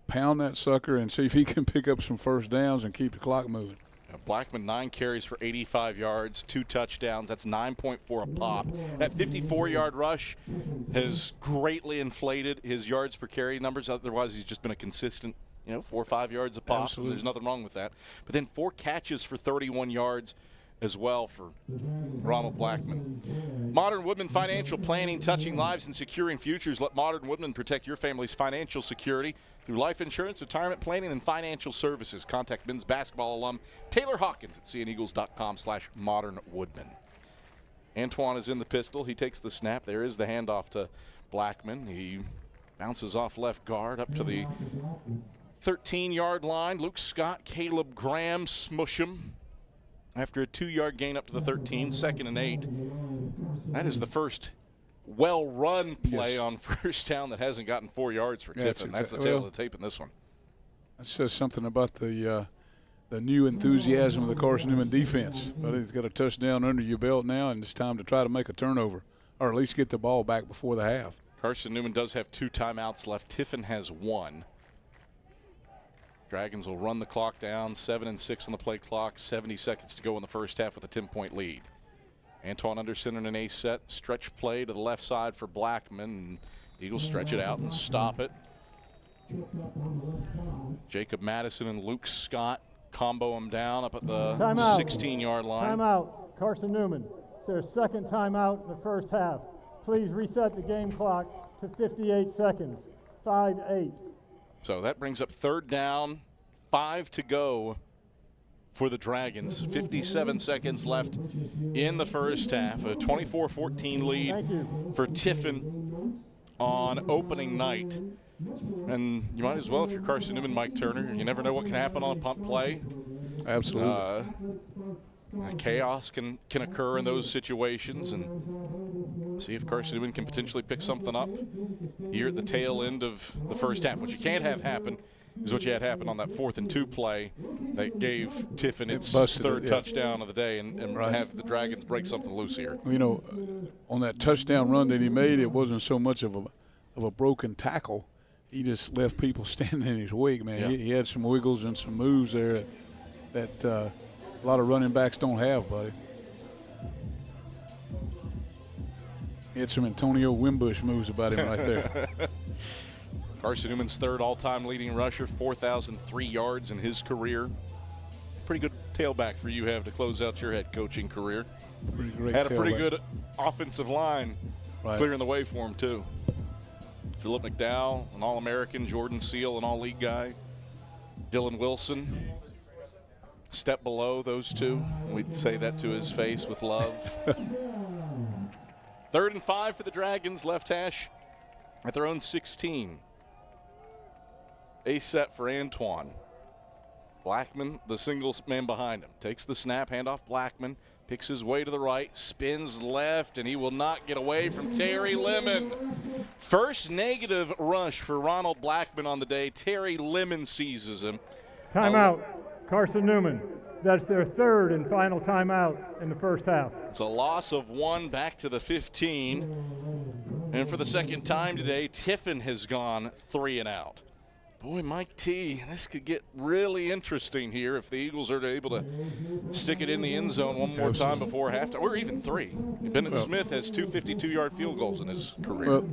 pound that sucker and see if he can pick up some first downs and keep the clock moving. Blackman, 9 carries for 85 yards, 2 touchdowns. That's 9.4 a pop. That 54-yard rush has greatly inflated his yards per carry numbers. Otherwise, he's just been a consistent, 4 or 5 yards a pop. Absolutely. There's nothing wrong with that. But then 4 catches for 31 yards as well for Ronald Blackman. Modern Woodman Financial Planning, touching lives and securing futures. Let Modern Woodman protect your family's financial security through life insurance, retirement planning, and financial services. Contact men's basketball alum Taylor Hawkins at cneagles.com/modernwoodman. Antoine is in the pistol. He takes the snap. There is the handoff to Blackman. He bounces off left guard up to the 13-yard line. Luke Scott, Caleb Graham smush him after a 2-yard gain up to the 13, 2nd and 8. That is the first well-run play on first down that hasn't gotten 4 yards for Tiffin. That's the tail of the tape in this one. That says something about the new enthusiasm of the Carson-Newman defense. But he's got a touchdown under your belt now, and it's time to try to make a turnover, or at least get the ball back before the half. Carson-Newman does have 2 timeouts left. Tiffin has 1. Dragons will run the clock down, 7 and 6 on the play clock, 70 seconds to go in the first half with a 10-point lead. Antoine under center in an ace set, stretch play to the left side for Blackman. And the Eagles stretch it out and stop it. Jacob Madison and Luke Scott combo him down up at the 16-yard line. Timeout, Carson-Newman. It's their second timeout in the first half. Please reset the game clock to 58 seconds. 5-8. So that brings up 3rd down, 5 to go for the Dragons. 57 seconds left in the first half. A 24-14 lead for Tiffin on opening night. And you might as well, if you're Carson-Newman, Mike Turner. You never know what can happen on a punt play. Absolutely. Chaos can occur in those situations, and see if Carson-Newman can potentially pick something up here at the tail end of the first half. What you can't have happen is what you had happen on that 4th and 2 play that gave Tiffin its 3rd touchdown of the day and have the Dragons break something loose here. On that touchdown run that he made, it wasn't so much of a broken tackle. He just left people standing in his wake, man. Yeah. He had some wiggles and some moves there that a lot of running backs don't have, buddy. He had some Antonio Wimbush moves about him right there. Carson-Newman's 3rd all-time leading rusher, 4,003 yards in his career. Pretty good tailback for you have to close out your head coaching career. Pretty great Had a pretty tailback. good offensive line clearing the way for him, too. Phillip McDowell, an All-American. Jordan Seal, an All-League guy. Dylan Wilson, step below those two. We'd say that to his face with love. 3rd and 5 for the Dragons, left hash at their own 16. Ace set for Antoine. Blackman, the single man behind him, takes the snap, handoff Blackman, picks his way to the right, spins left, and he will not get away from Terry Lemon. First negative rush for Ronald Blackman on the day. Terry Lemon seizes him. Timeout, Carson-Newman. That's their third and final timeout in the first half. It's a loss of 1 back to the 15. And for the second time today, Tiffin has gone 3 and out. Boy, Mike T, this could get really interesting here if the Eagles are able to stick it in the end zone one more time before halftime. Or even 3. Bennett Smith has 2 52-yard field goals in his career. Well,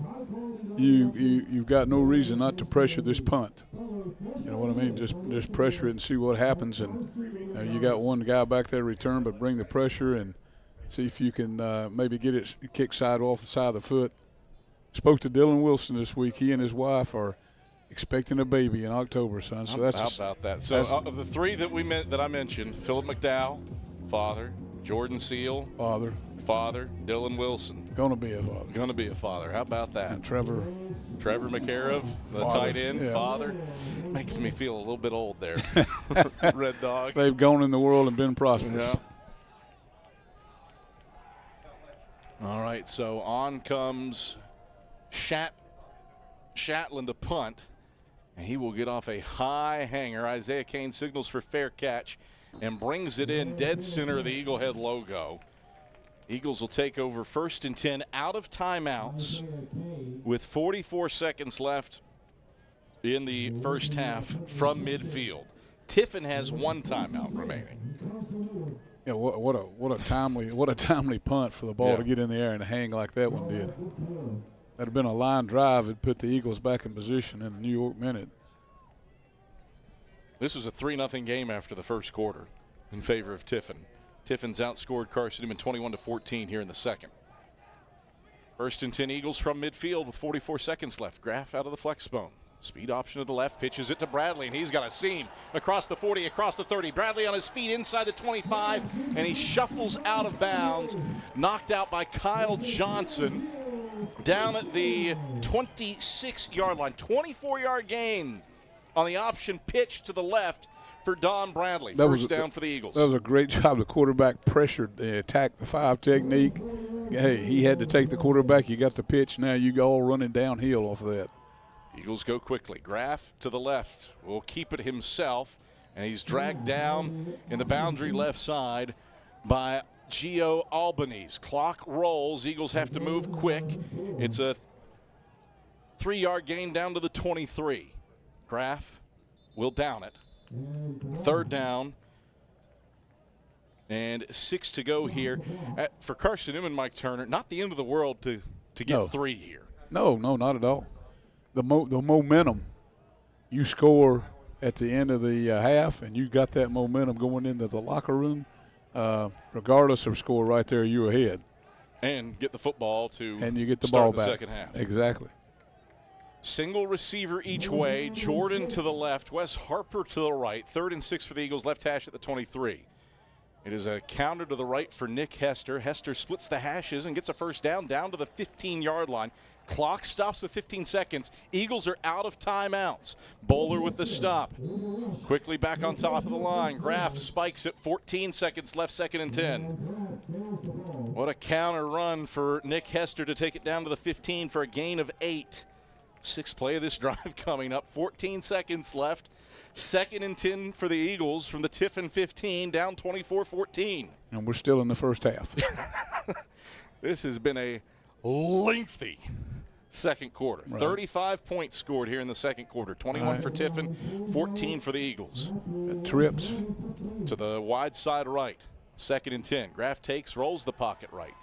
you've got no reason not to pressure this punt. You know what I mean? Just pressure it and see what happens. And you got one guy back there return, but bring the pressure and see if you can maybe get it kick side off the side of the foot. Spoke to Dylan Wilson this week. He and his wife are expecting a baby in October, son. So that's how about that? So of the 3 that I mentioned, Philip McDowell, father; Jordan Seal, father; Dylan Wilson, gonna be a father. Gonna be a father. How about that? And Trevor McCarriv, the father. tight end, Yeah. father. Makes me feel a little bit old there. Red Dog. They've gone in the world and been prosperous. Yeah. All right, so on comes Shatland to punt, and he will get off a high hanger. Isaiah Kane signals for fair catch and brings it in dead center of the Eagle Head logo. Eagles will take over 1st and 10 out of timeouts with 44 seconds left in the first half from midfield. Tiffin has 1 timeout remaining. Yeah, what a timely punt for the ball to get in the air and hang like that one did. That'd have been a line drive. It'd put the Eagles back in position in the New York Minute. This was a 3-0 game after the first quarter in favor of Tiffin. Tiffin's outscored Carson-Newman 21-14 here in the second. 1st and 10 Eagles from midfield with 44 seconds left. Graff out of the flex bone. Speed option to the left, pitches it to Bradley, and he's got a seam across the 40, across the 30. Bradley on his feet inside the 25, and he shuffles out of bounds, knocked out by Kyle Johnson down at the 26-yard line. 24-yard gain on the option pitch to the left for Don Bradley. First down for the Eagles. That was a great job. The quarterback pressured the attack, the 5 technique. Hey, he had to take the quarterback. You got the pitch. Now you go all running downhill off of that. Eagles go quickly. Graff to the left will keep it himself, and he's dragged down in the boundary left side by Gio Albanese. Clock rolls. Eagles have to move quick. It's a 3-yard gain down to the 23. Graff will down it. 3rd down and 6 to go here. For Carson-Newman, Mike Turner, not the end of the world to get 3 here. No, not at all. The momentum, you score at the end of the half, and you got that momentum going into the locker room. Regardless of score, right there, you're ahead. And get the football to and you get the start ball the back. Second half. Exactly. Single receiver each way. Jordan to the left, Wes Harper to the right. 3rd and 6 for the Eagles, left hash at the 23. It is a counter to the right for Nick Hester. Hester splits the hashes and gets a first down to the 15-yard line. Clock stops with 15 seconds. Eagles are out of timeouts. Bowler with the stop. Quickly back on top of the line. Graff spikes it. 14 seconds left, 2nd and 10. What a counter run for Nick Hester to take it down to the 15 for a gain of 8. 6th play of this drive coming up. 14 seconds left. 2nd and 10 for the Eagles from the Tiffin 15, down 24-14. And we're still in the first half. This has been a lengthy second quarter. Right. 35 points scored here in the second quarter. 21 for Tiffin, 14 for the Eagles. Trips to the wide side right. 2nd and 10. Graff takes, rolls the pocket right.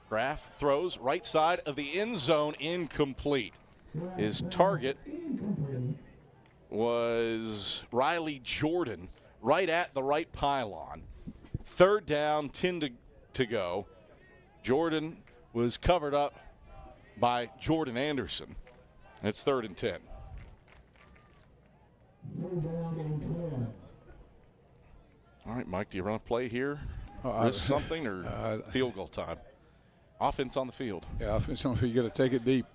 Graff throws right side of the end zone, incomplete. His target was Riley Jordan, right at the right pylon. 3rd down, 10 to go. Jordan was covered up by Jordan Anderson. It's 3rd and 10. All right, Mike, do you want to play here? Risk something or field goal time? Offense on the field. Yeah, offense on the field. You got to take it deep.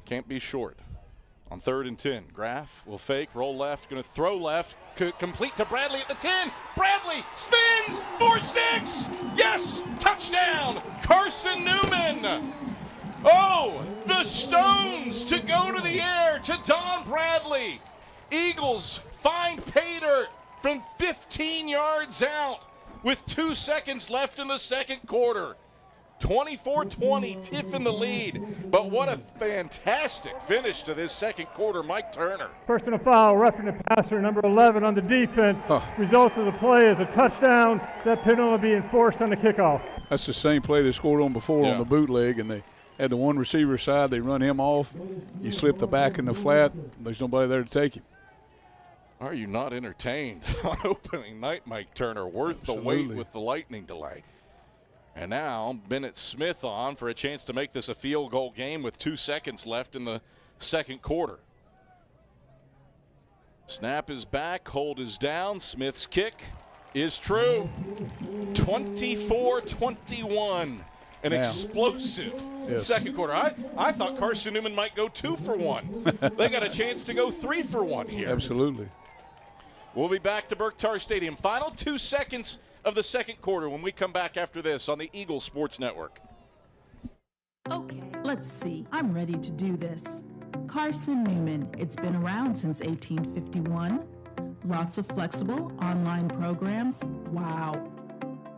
Can't be short. On 3rd and 10, Graff will fake, roll left, going to throw left, complete to Bradley at the 10. Bradley spins for 6. Yes, touchdown, Carson-Newman. Oh, the stones to go to the air to Don Bradley. Eagles find pay dirt from 15 yards out with 2 seconds left in the second quarter. 24-20, Tiffin the lead. But what a fantastic finish to this second quarter, Mike Turner. Personal foul, roughing the passer, number 11 on the defense. Result of the play is a touchdown. That penalty will be enforced on the kickoff. That's the same play they scored on before on the bootleg, and they had the one receiver side. They run him off. You slip the back in the flat. There's nobody there to take him. Are you not entertained on opening night, Mike Turner? Worth the wait with the lightning delay. And now Bennett Smith on for a chance to make this a field goal game with 2 seconds left in the second quarter. Snap is back, hold is down. Smith's kick is true. 24-21. An explosive second quarter. I thought Carson-Newman might go 2 for 1. They got a chance to go 3 for 1 here. Absolutely. We'll be back to Berktar Stadium. Final 2 seconds of the second quarter when we come back after this on the Eagles Sports Network. Okay, let's see. I'm ready to do this. Carson-Newman. It's been around since 1851. Lots of flexible online programs. Wow.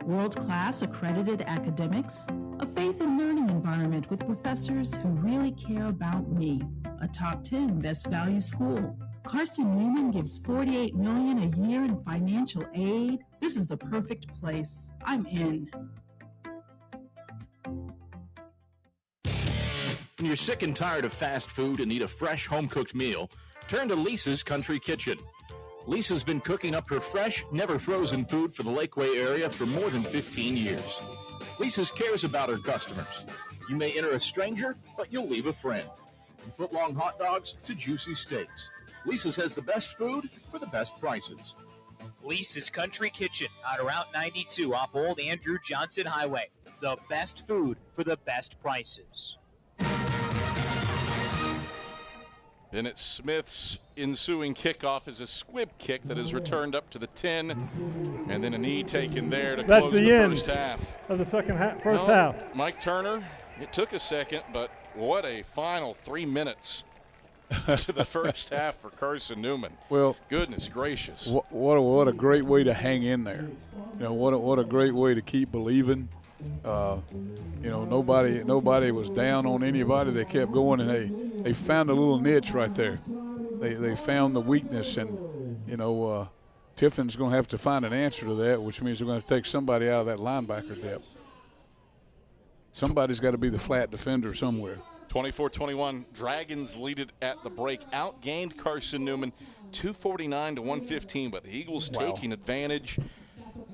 World-class accredited academics. A faith and learning environment with professors who really care about me. A top 10 best value school. Carson-Newman gives $48 million a year in financial aid. This is the perfect place. I'm in. When you're sick and tired of fast food and need a fresh home-cooked meal, turn to Lisa's Country Kitchen. Lisa's been cooking up her fresh, never-frozen food for the Lakeway area for more than 15 years. Lisa's cares about her customers. You may enter a stranger, but you'll leave a friend. From foot-long hot dogs to juicy steaks, Lisa's has the best food for the best prices. Lisa's Country Kitchen on Route 92 off Old Andrew Johnson Highway. The best food for the best prices. Bennett Smith's ensuing kickoff is a squib kick that is returned up to the 10, and then a knee taken there to close the first half. Of the first half. Mike Turner, it took a second, but what a final 3 minutes to the first half for Carson-Newman. Well, goodness gracious. What a great way to hang in there. You know, what a great way to keep believing. You know, nobody was down on anybody. They kept going, and they found a little niche right there. They found the weakness, and you know, Tiffin's going to have to find an answer to that, which means they're going to take somebody out of that linebacker depth. Somebody's got to be the flat defender somewhere. 24-21, Dragons lead it at the break. Outgained Carson-Newman 249 to 115, but the Eagles taking advantage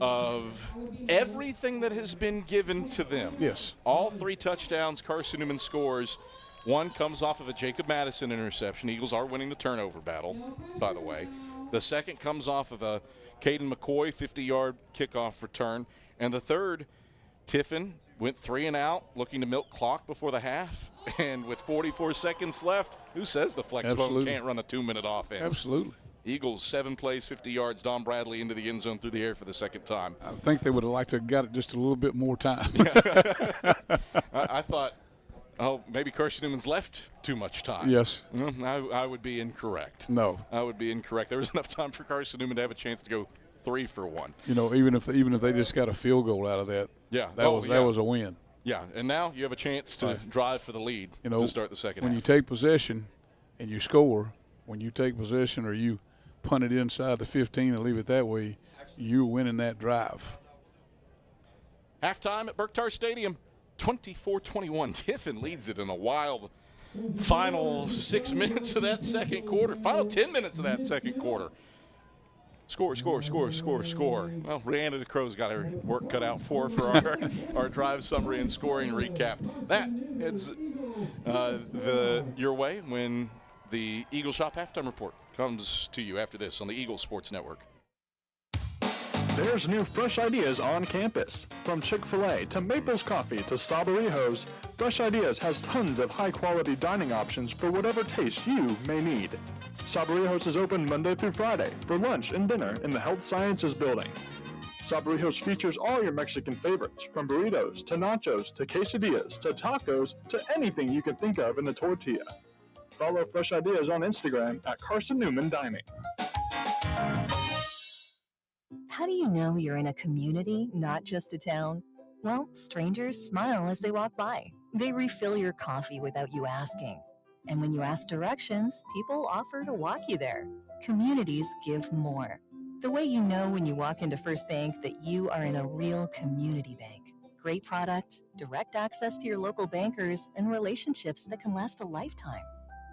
of everything that has been given to them. Yes. All 3 touchdowns Carson-Newman scores. One comes off of a Jacob Madison interception. Eagles are winning the turnover battle, by the way. The second comes off of a Caden McCoy 50-yard kickoff return. And the third, Tiffin went 3 and out, looking to milk clock before the half. And with 44 seconds left, who says the flex bone can't run a 2-minute offense? Absolutely. Eagles 7 plays, 50 yards. Don Bradley into the end zone through the air for the second time. I think they would have liked to have got it just a little bit more time. I thought, maybe Carson-Newman's left too much time. Yes. I would be incorrect. No. I would be incorrect. There was enough time for Carson-Newman to have a chance to go 3 for 1. You know, even if they just got a field goal out of that, that was a win. Yeah, and now you have a chance to drive for the lead to start the second when half. you take possession and you score, when you take possession or you punt it inside the 15 and leave it that way, you're winning that drive. Halftime at Berktar Stadium, 24-21. Tiffin leads it in a wild final 6 minutes of that second quarter, final 10 minutes of that second quarter. Score. Well, Rihanna DeCrow's got her work cut out for our drive summary and scoring recap. That is your way when the Eagle Shop halftime report comes to you after this on the Eagle Sports Network. There's new fresh ideas on campus. From Chick-fil-A to Maples Coffee to Sabarijos, Fresh Ideas has tons of high-quality dining options for whatever taste you may need. Sabarijos is open Monday through Friday for lunch and dinner in the Health Sciences Building. Sabarijos features all your Mexican favorites, from burritos to nachos to quesadillas to tacos to anything you can think of in the tortilla. Follow Fresh Ideas on Instagram at Carson-Newman Dining. How do you know you're in a community, not just a town? Well, strangers smile as they walk by. They refill your coffee without you asking. And when you ask directions, people offer to walk you there. Communities give more. The way you know when you walk into First Bank that you are in a real community bank. Great products, direct access to your local bankers, and relationships that can last a lifetime.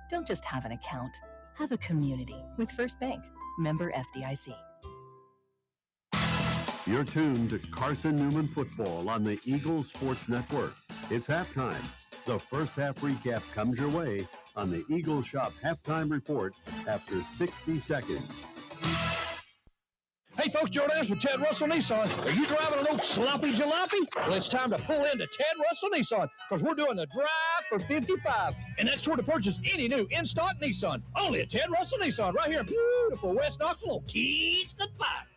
Don't just have an account. Have a community with First Bank. Member FDIC. You're tuned to Carson-Newman football on the Eagles Sports Network. It's halftime. The first half recap comes your way on the Eagles Shop halftime report after 60 seconds. Hey folks, Jordan's with Ted Russell Nissan. Are you driving an old sloppy jalopy? Well, it's time to pull into Ted Russell Nissan because we're doing the drive for 55. And that's where to purchase any new in-stock Nissan. Only at Ted Russell Nissan right here in beautiful West Knoxville, Kingston Pike.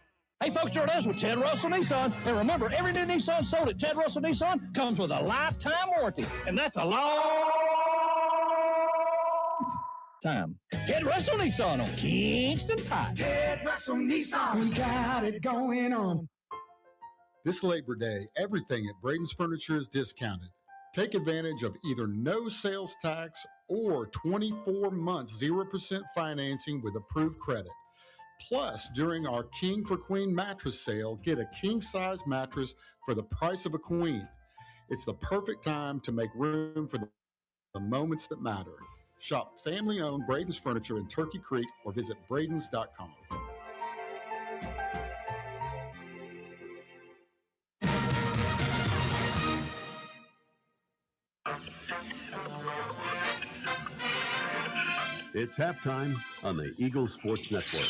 Hey folks, Jordan's with Ted Russell Nissan. And remember, every new Nissan sold at Ted Russell Nissan comes with a lifetime warranty. And that's a long time. Ted Russell Nissan on Kingston Pike. Ted Russell Nissan. We got it going on. This Labor Day, everything at Braden's Furniture is discounted. Take advantage of either no sales tax or 24 months 0% financing with approved credit. Plus, during our King for Queen mattress sale, get a king-size mattress for the price of a queen. It's the perfect time to make room for the moments that matter. Shop family-owned Braden's Furniture in Turkey Creek or visit bradens.com. It's halftime on the Eagles Sports Network.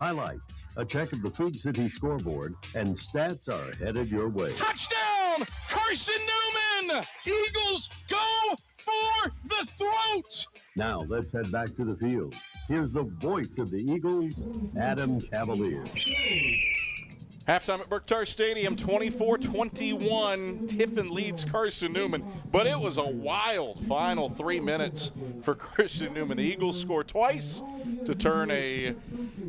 Highlights, a check of the Food City scoreboard, and stats are headed your way. Touchdown! Carson-Newman! Eagles go for the throat! Now let's head back to the field. Here's the voice of the Eagles, Adam Cavalier. Halftime at Berktar Stadium, 24-21. Tiffin leads Carson-Newman, but it was a wild final 3 minutes for Carson-Newman. The Eagles score twice to turn a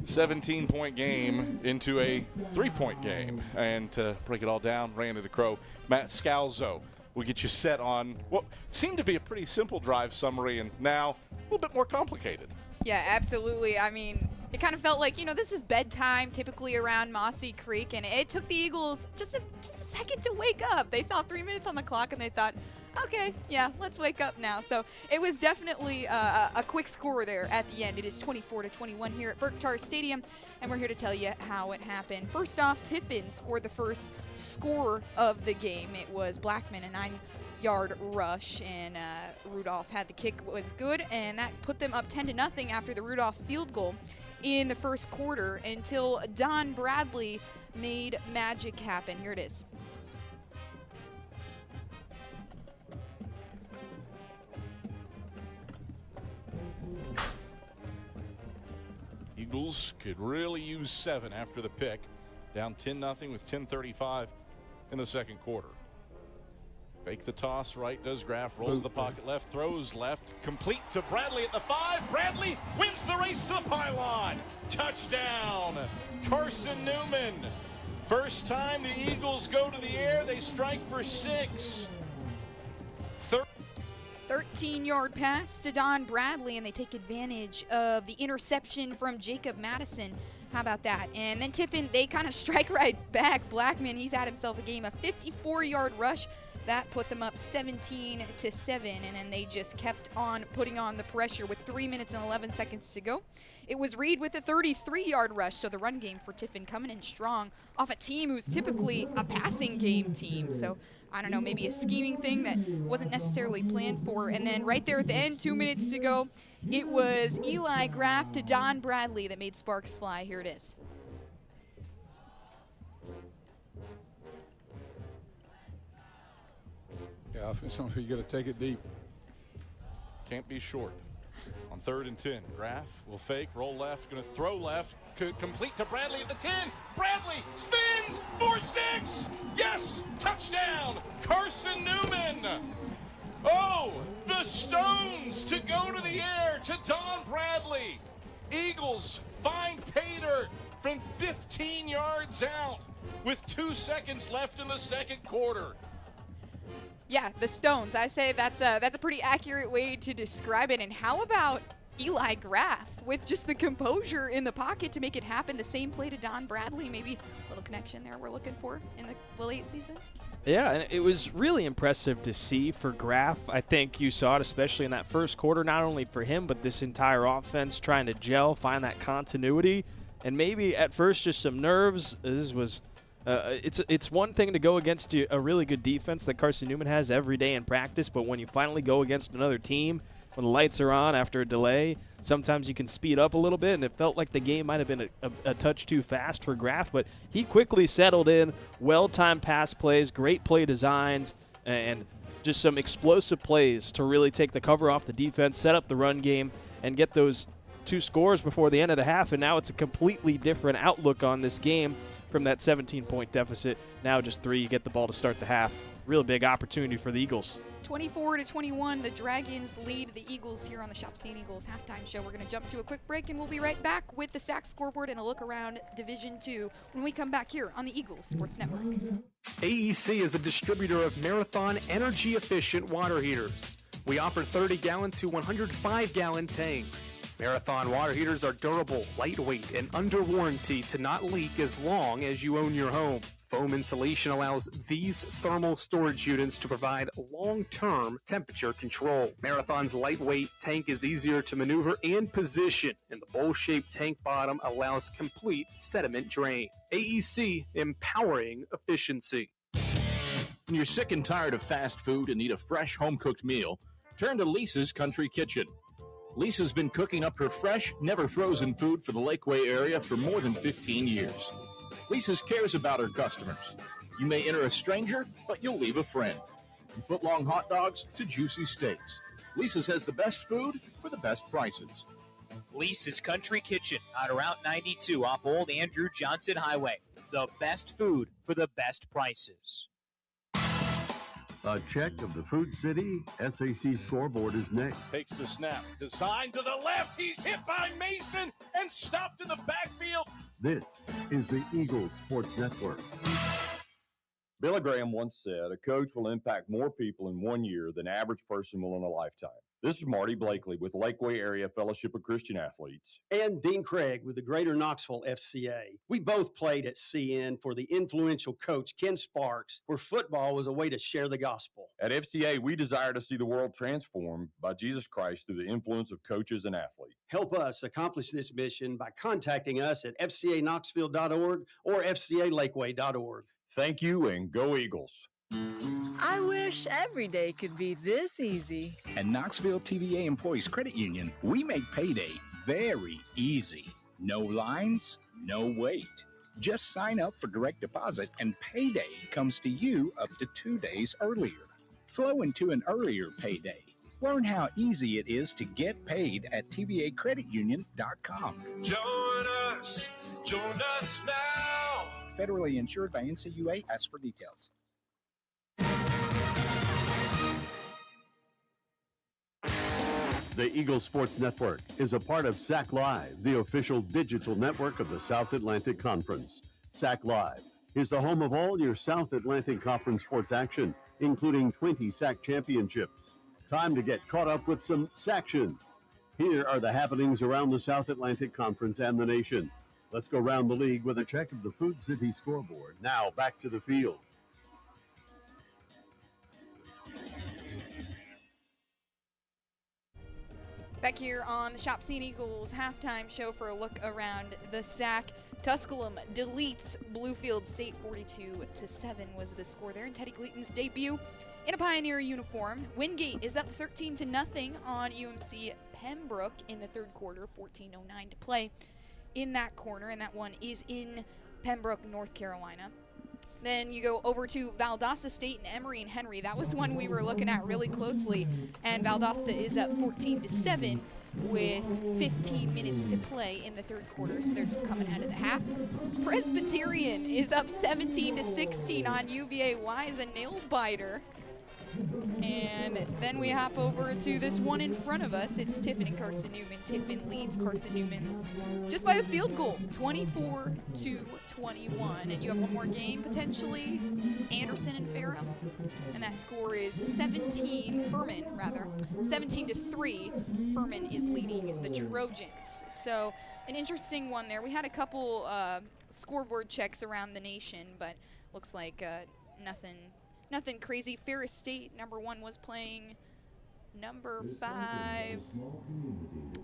17-point game into a 3-point game. And to break it all down, Randy the Crow, Matt Scalzo will get you set on what seemed to be a pretty simple drive summary and now a little bit more complicated. Yeah, absolutely. I mean, it kind of felt like, this is bedtime typically around Mossy Creek, and it took the Eagles just a second to wake up. They saw 3 minutes on the clock, and they thought, okay, yeah, let's wake up now. So it was definitely a quick score there at the end. It is 24-21 here at Berktar Stadium, and we're here to tell you how it happened. First off, Tiffin scored the first score of the game. It was Blackman, a 9-yard rush, and Rudolph had the kick, was good, and that put them up 10-0 after the Rudolph field goal in the first quarter until Don Bradley made magic happen. Here it is. Eagles could really use 7 after the pick. Down 10-0 with 10:35 in the second quarter. Fake the toss, right does Graff, rolls the pocket left, throws left, complete to Bradley at the 5. Bradley wins the race to the pylon. Touchdown, Carson-Newman. First time the Eagles go to the air, they strike for 6. 13-yard pass to Don Bradley, and they take advantage of the interception from Jacob Madison. How about that? And then Tiffin, they kind of strike right back. Blackman, he's had himself a game, a 54-yard rush. That put them up 17-7, and then they just kept on putting on the pressure with 3 minutes and 11 seconds to go. It was Reed with a 33-yard rush, so the run game for Tiffin coming in strong off a team who's typically a passing game team. So, I don't know, maybe a scheming thing that wasn't necessarily planned for. And then right there at the end, 2 minutes to go, it was Eli Graff to Don Bradley that made sparks fly. Here it is. Yeah, you got to take it deep. Can't be short. On 3rd and 10, Graff will fake, roll left, going to throw left, complete to Bradley at the 10. Bradley spins for 6. Yes, touchdown, Carson-Newman. Oh, the stones to go to the air to Don Bradley. Eagles find pay dirt from 15 yards out with 2 seconds left in the second quarter. Yeah, the Stones. I say that's a pretty accurate way to describe it. And how about Eli Graff with just the composure in the pocket to make it happen? The same play to Don Bradley. Maybe a little connection there we're looking for in the late season. Yeah, and it was really impressive to see for Graff. I think you saw it especially in that first quarter, not only for him, but this entire offense trying to gel, find that continuity, and maybe at first just some nerves. This was it's one thing to go against a really good defense that Carson-Newman has every day in practice, but when you finally go against another team, when the lights are on after a delay, sometimes you can speed up a little bit, and it felt like the game might have been a touch too fast for Graff, but he quickly settled in, well-timed pass plays, great play designs, and just some explosive plays to really take the cover off the defense, set up the run game, and get those 2 scores before the end of the half, and now it's a completely different outlook on this game from that 17-point deficit. Now just 3, you get the ball to start the half. Real big opportunity for the Eagles. 24-21, the Dragons lead the Eagles here on the Shop Scene Eagles halftime show. We're going to jump to a quick break, and we'll be right back with the sack scoreboard and a look around Division II when we come back here on the Eagles Sports Network. AEC is a distributor of Marathon energy-efficient water heaters. We offer 30-gallon to 105-gallon tanks. Marathon water heaters are durable, lightweight, and under warranty to not leak as long as you own your home. Foam insulation allows these thermal storage units to provide long-term temperature control. Marathon's lightweight tank is easier to maneuver and position, and the bowl-shaped tank bottom allows complete sediment drain. AEC, empowering efficiency. When you're sick and tired of fast food and need a fresh home-cooked meal, turn to Lisa's Country Kitchen. Lisa's been cooking up her fresh, never-frozen food for the Lakeway area for more than 15 years. Lisa's cares about her customers. You may enter a stranger, but you'll leave a friend. From foot-long hot dogs to juicy steaks, Lisa's has the best food for the best prices. Lisa's Country Kitchen on Route 92 off Old Andrew Johnson Highway. The best food for the best prices. A check of the Food City SAC scoreboard is next. Takes the snap. Design to the left. He's hit by Mason and stopped in the backfield. This is the Eagles Sports Network. Billy Graham once said, a coach will impact more people in 1 year than average person will in a lifetime. This is Marty Blakely with Lakeway Area Fellowship of Christian Athletes. And Dean Craig with the Greater Knoxville FCA. We both played at CN for the influential coach Ken Sparks, where football was a way to share the gospel. At FCA, we desire to see the world transformed by Jesus Christ through the influence of coaches and athletes. Help us accomplish this mission by contacting us at fcaknoxville.org or fcalakeway.org. Thank you, and go Eagles. I wish every day could be this easy. At Knoxville TVA Employees Credit Union, we make payday very easy. No lines, no wait. Just sign up for direct deposit and payday comes to you up to 2 days earlier. Flow into an earlier payday. Learn how easy it is to get paid at tvacreditunion.com. Join us now. Federally insured by NCUA. Ask for details. The Eagles Sports Network is a part of SAC Live, the official digital network of the South Atlantic Conference. SAC Live is the home of all your South Atlantic Conference sports action, including 20 SAC championships. Time to get caught up with some SACtion. Here are the happenings around the South Atlantic Conference and the nation. Let's go around the league with a check of the Food City scoreboard. Now back to the field. Back here on the Shop Scene Eagles halftime show for a look around the SAC. Tusculum deletes Bluefield State 42-7 was the score there in Teddy Gleaton's debut in a Pioneer uniform. Wingate is up 13-0 on UMC Pembroke in the third quarter, 14:09 to play in that corner, and that one is in Pembroke, North Carolina. Then you go over to Valdosta State and Emory and Henry. That was one we were looking at really closely. And Valdosta is up 14-7 with 15 minutes to play in the third quarter. So they're just coming out of the half. Presbyterian is up 17-16 on UVA Wise, a nail biter. And then we hop over to this one in front of us. It's Tiffin and Carson-Newman. Tiffin leads Carson-Newman just by a field goal, 24-21. And you have one more game potentially, Anderson and Farrow. And that score is 17 to 3. Furman is leading the Trojans. So an interesting one there. We had a couple scoreboard checks around the nation, but looks like nothing crazy. Ferris State, number 1, was playing number 5,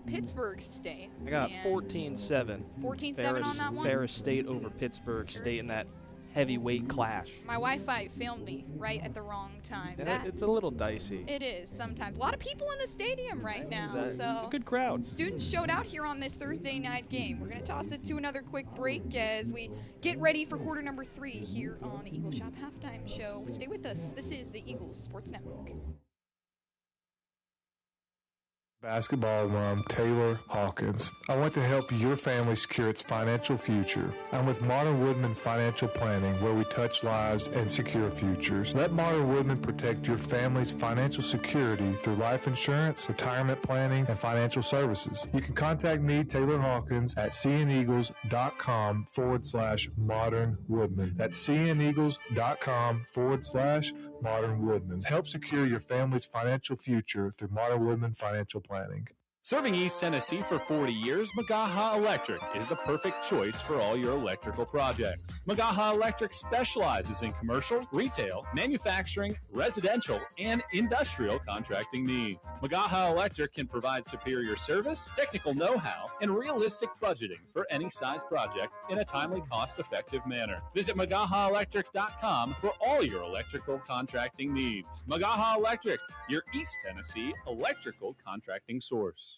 Pittsburgh State. I got 14-7. 14-7 on that one? Ferris State over Pittsburgh State in that heavyweight clash. My Wi-Fi filmed me right at the wrong time. Yeah, it's a little dicey. It is sometimes. A lot of people in the stadium right now. So a good crowd. Students showed out here on this Thursday night game. We're going to toss it to another quick break as we get ready for quarter number 3 here on the Eagle Shop Halftime Show. Stay with us. This is the Eagles Sports Network. Basketball alum Taylor Hawkins. I want to help your family secure its financial future. I'm with Modern Woodman Financial Planning, where we touch lives and secure futures. Let Modern Woodman protect your family's financial security through life insurance, retirement planning, and financial services. You can contact me, Taylor Hawkins, at cneagles.com/Modern Woodman. That's cneagles.com/Modern Woodman. Help secure your family's financial future through Modern Woodman Financial Planning. Serving East Tennessee for 40 years, Magaha Electric is the perfect choice for all your electrical projects. Magaha Electric specializes in commercial, retail, manufacturing, residential, and industrial contracting needs. Magaha Electric can provide superior service, technical know-how, and realistic budgeting for any size project in a timely, cost-effective manner. Visit MagahaElectric.com for all your electrical contracting needs. Magaha Electric, your East Tennessee electrical contracting source.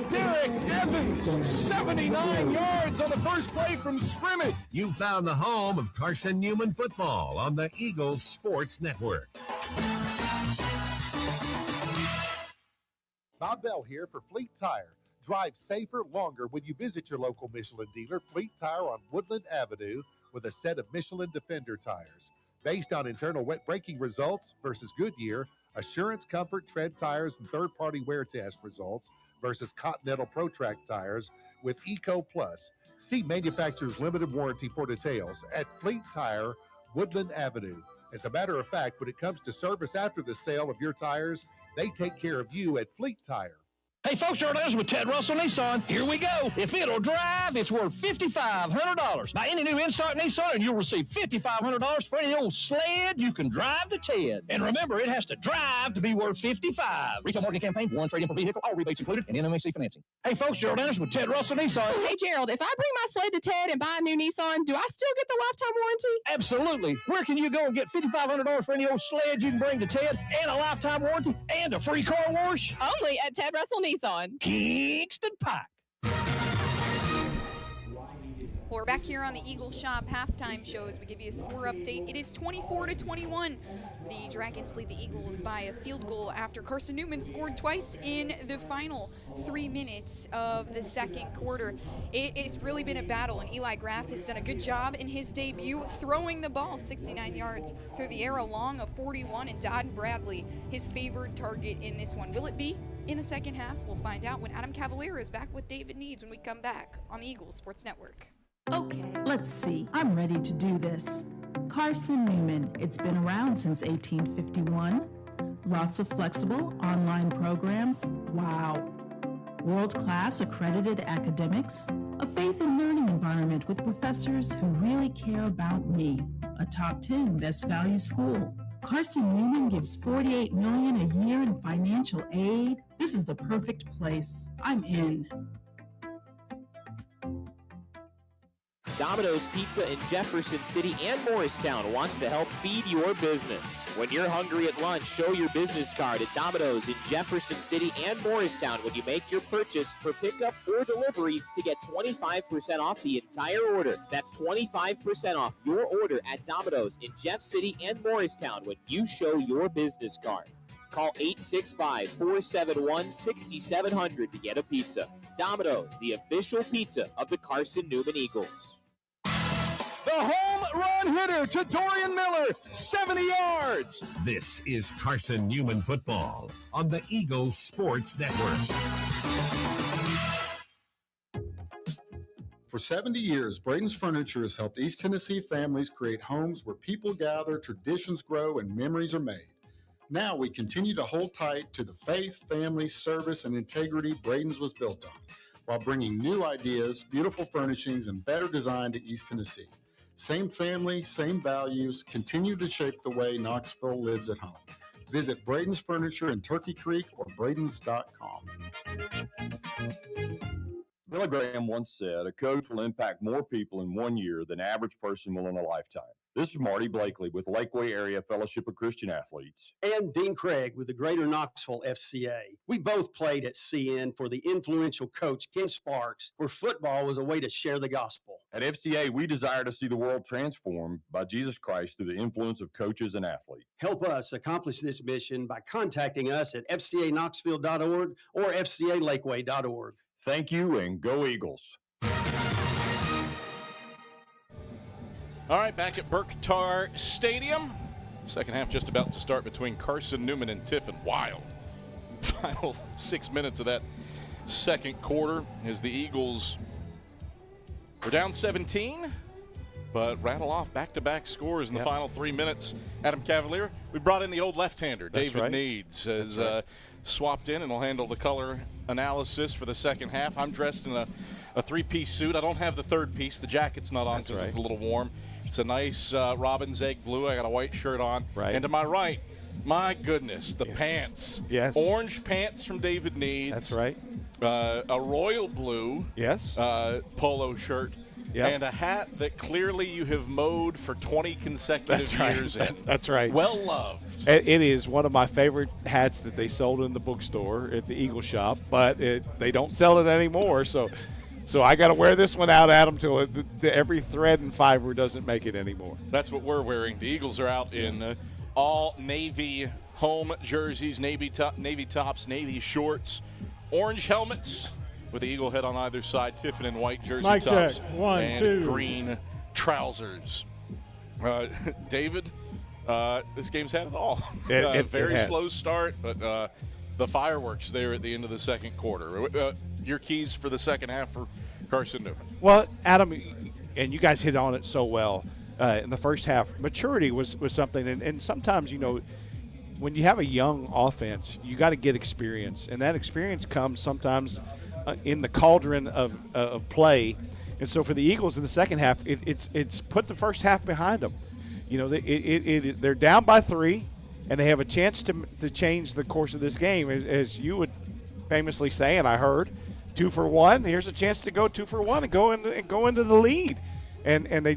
Derek Evans, 79 yards on the first play from scrimmage. You found the home of Carson-Newman football on the Eagles Sports Network. Bob Bell here for Fleet Tire. Drive safer longer when you visit your local Michelin dealer, Fleet Tire on Woodland Avenue, with a set of Michelin Defender tires. Based on internal wet braking results versus Goodyear, Assurance Comfort Tread tires, and third-party wear test results versus Continental Pro Track tires with Eco Plus. See manufacturer's limited warranty for details at Fleet Tire, Woodland Avenue. As a matter of fact, when it comes to service after the sale of your tires, they take care of you at Fleet Tire. Hey, folks, Charles Evans with Ted Russell Nissan. Here we go. If it'll drive, it's worth $5,500. Buy any new in-stock Nissan, and you'll receive $5,500 for any old sled you can drive to Ted. And remember, it has to drive to be worth $55,000. Retail marketing campaign, 1 trade-in per vehicle, all rebates included, and NMHC financing. Hey, folks, Gerald Anderson with Ted Russell Nissan. Hey, Gerald, if I bring my sled to Ted and buy a new Nissan, do I still get the lifetime warranty? Absolutely. Where can you go and get $5,500 for any old sled you can bring to Ted, and a lifetime warranty, and a free car wash? Only at Ted Russell Nissan. Kingston Pike. We're back here on the Eagle Shop halftime show as we give you a score update. It is 24-21. The Dragons lead the Eagles by a field goal after Carson-Newman scored twice in the final 3 minutes of the second quarter. It's really been a battle, and Eli Graff has done a good job in his debut throwing the ball 69 yards through the air along a 41, and Dodd Bradley, his favored target in this one. Will it be in the second half? We'll find out when Adam Cavalier is back with David Needs when we come back on the Eagles Sports Network. Okay, let's see. I'm ready to do this. Carson-Newman. It's been around since 1851. Lots of flexible online programs. Wow. World-class accredited academics. A faith and learning environment with professors who really care about me. A top 10 best value school. Carson-Newman gives $48 million a year in financial aid. This is the perfect place. I'm in. Domino's Pizza in Jefferson City and Morristown wants to help feed your business. When you're hungry at lunch, show your business card at Domino's in Jefferson City and Morristown when you make your purchase for pickup or delivery to get 25% off the entire order. That's 25% off your order at Domino's in Jeff City and Morristown when you show your business card. Call 865-471-6700 to get a pizza. Domino's, the official pizza of the Carson-Newman Eagles. The home run hitter to Dorian Miller, 70 yards. This is Carson-Newman football on the Eagles Sports Network. For 70 years, Braden's Furniture has helped East Tennessee families create homes where people gather, traditions grow, and memories are made. Now we continue to hold tight to the faith, family, service, and integrity Braden's was built on, while bringing new ideas, beautiful furnishings, and better design to East Tennessee. Same family, same values, continue to shape the way Knoxville lives at home. Visit Braden's Furniture in Turkey Creek or bradens.com. Billy Graham once said, a coach will impact more people in 1 year than an average person will in a lifetime. This is Marty Blakely with Lakeway Area Fellowship of Christian Athletes. And Dean Craig with the Greater Knoxville FCA. We both played at CN for the influential coach Ken Sparks, where football was a way to share the gospel. At FCA, we desire to see the world transformed by Jesus Christ through the influence of coaches and athletes. Help us accomplish this mission by contacting us at fcaknoxville.org or fcalakeway.org. Thank you, and go Eagles. All right, back at Berktar Stadium. Second half just about to start between Carson-Newman and Tiffin. Wild. Final 6 minutes of that second quarter as the Eagles were down 17, but rattle off back-to-back scores in the final 3 minutes. Adam Cavalier, we brought in the old left-hander, David Needs, has swapped in and will handle the color analysis for the second half. I'm dressed in a three-piece suit. I don't have the third piece. The jacket's not on because it's a little warm. It's a nice robin's egg blue. I got a white shirt on. Right. And to my right, my goodness, the pants. Yes. Orange pants from David Needs. That's right. A royal blue polo shirt. Yep. And a hat that clearly you have mowed for 20 consecutive years in. That's right. Well loved. It is one of my favorite hats that they sold in the bookstore at the Eagle Shop, but they don't sell it anymore. So I got to wear this one out, Adam, till every thread and fiber doesn't make it anymore. That's what we're wearing. The Eagles are out in all navy home jerseys, navy tops, navy shorts, orange helmets with the Eagle head on either side, Tiffin and white jersey Mic tops, check. One, and two. green trousers. David, this game's had it all. Very slow start, but the fireworks there at the end of the second quarter. Your keys for the second half for Carson-Newman. Well, Adam, and you guys hit on it so well in the first half. Maturity was something, and sometimes, when you have a young offense, you got to get experience, and that experience comes sometimes in the cauldron of play. And so for the Eagles in the second half, it's put the first half behind them. They're down by 3, and they have a chance to change the course of this game, as you would famously say, and I heard, 2 for 1. Here's a chance to go 2 for 1 and go into the lead. And they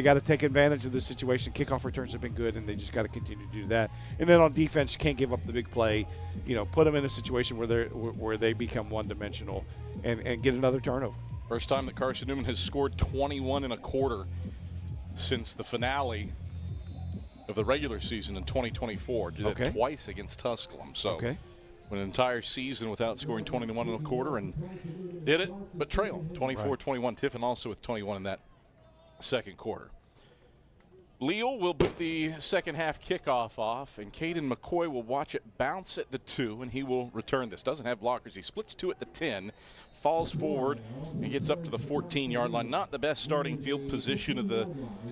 got to take advantage of this situation. Kickoff returns have been good, and they just got to continue to do that. And then on defense, you can't give up the big play. Put them in a situation where they become one-dimensional and get another turnover. First time that Carson-Newman has scored 21 in a quarter since the finale of the regular season in 2024. Did it twice against Tusculum. So went an entire season without scoring 21 in a quarter and did it, but trail 24-21. Tiffin also with 21 in that second quarter. Leal will put the second half kickoff off, and Caden McCoy will watch it bounce at the 2, and he will return this. Doesn't have blockers. He splits 2 at the 10, falls forward, and gets up to the 14-yard line. Not the best starting field position of the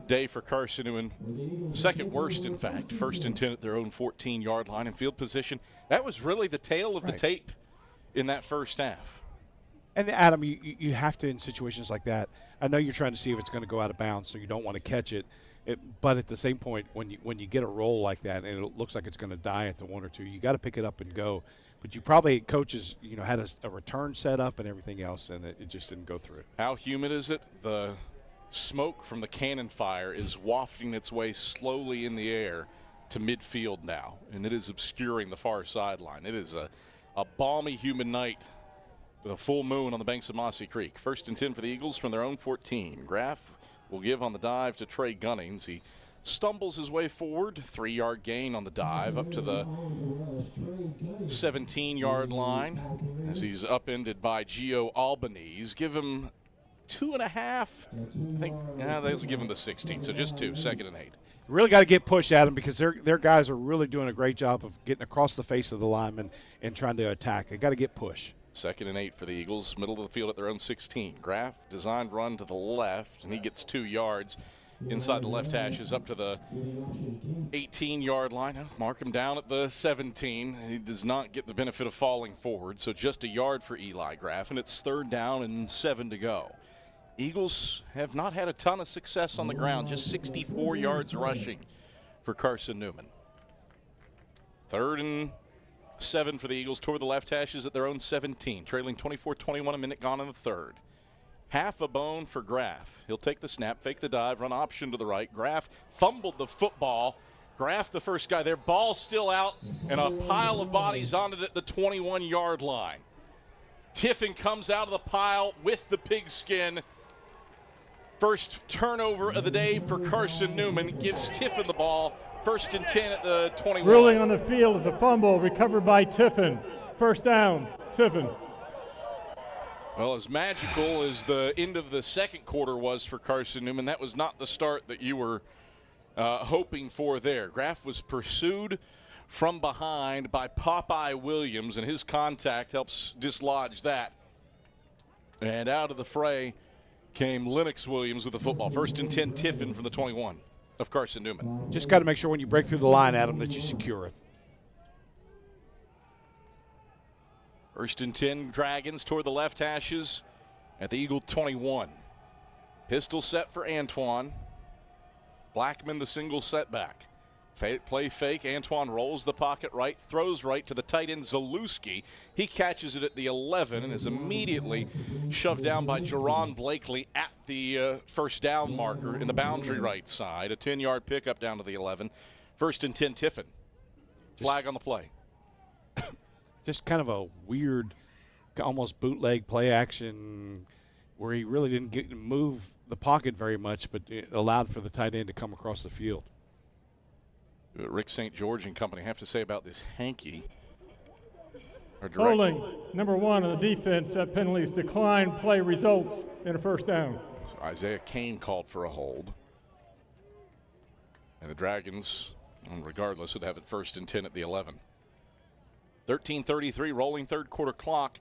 day for Carson-Newman. Second worst, in fact. First and 10 at their own 14-yard line in field position. That was really the tale of the tape in that first half. And, Adam, you have to, in situations like that, I know you're trying to see if it's going to go out of bounds, so you don't want to catch it. But at the same point, when you get a roll like that and it looks like it's going to die at the 1 or 2, you got to pick it up and go. But you probably, coaches, had a return set up and everything else, and it just didn't go through. How humid is it? The smoke from the cannon fire is wafting its way slowly in the air to midfield now, and it is obscuring the far sideline. It is a balmy, humid night with a full moon on the banks of Mossy Creek. First and 10 for the Eagles from their own 14. Graff will give on the dive to Trey Gunnings. He stumbles his way forward, 3-yard gain on the dive up to the 17-yard line as he's upended by Gio Albanese. Give him 2.5. I think they was given the 16, so just 2, 2nd and 8. Really got to get pushed at them because their guys are really doing a great job of getting across the face of the lineman and trying to attack. They got to get push. 2nd and 8 for the Eagles, middle of the field at their own 16. Graff designed run to the left, and he gets 2 yards. Inside the left hash is up to the 18-yard line. Mark him down at the 17. He does not get the benefit of falling forward, so just a yard for Eli Graff, and it's 3rd down and 7 to go. Eagles have not had a ton of success on the ground, just 64 yards rushing for Carson-Newman. 3rd and 7 for the Eagles toward the left hashes at their own 17, trailing 24-21, a minute gone in the 3rd. Half a bone for Graff. He'll take the snap, fake the dive, run option to the right. Graff fumbled the football. Graff the first guy there. Ball still out, and a pile of bodies on it at the 21-yard line. Tiffin comes out of the pile with the pigskin. First turnover of the day for Carson-Newman. Gives Tiffin the ball. 1st and 10 at the 21. Ruling on the field is a fumble recovered by Tiffin. 1st down, Tiffin. Well, as magical as the end of the second quarter was for Carson-Newman, that was not the start that you were hoping for there. Graff was pursued from behind by Popeye Williams, and his contact helps dislodge that. And out of the fray came Lennox Williams with the football. 1st and 10, Tiffin from the 21 of Carson-Newman. Just got to make sure when you break through the line, Adam, that you secure it. 1st and 10, Dragons toward the left hashes at the Eagle 21. Pistol set for Antoine. Blackman the single setback. Play fake. Antoine rolls the pocket right, throws right to the tight end Zalewski. He catches it at the 11 and is immediately shoved down by Jerron Blakely at the 1st down marker in the boundary right side. A 10-yard pickup down to the 11. 1st and 10, Tiffin. Flag on the play. Just kind of a weird, almost bootleg play action where he really didn't get to move the pocket very much, but it allowed for the tight end to come across the field. Rick St. George and company have to say about this hanky. Holding, number 1 on the defense. Penalties decline. Play results in a 1st down. So Isaiah Kane called for a hold. And the Dragons, regardless, would have it 1st and 10 at the 11. 13:33 rolling 3rd quarter clock.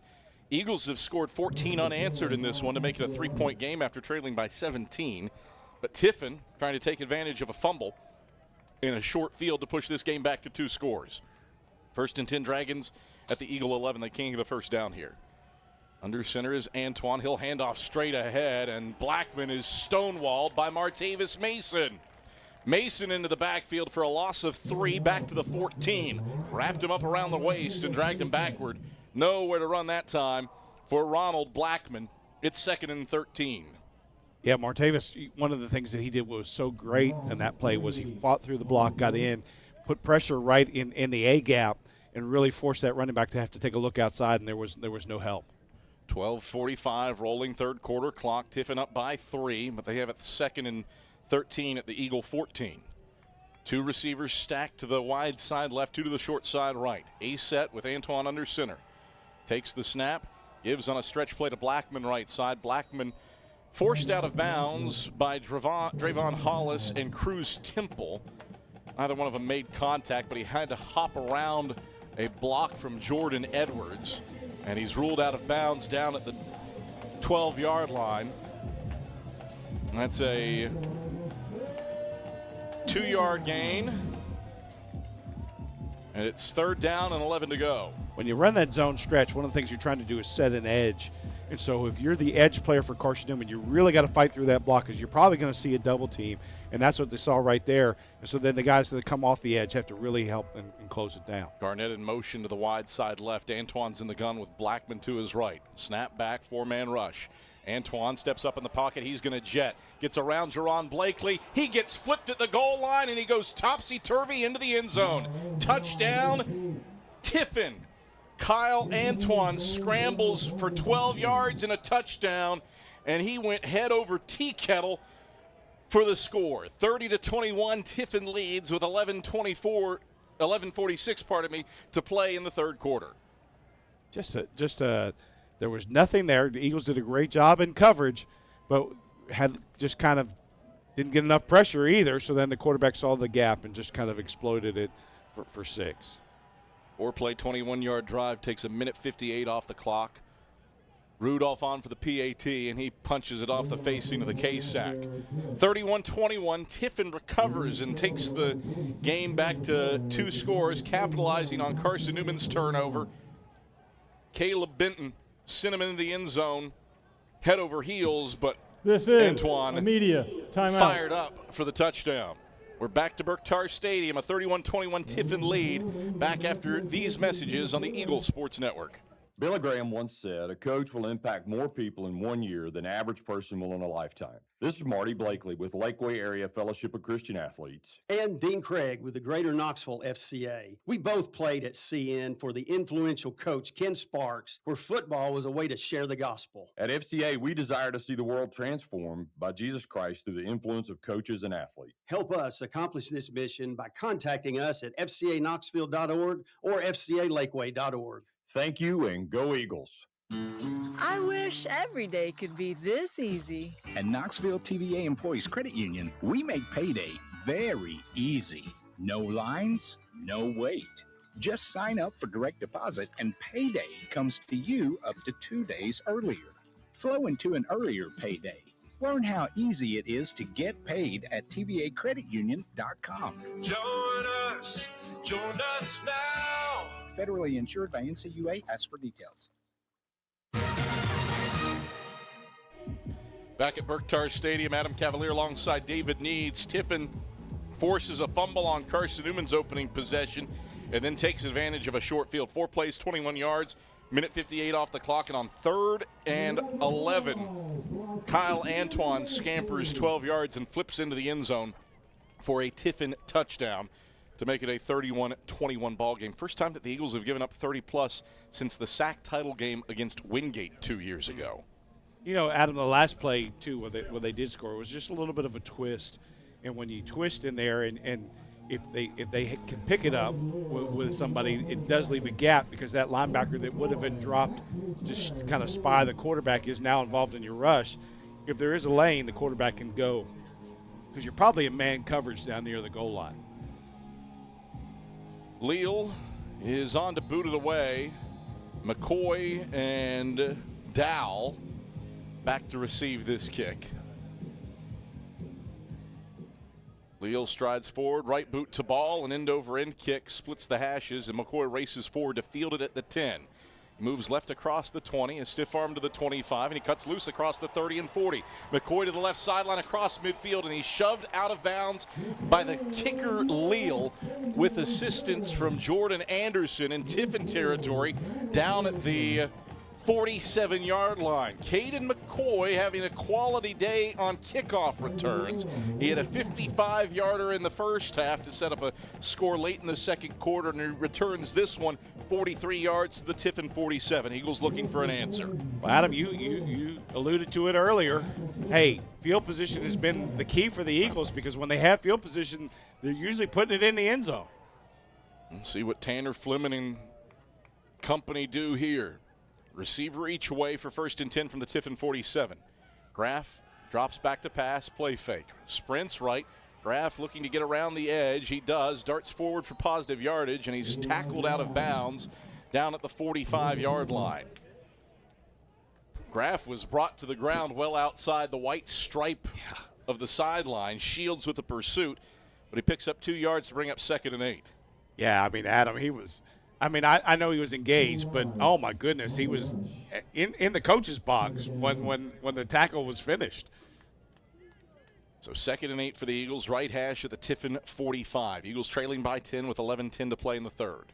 Eagles have scored 14 unanswered in this one to make it a 3-point game after trailing by 17. But Tiffin trying to take advantage of a fumble in a short field to push this game back to 2 scores. 1st and 10 Dragons at the Eagle 11. They can't get a 1st down here. Under center is Antoine. He'll hand off straight ahead, and Blackman is stonewalled by Martavis Mason. Mason into the backfield for a loss of 3, back to the 14. Wrapped him up around the waist and dragged him backward. Nowhere to run that time for Ronald Blackman. It's 2nd and 13. Yeah, Martavis, one of the things that he did was so great in that play was he fought through the block, got in, put pressure right in the A gap, and really forced that running back to have to take a look outside, and there was no help. 12:45 rolling 3rd quarter clock. Tiffin up by 3, but they have it 2nd and 13 at the Eagle 14. 2 receivers stacked to the wide side left, 2 to the short side right. A set with Antoine under center. Takes the snap, gives on a stretch play to Blackman right side. Blackman forced out of bounds by Drayvon Hollis and Cruz Temple. Neither one of them made contact, but he had to hop around a block from Jordan Edwards. And he's ruled out of bounds down at the 12-yard line. That's a 2-yard gain. And it's 3rd down and 11 to go. When you run that zone stretch, one of the things you're trying to do is set an edge. And so if you're the edge player for Carson-Newman, you really got to fight through that block because you're probably going to see a double team. And that's what they saw right there. And so then the guys that come off the edge have to really help and close it down. Garnett in motion to the wide side left. Antoine's in the gun with Blackman to his right. Snap back, 4-man rush. Antoine steps up in the pocket. He's going to jet. Gets around Jerron Blakely. He gets flipped at the goal line, and he goes topsy-turvy into the end zone. Touchdown, Tiffin. Kyle Antoine scrambles for 12 yards and a touchdown, and he went head over tea kettle for the score. 30-21, Tiffin leads with 11:46 to play in the 3rd quarter. There was nothing there. The Eagles did a great job in coverage, but had just kind of didn't get enough pressure either. So then the quarterback saw the gap and just kind of exploded it for 6. 4-play, 21-yard drive takes a minute 58 off the clock. Rudolph on for the PAT, and he punches it off the facing of the K-Sack. 31-21, Tiffin recovers and takes the game back to 2 scores, capitalizing on Carson-Newman's turnover. Caleb Benton sent him into the end zone, head over heels, but this is Antoine media timeout. Fired up for the touchdown. We're back to Berktar Stadium, a 31-21 Tiffin lead, back after these messages on the Eagle Sports Network. Billy Graham once said, a coach will impact more people in 1 year than average person will in a lifetime. This is Marty Blakely with Lakeway Area Fellowship of Christian Athletes. And Dean Craig with the Greater Knoxville FCA. We both played at CN for the influential coach Ken Sparks, where football was a way to share the gospel. At FCA, we desire to see the world transformed by Jesus Christ through the influence of coaches and athletes. Help us accomplish this mission by contacting us at fcaknoxville.org or fcalakeway.org. Thank you, and go Eagles. I wish every day could be this easy. At Knoxville TVA Employees Credit Union, we make payday very easy. No lines, no wait. Just sign up for direct deposit and payday comes to you up to 2 days earlier. Flow into an earlier payday. Learn how easy it is to get paid at tvacreditunion.com. Join us now. Federally insured by NCUA. Ask for details. Back at Berktar Stadium, Adam Cavalier alongside David Needs. Tiffin forces a fumble on Carson-Newman's opening possession and then takes advantage of a short field. 4 plays, 21 yards, minute 58 off the clock, and on 3rd and 11, Kyle Antoine scampers 12 yards and flips into the end zone for a Tiffin touchdown to make it a 31-21 ball game. First time that the Eagles have given up 30-plus since the SAC title game against Wingate 2 years ago. You know, Adam, the last play, too, where they did score, was just a little bit of a twist. And when you twist in there and if they can pick it up with somebody, it does leave a gap because that linebacker that would have been dropped to kind of spy the quarterback is now involved in your rush. If there is a lane, the quarterback can go because you're probably in man coverage down near the goal line. Leal is on to boot it away. McCoy and Dowell back to receive this kick. Leal strides forward, right boot to ball, an end-over-end kick splits the hashes, and McCoy races forward to field it at the 10. He moves left across the 20, a stiff arm to the 25, and he cuts loose across the 30 and 40. McCoy to the left sideline across midfield, and he's shoved out of bounds by the kicker Leal with assistance from Jordan Anderson in Tiffin territory down at the 47-yard line. Caden McCoy having a quality day on kickoff returns. He had a 55-yarder in the first half to set up a score late in the second quarter, and he returns this one 43 yards to the Tiffin 47. Eagles looking for an answer. Well, Adam, you alluded to it earlier. Hey, field position has been the key for the Eagles because when they have field position, they're usually putting it in the end zone. Let's see what Tanner Fleming and company do here. Receiver each way for 1st and 10 from the Tiffin 47. Graff drops back to pass, play fake. Sprints right. Graff looking to get around the edge. He does. Darts forward for positive yardage, and he's tackled out of bounds down at the 45-yard line. Graff was brought to the ground well outside the white stripe of the sideline. Shields with the pursuit, but he picks up 2 yards to bring up 2nd and 8. Yeah, I mean, Adam, he was – I know he was engaged, but oh my goodness, he was in the coach's box when the tackle was finished. So 2nd and 8 for the Eagles, right hash at the Tiffin 45. Eagles trailing by 10 with 11:10 to play in the 3rd.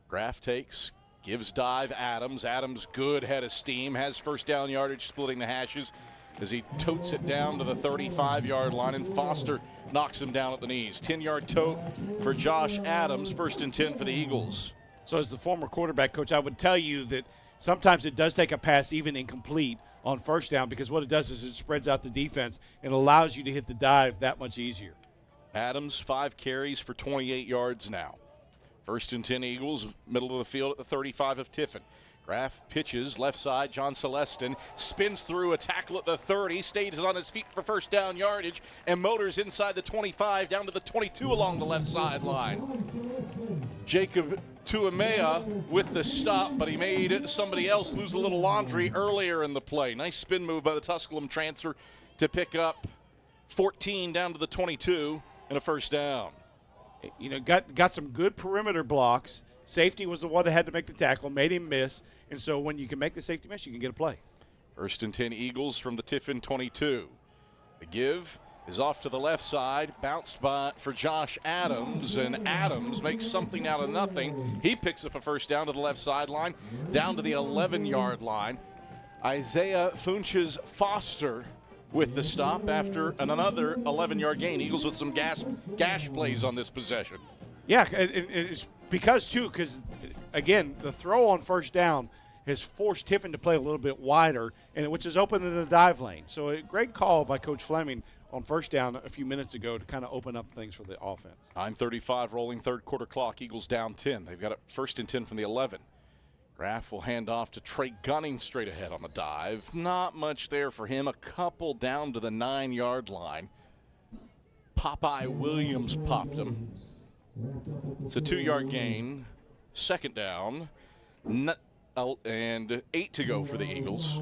Graff takes, gives dive Adams. Adams good head of steam, has first down yardage splitting the hashes as he totes it down to the 35-yard line, and Foster knocks him down at the knees. 10-yard tote for Josh Adams, 1st and 10 for the Eagles. So as the former quarterback coach, I would tell you that sometimes it does take a pass even incomplete on first down because what it does is it spreads out the defense and allows you to hit the dive that much easier. Adams, 5 carries for 28 yards now. 1st and 10 Eagles, middle of the field at the 35 of Tiffin. Graff pitches left side. John Celestin spins through a tackle at the 30, stays on his feet for first down yardage, and motors inside the 25 down to the 22 along the left sideline. Jacob Tuamea with the stop, but he made somebody else lose a little laundry earlier in the play. Nice spin move by the Tusculum transfer to pick up 14 down to the 22 and a first down. You know, got some good perimeter blocks. Safety was the one that had to make the tackle, made him miss. And so when you can make the safety miss, you can get a play. First and 10 Eagles from the Tiffin 22. The give is off to the left side, bounced for Josh Adams, and Adams makes something out of nothing. He picks up a first down to the left sideline, down to the 11-yard line. Isaiah Funches Foster with the stop after another 11-yard gain. Eagles with some gash plays on this possession. Yeah, it's because, again, the throw on first down has forced Tiffin to play a little bit wider, and which is open in the dive lane. So a great call by Coach Fleming on first down a few minutes ago to kind of open up things for the offense. 9:35 rolling third quarter clock. Eagles down 10. They've got it first and 10 from the 11. Graff will hand off to Trey Gunning straight ahead on the dive. Not much there for him. A couple down to the 9-yard line. Popeye Williams popped him. It's a 2-yard gain. Second down. And 8 to go for the Eagles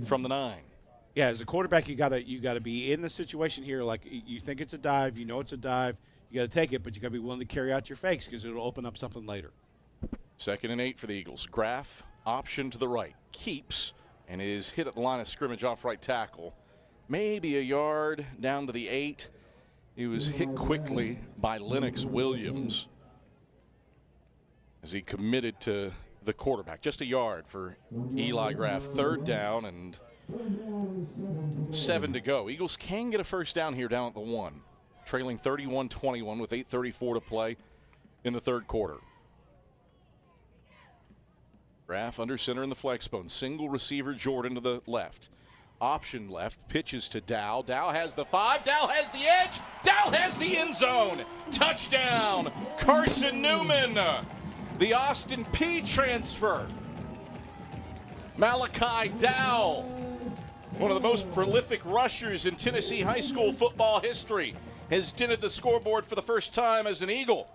from the 9. Yeah, as a quarterback, you gotta be in the situation here. Like, you think it's a dive, you know it's a dive, you got to take it, but you got to be willing to carry out your fakes because it'll open up something later. Second and 8 for the Eagles. Graff, option to the right, keeps, and is hit at the line of scrimmage off right tackle. Maybe a yard down to the 8. He was hit quickly by Lennox Williams as he committed to the quarterback. Just a yard for Eli Graff. Third down and 7 to go. Eagles can get a first down here down at the 1, trailing 31-21 with 8:34 to play in the third quarter. Graff under center in the flex bone. Single receiver Jordan to the left. Option left, pitches to Dow. Dow has the 5. Dow has the edge. Dow has the end zone. Touchdown, Carson-Newman. The Austin P transfer. Malachi Dow, one of the most prolific rushers in Tennessee high school football history, has dented the scoreboard for the first time as an Eagle.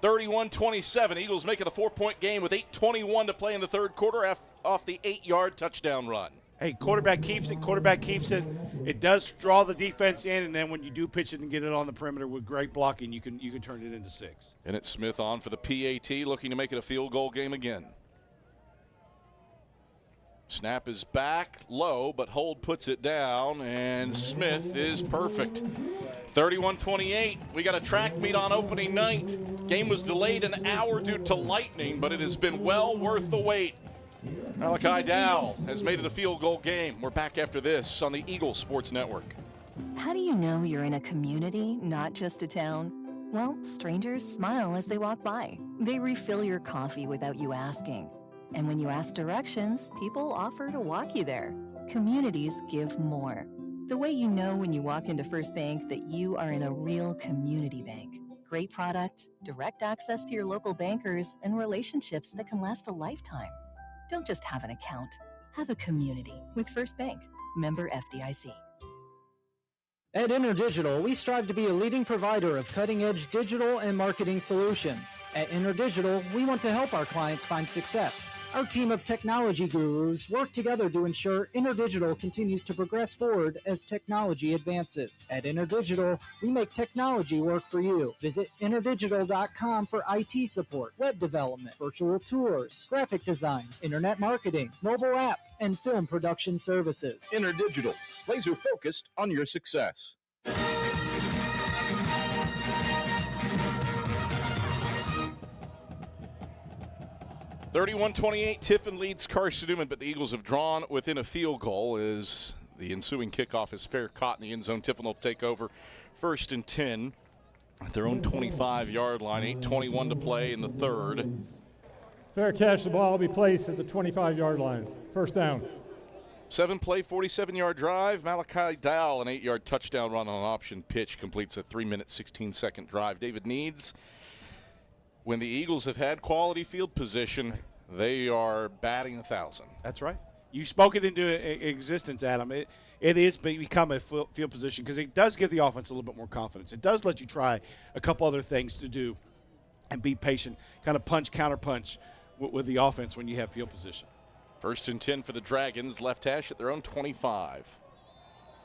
31-27. Eagles make it a 4-point game with 8:21 to play in the third quarter off the 8-yard touchdown run. Hey, quarterback keeps it. It does draw the defense in, and then when you do pitch it and get it on the perimeter with great blocking, you can turn it into 6. And it's Smith on for the PAT, looking to make it a field goal game again. Snap is back low, but Hold puts it down, and Smith is perfect. 31-28. We got a track meet on opening night. Game was delayed an hour due to lightning, but it has been well worth the wait. Malachi Dow has made it a field goal game. We're back after this on the Eagle Sports Network. How do you know you're in a community, not just a town? Well, strangers smile as they walk by. They refill your coffee without you asking. And when you ask directions, people offer to walk you there. Communities give more. The way you know when you walk into First Bank that you are in a real community bank. Great products, direct access to your local bankers, and relationships that can last a lifetime. Don't just have an account. Have a community with First Bank. Member FDIC. At InterDigital, we strive to be a leading provider of cutting-edge digital and marketing solutions. At InterDigital, we want to help our clients find success. Our team of technology gurus work together to ensure InterDigital continues to progress forward as technology advances. At InterDigital, we make technology work for you. Visit interdigital.com for IT support, web development, virtual tours, graphic design, internet marketing, mobile app, and film production services. InterDigital, laser focused on your success. 31-28, Tiffin leads Carson-Newman, but the Eagles have drawn within a field goal as the ensuing kickoff is fair caught in the end zone. Tiffin will take over first and 10 at their own 25-yard line. 8:21 to play in the third. Fair catch. The ball will be placed at the 25-yard line. First down. 7-play, 47-yard drive. Malachi Dow, an 8-yard touchdown run on an option pitch, completes a 3-minute, 16-second drive. David Needs, when the Eagles have had quality field position, They are batting 1,000. That's right. You spoke it into existence, Adam. It is become a field position because it does give the offense a little bit more confidence. It does let you try a couple other things to do and be patient, kind of punch, counter-punch with the offense when you have field position. 1st and 10 for the Dragons, left hash at their own 25.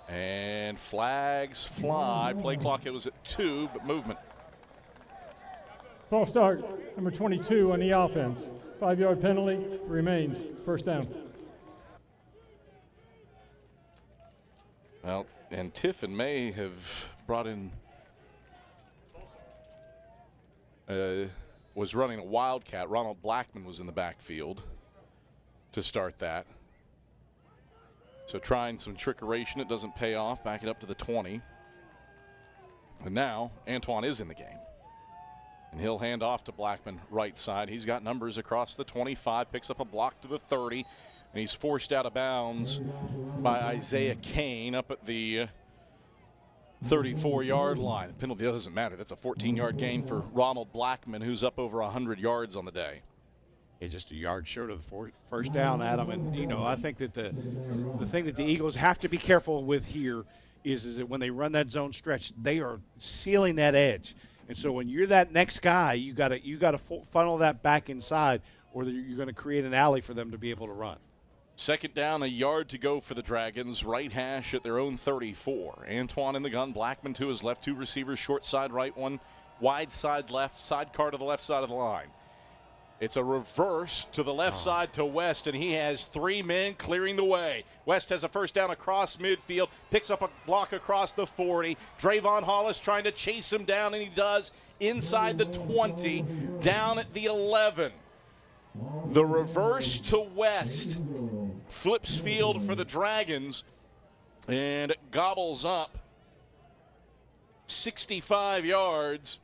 And flags fly. Play clock, it was at 2, but movement. False start, number 22 on the offense. 5-yard penalty remains. First down. Well, and Tiffin may have brought in, was running a wildcat. Ronald Blackman was in the backfield to start that. So trying some trickeration, it doesn't pay off. Back it up to the 20. And now Antoine is in the game. And he'll hand off to Blackman right side. He's got numbers across the 25, picks up a block to the 30, and he's forced out of bounds by Isaiah Kane up at the 34-yard line. The penalty doesn't matter. That's a 14-yard gain for Ronald Blackman, who's up over 100 yards on the day. It's just a yard short of the first down, Adam. And, you know, I think that the thing that the Eagles have to be careful with here is that when they run that zone stretch, they are sealing that edge. And so when you're that next guy, you got to funnel that back inside, or you're going to create an alley for them to be able to run. 2nd down, a yard to go for the Dragons. Right hash at their own 34. Antoine in the gun. Blackman to his left. 2 receivers, short side right, 1 wide side left. Sidecar to the left side of the line. It's a reverse to the left side to West, and he has 3 men clearing the way. West has a first down across midfield, picks up a block across the 40. Drayvon Hollis trying to chase him down, and he does inside the 20, down at the 11. The reverse to West flips field for the Dragons and gobbles up 65 yards.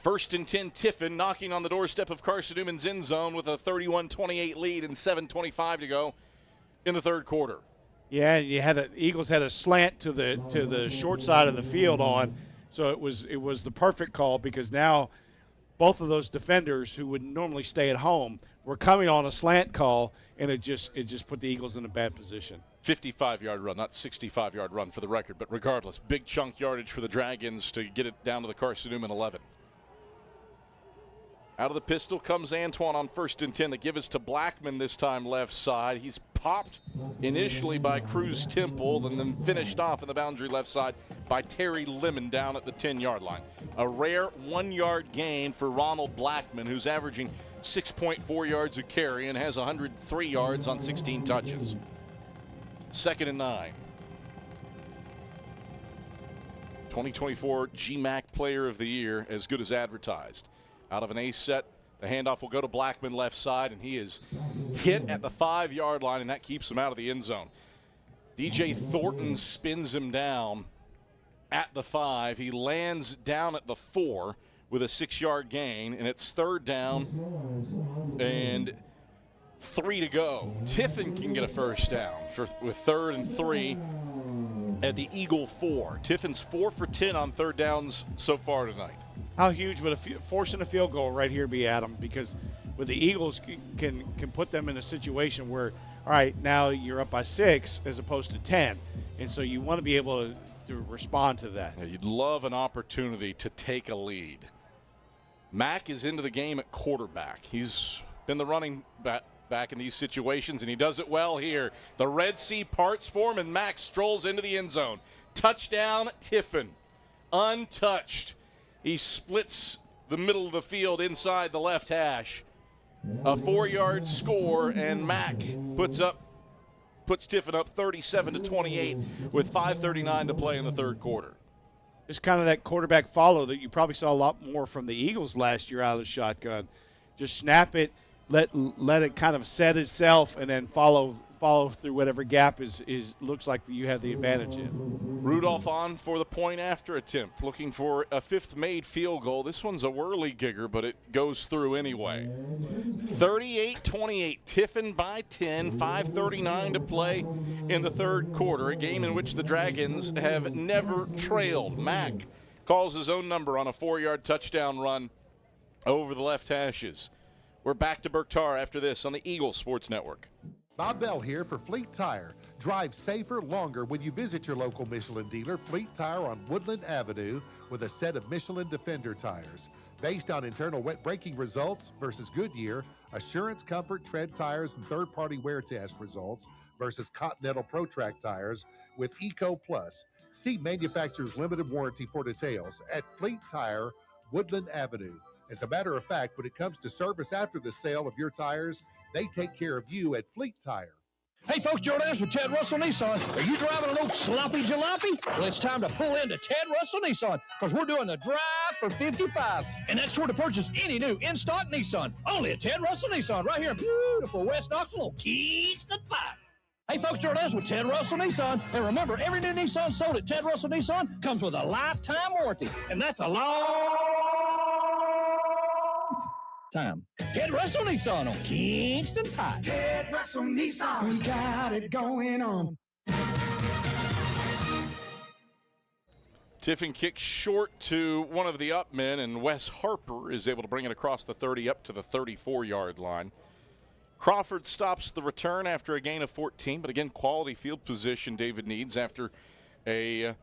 1st and 10, Tiffin knocking on the doorstep of Carson-Newman's end zone with a 31-28 lead and 7:25 to go in the 3rd quarter. Yeah, and the Eagles had a slant to the short side of the field on, so it was the perfect call because now both of those defenders who would normally stay at home were coming on a slant call, and it just put the Eagles in a bad position. 55-yard run, not 65-yard run for the record, but regardless, big chunk yardage for the Dragons to get it down to the Carson-Newman 11. Out of the pistol comes Antoine on 1st and 10. They give us to Blackman this time left side. He's popped initially by Cruz Temple and then finished off in the boundary left side by Terry Lemon down at the 10-yard line. A rare 1-yard gain for Ronald Blackman, who's averaging 6.4 yards a carry and has 103 yards on 16 touches. 2nd and 9. 2024 GMAC Player of the Year, as good as advertised. Out of an ace set, the handoff will go to Blackman left side, and he is hit at the 5-yard line, and that keeps him out of the end zone. DJ Thornton spins him down at the 5. He lands down at the 4 with a 6-yard gain, and it's 3rd down and 3 to go. Tiffin can get a first down with 3rd and 3 at the Eagle 4. Tiffin's 4 for 10 on 3rd downs so far tonight. How huge would forcing a field goal right here be, Adam? Because with the Eagles can put them in a situation where, all right, now you're up by 6 as opposed to 10, and so you want to be able to respond to that. Yeah, you'd love an opportunity to take a lead. Mack is into the game at quarterback. He's been the running back in these situations, and he does it well here. The Red Sea parts for him, and Mack strolls into the end zone. Touchdown, Tiffin. Untouched. He splits the middle of the field inside the left hash. A 4-yard score, and Mack puts Tiffin up 37-28 with 5:39 to play in the 3rd quarter. It's kind of that quarterback follow that you probably saw a lot more from the Eagles last year out of the shotgun. Just snap it, let it kind of set itself, and then follow through whatever gap looks like you have the advantage in. Rudolph on for the point after attempt, looking for a 5th made field goal. This one's a whirly-gigger, but it goes through anyway. 38-28, Tiffin by 10, 5:39 to play in the 3rd quarter, a game in which the Dragons have never trailed. Mack calls his own number on a 4-yard touchdown run over the left hashes. We're back to Berktar after this on the Eagle Sports Network. Bob Bell here for Fleet Tire. Drive safer longer when you visit your local Michelin dealer, Fleet Tire on Woodland Avenue, with a set of Michelin Defender tires. Based on internal wet braking results versus Goodyear, Assurance Comfort Tread tires, and third-party wear test results versus Continental ProTrack tires with Eco Plus. See manufacturer's limited warranty for details at Fleet Tire, Woodland Avenue. As a matter of fact, when it comes to service after the sale of your tires, they take care of you at Fleet Tire. Hey folks, Joe Dance with Ted Russell Nissan. Are you driving an old sloppy jalopy? Well, it's time to pull into Ted Russell Nissan because we're doing the drive for 55. And that's toward to purchase any new in-stock Nissan. Only at Ted Russell Nissan right here in beautiful West Knoxville, Kingston Pike. Hey folks, Joe Dance with Ted Russell Nissan. And remember, every new Nissan sold at Ted Russell Nissan comes with a lifetime warranty. And that's a long time. Ted Russell Nissan on Kingston Pike. Ted Russell Nissan, we got it going on. Tiffin kicks short to one of the up men, and Wes Harper is able to bring it across the 30 up to the 34-yard line. Crawford stops the return after a gain of 14, but again, quality field position David needs after a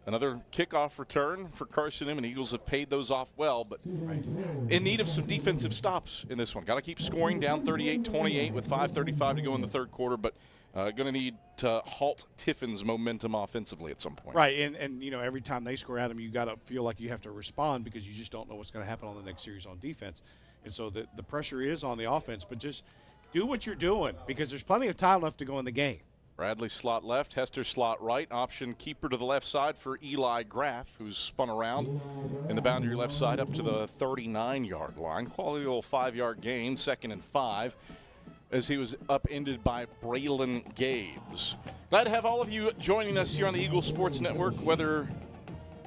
another kickoff return for Carson-Newman. Eagles have paid those off well, but in need of some defensive stops in this one. Got to keep scoring, down 38-28 with 5:35 to go in the third quarter, but going to need to halt Tiffin's momentum offensively at some point. Right, and you know, every time they score at him, you got to feel like you have to respond because you just don't know what's going to happen on the next series on defense. And so the pressure is on the offense, but just do what you're doing because there's plenty of time left to go in the game. Bradley slot left, Hester slot right. Option keeper to the left side for Eli Graff, who's spun around in the boundary left side up to the 39-yard line. Quality little 5-yard gain, 2nd and 5, as he was upended by Braylon Gabes. Glad to have all of you joining us here on the Eagle Sports Network, whether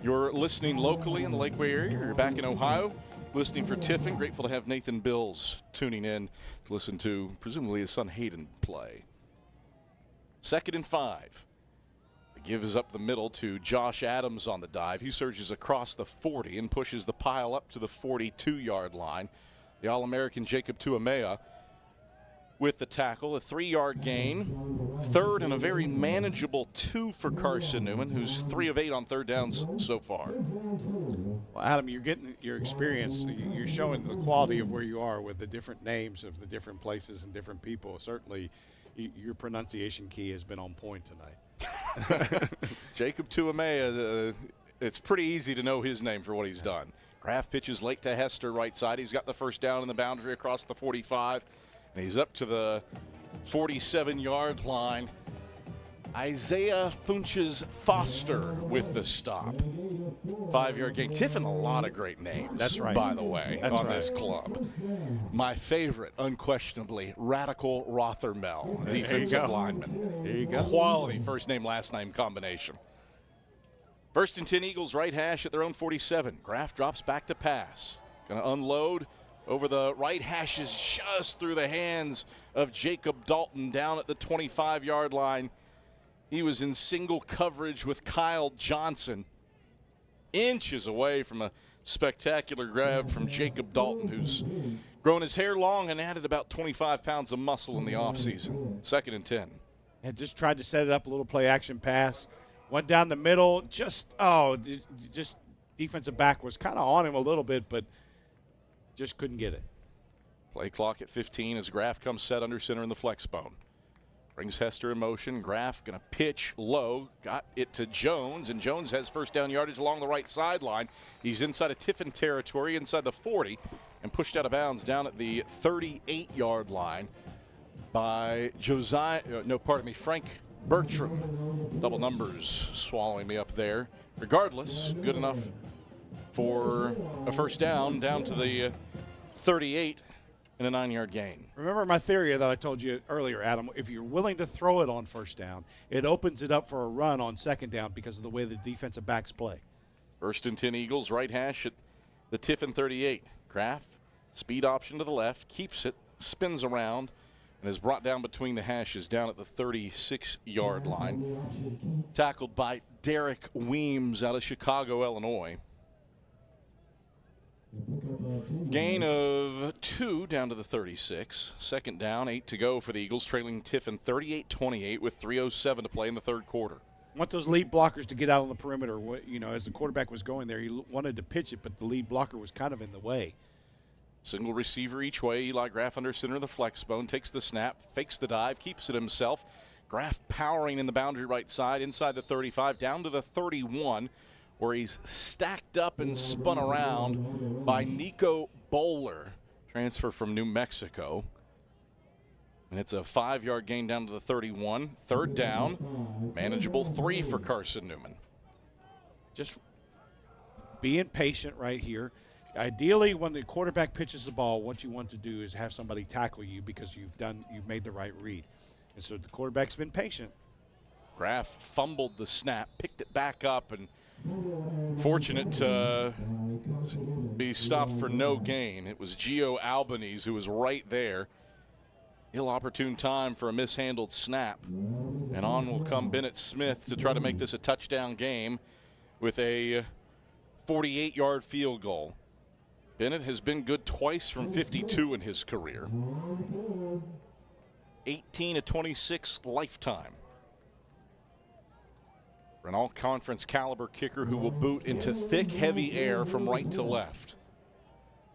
you're listening locally in the Lakeway area or you're back in Ohio. Listening for Tiffin, grateful to have Nathan Bills tuning in to listen to presumably his son Hayden play. 2nd and 5. He gives up the middle to Josh Adams on the dive. He surges across the 40 and pushes the pile up to the 42-yard line. The All-American Jacob Tuamea with the tackle, a 3-yard gain. 3rd and a very manageable 2 for Carson-Newman, who's 3 of 8 on third downs so far. Well, Adam, you're getting your experience. You're showing the quality of where you are with the different names of the different places and different people. Certainly, your pronunciation key has been on point tonight. Jacob Tuamea, it's pretty easy to know his name for what he's done. Graff pitches late to Hester, right side. He's got the first down in the boundary across the 45. And he's up to the 47-yard line. Isaiah Funches Foster with the stop. 5-yard gain. Tiffin, a lot of great names. That's right. By the way, this club. My favorite, unquestionably, Radical Rothermel, defensive lineman. There you go. Quality first name, last name combination. 1st and 10 Eagles, right hash at their own 47. Graff drops back to pass. Going to unload over the right hashes, just through the hands of Jacob Dalton down at the 25-yard line. He was in single coverage with Kyle Johnson, inches away from a spectacular grab from Jacob Dalton, who's grown his hair long and added about 25 pounds of muscle in the offseason. 2nd and 10. And just tried to set it up, a little play-action pass. Went down the middle, just defensive back was kind of on him a little bit, but just couldn't get it. Play clock at 15 as Graff comes set under center in the flex bone. Brings Hester in motion. Graff going to pitch low. Got it to Jones, and Jones has first down yardage along the right sideline. He's inside of Tiffin territory, inside the 40, and pushed out of bounds down at the 38-yard line by Frank Bertram. Double numbers swallowing me up there. Regardless, good enough for a first down to the 38 and a 9-yard gain. Remember my theory that I told you earlier, Adam. If you're willing to throw it on first down, it opens it up for a run on second down because of the way the defensive backs play. 1st and 10 Eagles, right hash at the Tiffin 38. Graff, speed option to the left, keeps it, spins around, and is brought down between the hashes down at the 36-yard line. Tackled by Derek Weems out of Chicago, Illinois. Gain of 2 down to the 36. Second down, 8 to go for the Eagles, trailing Tiffin 38-28 with 3:07 to play in the third quarter. Want those lead blockers to get out on the perimeter. As the quarterback was going there, he wanted to pitch it, but the lead blocker was kind of in the way. Single receiver each way. Eli Graff under center of the flex bone. Takes the snap, fakes the dive, keeps it himself. Graff powering in the boundary right side, inside the 35, down to the 31, where he's stacked up and spun around by Nico Bowler, transfer from New Mexico. And it's a 5-yard gain down to the 31. Third down, manageable 3 for Carson-Newman. Just being patient right here. Ideally, when the quarterback pitches the ball, what you want to do is have somebody tackle you because you've made the right read. And so the quarterback's been patient. Graff fumbled the snap, picked it back up, and fortunate to be stopped for no gain. It was Gio Albanese who was right there. Ill-opportune time for a mishandled snap. And on will come Bennett Smith to try to make this a touchdown game with a 48-yard field goal. Bennett has been good twice from 52 in his career. 18-26 lifetime. For an all-conference caliber kicker who will boot into thick, heavy air from right to left.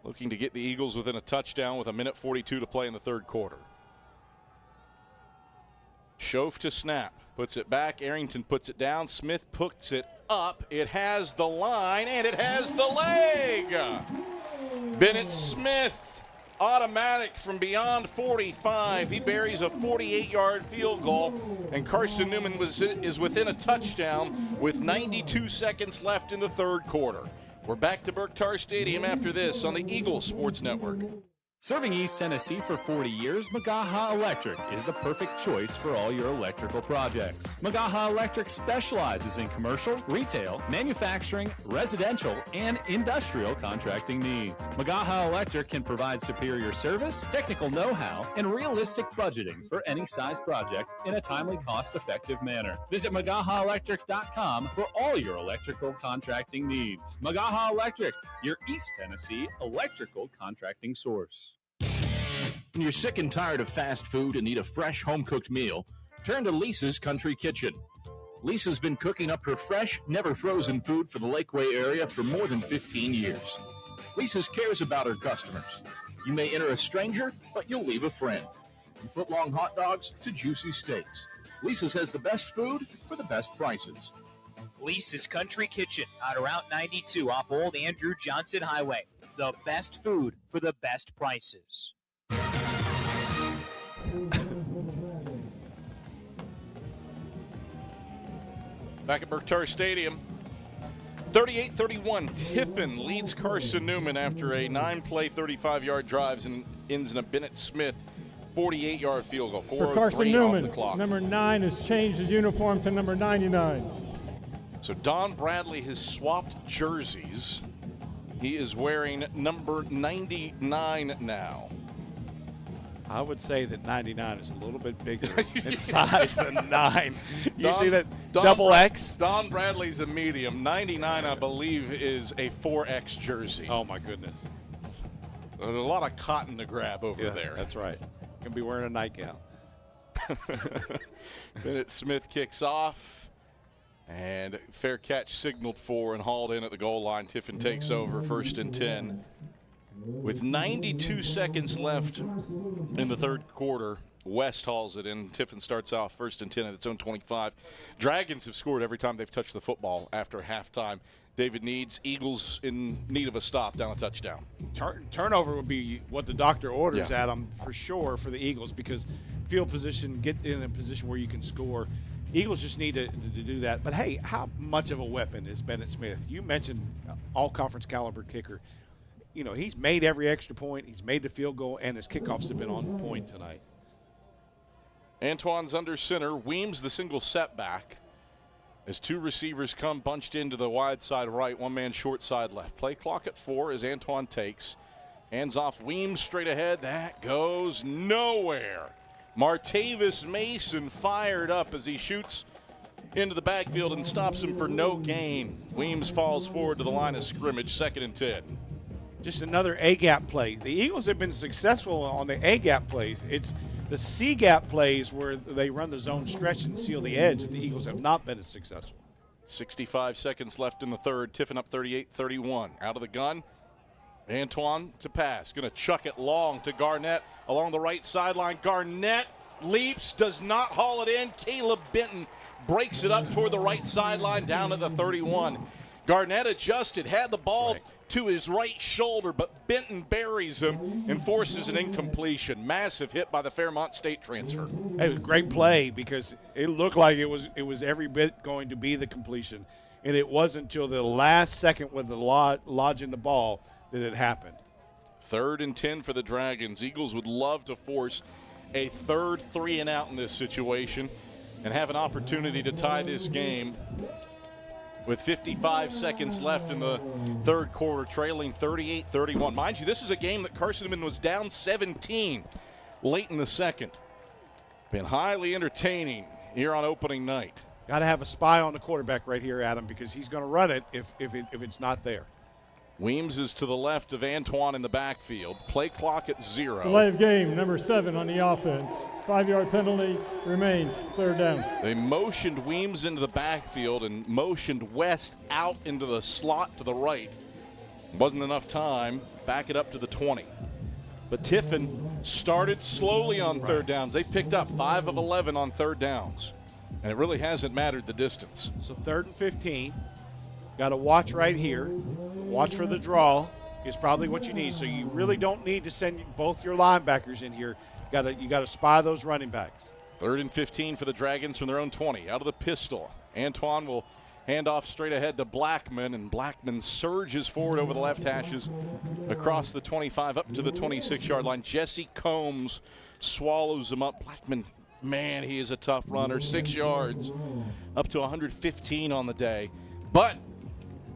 Looking to get the Eagles within a touchdown with 1:42 to play in the third quarter. Schoaf to snap, puts it back. Arrington puts it down. Smith puts it up. It has the line, and it has the leg. Bennett Smith, automatic from beyond 45. He buries a 48-yard field goal, and Carson-Newman is within a touchdown with 92 seconds left in the third quarter. We're back to Berktar Stadium after this on the Eagles Sports Network. Serving East Tennessee for 40 years, Magaha Electric is the perfect choice for all your electrical projects. Magaha Electric specializes in commercial, retail, manufacturing, residential, and industrial contracting needs. Magaha Electric can provide superior service, technical know-how, and realistic budgeting for any size project in a timely, cost-effective manner. Visit MagahaElectric.com for all your electrical contracting needs. Magaha Electric, your East Tennessee electrical contracting source. When you're sick and tired of fast food and need a fresh home-cooked meal, turn to Lisa's Country Kitchen. Lisa's been cooking up her fresh, never-frozen food for the Lakeway area for more than 15 years. Lisa's cares about her customers. You may enter a stranger, but you'll leave a friend. From foot-long hot dogs to juicy steaks, Lisa's has the best food for the best prices. Lisa's Country Kitchen on Route 92 off Old Andrew Johnson Highway. The best food for the best prices. Back at Berktar Stadium, 38-31, Tiffin leads Carson-Newman after a 9-play, 35-yard drive and ends in a Bennett Smith 48-yard field goal. For 4:03 Carson-Newman, off the clock. number 9 has changed his uniform to number 99. So Don Bradley has swapped jerseys. He is wearing number 99 now. I would say that 99 is a little bit bigger in size than 9. You see that double X? Don Bradley's a medium. 99, I believe, is a 4X jersey. Oh, my goodness. There's a lot of cotton to grab over there. That's right. Going to be wearing a nightgown. Bennett Smith kicks off. And fair catch signaled for and hauled in at the goal line. Tiffin takes over, 1st and 10. With 92 seconds left in the third quarter, West hauls it in. Tiffin starts off 1st and 10 at its own 25. Dragons have scored every time they've touched the football after halftime. David needs Eagles in need of a stop down a touchdown. Turnover would be what the doctor orders Yeah. at them for sure for the Eagles, because field position, get in a position where you can score. Eagles just need to do that. But, hey, how much of a weapon is Bennett Smith? You mentioned all-conference caliber kicker. You know, he's made every extra point. He's made the field goal, and his kickoffs have been on point tonight. Antoine's under center. Weems the single setback as 2 receivers come bunched into the wide side right, 1 man short side left. Play clock at 4 as Antoine takes. Hands off Weems straight ahead. That goes nowhere. Martavis Mason fired up as he shoots into the backfield and stops him for no gain. Weems falls forward to the line of scrimmage, 2nd and 10. just another A-gap play. The Eagles have been successful on the A-gap plays. It's the C-gap plays where they run the zone stretch and seal the edge that the Eagles have not been as successful. 65 seconds left in the third. Tiffin up 38-31. Out of the gun. Antoine to pass. Going to chuck it long to Garnett along the right sideline. Garnett leaps, does not haul it in. Caleb Benton breaks it up toward the right sideline down at the 31. Garnett adjusted, had the ball to his right shoulder, but Benton buries him and forces an incompletion. Massive hit by the Fairmont State transfer. It was a great play because it looked like it was every bit going to be the completion, and it wasn't until the last second with the lodging the ball that it happened. 3rd and 10 for the Dragons. Eagles would love to force a third 3-and-out in this situation and have an opportunity to tie this game with 55 seconds left in the third quarter, trailing 38-31. Mind you, this is a game that Carson-Newman was down 17 late in the second. Been highly entertaining here on opening night. Got to have a spy on the quarterback right here, Adam, because he's going to run it if it's not there. Weems is to the left of Antoine in the backfield. Play clock at 0. Delay of game, number 7 on the offense. 5-yard penalty remains, 3rd down. They motioned Weems into the backfield and motioned West out into the slot to the right. Wasn't enough time. Back it up to the 20. But Tiffin started slowly on 3rd downs. They picked up 5 of 11 on 3rd downs. And it really hasn't mattered the distance. So 3rd and 15. Got to watch right here. Watch for the draw is probably what you need. So you really don't need to send both your linebackers in here. You got to spy those running backs. 3rd and 15 for the Dragons from their own 20. Out of the pistol. Antoine will hand off straight ahead to Blackman, and Blackman surges forward over the left hashes across the 25 up to the 26-yard line. Jesse Combs swallows him up. Blackman, man, he is a tough runner. 6 yards, up to 115 on the day. But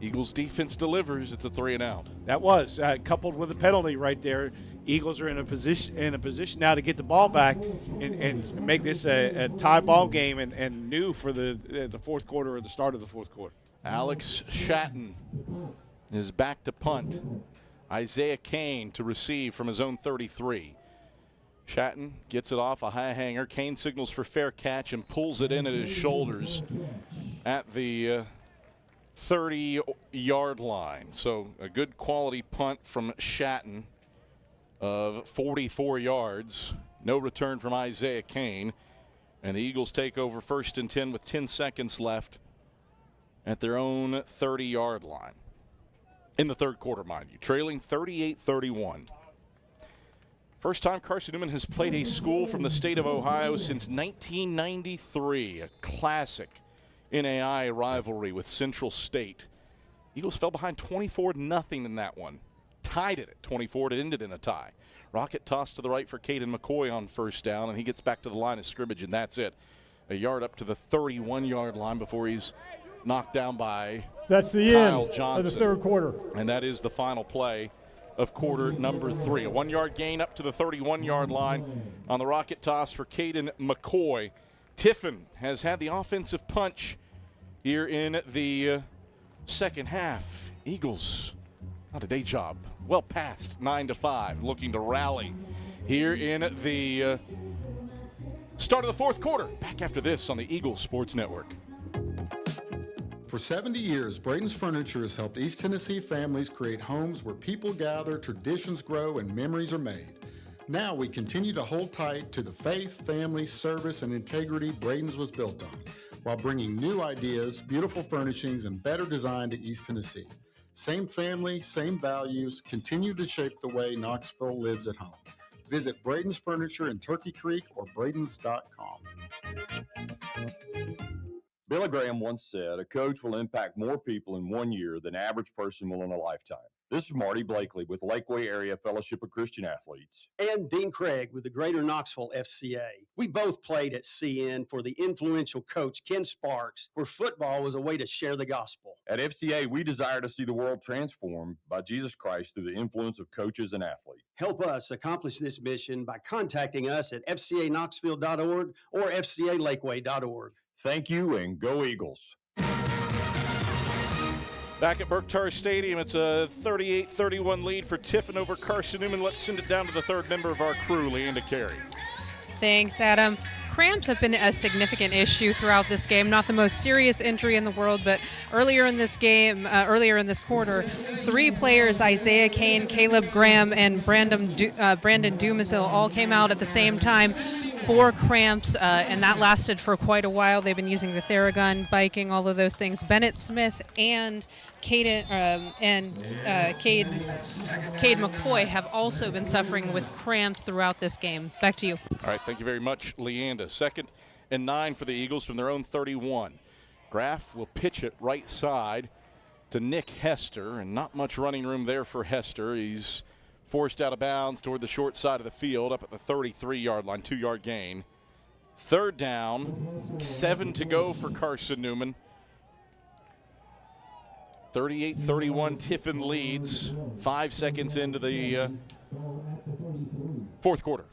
Eagles defense delivers. It's a 3-and-out. That was coupled with a penalty right there. Eagles are in a position now to get the ball back and make this a tie ball game and new for the fourth quarter or the start of the fourth quarter. Alex Shatton is back to punt. Isaiah Kane to receive from his own 33. Shatton gets it off a high hanger. Kane signals for fair catch and pulls it in at his shoulders at the 30-yard line. So a good quality punt from Shatton of 44 yards. No return from Isaiah Kane. And the Eagles take over 1st and 10 with 10 seconds left at their own 30-yard line. In the third quarter, mind you, trailing 38-31. First time Carson-Newman has played a school from the state of Ohio since 1993, a classic NAI rivalry with Central State. Eagles fell behind 24-0 in that one. Tied it at 24. It ended in a tie. Rocket toss to the right for Caden McCoy on 1st down, and he gets back to the line of scrimmage, and that's it. A yard up to the 31-yard line before he's knocked down by That's the Kyle end Johnson. of the third quarter. And that is the final play of quarter number 3. A 1-yard gain up to the 31-yard line on the rocket toss for Caden McCoy. Tiffin has had the offensive punch here in the second half. Eagles, not a day job, well past 9-5, looking to rally here in the start of the fourth quarter. Back after this on the Eagles Sports Network. For 70 years, Braden's Furniture has helped East Tennessee families create homes where people gather, traditions grow, and memories are made. Now we continue to hold tight to the faith, family, service, and integrity Braden's was built on, while bringing new ideas, beautiful furnishings, and better design to East Tennessee. Same family, same values, continue to shape the way Knoxville lives at home. Visit Braden's Furniture in Turkey Creek or bradens.com. Billy Graham once said, a coach will impact more people in 1 year than an average person will in a lifetime. This is Marty Blakely with Lakeway Area Fellowship of Christian Athletes. And Dean Craig with the Greater Knoxville FCA. We both played at CN for the influential coach Ken Sparks, where football was a way to share the gospel. At FCA, we desire to see the world transformed by Jesus Christ through the influence of coaches and athletes. Help us accomplish this mission by contacting us at fcaknoxville.org or fcalakeway.org. Thank you, and go Eagles. Back at Berktar Stadium, it's a 38-31 lead for Tiffin over Carson-Newman. Let's send it down to the third member of our crew, Leanda Carey. Thanks, Adam. Cramps have been a significant issue throughout this game. Not the most serious injury in the world, but earlier in this quarter, 3 players, Isaiah Kane, Caleb Graham, and Brandon Dumasil, all came out at the same time for cramps, and that lasted for quite a while. They've been using the Theragun, biking, all of those things. Bennett Smith and Cade McCoy have also been suffering with cramps throughout this game. Back to you. All right, thank you very much, Leanda. 2nd and 9 for the Eagles from their own 31. Graff will pitch it right side to Nick Hester, and not much running room there for Hester. He's forced out of bounds toward the short side of the field up at the 33-yard line, 2-yard gain. 3rd down, 7 to go for Carson-Newman. 38-31, Tiffin leads 5 seconds into the 4th quarter.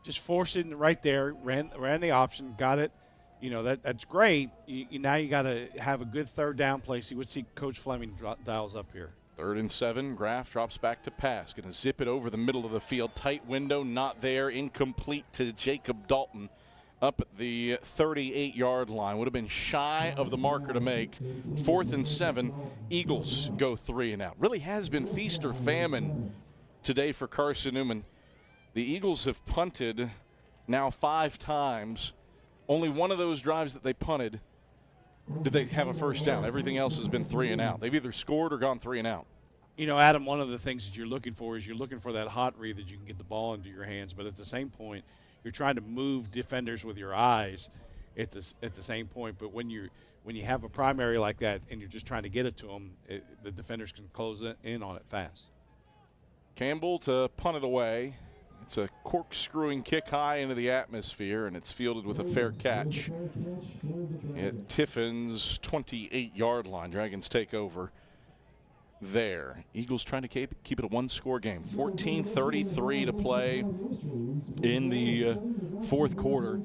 Just forced it right there, ran the option, got it. You know, that's great. Now you got to have a good 3rd down play. See what Coach Fleming dials up here. 3rd and 7, Graff drops back to pass. Going to zip it over the middle of the field. Tight window, not there. Incomplete to Jacob Dalton up at the 38-yard line. Would have been shy of the marker to make. 4th and 7, Eagles go 3 and out. Really has been feast or famine today for Carson-Newman. The Eagles have punted now 5 times. Only one of those drives that they punted did they have a first down. Everything else has been 3 and out. They've either scored or gone 3 and out. You know, Adam, one of the things that you're looking for is you're looking for that hot read that you can get the ball into your hands, but at the same point, you're trying to move defenders with your eyes at the same point. But when you have a primary like that and you're just trying to get it to them, the defenders can close in on it fast. Campbell to punt it away. It's a corkscrewing kick high into the atmosphere, and it's fielded with a fair catch at Tiffin's 28-yard line. Dragons take over there. Eagles trying to keep it a 1-score game. 14:33 to play in the 4th quarter.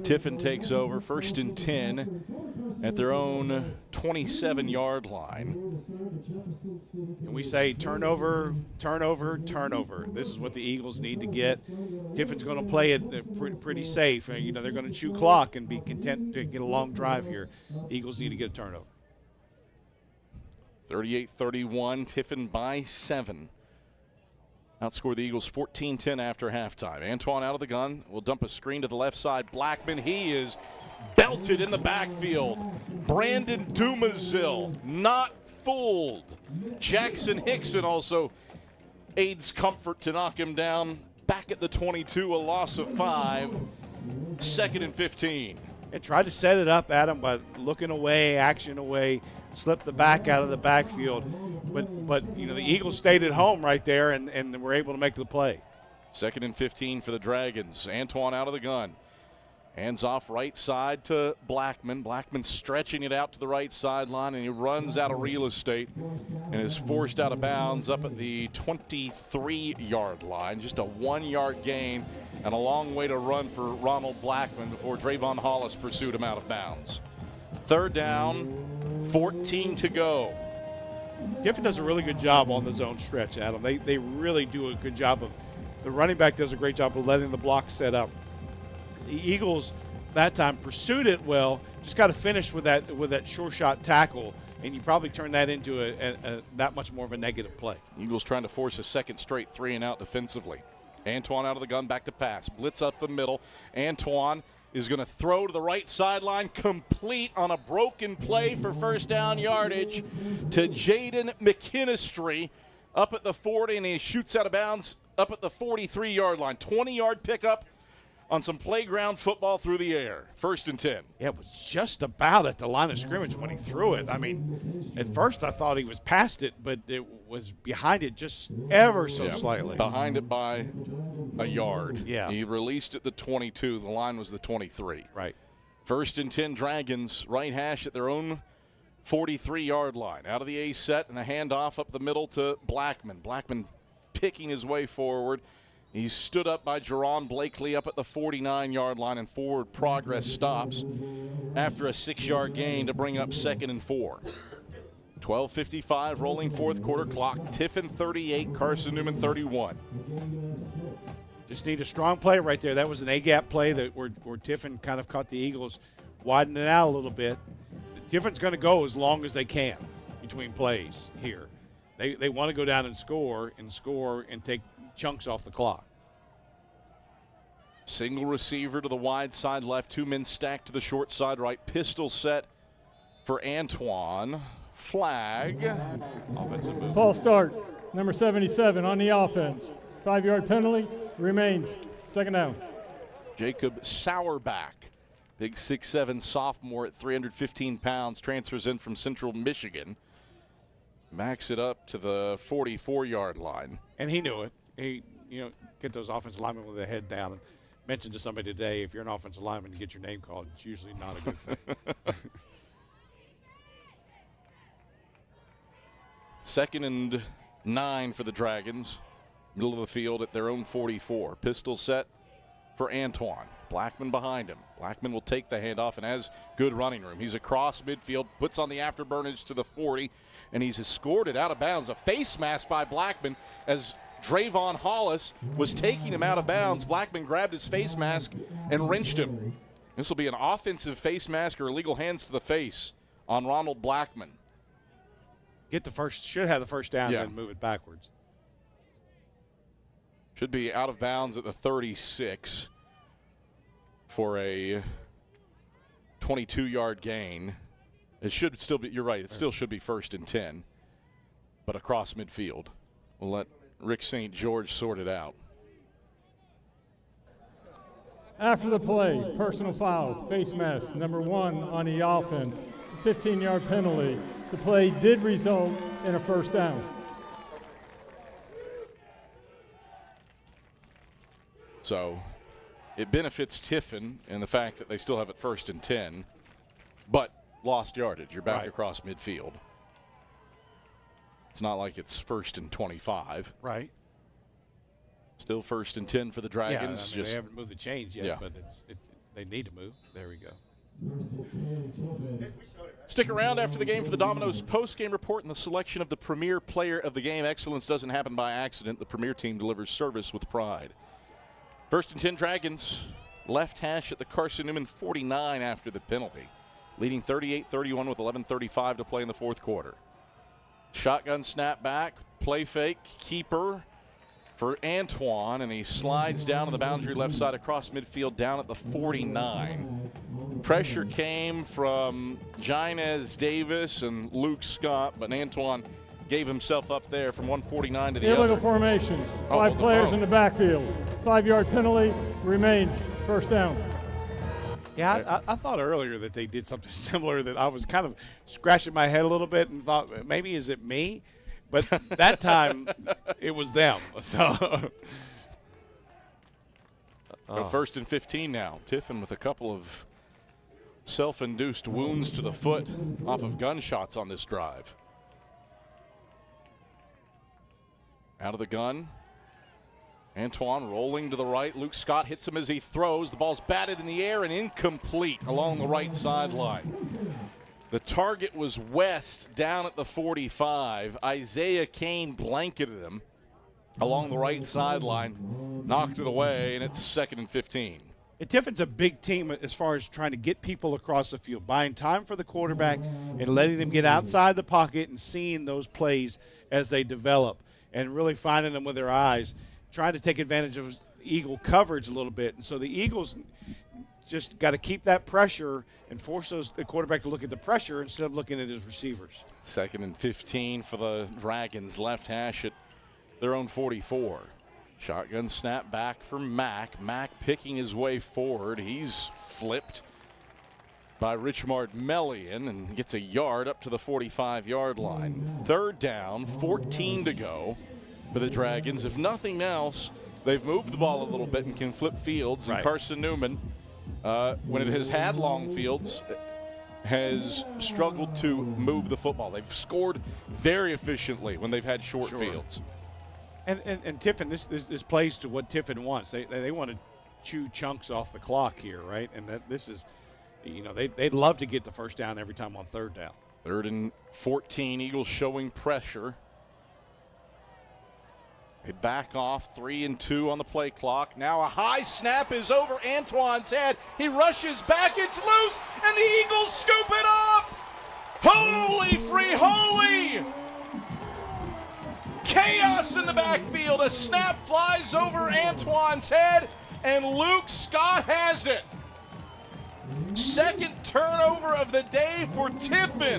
Tiffin takes over, 1st and 10 at their own 27-yard line. And we say turnover, turnover, turnover. This is what the Eagles need to get. Tiffin's going to play it pretty safe. You know, they're going to chew clock and be content to get a long drive here. Eagles need to get a turnover. 38-31, Tiffin by 7. Outscore the Eagles 14-10 after halftime. Antoine out of the gun. Will dump a screen to the left side. Blackman, he is belted in the backfield. Brandon Dumasil not fooled. Jackson Hickson also aids comfort to knock him down. Back at the 22, a loss of 5. 2nd and 15. It tried to set it up, Adam, by looking away, action away, slipped the back out of the backfield. But you know, the Eagles stayed at home right there and were able to make the play. 2nd and 15 for the Dragons. Antoine out of the gun. Hands off right side to Blackman. Blackman stretching it out to the right sideline, and he runs out of real estate and is forced out of bounds up at the 23-yard line. Just a 1-yard gain and a long way to run for Ronald Blackman before Drayvon Hollis pursued him out of bounds. 3rd down, 14 to go. Tiffin does a really good job on the zone stretch, Adam. They really do a good job of – the running back does a great job of letting the block set up. The Eagles that time pursued it well, just got to finish with that short shot tackle, and you probably turn that into a that much more of a negative play. Eagles trying to force a 2nd straight 3 and out defensively. Antoine out of the gun, back to pass. Blitz up the middle. Antoine is going to throw to the right sideline, complete on a broken play for first down yardage to Jaden McKinstry up at the 40, and he shoots out of bounds up at the 43-yard line. 20-yard pickup on some playground football through the air. 1st and 10. Yeah, it was just about at the line of scrimmage when he threw it. I mean, at first I thought he was past it, but it was behind it just ever so slightly. Behind it by a yard. Yeah. He released at the 22. The line was the 23. Right. 1st and 10, Dragons, right hash at their own 43-yard line. Out of the A set and a handoff up the middle to Blackman. Blackman picking his way forward. He's stood up by Jerron Blakely up at the 49-yard line, and forward progress stops after a 6-yard gain to bring up 2nd and 4. 12:55 rolling fourth quarter clock. Tiffin 38, Carson-Newman 31. Just need a strong play right there. That was an A-gap play where Tiffin kind of caught the Eagles widening it out a little bit. Tiffin's going to go as long as they can between plays here. They want to go down and score and take chunks off the clock. Single receiver to the wide side left. 2 men stacked to the short side right. Pistol set for Antoine. Flag. Offensive move. False start. Number 77 on the offense. 5-yard penalty. Remains. Second down. Jacob Sauerback. Big 6'7" sophomore at 315 pounds. Transfers in from Central Michigan. Backs it up to the 44-yard line. And he knew it. He, get those offensive linemen with their head down. And mentioned to somebody today, if you're an offensive lineman and get your name called, it's usually not a good thing. 2nd and 9 for the Dragons. Middle of the field at their own 44. Pistol set for Antoine. Blackman behind him. Blackman will take the handoff and has good running room. He's across midfield, puts on the afterburnage to the 40, and he's escorted out of bounds. A face mask by Blackman as Drayvon Hollis was taking him out of bounds. Blackman grabbed his face mask and wrenched him. This will be an offensive face mask or illegal hands to the face on Ronald Blackman. Should have the first down and then move it backwards. Should be out of bounds at the 36 for a 22-yard gain. It should still be, you're right, it still should be 1st and 10, but across midfield. We'll let Rick St. George sort it out. After the play, personal foul, face mask, number 1 on the offense, 15-yard penalty. The play did result in a first down. So it benefits Tiffin in the fact that they still have it 1st and 10, but lost yardage. You're back across midfield. It's not like it's 1st and 25. Right. Still 1st and 10 for the Dragons. Yeah, they haven't moved the chains yet, but they need to move. There we go. Stick around after the game for the Domino's post-game report and the selection of the premier player of the game. Excellence doesn't happen by accident. The premier team delivers service with pride. 1st and 10 Dragons. Left hash at the Carson-Newman 49 after the penalty. Leading 38-31 with 11:35 to play in the fourth quarter. Shotgun snap back, play fake, keeper for Antoine, and he slides down to the boundary left side across midfield down at the 49. Pressure came from Jinez Davis and Luke Scott, but Antoine gave himself up there from 149 to the Illegal other. formation. 5 players in the backfield. 5-yard penalty. Remains. First down. Yeah, I thought earlier that they did something similar, that I was kind of scratching my head a little bit and thought, maybe is it me? But that time it was them. So 1st and 15 now. Tiffin with a couple of self-induced wounds to the foot off of gunshots on this drive. Out of the gun. Antoine rolling to the right. Luke Scott hits him as he throws. The ball's batted in the air and incomplete along the right sideline. The target was West down at the 45. Isaiah Kane blanketed him along the right sideline, knocked it away, and it's 2nd and 15. And Tiffin's a big team as far as trying to get people across the field, buying time for the quarterback and letting them get outside the pocket and seeing those plays as they develop and really finding them with their eyes, trying to take advantage of Eagle coverage a little bit. And so the Eagles just got to keep that pressure and force the quarterback to look at the pressure instead of looking at his receivers. 2nd and 15 for the Dragons. Left hash at their own 44. Shotgun snap back for Mack. Mack picking his way forward. He's flipped by Richmard Melian and gets a yard up to the 45-yard line. 3rd down, 14 to go for the Dragons. If nothing else, they've moved the ball a little bit and can flip fields. And Carson-Newman, when it has had long fields, has struggled to move the football. They've scored very efficiently when they've had short fields. And Tiffin, this plays to what Tiffin wants. They want to chew chunks off the clock here, right? And this is, they'd love to get the first down every time on 3rd down. 3rd and 14, Eagles showing pressure. They back off, 3 and 2 on the play clock. Now a high snap is over Antoine's head. He rushes back, it's loose, and the Eagles scoop it up! Holy free holy! Chaos in the backfield. A snap flies over Antoine's head, and Luke Scott has it. Second turnover of the day for Tiffin.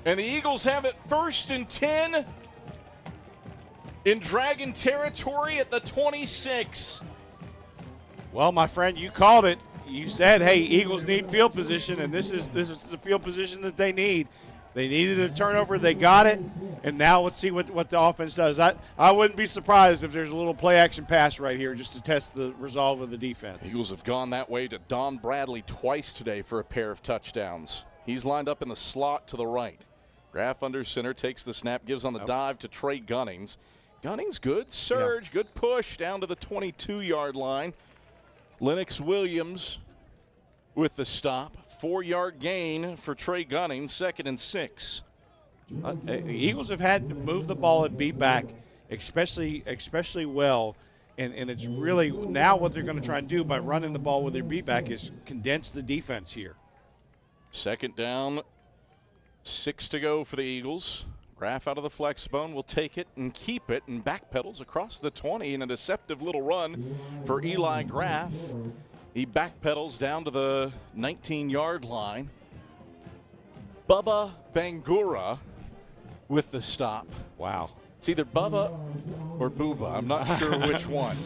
And the Eagles have it 1st and 10 in Dragon territory at the 26. Well, my friend, you called it. You said, hey, Eagles need field position, and this is the field position that they need. They needed a turnover. They got it. And now let's see what the offense does. I wouldn't be surprised if there's a little play-action pass right here just to test the resolve of the defense. Eagles have gone that way to Don Bradley twice today for a pair of touchdowns. He's lined up in the slot to the right. Graff under center, takes the snap, gives on the dive to Trey Gunnings. Gunnings, good surge, good push down to the 22-yard line. Lennox Williams with the stop. 4-yard gain for Trey Gunnings, 2nd and 6. The Eagles have had to move the ball and be back, especially well. And it's really now what they're going to try and do by running the ball with their beat back is condense the defense here. 2nd down, 6 to go for the Eagles. Graff out of the flex bone will take it and keep it and backpedals across the 20 in a deceptive little run for Eli Graff. He backpedals down to the 19-yard line. Bubba Bangura with the stop. Wow. It's either Bubba or Booba. I'm not sure which one.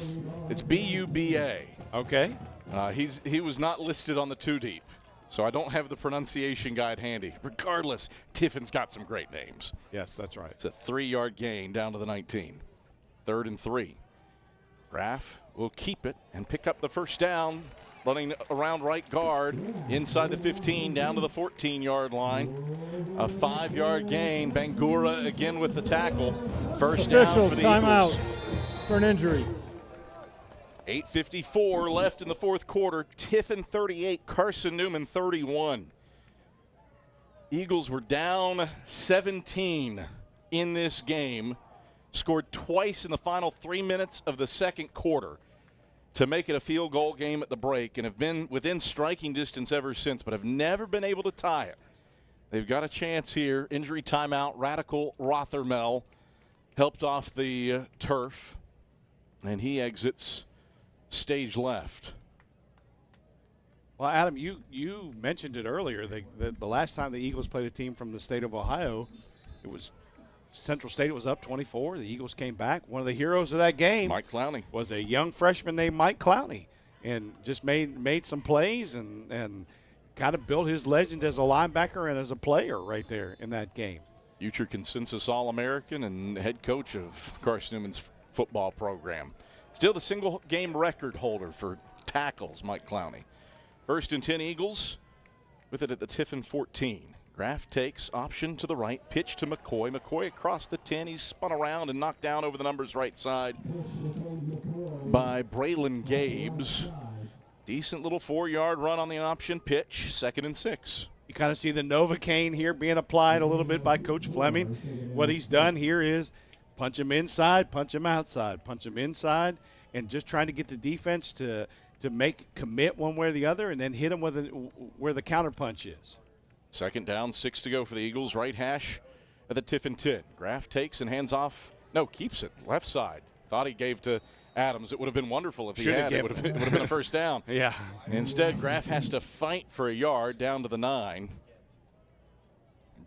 It's B-U-B-A. Okay. He was not listed on the 2-deep, so I don't have the pronunciation guide handy. Regardless, Tiffin's got some great names. Yes, that's right. It's a 3-yard gain down to the 19. 3rd and 3. Graff will keep it and pick up the first down, running around right guard inside the 15 down to the 14-yard line. A 5-yard gain. Bangura again with the tackle. First down for the timeout Eagles. For an injury. 8:54 left in the 4th quarter. Tiffin 38, Carson-Newman 31. Eagles were down 17 in this game. Scored twice in the final 3 minutes of the 2nd quarter to make it a field goal game at the break, and have been within striking distance ever since, but have never been able to tie it. They've got a chance here. Injury timeout. Radical Rothermel helped off the turf, and he exits stage left. Well, Adam, you mentioned it earlier. The last time the Eagles played a team from the state of Ohio, it was Central State was up 24. The Eagles came back. One of the heroes of that game, Mike Clowney, was a young freshman named Mike Clowney, and just made some plays and kind of built his legend as a linebacker and as a player right there in that game. Future consensus All-American and head coach of Carson-Newman's football program. Still the single game record holder for tackles, Mike Clowney. 1st and 10 Eagles with it at the Tiffin 14. Graff takes option to the right, pitch to McCoy. McCoy across the 10. He's spun around and knocked down over the numbers right side by Braylon Gabes. Decent little 4-yard run on the option pitch, 2nd and 6. You kind of see the Novocaine here being applied a little bit by Coach Fleming. What he's done here is punch him inside, punch him outside, punch him inside, and just trying to get the defense to commit one way or the other, and then hit him where the counter punch is. 2nd down, 6 to go for the Eagles. Right hash at the Tiffin 10. Graff takes and hands off. No, keeps it. Left side. Thought he gave to Adams. It would have been wonderful if he had. It would have been a first down. Yeah. Instead, Graff has to fight for a yard down to the 9.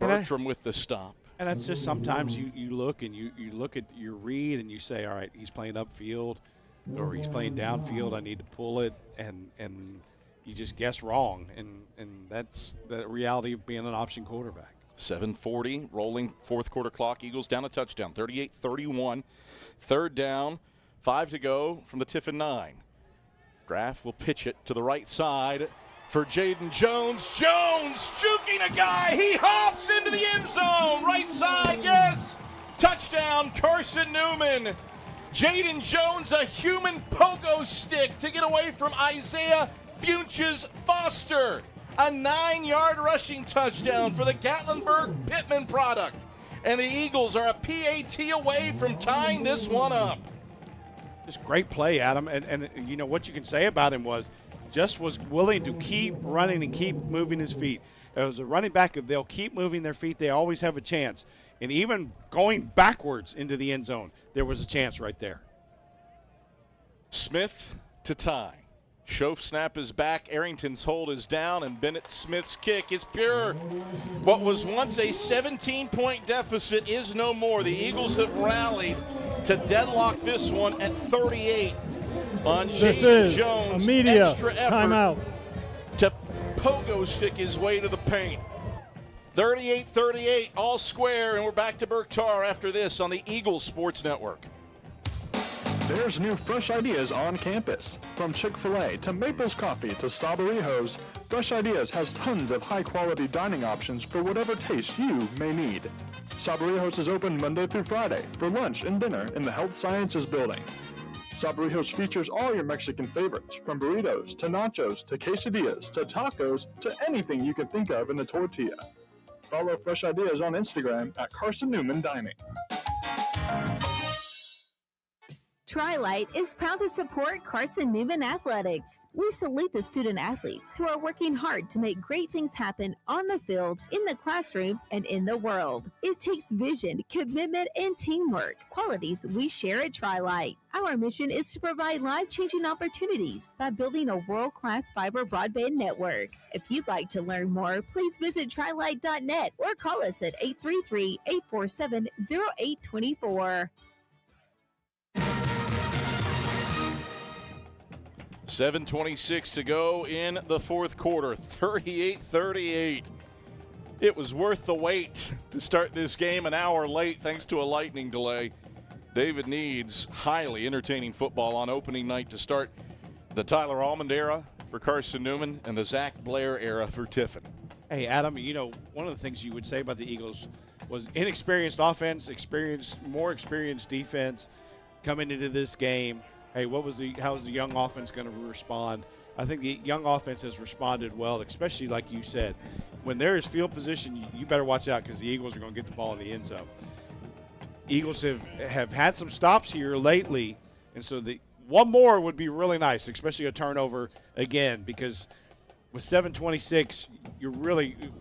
Bertram with the stop. And that's just sometimes you look and you look at your read and you say, all right, he's playing upfield or he's playing downfield. I need to pull it, and you just guess wrong, and that's the reality of being an option quarterback. 7:40, rolling 4th quarter clock. Eagles down a touchdown, 38-31. 3rd down, 5 to go from the Tiffin 9. Graff will pitch it to the right side for Jaden Jones. Jones juking a guy. He hops into the end zone. Right side, yes. Touchdown, Carson-Newman. Jaden Jones, a human pogo stick to get away from Isaiah Funches Foster. A 9-yard rushing touchdown for the Gatlinburg-Pittman product. And the Eagles are a PAT away from tying this one up. Just great play, Adam. And you know what you can say about him was willing to keep running and keep moving his feet. As a running back, if they'll keep moving their feet, they always have a chance. And even going backwards into the end zone, there was a chance right there. Smith to tie. Schoaf snap is back, Arrington's hold is down, and Bennett Smith's kick is pure. What was once a 17-point deficit is no more. The Eagles have rallied to deadlock this one at 38 on James Jones' extra effort timeout to pogo stick his way to the paint. 38-38, all square, and we're back to Burke Tar after this on the Eagles Sports Network. There's new fresh ideas on campus. From Chick-fil-A to Maples Coffee to Saborijos, Fresh Ideas has tons of high-quality dining options for whatever taste you may need. Saborijos is open Monday through Friday for lunch and dinner in the Health Sciences Building. Saborijos features all your Mexican favorites, from burritos to nachos to quesadillas to tacos to anything you can think of in a tortilla. Follow Fresh Ideas on Instagram at Carson-Newman Dining. Tri-Light is proud to support Carson-Newman Athletics. We salute the student athletes who are working hard to make great things happen on the field, in the classroom, and in the world. It takes vision, commitment, and teamwork, qualities we share at Tri-Light. Our mission is to provide life-changing opportunities by building a world-class fiber broadband network. If you'd like to learn more, please visit trilight.net or call us at 833-847-0824. 7:26 to go in the fourth quarter, 38-38. It was worth the wait to start this game an hour late thanks to a lightning delay. David needs highly entertaining football on opening night to start the Tyler Almond era for Carson-Newman and the Zach Blair era for Tiffin. Hey, Adam, you know, one of the things you would say about the Eagles was inexperienced offense, more experienced defense coming into this game. Hey, how's the young offense going to respond? I think the young offense has responded well, especially like you said. When there is field position, you better watch out because the Eagles are going to get the ball in the end zone. Eagles have had some stops here lately, and so one more would be really nice, especially a turnover again, because with 7:26,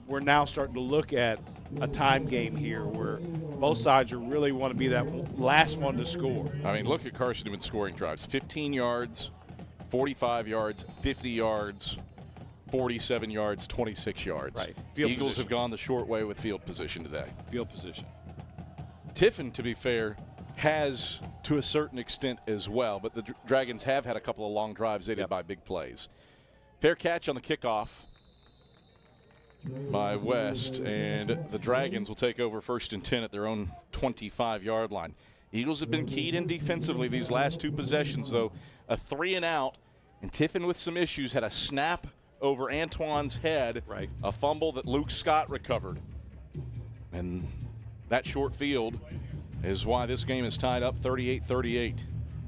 we're now starting to look at a time game here where both sides really want to be that last one to score. I mean, look at Carson-Newman's scoring drives. 15 yards, 45 yards, 50 yards, 47 yards, 26 yards. Right. Eagles have gone the short way with field position today. Field position. Tiffin, to be fair, has to a certain extent as well, but the Dragons have had a couple of long drives aided by big plays. Fair catch on the kickoff by West, and the Dragons will take over 1st and 10 at their own 25-yard line. Eagles have been keyed in defensively these last two possessions, though. A 3-and-out, and Tiffin with some issues had a snap over Antoine's head, a fumble that Luke Scott recovered. And that short field is why this game is tied up 38-38.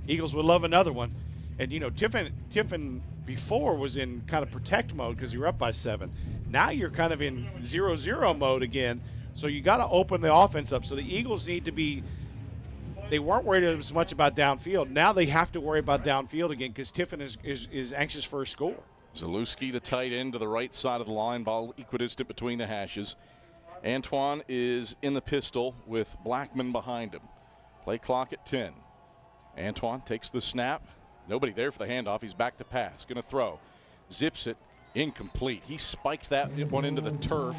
Eagles would love another one. And, you know, Tiffin before was in kind of protect mode because you were up by 7. Now you're kind of in 0-0 mode again. So you got to open the offense up. So the Eagles need to be – they weren't worried as much about downfield. Now they have to worry about downfield again because Tiffin is anxious for a score. Zalewski, the tight end, to the right side of the line, ball equidistant between the hashes. Antoine is in the pistol with Blackman behind him. Play clock at 10. Antoine takes the snap. Nobody there for the handoff. He's back to pass. Going to throw. Zips it. Incomplete. He spiked that one into the turf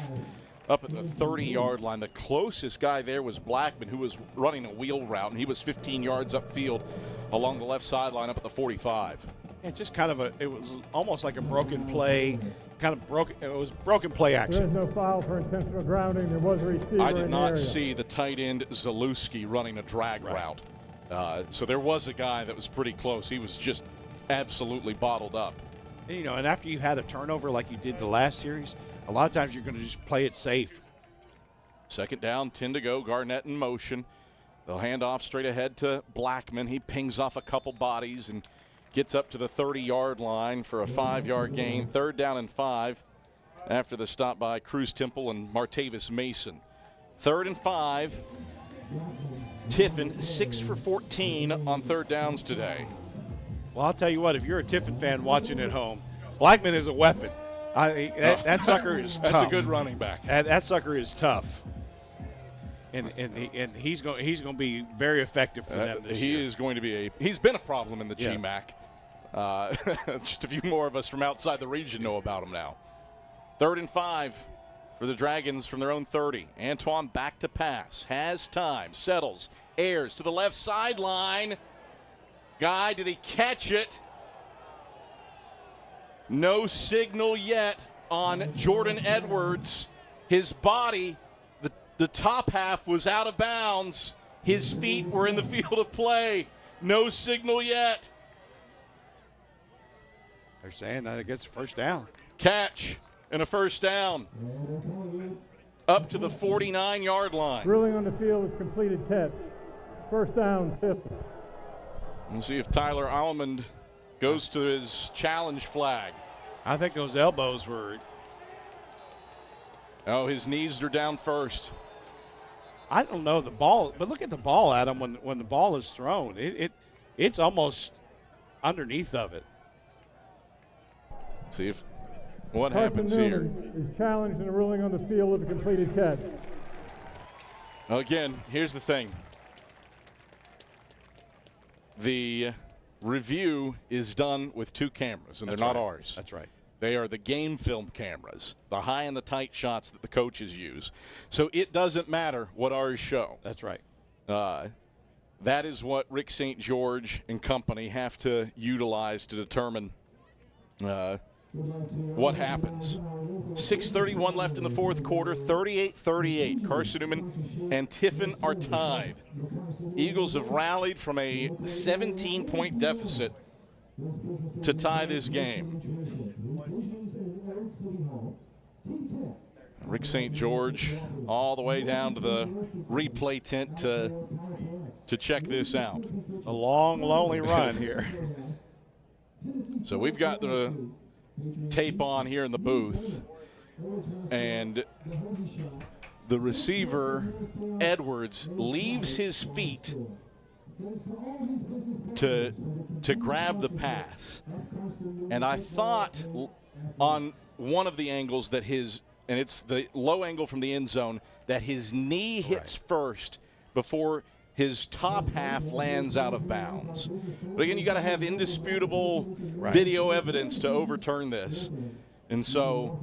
up at the 30-yard line. The closest guy there was Blackman, who was running a wheel route, and he was 15 yards upfield along the left sideline up at the 45. Yeah, just kind of it was almost like a broken play. It was broken play action. There is no foul for intentional grounding. There was a receiver. I did not see the tight end Zalewski running a drag route. So there was a guy that was pretty close. He was just absolutely bottled up. You know, and after you had a turnover like you did the last series, a lot of times you're going to just play it safe. 2nd down, 10 to go. Garnett in motion. They'll hand off straight ahead to Blackman. He pings off a couple bodies and gets up to the 30-yard line for a 5-yard gain. 3rd down and 5. after the stop by Cruz Temple and Martavis Mason. 3rd and 5. Tiffin 6 for 14 on third downs today. Well, I'll tell you what, if you're a Tiffin fan watching at home, Blackman is a weapon. That sucker is tough. That's a good running back. That sucker is tough. And he's going to be very effective for them this year. He is going to be he's been a problem in the GMAC. Just a few more of us from outside the region know about him now. 3rd and 5 for the Dragons from their own 30. Antoine back to pass. Has time. Settles. Airs to the left sideline. Guy, did he catch it? No signal yet on Jordan Edwards. His body, the top half was out of bounds. His feet were in the field of play. No signal yet. They're saying that it gets a first down. Catch and a first down. Up to the 49-yard line. Ruling on the field is completed catch. First down, Tiffin. We'll see if Tyler Almond goes to his challenge flag. I think those elbows were. Oh, his knees are down first. I don't know the ball, but look at the ball, Adam. When the ball is thrown, it's almost underneath of it. See if what happens here. Is challenged in a ruling on the field with a completed catch. Again, here's the thing. The review is done with 2 cameras, and they're not ours. That's right. They are the game film cameras, the high and the tight shots that the coaches use. So it doesn't matter what ours show. That's right. That is what Rick St. George and company have to utilize to determine what happens. 6:31 left in the fourth quarter, 38-38. Carson-Newman and Tiffin are tied. Eagles have rallied from a 17-point deficit to tie this game. Rick St. George all the way down to the replay tent to check this out. A long, lonely run here. So we've got the tape on here in the booth, and the receiver, Edwards, leaves his feet to grab the pass. And I thought on one of the angles that and it's the low angle from the end zone, that his knee hits first before his top half lands out of bounds. But again, you got to have indisputable video evidence to overturn this. And so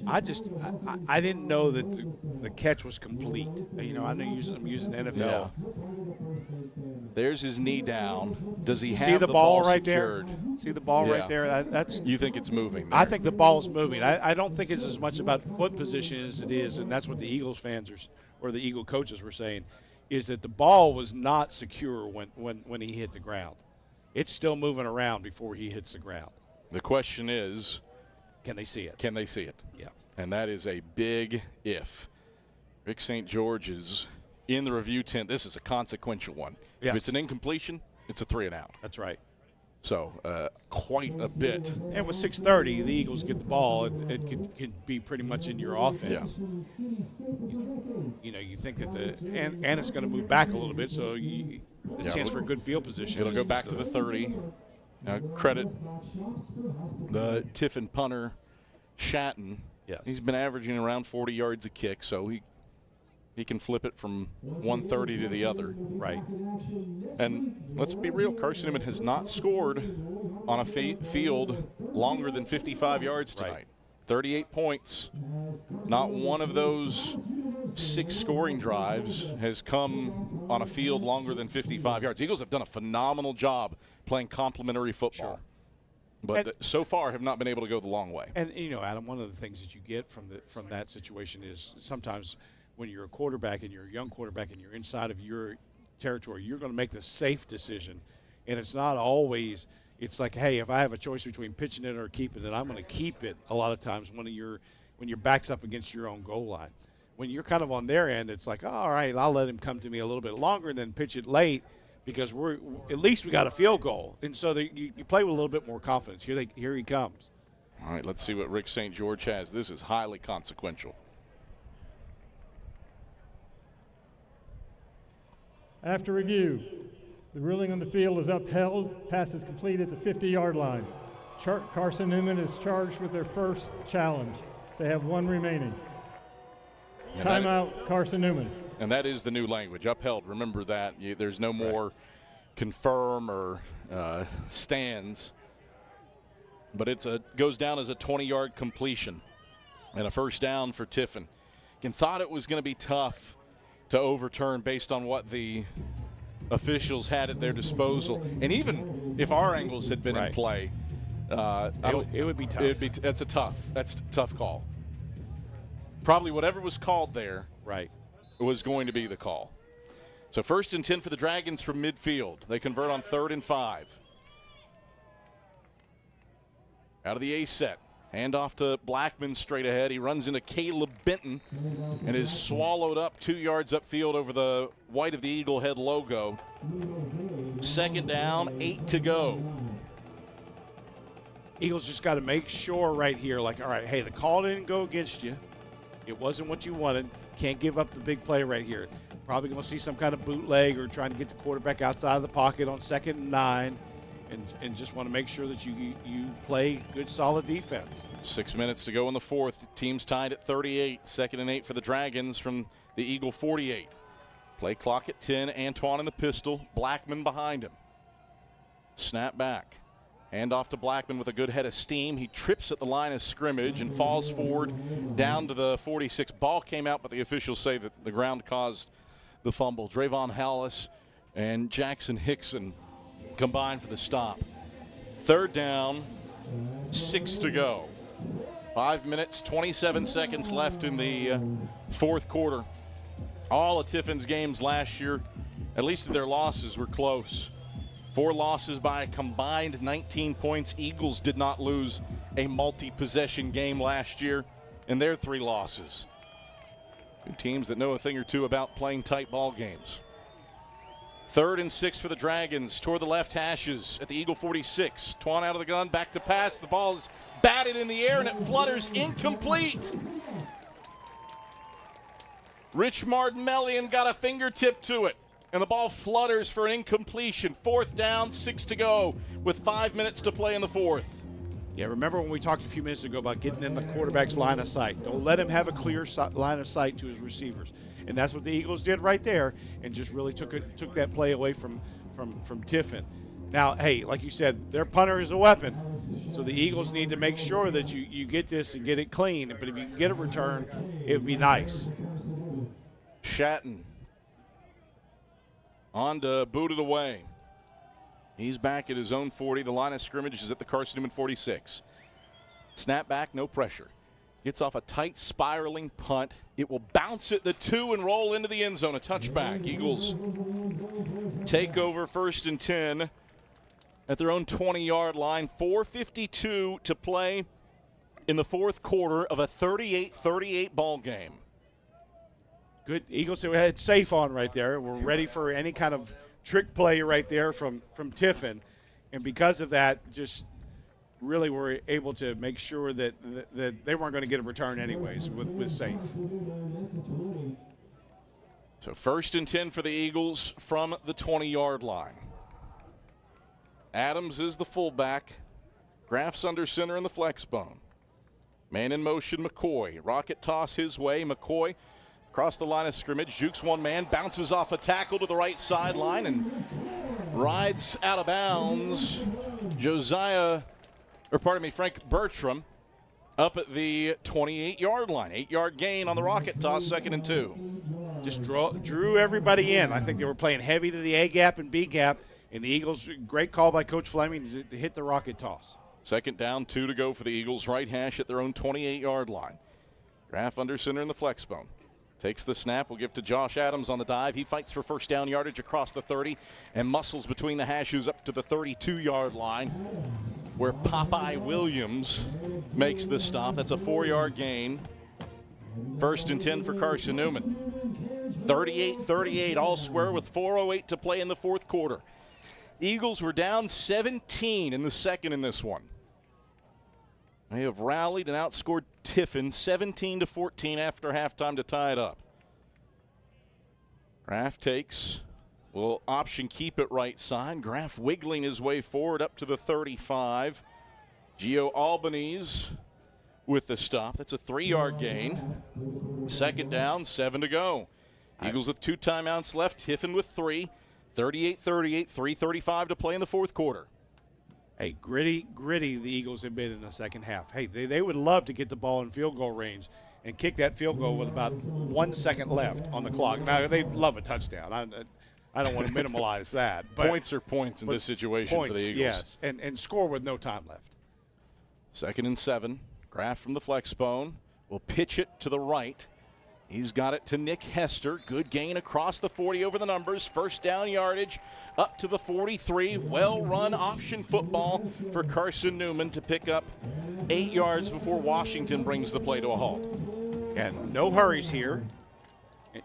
I didn't know that the catch was complete. You know, I know I'm using NFL. Yeah. There's his knee down. Does he have See the ball right secured? there? See the ball right there? That's. You think it's moving there? I think the ball's moving. I don't think it's as much about foot position as it is, and that's what the Eagles fans or the Eagle coaches were saying, is that the ball was not secure when he hit the ground. It's still moving around before he hits the ground. The question is, can they see it? Can they see it? Yeah. And that is a big if. Rick St. George is in the review tent. This is a consequential one. Yes. If it's an incompletion, it's a 3 and out. That's right. So quite a bit. And with 6:30, the Eagles get the ball. It could be pretty much in your offense. Yeah. You know, you think that and it's going to move back a little bit, so a chance for a good field position. It'll go back to the 30. Credit the Tiffin punter, Shatton. Yes. He's been averaging around 40 yards a kick, so he can flip it from 130 to the other. Right. And let's be real, Carson-Newman has not scored on a field longer than 55 yards tonight. Right. 38 points. Not one of those 6 scoring drives has come on a field longer than 55 yards. Eagles have done a phenomenal job playing complementary football. Sure. But so far have not been able to go the long way. And, you know, Adam, one of the things that you get from that situation is sometimes when you're a quarterback and you're a young quarterback and you're inside of your territory, you're going to make the safe decision. And it's not always – it's like, hey, if I have a choice between pitching it or keeping it, I'm going to keep it a lot of times when your back's up against your own goal line. When you're kind of on their end, it's like, oh, all right, I'll let him come to me a little bit longer and then pitch it late because at least we got a field goal. And so you play with a little bit more confidence. Here he comes. All right, let's see what Rick St. George has. This is highly consequential. After review, the ruling on the field is upheld. Pass is complete at the 50-yard line. Carson-Newman is charged with their first challenge. They have one remaining. Timeout, Carson-Newman. And that is the new language, upheld. Remember that. There's no more confirm or stands. But it goes down as a 20-yard completion and a first down for Tiffin. And thought it was going to be tough to overturn based on what the officials had at their disposal. And even if our angles had been in play, it would be tough. That's a tough call. Probably whatever was called there was going to be the call. So 1st and 10 for the Dragons from midfield. They convert on 3rd and 5. Out of the A set. Hand off to Blackman straight ahead. He runs into Caleb Benton and is swallowed up 2 yards upfield over the white of the Eagle Head logo. 2nd down, 8 to go. Eagles just got to make sure right here, like, all right, hey, the call didn't go against you. It wasn't what you wanted. Can't give up the big play right here. Probably going to see some kind of bootleg or trying to get the quarterback outside of the pocket on 2nd and 9. And just want to make sure that you play good, solid defense. 6 minutes to go in the 4th. Team's tied at 38. 2nd and 8 for the Dragons from the Eagle 48. Play clock at 10. Antoine in the pistol. Blackman behind him. Snap back. Hand off to Blackman with a good head of steam. He trips at the line of scrimmage and falls forward down to the 46. Ball came out, but the officials say that the ground caused the fumble. Drayvon Hallis and Jackson Hickson combined for the stop. 3rd down, 6 to go. 5 minutes, 27 seconds left in the 4th quarter. All of Tiffin's games last year, at least their losses, were close. 4 losses by a combined 19 points. Eagles did not lose a multi-possession game last year in their 3 losses. 2 teams that know a thing or two about playing tight ball games. 3rd and 6 for the Dragons toward the left hashes at the Eagle 46. Twan out of the gun, back to pass. The ball is batted in the air and it flutters incomplete. Rich Martinellian got a fingertip to it, and the ball flutters for an incompletion. 4th down, 6 to go with 5 minutes to play in the 4th. Yeah, remember when we talked a few minutes ago about getting in the quarterback's line of sight. Don't let him have a clear line of sight to his receivers. And that's what the Eagles did right there, and just really took that play away from Tiffin. Now, hey, like you said, their punter is a weapon, so the Eagles need to make sure that you get this and get it clean. But if you can get a return, it would be nice. Shatton on to boot it away. He's back at his own 40. The line of scrimmage is at the Carson-Newman 46. Snap back, no pressure. Gets off a tight spiraling punt. It will bounce at the 2 and roll into the end zone. A touchback. Eagles take over 1st and 10 at their own 20-yard line. 4:52 to play in the 4th quarter of a 38-38 ball game. Good. Eagles had safe on right there. We're ready for any kind of trick play right there from Tiffin. And because of that, just really were able to make sure that they weren't going to get a return anyways with safe. So 1st and 10 for the Eagles from the 20-yard line. Adams is the fullback. Graff's under center in the flex bone. Man in motion, McCoy. Rocket toss his way. McCoy across the line of scrimmage. Jukes one man, bounces off a tackle to the right sideline and rides out of bounds. Frank Bertram up at the 28-yard line. 8-yard gain on the rocket toss, 2nd and 2. Just drew everybody in. I think they were playing heavy to the A gap and B gap, and the Eagles, great call by Coach Fleming to hit the rocket toss. 2nd down, 2 to go for the Eagles. Right hash at their own 28-yard line. Graff under center in the flex bone. Takes the snap. We'll give to Josh Adams on the dive. He fights for 1st down yardage across the 30 and muscles between the hashes up to the 32-yard line where Popeye Williams makes the stop. That's a 4-yard gain. 1st and 10 for Carson-Newman. 38-38, all square with 4:08 to play in the 4th quarter. Eagles were down 17 in the 2nd in this one. They have rallied and outscored Tiffin 17-14 after halftime to tie it up. Graff takes, will option keep it right side. Graff wiggling his way forward up to the 35. Gio Albanese with the stop. That's a 3-yard gain. Second down, 7 to go. Eagles with 2 timeouts left. Tiffin with 3. 38-38, 3:35 to play in the fourth quarter. Hey, gritty the Eagles have been in the second half. Hey, they would love to get the ball in field goal range and kick that field goal with about 1 second left on the clock. Now, they love a touchdown. I don't want to minimize that. But points are points in this situation for the Eagles. Yes, and score with no time left. 2nd and 7. Graff from the flex bone will pitch it to the right. He's got it to Nick Hester. Good gain across the 40 over the numbers. First down yardage up to the 43. Well-run option football for Carson-Newman to pick up 8 yards before Washington brings the play to a halt. And no hurries here.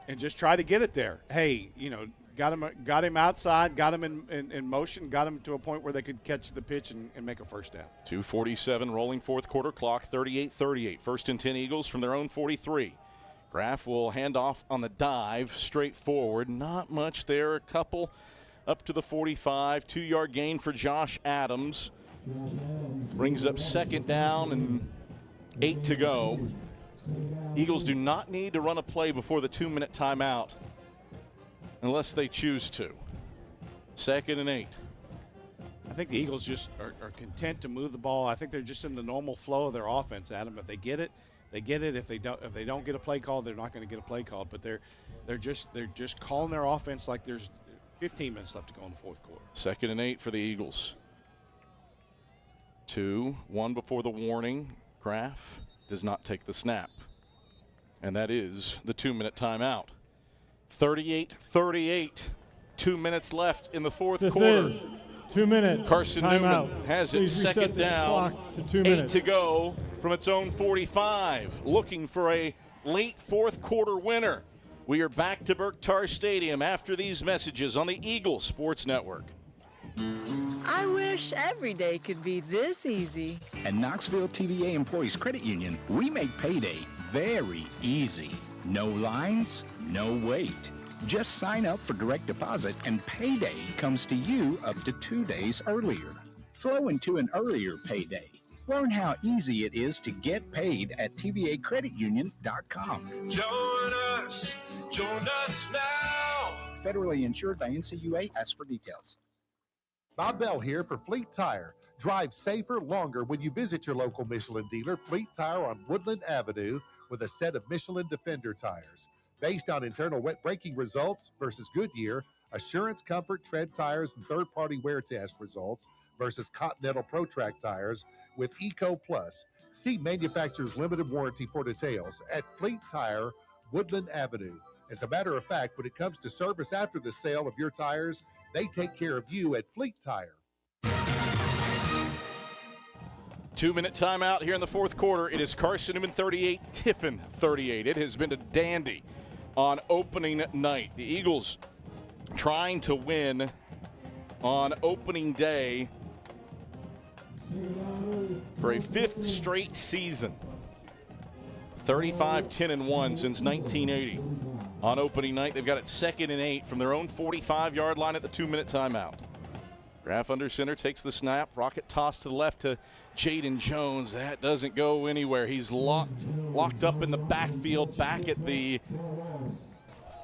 And just try to get it there. Hey, got him outside, got him in motion, got him to a point where they could catch the pitch and make a first down. 2:47 rolling fourth quarter clock, 38-38. 1st and 10 Eagles from their own 43. Graff will hand off on the dive, straight forward. Not much there. A couple up to the 45. 2-yard gain for Josh Adams. Brings up 2nd down and 8 to go. Eagles do not need to run a play before the 2-minute timeout unless they choose to. 2nd and 8. I think the Eagles just are content to move the ball. I think they're just in the normal flow of their offense, Adam. If they get it, they get it. If they don't get a play call, they're not going to get a play call. But they're just calling their offense like there's 15 minutes left to go in the fourth quarter. 2nd and 8 for the Eagles. 2-1 before the warning. Graff does not take the snap. And that is the 2-minute timeout. 38-38. 2 minutes left in the fourth quarter. 2 minutes. Carson-Newman has it. Second down. 8 to go from its own 45. Looking for a late fourth quarter winner. We are back to Berktar Stadium after these messages on the Eagle Sports Network. I wish every day could be this easy. At Knoxville TVA Employees Credit Union, we make payday very easy. No lines, no wait. Just sign up for direct deposit and payday comes to you up to 2 days earlier. Flow into an earlier payday. Learn how easy it is to get paid at tvacreditunion.com. Join us now. Federally insured by NCUA. Ask for details. Bob Bell here for Fleet Tire. Drive safer longer when you visit your local Michelin dealer, Fleet Tire on Woodland Avenue, with a set of Michelin Defender tires. Based on internal wet braking results versus Goodyear, Assurance Comfort Tread tires and third-party wear test results versus Continental ProTrack tires with Eco Plus. See manufacturer's limited warranty for details at Fleet Tire, Woodland Avenue. As a matter of fact, when it comes to service after the sale of your tires, they take care of you at Fleet Tire. 2-minute timeout here in the fourth quarter. It is Carson-Newman 38, Tiffin 38. It has been a dandy on opening night. The Eagles trying to win on opening day for a 5th straight season. 35-10-1 since 1980. On opening night, they've got it 2nd and 8 from their own 45-yard line at the 2-minute timeout. Graff under center takes the snap. Rocket toss to the left to Jaden Jones. That doesn't go anywhere. He's locked up in the backfield back at the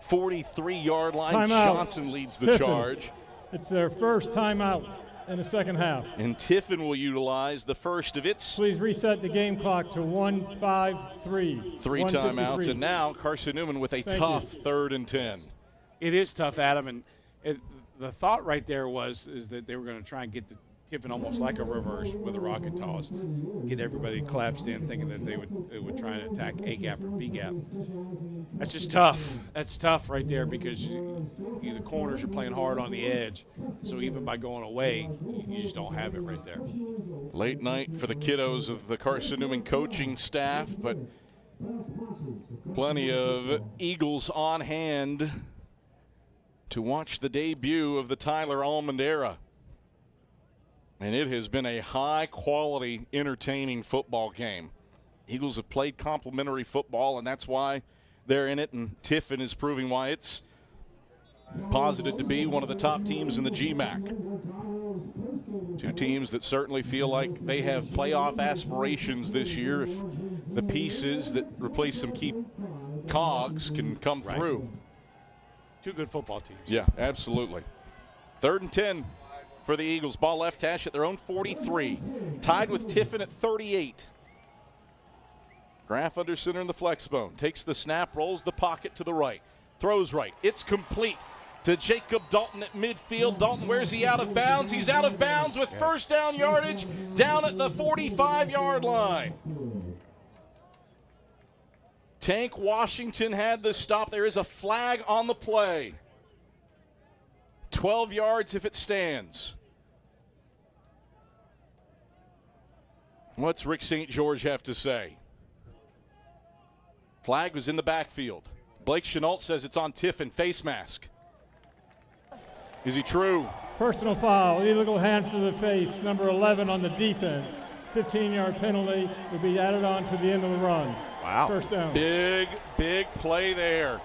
43-yard line. Timeout. Johnson leads the charge. It's their first timeout in the second half. And Tiffin will utilize the first of its. Please reset the game clock to 1:53. 3 timeouts, and now Carson-Newman with a tough 3rd and 10. It is tough, Adam, and the thought right there is that they were going to try and get the Tiffin almost like a reverse with a rocket toss, get everybody collapsed in, thinking that they would try and attack A gap or B gap. That's just tough. That's tough right there because the corners are playing hard on the edge. So even by going away, you just don't have it right there. Late night for the kiddos of the Carson-Newman coaching staff, but plenty of Eagles on hand to watch the debut of the Tyler Almond era. And it has been a high-quality, entertaining football game. Eagles have played complementary football, and that's why they're in it, and Tiffin is proving why it's posited to be one of the top teams in the GMAC. Two teams that certainly feel like they have playoff aspirations this year if the pieces that replace some key cogs can come through. Two good football teams. Yeah, absolutely. 3rd and 10 for the Eagles. Ball left hash at their own 43. Tied with Tiffin at 38. Graff under center in the flex bone. Takes the snap, rolls the pocket to the right. Throws right. It's complete to Jacob Dalton at midfield. Dalton, where's he out of bounds? He's out of bounds with first down yardage down at the 45-yard line. Tank Washington had the stop. There is a flag on the play. 12 yards if it stands. What's Rick St. George have to say? Flag was in the backfield. Blake Chenault says it's on Tiffin. Face mask. Is he true? Personal foul, illegal hands to the face, number 11 on the defense. 15-yard penalty will be added on to the end of the run. Wow. First down. Big play there.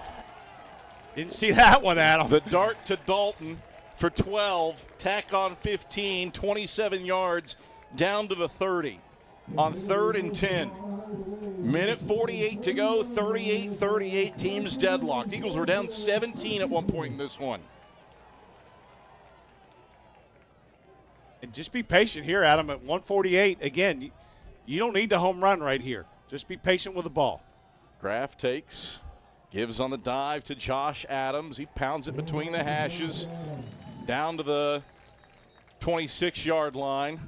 Didn't see that one, Adam. The dart to Dalton for 12. Tack on 15, 27 yards down to the 30 on 3rd and 10. Minute 48 to go, 38-38, teams deadlocked. Eagles were down 17 at one point in this one. And just be patient here, Adam, at 148. Again, you don't need the home run right here. Just be patient with the ball. Graff takes, gives on the dive to Josh Adams. He pounds it between the hashes, down to the 26-yard line.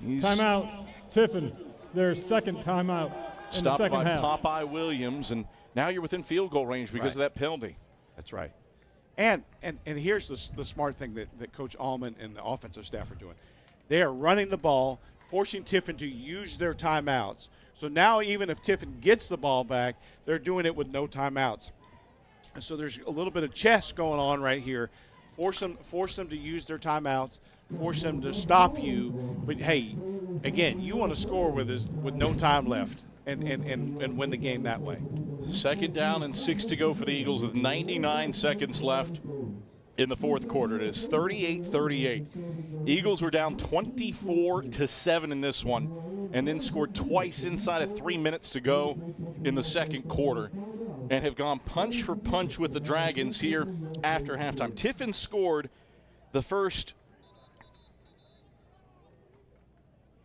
Timeout, Tiffin. Their second timeout. Stopped by half. Popeye Williams, and now you're within field goal range because of that penalty. That's right. And here's the smart thing that Coach Allman and the offensive staff are doing. They are running the ball, forcing Tiffin to use their timeouts. So now even if Tiffin gets the ball back, they're doing it with no timeouts. And so there's a little bit of chess going on right here. Force them to use their timeouts, force them to stop you. But, hey, again, you want to score with no time left and win the game that way. 2nd down and 6 to go for the Eagles with 99 seconds left in the 4th quarter. It is 38-38. Eagles were down 24-7 in this one and then scored twice inside of 3 minutes to go in the 2nd quarter and have gone punch for punch with the Dragons here after halftime. Tiffin scored the first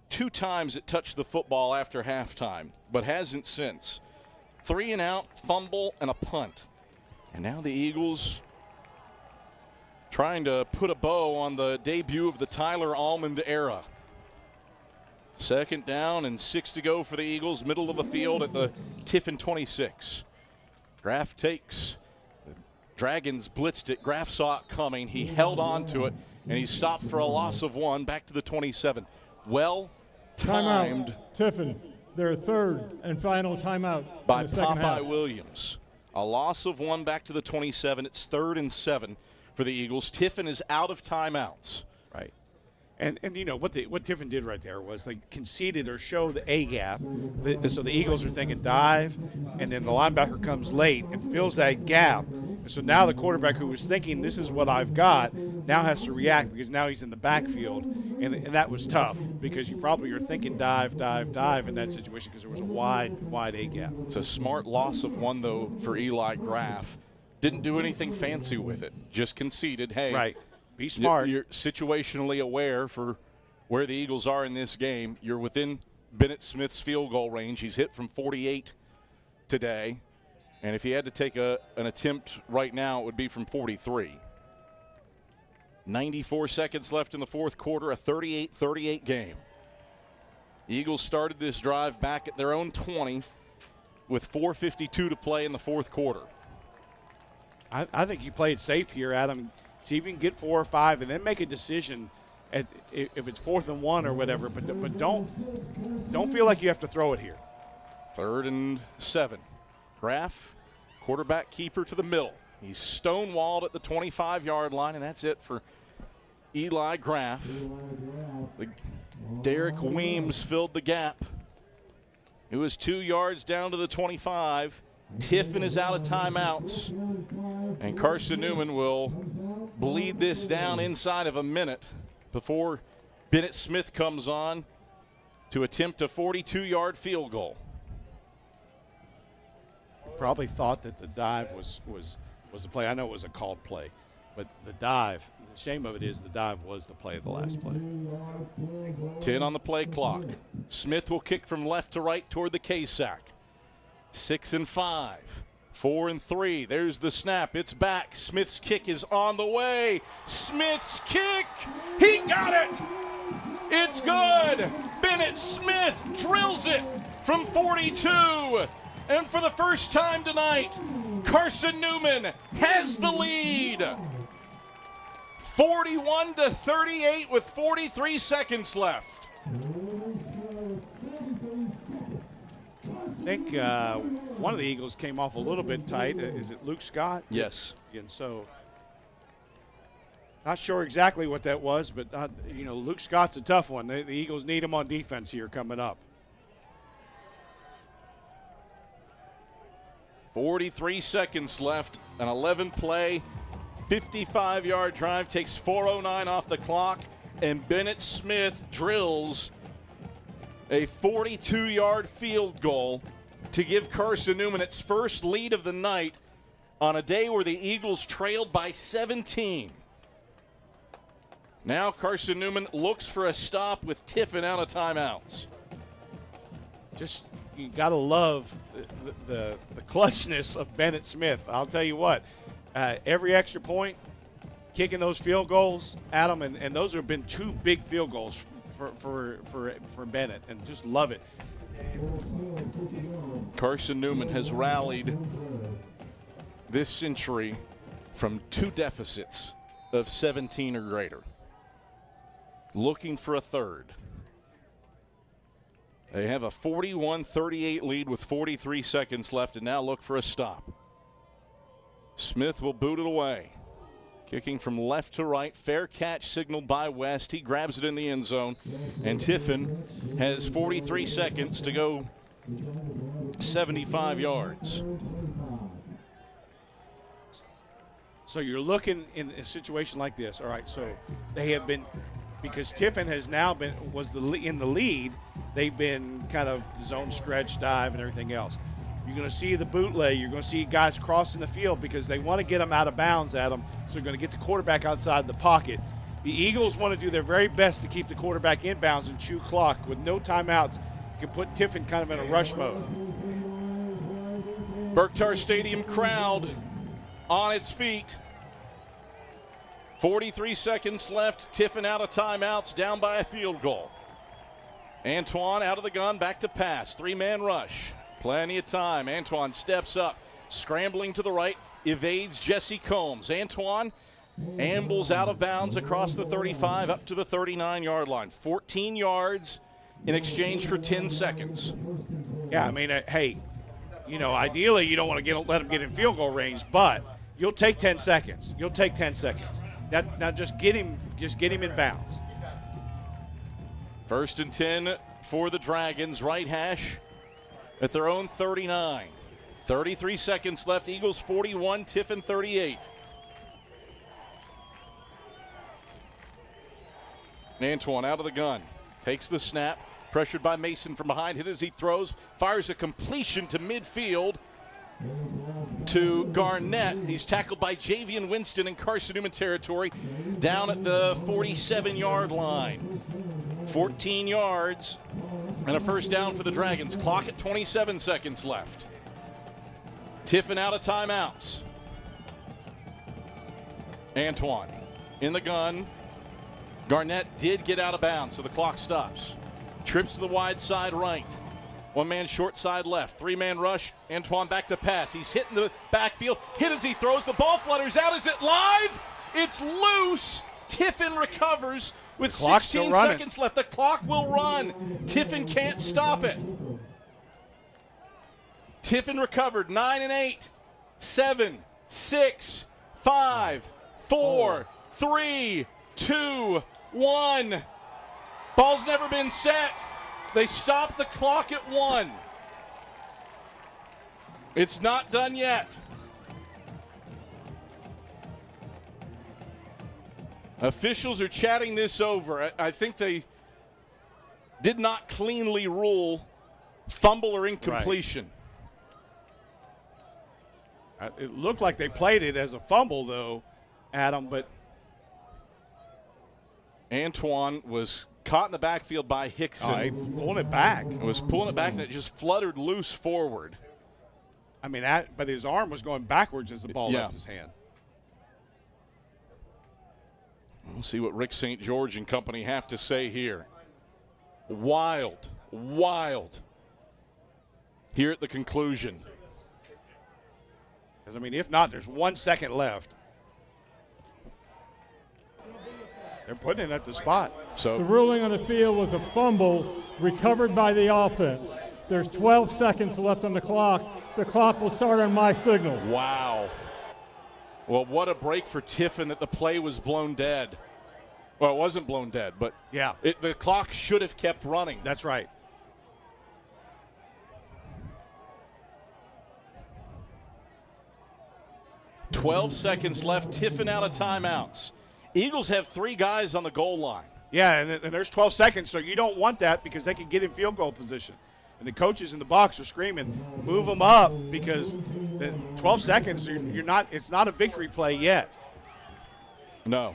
2 times it touched the football after halftime, but hasn't since. 3 and out, fumble, and a punt. And now the Eagles trying to put a bow on the debut of the Tyler Almond era. 2nd down and 6 to go for the Eagles, middle of the field at the Tiffin 26. Graff takes. The Dragons blitzed it. Graff saw it coming. He held on to it, and he stopped for a loss of 1 back to the 27. Well timed. Timeout, Tiffin. Their 3rd and final timeout by in the second half. Popeye Williams. A loss of 1 back to the 27. It's 3rd and 7 for the Eagles. Tiffin is out of timeouts. Right. And you know, what Tiffin did right there was they conceded or showed the A gap. So the Eagles are thinking dive, and then the linebacker comes late and fills that gap. And so now the quarterback who was thinking this is what I've got now has to react because now he's in the backfield. And that was tough because you probably are thinking dive in that situation because there was a wide A gap. It's a smart loss of 1, though, for Eli Graff. Didn't do anything fancy with it. Just conceded, hey. Right. Be smart. You're situationally aware for where the Eagles are in this game. You're within Bennett Smith's field goal range. He's hit from 48 today. And if he had to take an attempt right now, it would be from 43. 94 seconds left in the 4th quarter, a 38-38 game. Eagles started this drive back at their own 20 with 4:52 to play in the 4th quarter. I think you play it safe here, Adam. See if you can get 4 or 5 and then make a decision if it's 4th and 1 or whatever. But don't feel like you have to throw it here. 3rd and 7. Graff, quarterback keeper to the middle. He's stonewalled at the 25-yard line, and that's it for Eli Graff. Derek Weems filled the gap. It was 2 yards down to the 25. Tiffin is out of timeouts. And Carson-Newman will bleed this down inside of a minute before Bennett Smith comes on to attempt a 42-yard field goal. Probably thought that the dive was the play. I know it was a called play, but the dive, the shame of it is the dive was the play of the last play. 10 on the play clock. Smith will kick from left to right toward the K-sack. 6 and 5. 4 and 3. There's the snap. It's back. Smith's kick is on the way. Smith's kick. He got it. It's good. Bennett Smith drills it from 42. And for the first time tonight, Carson-Newman has the lead. 41-38 with 43 seconds left. I think one of the Eagles came off a little bit tight. Is it Luke Scott? Yes. And so, not sure exactly what that was, but, Luke Scott's a tough one. The Eagles need him on defense here coming up. 43 seconds left, an 11-play, 55-yard drive, takes 4:09 off the clock, and Bennett Smith drills a 42-yard field goal to give Carson-Newman its first lead of the night on a day where the Eagles trailed by 17. Now Carson-Newman looks for a stop with Tiffin out of timeouts. Just, you got to love the clutchness of Bennett Smith. I'll tell you what, every extra point, kicking those field goals at him, and those have been 2 big field goals for Bennett, and just love it. Carson-Newman has rallied this century from 2 deficits of 17 or greater, looking for a third. They have a 41-38 lead with 43 seconds left, and now look for a stop. Smith will boot it away. Kicking from left to right, fair catch signaled by West. He grabs it in the end zone, and Tiffin has 43 seconds to go 75 yards. So you're looking in a situation like this. All right, so they have been, because Tiffin has now been in the lead, they've been kind of zone stretch dive and everything else. You're going to see the bootleg. You're going to see guys crossing the field because they want to get them out of bounds at them, so they're going to get the quarterback outside the pocket. The Eagles want to do their very best to keep the quarterback in bounds and chew clock. With no timeouts, you can put Tiffin kind of in a rush mode. Berktar Stadium crowd on its feet. 43 seconds left. Tiffin out of timeouts, down by a field goal. Antoine out of the gun, back to pass. 3-man rush. Plenty of time. Antoine steps up, scrambling to the right, evades Jesse Combs. Antoine ambles out of bounds across the 35 up to the 39-yard line. 14 yards in exchange for 10 seconds. Yeah, I mean, hey, ideally you don't want to let him get in field goal range, but you'll take 10 seconds. You'll take 10 seconds. Now just get him in bounds. 1st and 10 for the Dragons. Right hash at their own 39. 33 seconds left. Eagles 41, Tiffin 38. Antoine out of the gun. Takes the snap. Pressured by Mason from behind. Hit as he throws. Fires a completion to midfield to Garnett. He's tackled by Javian Winston in Carson-Newman territory down at the 47-yard line. 14 yards and a first down for the Dragons. Clock at 27 seconds left. Tiffin out of timeouts. Antoine in the gun. Garnett did get out of bounds, so the clock stops. Trips to the wide side right. 1-man short side left. 3-man rush. Antoine back to pass. He's hitting the backfield. Hit as he throws. The ball flutters out. Is it live? It's loose. Tiffin recovers with 16 seconds left. The clock will run. Tiffin can't stop it. Tiffin recovered. 9 and 8. 7, 6, 5, 4, 3, 2, 1. Ball's never been set. They stop the clock at 1. It's not done yet. Officials are chatting this over. I think they did not cleanly rule fumble or incompletion. Right. It looked like they played it as a fumble, though, Adam, but Antoine was caught in the backfield by Hickson. He was pulling it back. It was pulling it back, and it just fluttered loose forward. I mean, but his arm was going backwards as the ball left his hand. We'll see what Rick St. George and company have to say here. Wild, wild. Here at the conclusion. Because, I mean, if not, there's 1 second left. They're putting it at the spot. So the ruling on the field was a fumble recovered by the offense. There's 12 seconds left on the clock. The clock will start on my signal. Wow. Well, what a break for Tiffin that the play was blown dead. Well, it wasn't blown dead, but yeah, the clock should have kept running. That's right. $12 seconds left. Tiffin out of timeouts. Eagles have 3 guys on the goal line. Yeah, and there's 12 seconds, so you don't want that because they can get in field goal position. And the coaches in the box are screaming, move them up, because the 12 seconds, you're not. It's not a victory play yet. No.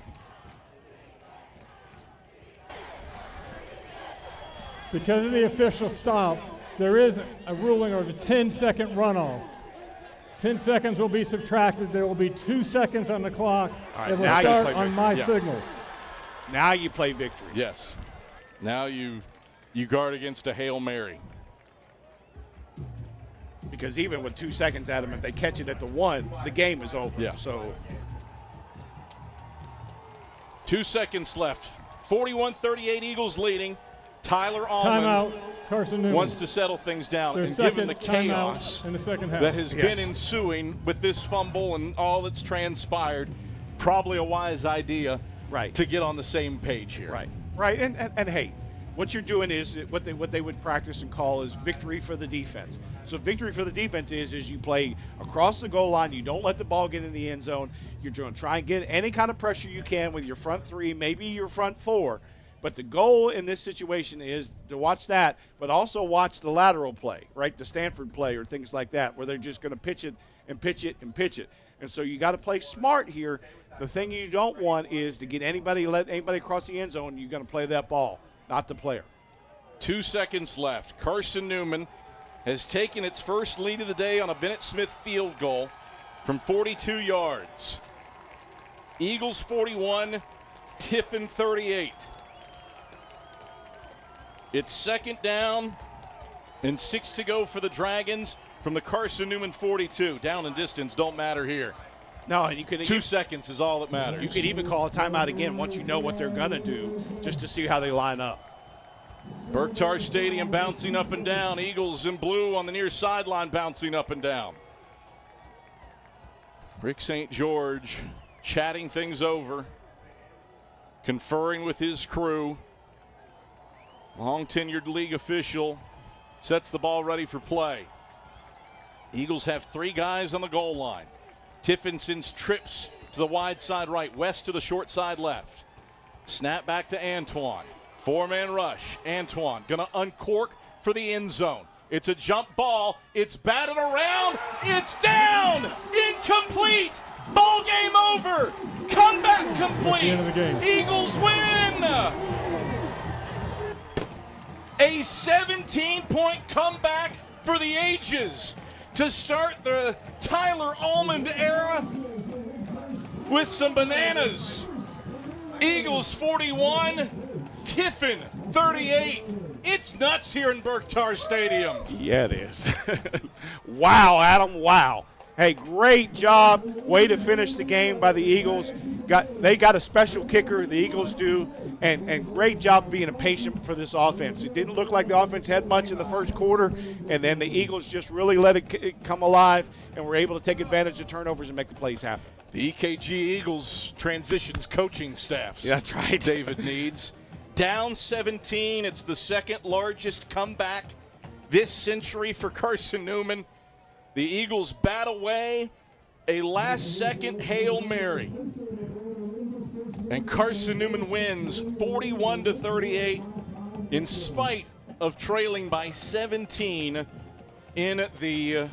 Because of the official stop, there is a ruling of a 10-second runoff. 10 seconds will be subtracted. There will be 2 seconds on the clock. Right, it will start on my Yeah. signal. Now you play victory. Yes. Now you guard against a Hail Mary. Because even with 2 seconds, Adam, if they catch it at the 1, the game is over. Yeah. So 2 seconds left. 41-38 Eagles leading. Tyler Allman Timeout, Carson-Newman. wants to settle things down. Their And given the second timeout chaos in the second half. that has been ensuing with this fumble and all that's transpired, probably a wise idea to get on the same page here. Right, and hey, what you're doing is what they would practice and call is victory for the defense. So victory for the defense is you play across the goal line, you don't let the ball get in the end zone, you're going to try and get any kind of pressure you can with your front 3, maybe your front 4. But the goal in this situation is to watch that, but also watch the lateral play, right? The Stanford play or things like that, where they're just going to pitch it and pitch it and pitch it. And so you got to play smart here. The thing you don't want is to let anybody across the end zone. You're going to play that ball, not the player. 2 seconds left. Carson-Newman has taken its first lead of the day on a Bennett Smith field goal from 42 yards. Eagles 41, Tiffin 38. It's second down and 6 to go for the Dragons from the Carson-Newman 42. Down and distance don't matter here. No, and you could 2 seconds is all that matters. You could even call a timeout again once you know what they're going to do, just to see how they line up. Berktar Stadium bouncing up and down. Eagles in blue on the near sideline bouncing up and down. Rick St. George chatting things over, conferring with his crew. Long-tenured league official sets the ball ready for play. Eagles have 3 guys on the goal line. Tiffin sends trips to the wide side right, West to the short side left. Snap back to Antoine. 4-man rush. Antoine going to uncork for the end zone. It's a jump ball. It's batted around. It's down. Incomplete. Ball game over. Comeback complete. End of the game. Eagles win. A 17-point comeback for the ages to start the Tyler Allman era with some bananas. Eagles 41, Tiffin 38. It's nuts here in Berktar Stadium. Yeah, it is. Wow, Adam, wow. Hey, great job. Way to finish the game by the Eagles. They got a special kicker, the Eagles do, and great job being patient for this offense. It didn't look like the offense had much in the first quarter, and then the Eagles just really let it come alive and were able to take advantage of turnovers and make the plays happen. The EKG Eagles transitions coaching staffs. Yeah, that's right. David Needs. Down 17. It's the second largest comeback this century for Carson-Newman. The Eagles bat away a last-second Hail Mary. And Carson-Newman wins 41-38 in spite of trailing by 17 in the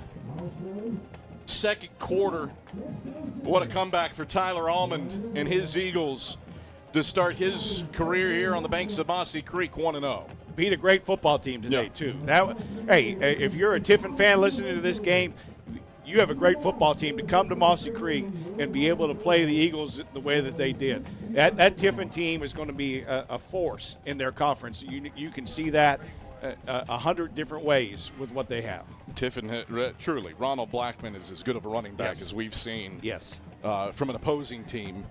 second quarter. What a comeback for Tyler Almond and his Eagles to start his career here on the banks of Mossy Creek 1-0. Beat a great football team today, too. Hey, if you're a Tiffin fan listening to this game, you have a great football team to come to Mossy Creek and be able to play the Eagles the way that they did. That Tiffin team is going to be a force in their conference. You can see that 100 different ways with what they have. Tiffin, truly, Ronald Blackman is as good of a running back as we've seen from an opposing team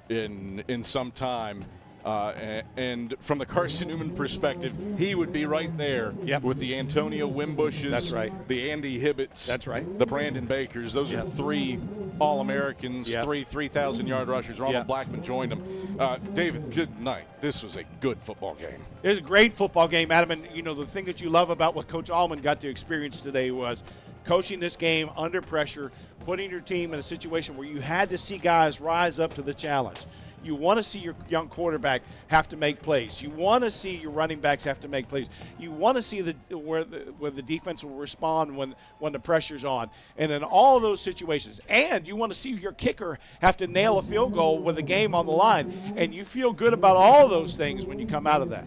in some time. And from the Carson-Newman perspective, he would be right there with the Antonio Wimbushes. That's right. The Andy Hibbets. That's right. The Brandon Bakers. Those are three All-Americans, three 3,000-yard rushers. Ronald Blackman joined them. David, good night. This was a good football game. It was a great football game, Adam. And, the thing that you love about what Coach Allman got to experience today was coaching this game under pressure, putting your team in a situation where you had to see guys rise up to the challenge. You want to see your young quarterback have to make plays. You want to see your running backs have to make plays. You want to see where the defense will respond when the pressure's on. And in all those situations, and you want to see your kicker have to nail a field goal with the game on the line. And you feel good about all those things when you come out of that.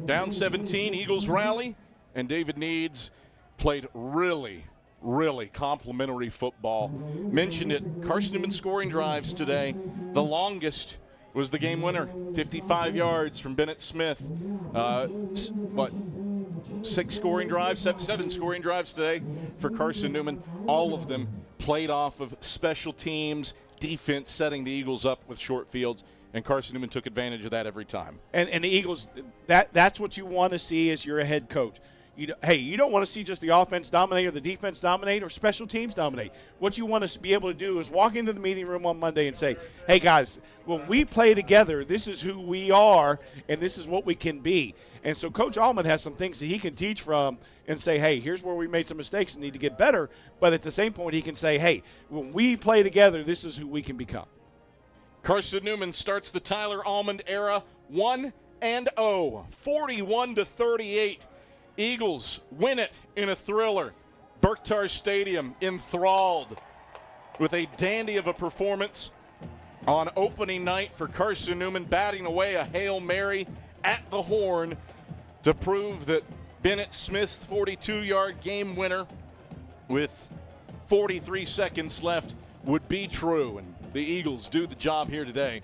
Down 17, Eagles rally, and David Needs played really complimentary football. Mentioned it, Carson-Newman scoring drives today. The longest was the game winner, 55 yards from Bennett Smith. Seven scoring drives today for Carson-Newman. All of them played off of special teams, defense setting the Eagles up with short fields, and Carson-Newman took advantage of that every time. And the Eagles, that's what you want to see as you're a head coach. You don't want to see just the offense dominate or the defense dominate or special teams dominate. What you want to be able to do is walk into the meeting room on Monday and say, hey, guys, when we play together, this is who we are and this is what we can be. And so Coach Allman has some things that he can teach from and say, hey, here's where we made some mistakes and need to get better. But at the same point, he can say, hey, when we play together, this is who we can become. Carson-Newman starts the Tyler Almond era 1-0, 41-38. Eagles win it in a thriller. Berktar Stadium enthralled with a dandy of a performance on opening night for Carson-Newman, batting away a Hail Mary at the horn to prove that Bennett Smith's 42-yard game winner with 43 seconds left would be true. And the Eagles do the job here today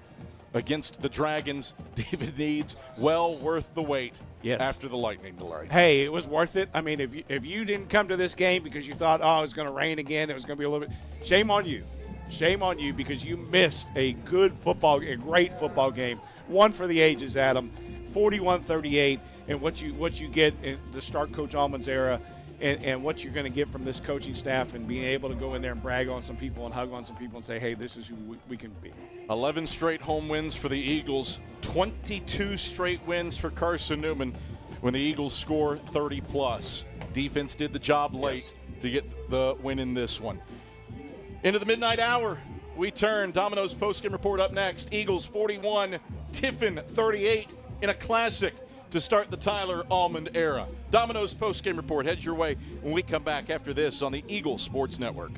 against the Dragons. David Needs, well worth the wait after the lightning delay. Hey, it was worth it. I mean, if you didn't come to this game because you thought, it was going to rain again, it was going to be a little bit, shame on you. Shame on you because you missed a great football game. One for the ages, Adam. 41-38, and what you get in the start Coach Allman's era and what you're going to get from this coaching staff and being able to go in there and brag on some people and hug on some people and say, hey, this is who we can be. 11 straight home wins for the Eagles, 22 straight wins for Carson-Newman when the Eagles score 30-plus. Defense did the job late to get the win in this one. Into the midnight hour, we turn. Domino's postgame report up next. Eagles 41, Tiffin 38 in a classic to start the Tyler Almond era. Domino's postgame report heads your way when we come back after this on the Eagles Sports Network.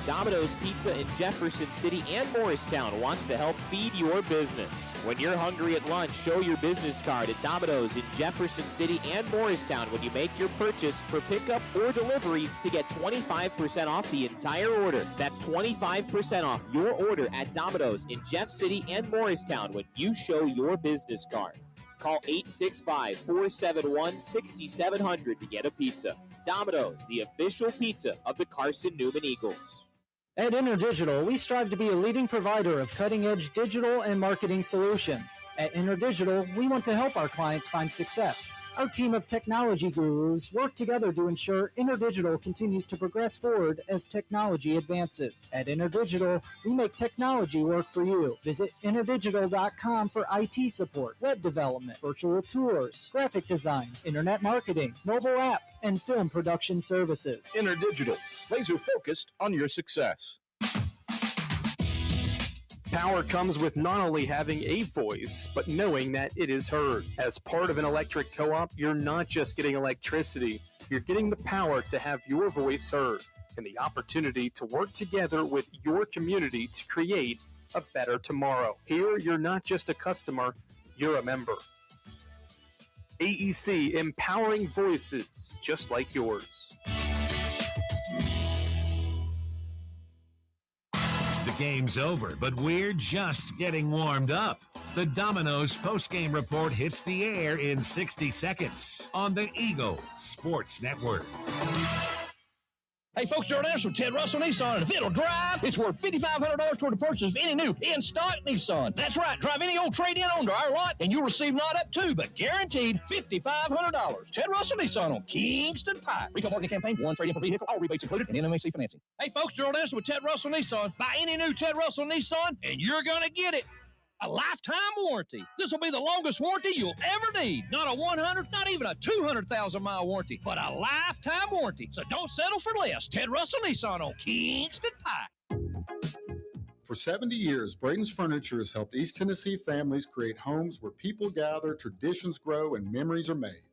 Domino's Pizza in Jefferson City and Morristown wants to help feed your business. When you're hungry at lunch, show your business card at Domino's in Jefferson City and Morristown when you make your purchase for pickup or delivery to get 25% off the entire order. That's 25% off your order at Domino's in Jeff City and Morristown when you show your business card. Call 865-471-6700 to get a pizza. Domino's, the official pizza of the Carson-Newman Eagles. At InterDigital, we strive to be a leading provider of cutting-edge digital and marketing solutions. At InterDigital, we want to help our clients find success. Our team of technology gurus work together to ensure InterDigital continues to progress forward as technology advances. At InterDigital, we make technology work for you. Visit interdigital.com for IT support, web development, virtual tours, graphic design, internet marketing, mobile app, and film production services. InterDigital, laser focused on your success. Power comes with not only having a voice, but knowing that it is heard. As part of an electric co-op, you're not just getting electricity, you're getting the power to have your voice heard and the opportunity to work together with your community to create a better tomorrow. Here, you're not just a customer, you're a member. AEC, empowering voices just like yours. The game's over, but we're just getting warmed up. The Domino's postgame report hits the air in 60 seconds on the Eagle Sports Network. Hey folks, Gerald Anderson with Ted Russell Nissan, and if it'll drive, it's worth $5,500 toward the purchase of any new in-stock Nissan. That's right, drive any old trade-in onto our lot, and you'll receive not up to, but guaranteed $5,500. Ted Russell Nissan on Kingston Pike. Retail marketing campaign, one trade-in per vehicle, all rebates included, and NMAC financing. Hey folks, Gerald Anderson with Ted Russell Nissan. Buy any new Ted Russell Nissan, and you're gonna get it. A lifetime warranty. This will be the longest warranty you'll ever need. Not a 100, not even a 200,000-mile warranty, but a lifetime warranty. So don't settle for less. Ted Russell Nissan on Kingston Pike. For 70 years, Braden's Furniture has helped East Tennessee families create homes where people gather, traditions grow, and memories are made.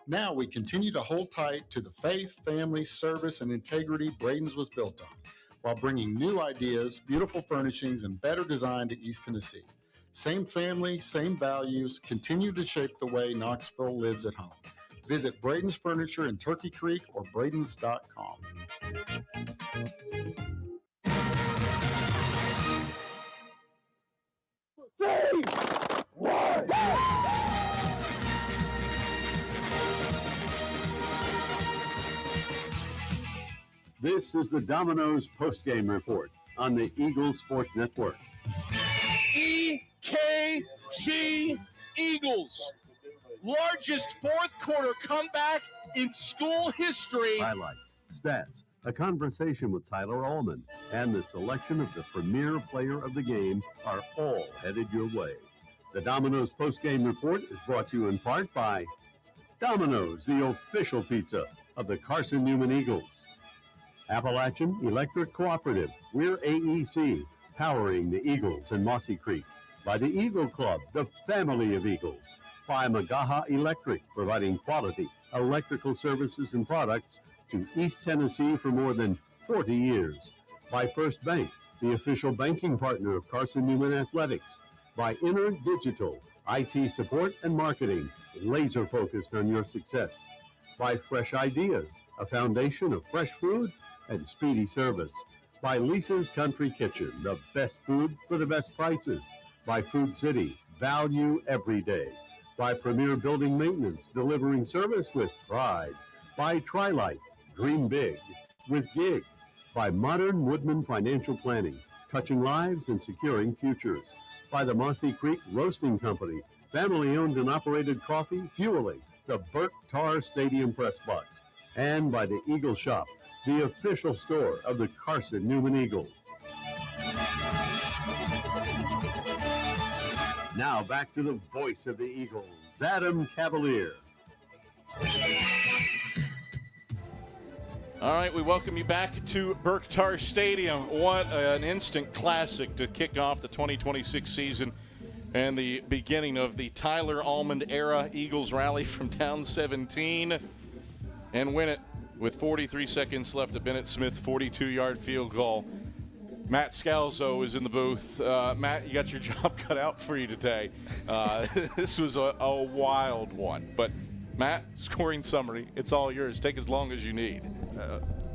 Now we continue to hold tight to the faith, family, service, and integrity Braden's was built on, while bringing new ideas, beautiful furnishings, and better design to East Tennessee. Same family, same values, continue to shape the way Knoxville lives at home. Visit Braden's Furniture in Turkey Creek or Bradens.com. This is the Domino's postgame report on the Eagle Sports Network. EKG Eagles. Largest fourth quarter comeback in school history. Highlights, stats, a conversation with Tyler Allman, and the selection of the premier player of the game are all headed your way. The Domino's postgame report is brought to you in part by Domino's, the official pizza of the Carson-Newman Eagles. Appalachian Electric Cooperative, we're AEC, powering the Eagles in Mossy Creek. By the Eagle Club, the family of Eagles. By Magaha Electric, providing quality electrical services and products to East Tennessee for more than 40 years. By First Bank, the official banking partner of Carson-Newman Athletics. By InterDigital, IT support and marketing, laser focused on your success. By Fresh Ideas, a foundation of fresh food and speedy service. By Lisa's Country Kitchen, the best food for the best prices. By Food City, value every day. By Premier Building Maintenance, delivering service with pride. By Trilight, dream big with gig. By Modern Woodman Financial Planning, touching lives and securing futures. By the Mossy Creek Roasting Company, family owned and operated coffee, fueling the Burt Tarr Stadium Press Box. And by the Eagle Shop, the official store of the Carson-Newman Eagles. Now back to the voice of the Eagles, Adam Cavalier. All right, we welcome you back to Burt Tarr Stadium. What an instant classic to kick off the 2026 season and the beginning of the Tyler Allman era Eagles rally from down 17 and win it with 43 seconds left. A Bennett Smith 42-yard field goal. Matt Scalzo is in the booth. Matt, you got your job cut out for you today. This was a wild one. But, Matt, scoring summary, it's all yours. Take as long as you need.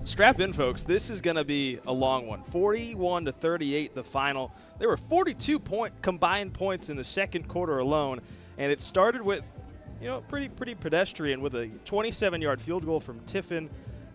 Strap in, folks. This is going to be a long one. 41-38 the final. There were 42 combined points in the second quarter alone, and it started with, pretty pedestrian with a 27-yard field goal from Tiffin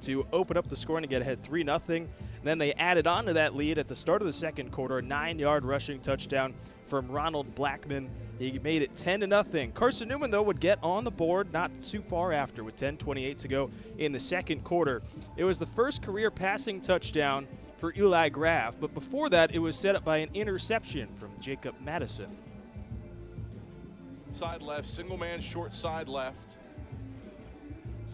to open up the scoring to get ahead 3-0. Then they added on to that lead at the start of the second quarter, a 9-yard rushing touchdown from Ronald Blackman. He made it 10-0. Carson-Newman, though, would get on the board not too far after with 10:28 to go in the second quarter. It was the first career passing touchdown for Eli Graff, but before that, it was set up by an interception from Jacob Madison. Side left, single man, short side left.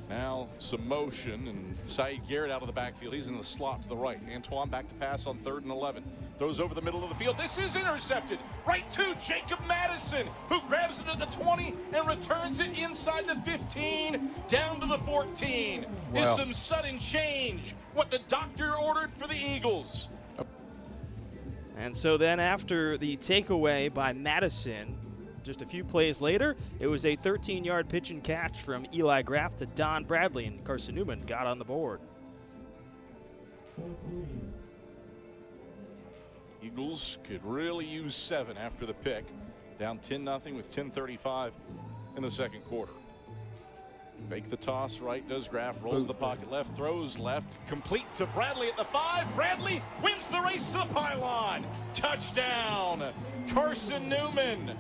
Now some motion, and Saeed Garrett out of the backfield. He's in the slot to the right. Antoine back to pass on 3rd and 11. Throws over the middle of the field. This is intercepted. Right to Jacob Madison, who grabs it at the 20 and returns it inside the 15, down to the 14. Wow. Is some sudden change. What the doctor ordered for the Eagles. And so then after the takeaway by Madison, just a few plays later, it was a 13-yard pitch and catch from Eli Graff to Don Bradley, and Carson-Newman got on the board. Eagles could really use 7 after the pick. Down 10-0 with 10:35 in the second quarter. Fake the toss, right does Graff, rolls the pocket left, throws left, complete to Bradley at the 5. Bradley wins the race to the pylon. Touchdown, Carson-Newman.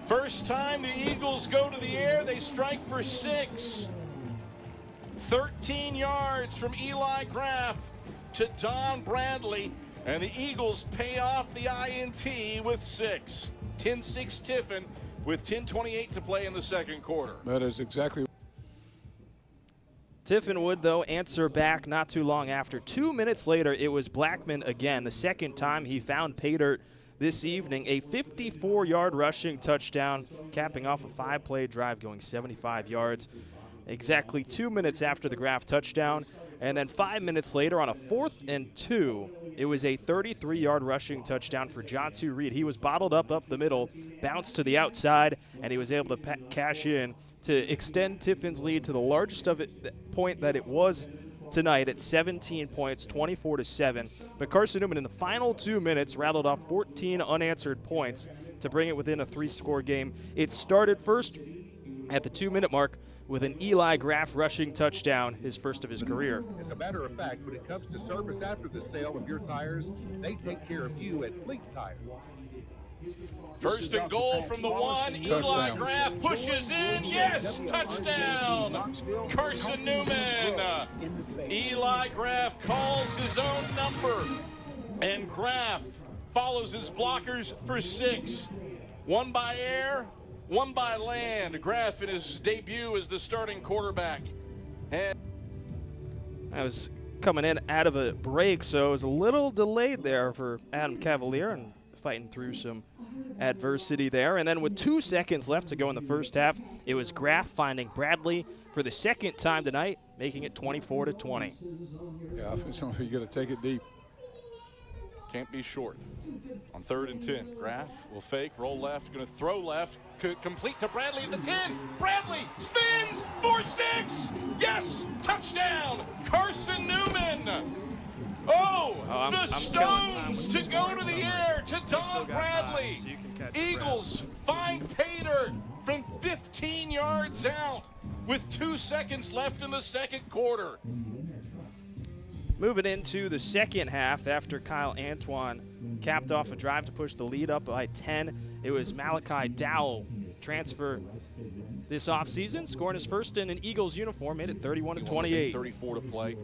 First time the Eagles go to the air, they strike for 6. 13 yards from Eli Graff to Don Bradley, and the Eagles pay off the INT with 6. 10-6 Tiffin with 10:28 to play in the second quarter. That is exactly. Tiffin would, though, answer back not too long after. 2 minutes later, it was Blackman again, the second time he found pay dirt this evening. A 54-yard rushing touchdown, capping off a 5-play drive going 75 yards. Exactly 2 minutes after the Graff touchdown. And then 5 minutes later on a 4th and 2, it was a 33-yard rushing touchdown for Jontu Reed. He was bottled up the middle, bounced to the outside, and he was able to cash in to extend Tiffin's lead to the largest of it point that it was tonight at 17 points, 24-7. But Carson-Newman in the final 2 minutes rattled off 14 unanswered points to bring it within a 3-score game. It started first at the 2-minute mark with an Eli Graff rushing touchdown, his first of his career. As a matter of fact, when it comes to service after the sale of your tires, they take care of you at Fleet Tire. First and goal from the 1. Eli Graff pushes in. Yes, touchdown. Carson-Newman. Eli Graff calls his own number, and Graff follows his blockers for 6. 1 by air, 1 by land. Graff in his debut as the starting quarterback. And I was coming in out of a break, so it was a little delayed there for Adam Cavalier and fighting through some adversity there. And then with 2 seconds left to go in the first half, it was Graff finding Bradley for the second time tonight, making it 24-20. Yeah, you got to take it deep. Can't be short. On 3rd and 10, Graff will fake, roll left, going to throw left, complete to Bradley at the 10. Bradley spins for 6. Yes, touchdown, Carson-Newman. The stones to go to the air to Don Bradley. Eagles find pay dirt from 15 yards out with 2 seconds left in the second quarter. Moving into the second half after Kyle Antoine capped off a drive to push the lead up by 10. It was Malachi Dowell, transfer this offseason, scoring his first in an Eagles uniform, made it 31-28. 34 to play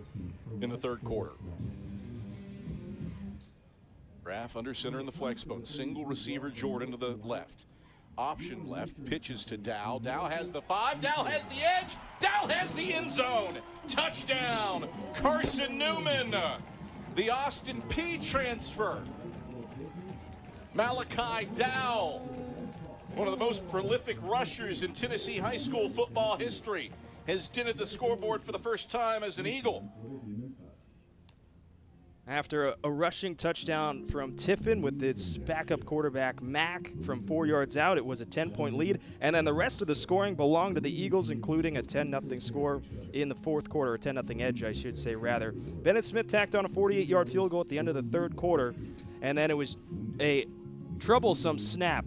in the third quarter. Graff under center in the flex bone. Single receiver Jordan to the left. Option left, pitches to Dow. Dow has the 5. Dow has the edge. Dow has the end zone. Touchdown, Carson-Newman. The Austin P transfer. Malachi Dow, one of the most prolific rushers in Tennessee high school football history, has dented the scoreboard for the first time as an Eagle. After a rushing touchdown from Tiffin with its backup quarterback Mack from 4 yards out, it was a 10-point lead. And then the rest of the scoring belonged to the Eagles, including a 10-0 score in the fourth quarter, a 10-0 edge, I should say, rather. Bennett Smith tacked on a 48-yard field goal at the end of the third quarter. And then it was a troublesome snap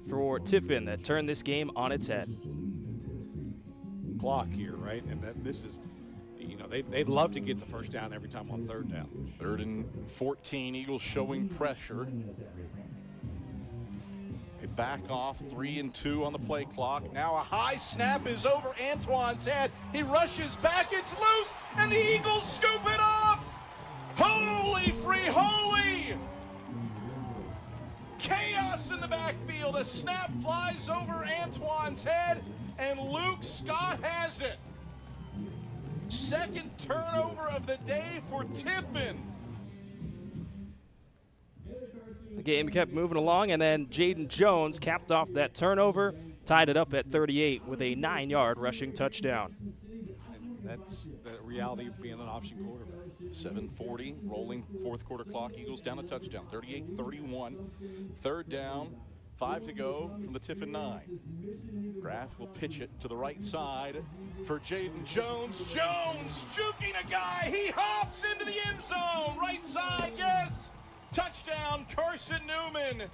for Tiffin that turned this game on its head. Clock here, right? And this is, they'd love to get the first down every time on third down. 3rd and 14, Eagles showing pressure. They back off, 3 and 2 on the play clock. Now a high snap is over Antoine's head. He rushes back, it's loose, and the Eagles scoop it up. Holy free, holy! Chaos in the backfield. A snap flies over Antoine's head, and Luke Scott has it. Second turnover of the day for Tiffin. The game kept moving along, and then Jaden Jones capped off that turnover, tied it up at 38 with a 9-yard rushing touchdown. That's the reality of being an option quarterback. 7:40, rolling fourth quarter clock. Eagles down a touchdown, 38-31. 3rd down, 5 to go from the Tiffin 9. Graff will pitch it to the right side for Jaden Jones. Jones juking a guy. He hops into the end zone. Right side, yes. Touchdown, Carson-Newman.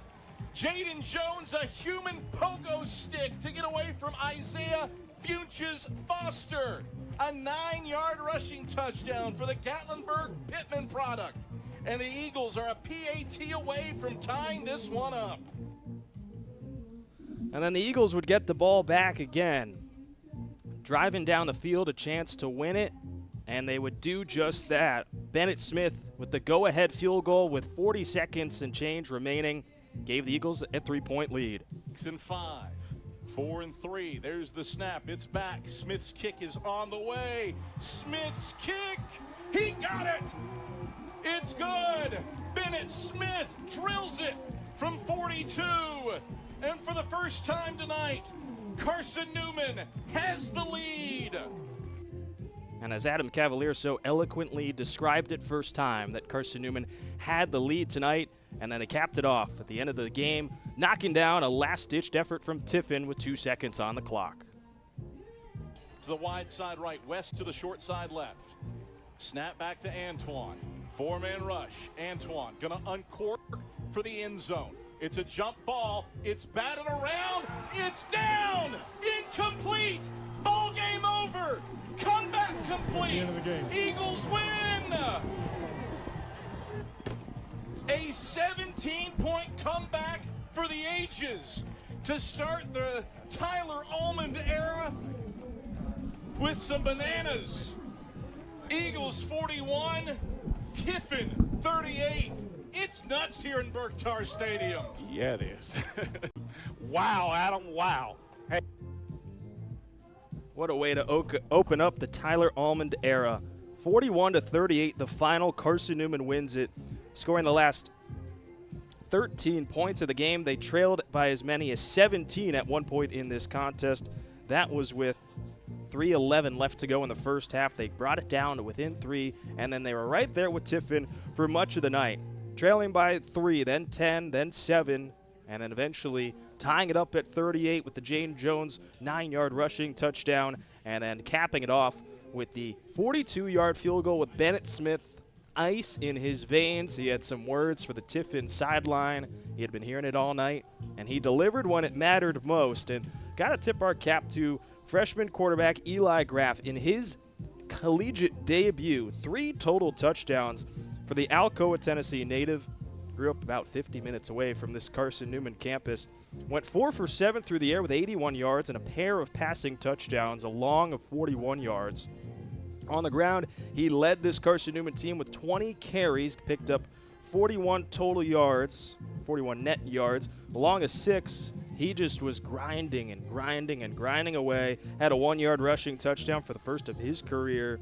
Jaden Jones, a human pogo stick to get away from Isaiah Funches-Foster. A 9-yard rushing touchdown for the Gatlinburg-Pittman product. And the Eagles are a PAT away from tying this one up. And then the Eagles would get the ball back again. Driving down the field, a chance to win it, and they would do just that. Bennett Smith with the go-ahead field goal with 40 seconds and change remaining gave the Eagles a 3-point lead. 6 and 5. 4 and 3. There's the snap. It's back. Smith's kick is on the way. Smith's kick. He got it. It's good. Bennett Smith drills it from 42. And for the first time tonight, Carson-Newman has the lead. And as Adam Cavalier so eloquently described it first time, that Carson-Newman had the lead tonight, and then they capped it off at the end of the game, knocking down a last-ditched effort from Tiffin with 2 seconds on the clock. To the wide side right, West to the short side left. Snap back to Antoine. 4-man rush. Antoine gonna uncork for the end zone. It's a jump ball. It's batted around. It's down. Incomplete. Ball game over. Comeback complete. Eagles win. A 17-point comeback for the ages to start the Tyler Almond era with some bananas. Eagles 41, Tiffin 38. It's nuts here in Berktar Stadium. Yeah, it is. Wow, Adam, wow. Hey. What a way to open up the Tyler Almond era. 41-38, the final. Carson-Newman wins it, scoring the last 13 points of the game. They trailed by as many as 17 at one point in this contest. That was with 3:11 left to go in the first half. They brought it down to within 3, and then they were right there with Tiffin for much of the night. Trailing by 3, then 10, then 7, and then eventually tying it up at 38 with the Jaden Jones 9-yard rushing touchdown, and then capping it off with the 42-yard field goal with Bennett Smith, ice in his veins. He had some words for the Tiffin sideline. He had been hearing it all night, and he delivered when it mattered most. And got to tip our cap to freshman quarterback Eli Graff in his collegiate debut. 3 total touchdowns for the Alcoa, Tennessee native. Grew up about 50 minutes away from this Carson-Newman campus. Went 4 for 7 through the air with 81 yards and a pair of passing touchdowns, a long of 41 yards. On the ground, he led this Carson-Newman team with 20 carries, picked up 41 total yards, 41 net yards, along of 6. He just was grinding and grinding and grinding away. Had a 1-yard rushing touchdown for the first of his career.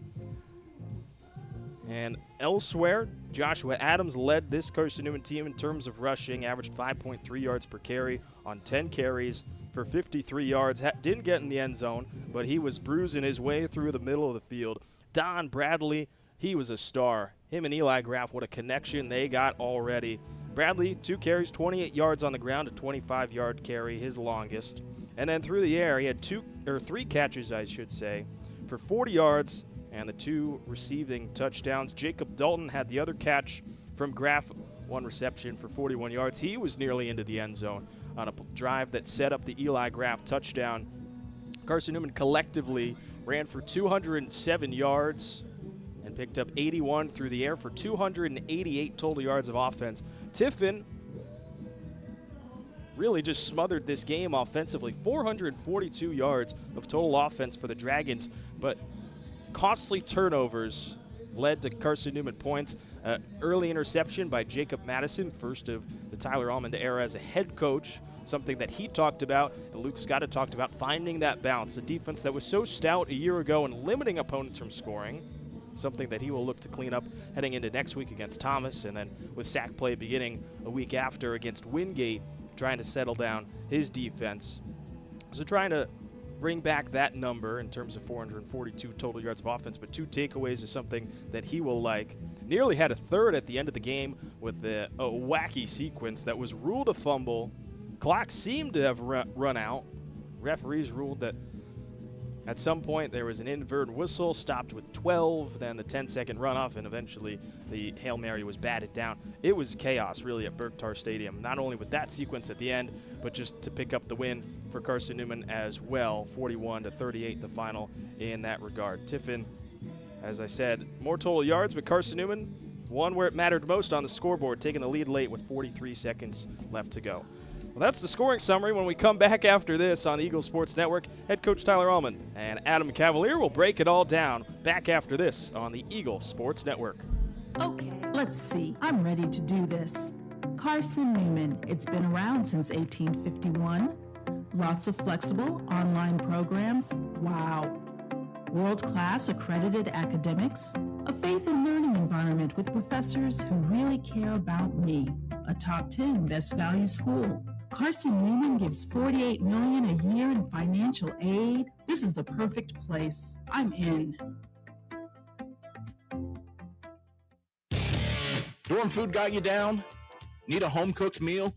And elsewhere, Joshua Adams led this Carson-Newman team in terms of rushing, averaged 5.3 yards per carry on 10 carries for 53 yards. Didn't get in the end zone, but he was bruising his way through the middle of the field. Don Bradley, he was a star. Him and Eli Graff, what a connection they got already. Bradley, 2 carries, 28 yards on the ground, a 25-yard carry, his longest. And then through the air, he had 3 catches, I should say, for 40 yards and the 2 receiving touchdowns. Jacob Dalton had the other catch from Graff, 1 reception for 41 yards. He was nearly into the end zone on a drive that set up the Eli Graff touchdown. Carson-Newman collectively ran for 207 yards picked up 81 through the air for 288 total yards of offense. Tiffin really just smothered this game offensively. 442 yards of total offense for the Dragons, but costly turnovers led to Carson-Newman points. Early interception by Jacob Madison, first of the Tyler Almond era as a head coach, something that he talked about and Luke Scott had talked about, finding that balance. A defense that was so stout a year ago and limiting opponents from scoring, something that he will look to clean up heading into next week against Thomas, and then with sack play beginning a week after against Wingate, trying to settle down his defense. So trying to bring back that number in terms of 442 total yards of offense, but 2 takeaways is something that he will like. Nearly had a third at the end of the game with a wacky sequence that was ruled a fumble. Clock seemed to have run out. Referees ruled that at some point there was an inverted whistle, stopped with 12, then the 10-second runoff, and eventually the Hail Mary was batted down. It was chaos, really, at Berktar Stadium, not only with that sequence at the end, but just to pick up the win for Carson-Newman as well. 41-38 the final in that regard. Tiffin, as I said, more total yards, but Carson-Newman, one where it mattered most on the scoreboard, taking the lead late with 43 seconds left to go. Well, that's the scoring summary. When we come back after this on Eagle Sports Network, head coach Tyler Almond and Adam Cavalier will break it all down back after this on the Eagle Sports Network. Okay, let's see. I'm ready to do this. Carson-Newman. It's been around since 1851. Lots of flexible online programs. Wow. World-class accredited academics. A faith and learning environment with professors who really care about me. A top 10 best value school. Carson-Newman gives $48 million a year in financial aid. This is the perfect place. I'm in. Dorm food got you down? Need a home-cooked meal?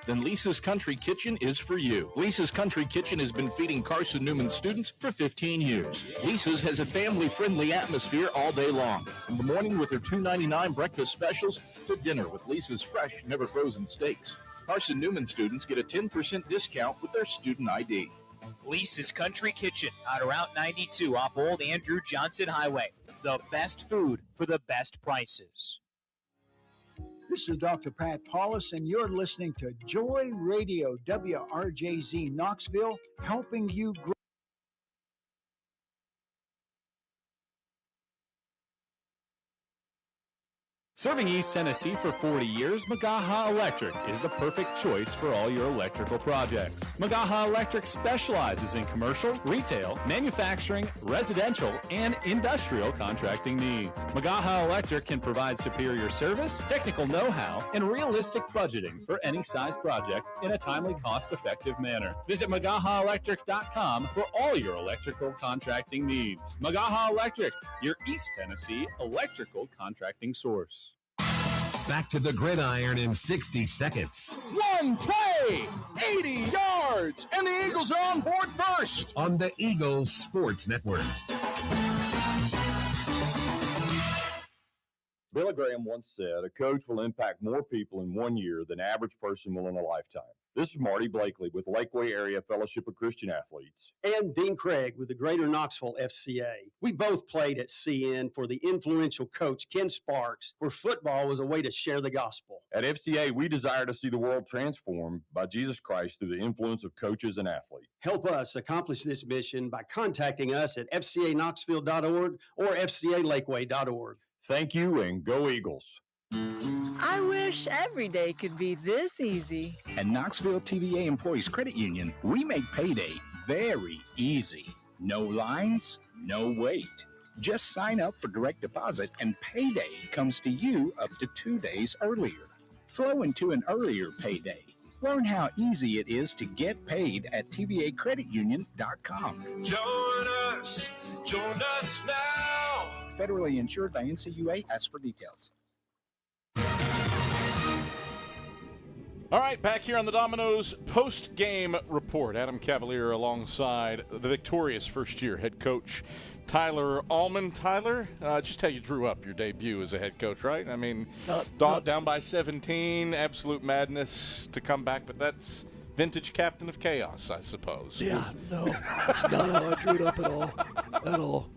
Then Lisa's Country Kitchen is for you. Lisa's Country Kitchen has been feeding Carson-Newman students for 15 years. Lisa's has a family-friendly atmosphere all day long. From the morning with their $2.99 breakfast specials to dinner with Lisa's fresh, never-frozen steaks. Carson-Newman students get a 10% discount with their student ID. Lisa's Country Kitchen on Route 92 off Old Andrew Johnson Highway. The best food for the best prices. This is Dr. Pat Paulus, and you're listening to Joy Radio, WRJZ Knoxville, helping you grow. Serving East Tennessee for 40 years, Magaha Electric is the perfect choice for all your electrical projects. Magaha Electric specializes in commercial, retail, manufacturing, residential, and industrial contracting needs. Magaha Electric can provide superior service, technical know-how, and realistic budgeting for any size project in a timely, cost-effective manner. Visit MagahaElectric.com for all your electrical contracting needs. Magaha Electric, your East Tennessee electrical contracting source. Back to the gridiron in 60 seconds. One play, 80 yards, and the Eagles are on board first. On the Eagle Sports Network. Billy Graham once said, a coach will impact more people in 1 year than average person will in a lifetime. This is Marty Blakely with Lakeway Area Fellowship of Christian Athletes. And Dean Craig with the Greater Knoxville FCA. We both played at CN for the influential coach Ken Sparks, where football was a way to share the gospel. At FCA, we desire to see the world transformed by Jesus Christ through the influence of coaches and athletes. Help us accomplish this mission by contacting us at fcaknoxville.org or fcalakeway.org. Thank you, and go Eagles. I wish every day could be this easy. At Knoxville TVA Employees Credit Union, we make payday very easy. No lines, no wait. Just sign up for direct deposit and payday comes to you up to 2 days earlier. Flow into an earlier payday. Learn how easy it is to get paid at tvacreditunion.com. Join us now. Federally insured by NCUA. Ask for details. All right, back here on the Domino's post-game report. Adam Cavalier alongside the victorious first-year head coach Tyler Almond. Tyler, just how you drew up your debut as a head coach, right? I mean, down by 17, absolute madness to come back, but that's vintage captain of chaos, I suppose. Yeah, no, that's not how I drew it up at all.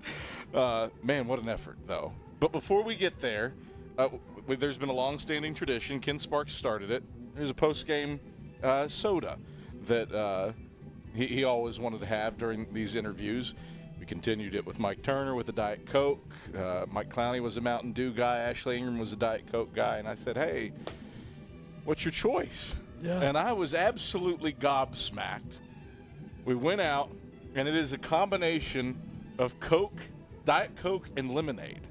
Man, what an effort, though. But before we get there, there's been a long-standing tradition. Ken Sparks started it. There's a post-game soda that he always wanted to have during these interviews. We continued it with Mike Turner with a Diet Coke. Mike Clowney was a Mountain Dew guy. Ashley Ingram was a Diet Coke guy. And I said, hey, what's your choice? Yeah. And I was absolutely gobsmacked. We went out, and it is a combination of Coke, Diet Coke, and lemonade.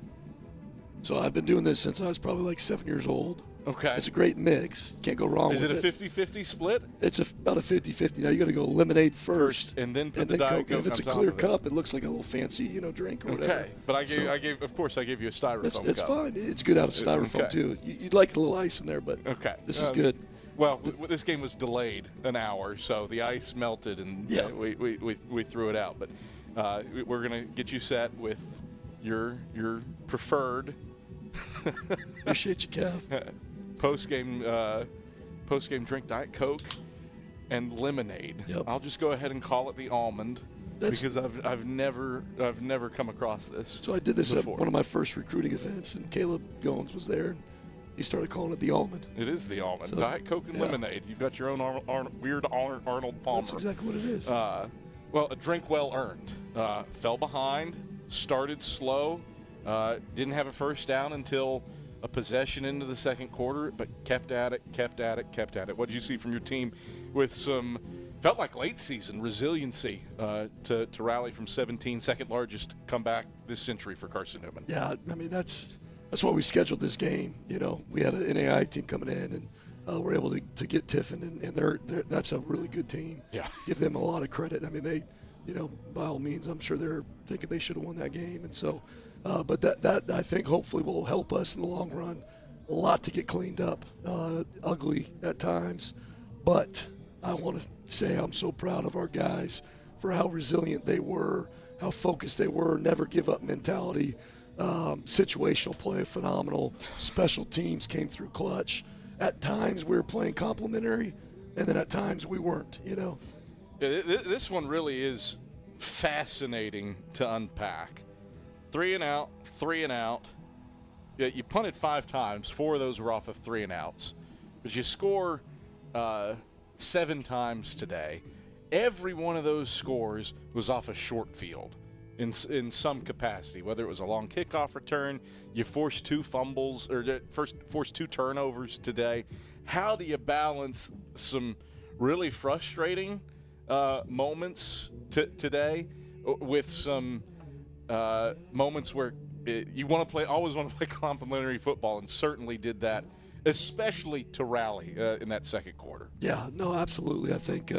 So I've been doing this since I was probably like 7 years old. Okay. It's a great mix. Can't go wrong with it. Is it a 50-50 split? It's about a 50-50. Now you got to go lemonade first and then put the Diet Coke If it's a on top clear of it. cup, it looks like a little fancy, drink or whatever. Okay, but I gave you a styrofoam It's cup. fine. It's good out of styrofoam too. You'd like a little ice in there, but this is good. Well, this game was delayed an hour, so the ice melted, and we threw it out. But we're gonna get you set with your preferred. Appreciate you, Kev. Post-game drink, Diet Coke and lemonade. Yep. I'll just go ahead and call it the almond because I've never come across this. So I did this before. at one of my first recruiting events, and Caleb Goins was there. And he started calling it the almond. It is the almond. So, Diet Coke and lemonade. You've got your own weird Arnold Palmer. That's exactly what it is. Well, a drink well earned. Fell behind, started slow, didn't have a first down until a possession into the second quarter, but kept at it. What did you see from your team with some, felt like late season resiliency to rally from 17, second largest comeback this century for Carson-Newman? Yeah, I mean, that's why we scheduled this game. We had an NAI team coming in, and we're able to get Tiffin, and that's a really good team. Yeah. Give them a lot of credit. I mean, they, by all means, I'm sure they're thinking they should have won that game. And so, but that I think hopefully will help us in the long run. A lot to get cleaned up, ugly at times. But I want to say I'm so proud of our guys for how resilient they were, how focused they were, never give up mentality. Situational play, phenomenal. Special teams came through clutch. At times we were playing complimentary, and then at times we weren't, Yeah, this one really is fascinating to unpack. 3 and out. Yeah, you punted 5 times. 4 of those were off of 3 and outs. But you score 7 times today. Every one of those scores was off a short field in some capacity, whether it was a long kickoff return, you forced 2 fumbles, or forced 2 turnovers today. How do you balance some really frustrating moments today with some moments where you always want to play complimentary football, and certainly did that, especially to rally in that second quarter? Yeah, no, absolutely. I think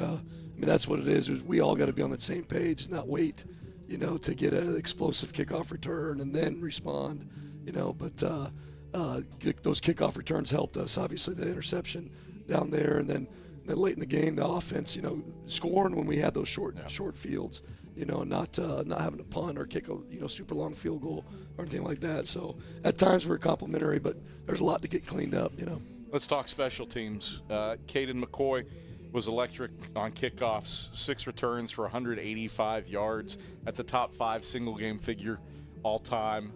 that's what it is. We all got to be on the same page, not wait, to get an explosive kickoff return and then respond, But those kickoff returns helped us. Obviously, the interception down there, and then late in the game, the offense, scoring when we had those short fields, not having to punt or kick a super long field goal or anything like that. So at times we're complimentary, but there's a lot to get cleaned up. Let's talk special teams. Caden McCoy was electric on kickoffs, 6 returns for 185 yards. That's a top 5 single game figure all time.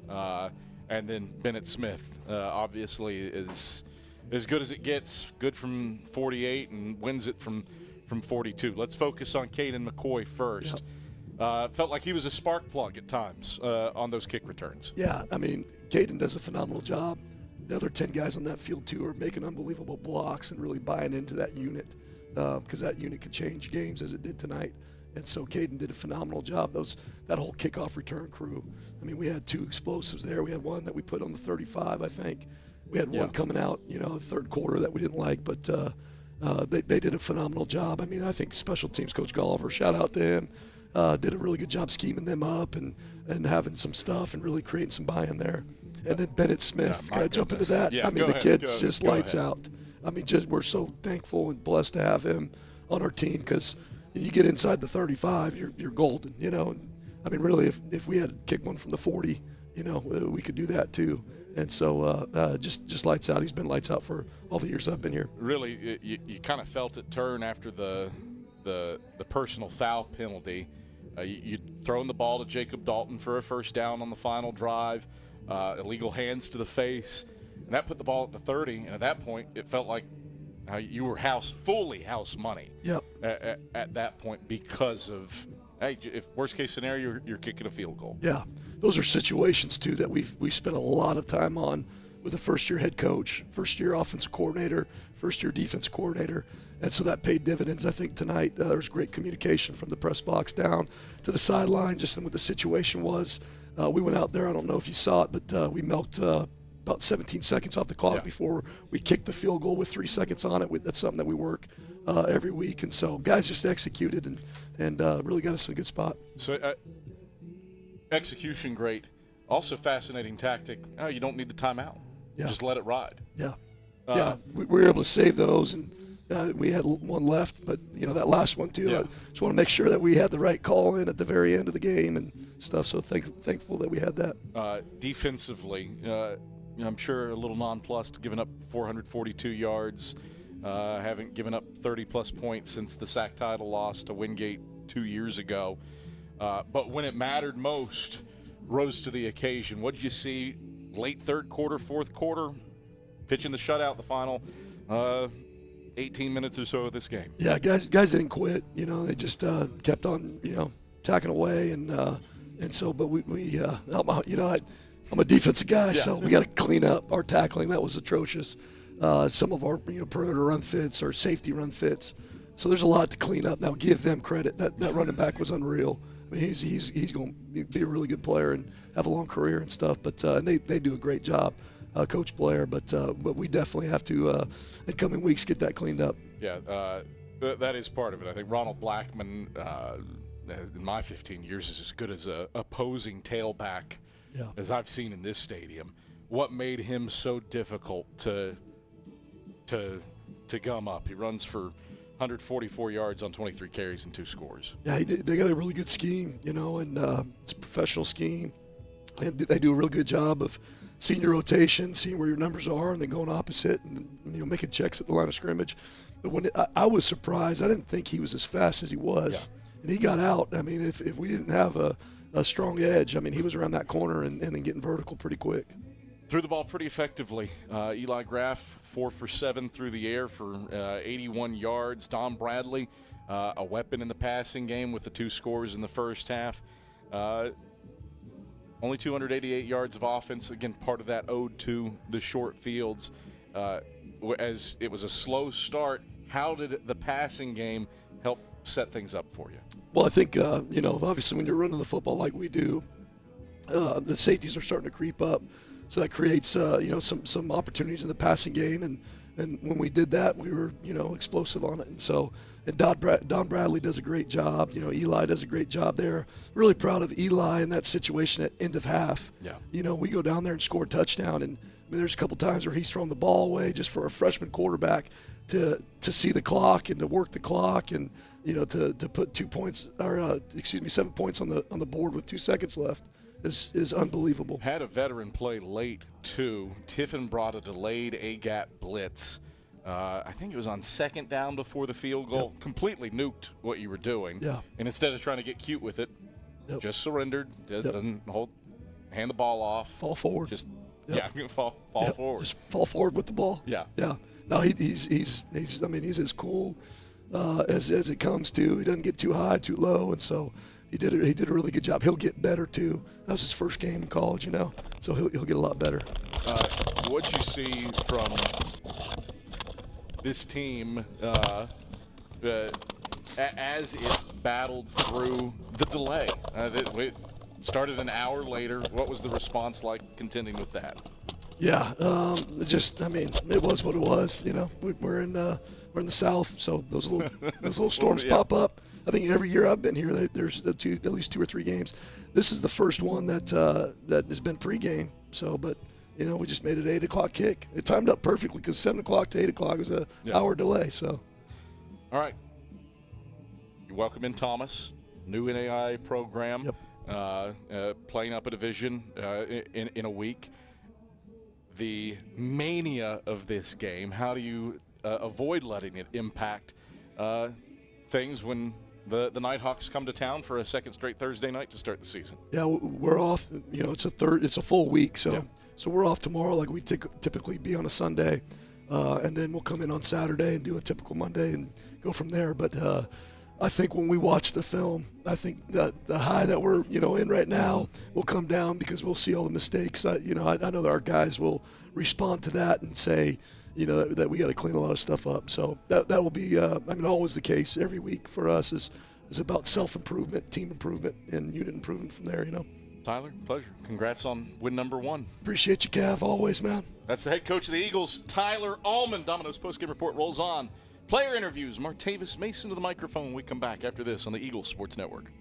And then Bennett Smith, obviously, is as good as it gets, good from 48 and wins it from 42. Let's focus on Caden McCoy first. Yep. Felt like he was a spark plug at times on those kick returns. Yeah, I mean, Caden does a phenomenal job. The other 10 guys on that field, too, are making unbelievable blocks and really buying into that unit, because that unit could change games as it did tonight. And so Caden did a phenomenal job. That whole kickoff return crew. I mean, we had 2 explosives there. We had one that we put on the 35, I think. We had one coming out, the third quarter that we didn't like, but they did a phenomenal job. I mean, I think special teams coach Golliver, shout out to him, did a really good job scheming them up and having some stuff and really creating some buy-in there. And then Bennett Smith, can I jump into that? Yeah, I mean, the kid's just lights out. I mean, we're so thankful and blessed to have him on our team, because you get inside the 35, you're golden, I mean, really, if we had to kick one from the 40, we could do that too. And so just lights out. He's been lights out for all the years I've been here. Really, you kind of felt it turn after the personal foul penalty. You'd thrown the ball to Jacob Dalton for a first down on the final drive. illegal hands to the face, and that put the ball at the 30. And at that point, it felt like you were fully house money. Yep. At that point, because of, hey, if worst case scenario, you're kicking a field goal. Yeah, those are situations too that we spent a lot of time on with a first-year head coach, first-year offensive coordinator, first-year defense coordinator, and so that paid dividends. I think tonight there was great communication from the press box down to the sideline, just in what the situation was. We went out there. I don't know if you saw it, but we milked about 17 seconds off the clock before we kicked the field goal with 3 seconds on it. That's something that we work every week, and so guys just executed and really got us in a good spot. So execution great. Also fascinating tactic. Oh, you don't need the timeout. Yeah. Just let it ride. Yeah. We were able to save those, and we had one left, but that last one too. I just want to make sure that we had the right call in at the very end of the game and stuff. So thankful that we had that. Defensively, I'm sure a little nonplussed, giving up 442 yards. Haven't given up 30-plus points since the SAC title loss to Wingate 2 years ago. But when it mattered most, rose to the occasion. What did you see late third quarter, fourth quarter, pitching the shutout, the final 18 minutes or so of this game? Yeah, guys didn't quit. They just kept on, tacking away, and so. But I'm a defensive guy, so we got to clean up our tackling. That was atrocious. Some of our perimeter run fits, our safety run fits. So there's a lot to clean up. Now give them credit. That running back was unreal. I mean, he's going to be a really good player and have a long career and stuff. But and they do a great job, Coach Blair. But we definitely have to in coming weeks get that cleaned up. Yeah, that is part of it. I think Ronald Blackman, in my 15 years, is as good as a opposing tailback as I've seen in this stadium. What made him so difficult to gum up? He runs for 144 yards on 23 carries and 2 scores. Yeah, they got a really good scheme, and it's a professional scheme. And they do a real good job of seeing your rotation, seeing where your numbers are, and then going opposite and making checks at the line of scrimmage. But when I was surprised, I didn't think he was as fast as he was. And he got out. I mean, if we didn't have a strong edge, I mean, he was around that corner and then getting vertical pretty quick. Threw the ball pretty effectively. Eli Graff, 4 for 7 through the air for 81 yards. Don Bradley, a weapon in the passing game with the 2 scores in the first half. Only 288 yards of offense. Again, part of that owed to the short fields. As it was a slow start, how did the passing game help set things up for you? Well, I think, obviously when you're running the football like we do, the safeties are starting to creep up. So that creates, some opportunities in the passing game, and when we did that, we were, explosive on it. And so, Don Bradley does a great job. Eli does a great job there. Really proud of Eli in that situation at end of half. Yeah. We go down there and score a touchdown, and there's a couple times where he's thrown the ball away just for a freshman quarterback to see the clock and to work the clock and to put 7 points on the board with 2 seconds left. Is unbelievable. Had a veteran play late, too. Tiffin brought a delayed A-gap blitz. I think it was on second down before the field goal. Yep. Completely nuked what you were doing. Yeah. And instead of trying to get cute with it, just surrendered. Doesn't hand the ball off. Fall forward. Just fall forward. Just fall forward with the ball. Yeah. Yeah. No, he's as cool as it comes to. He doesn't get too high, too low, and so he did a really good job. He'll get better too. That was his first game in college, so he'll get a lot better. What'd you see from this team as it battled through the delay? It started an hour later. What was the response like contending with that? Yeah, it was what it was. We're in the South, so those little storms pop up. I think every year I've been here, there's at least 2 or 3 games. This is the first one that has been pregame. So, but we just made it 8 o'clock kick. It timed up perfectly because 7 o'clock to 8 o'clock was an hour delay. So, all right, you welcome in Thomas, new NAI program, playing up a division in a week. The mania of this game. How do you avoid letting it impact things when the Nighthawks come to town for a second straight Thursday night to start the season. Yeah, we're off. It's a full week, so we're off tomorrow like we typically be on a Sunday, and then we'll come in on Saturday and do a typical Monday and go from there. But I think when we watch the film, I think that the high that we're in right now will come down because we'll see all the mistakes. I know that our guys will respond to that and say, that we got to clean a lot of stuff up. So that will be, always the case every week for us is about self-improvement, team improvement, and unit improvement from there. Tyler, pleasure. Congrats on win number 1. Appreciate you, Cav, always, man. That's the head coach of the Eagles, Tyler Allman. Domino's postgame report rolls on. Player interviews, Martavis Mason to the microphone. We come back after this on the Eagles Sports Network.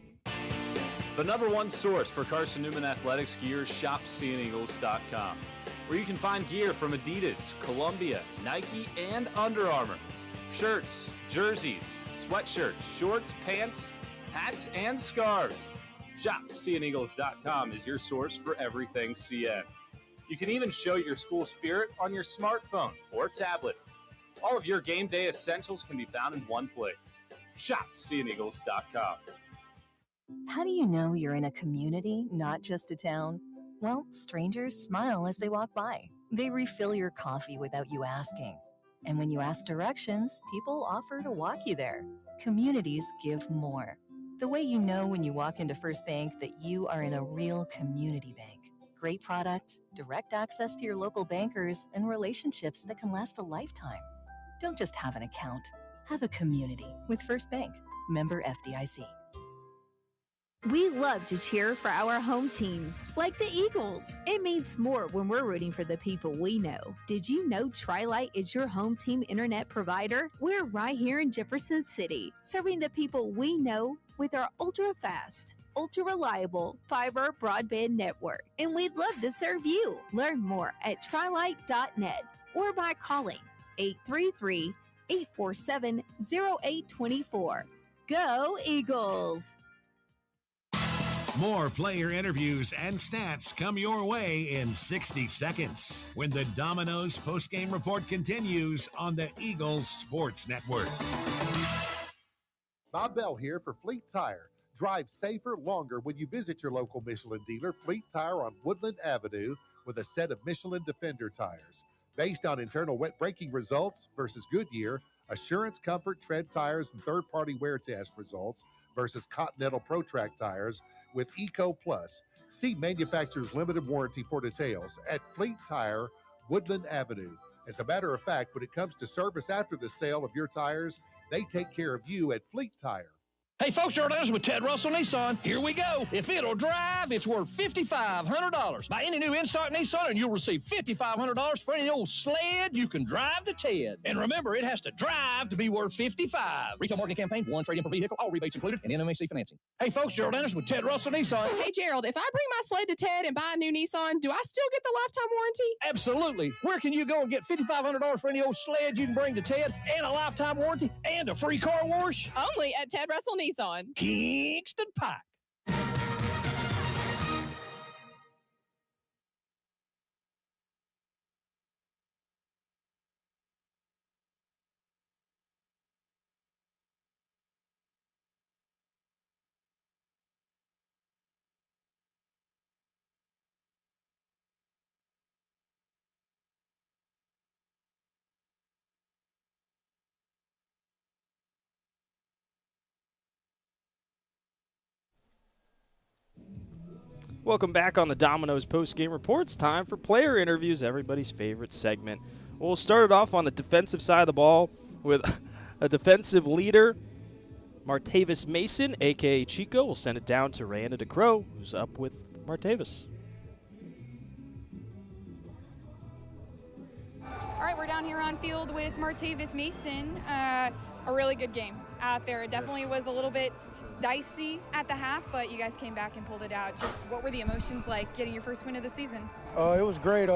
The number one source for Carson-Newman athletics gear is shopseeandeagles.com, where you can find gear from Adidas, Columbia, Nike, and Under Armour. Shirts, jerseys, sweatshirts, shorts, pants, hats, and scarves. ShopSeeAndEagles.com is your source for everything CN. You can even show your school spirit on your smartphone or tablet. All of your game day essentials can be found in one place. ShopSeeAndEagles.com. How do you know you're in a community, not just a town? Well, strangers smile as they walk by. They refill your coffee without you asking. And when you ask directions, people offer to walk you there. Communities give more. The way you know when you walk into First Bank that you are in a real community bank. Great products, direct access to your local bankers, and relationships that can last a lifetime. Don't just have an account. Have a community with First Bank. Member FDIC. We love to cheer for our home teams, like the Eagles. It means more when we're rooting for the people we know. Did you know Tri-Lite is your home team internet provider? We're right here in Jefferson City, serving the people we know with our ultra-fast, ultra-reliable fiber broadband network. And we'd love to serve you. Learn more at trilite.net or by calling 833-847-0824. Go Eagles! More player interviews and stats come your way in 60 seconds when the Domino's postgame report continues on the Eagles Sports Network. Bob Bell here for Fleet Tire. Drive safer longer when you visit your local Michelin dealer, Fleet Tire on Woodland Avenue, with a set of Michelin Defender tires. Based on internal wet braking results versus Goodyear, Assurance Comfort Tread tires and third-party wear test results versus Continental Pro Track tires with Eco Plus. See manufacturer's limited warranty for details at Fleet Tire, Woodland Avenue. As a matter of fact, when it comes to service after the sale of your tires, they take care of you at Fleet Tire. Hey, folks, Jordan's with Ted Russell Nissan. Here we go. If it'll drive, it's worth $5,500. Buy any new in-stock Nissan, and you'll receive $5,500 for any old sled you can drive to Ted. And remember, it has to drive to be worth $55,000. Retail marketing campaign, one trade-in per vehicle, all rebates included, and NMAC financing. Hey, folks, Jordan's with Ted Russell Nissan. Hey, Gerald, if I bring my sled to Ted and buy a new Nissan, do I still get the lifetime warranty? Absolutely. Where can you go and get $5,500 for any old sled you can bring to Ted, and a lifetime warranty, and a free car wash? Only at Ted Russell Nissan. Kingston Pike. Welcome back on the Domino's postgame reports. Time for player interviews, everybody's favorite segment. We'll start it off on the defensive side of the ball with a defensive leader, Martavis Mason, a.k.a. Chico. We'll send it down to Randa DeCrow, who's up with Martavis. All right, we're down here on field with Martavis Mason. A really good game out there. It definitely was a little bit dicey at the half, but you guys came back and pulled it out. Just what were the emotions like getting your first win of the season? It was great.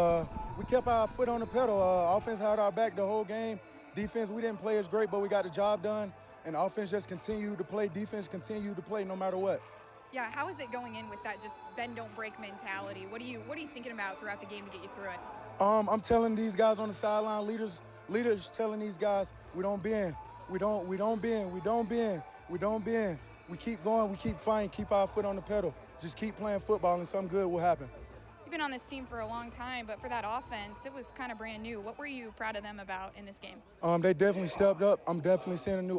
We kept our foot on the pedal. Offense had our back the whole game. Defense, we didn't play as great, but we got the job done. And offense just continued to play. Defense continued to play no matter what. Yeah, how is it going in with that just bend don't break mentality? What are you thinking about throughout the game to get you through it? I'm telling these guys on the sideline, leaders telling these guys, we don't bend. We don't bend. We don't bend. We keep going, we keep fighting, keep our foot on the pedal. Just keep playing football and something good will happen. You've been on this team for a long time, but for that offense, it was kind of brand new. What were you proud of them about in this game? They definitely stepped up. I'm definitely seeing a new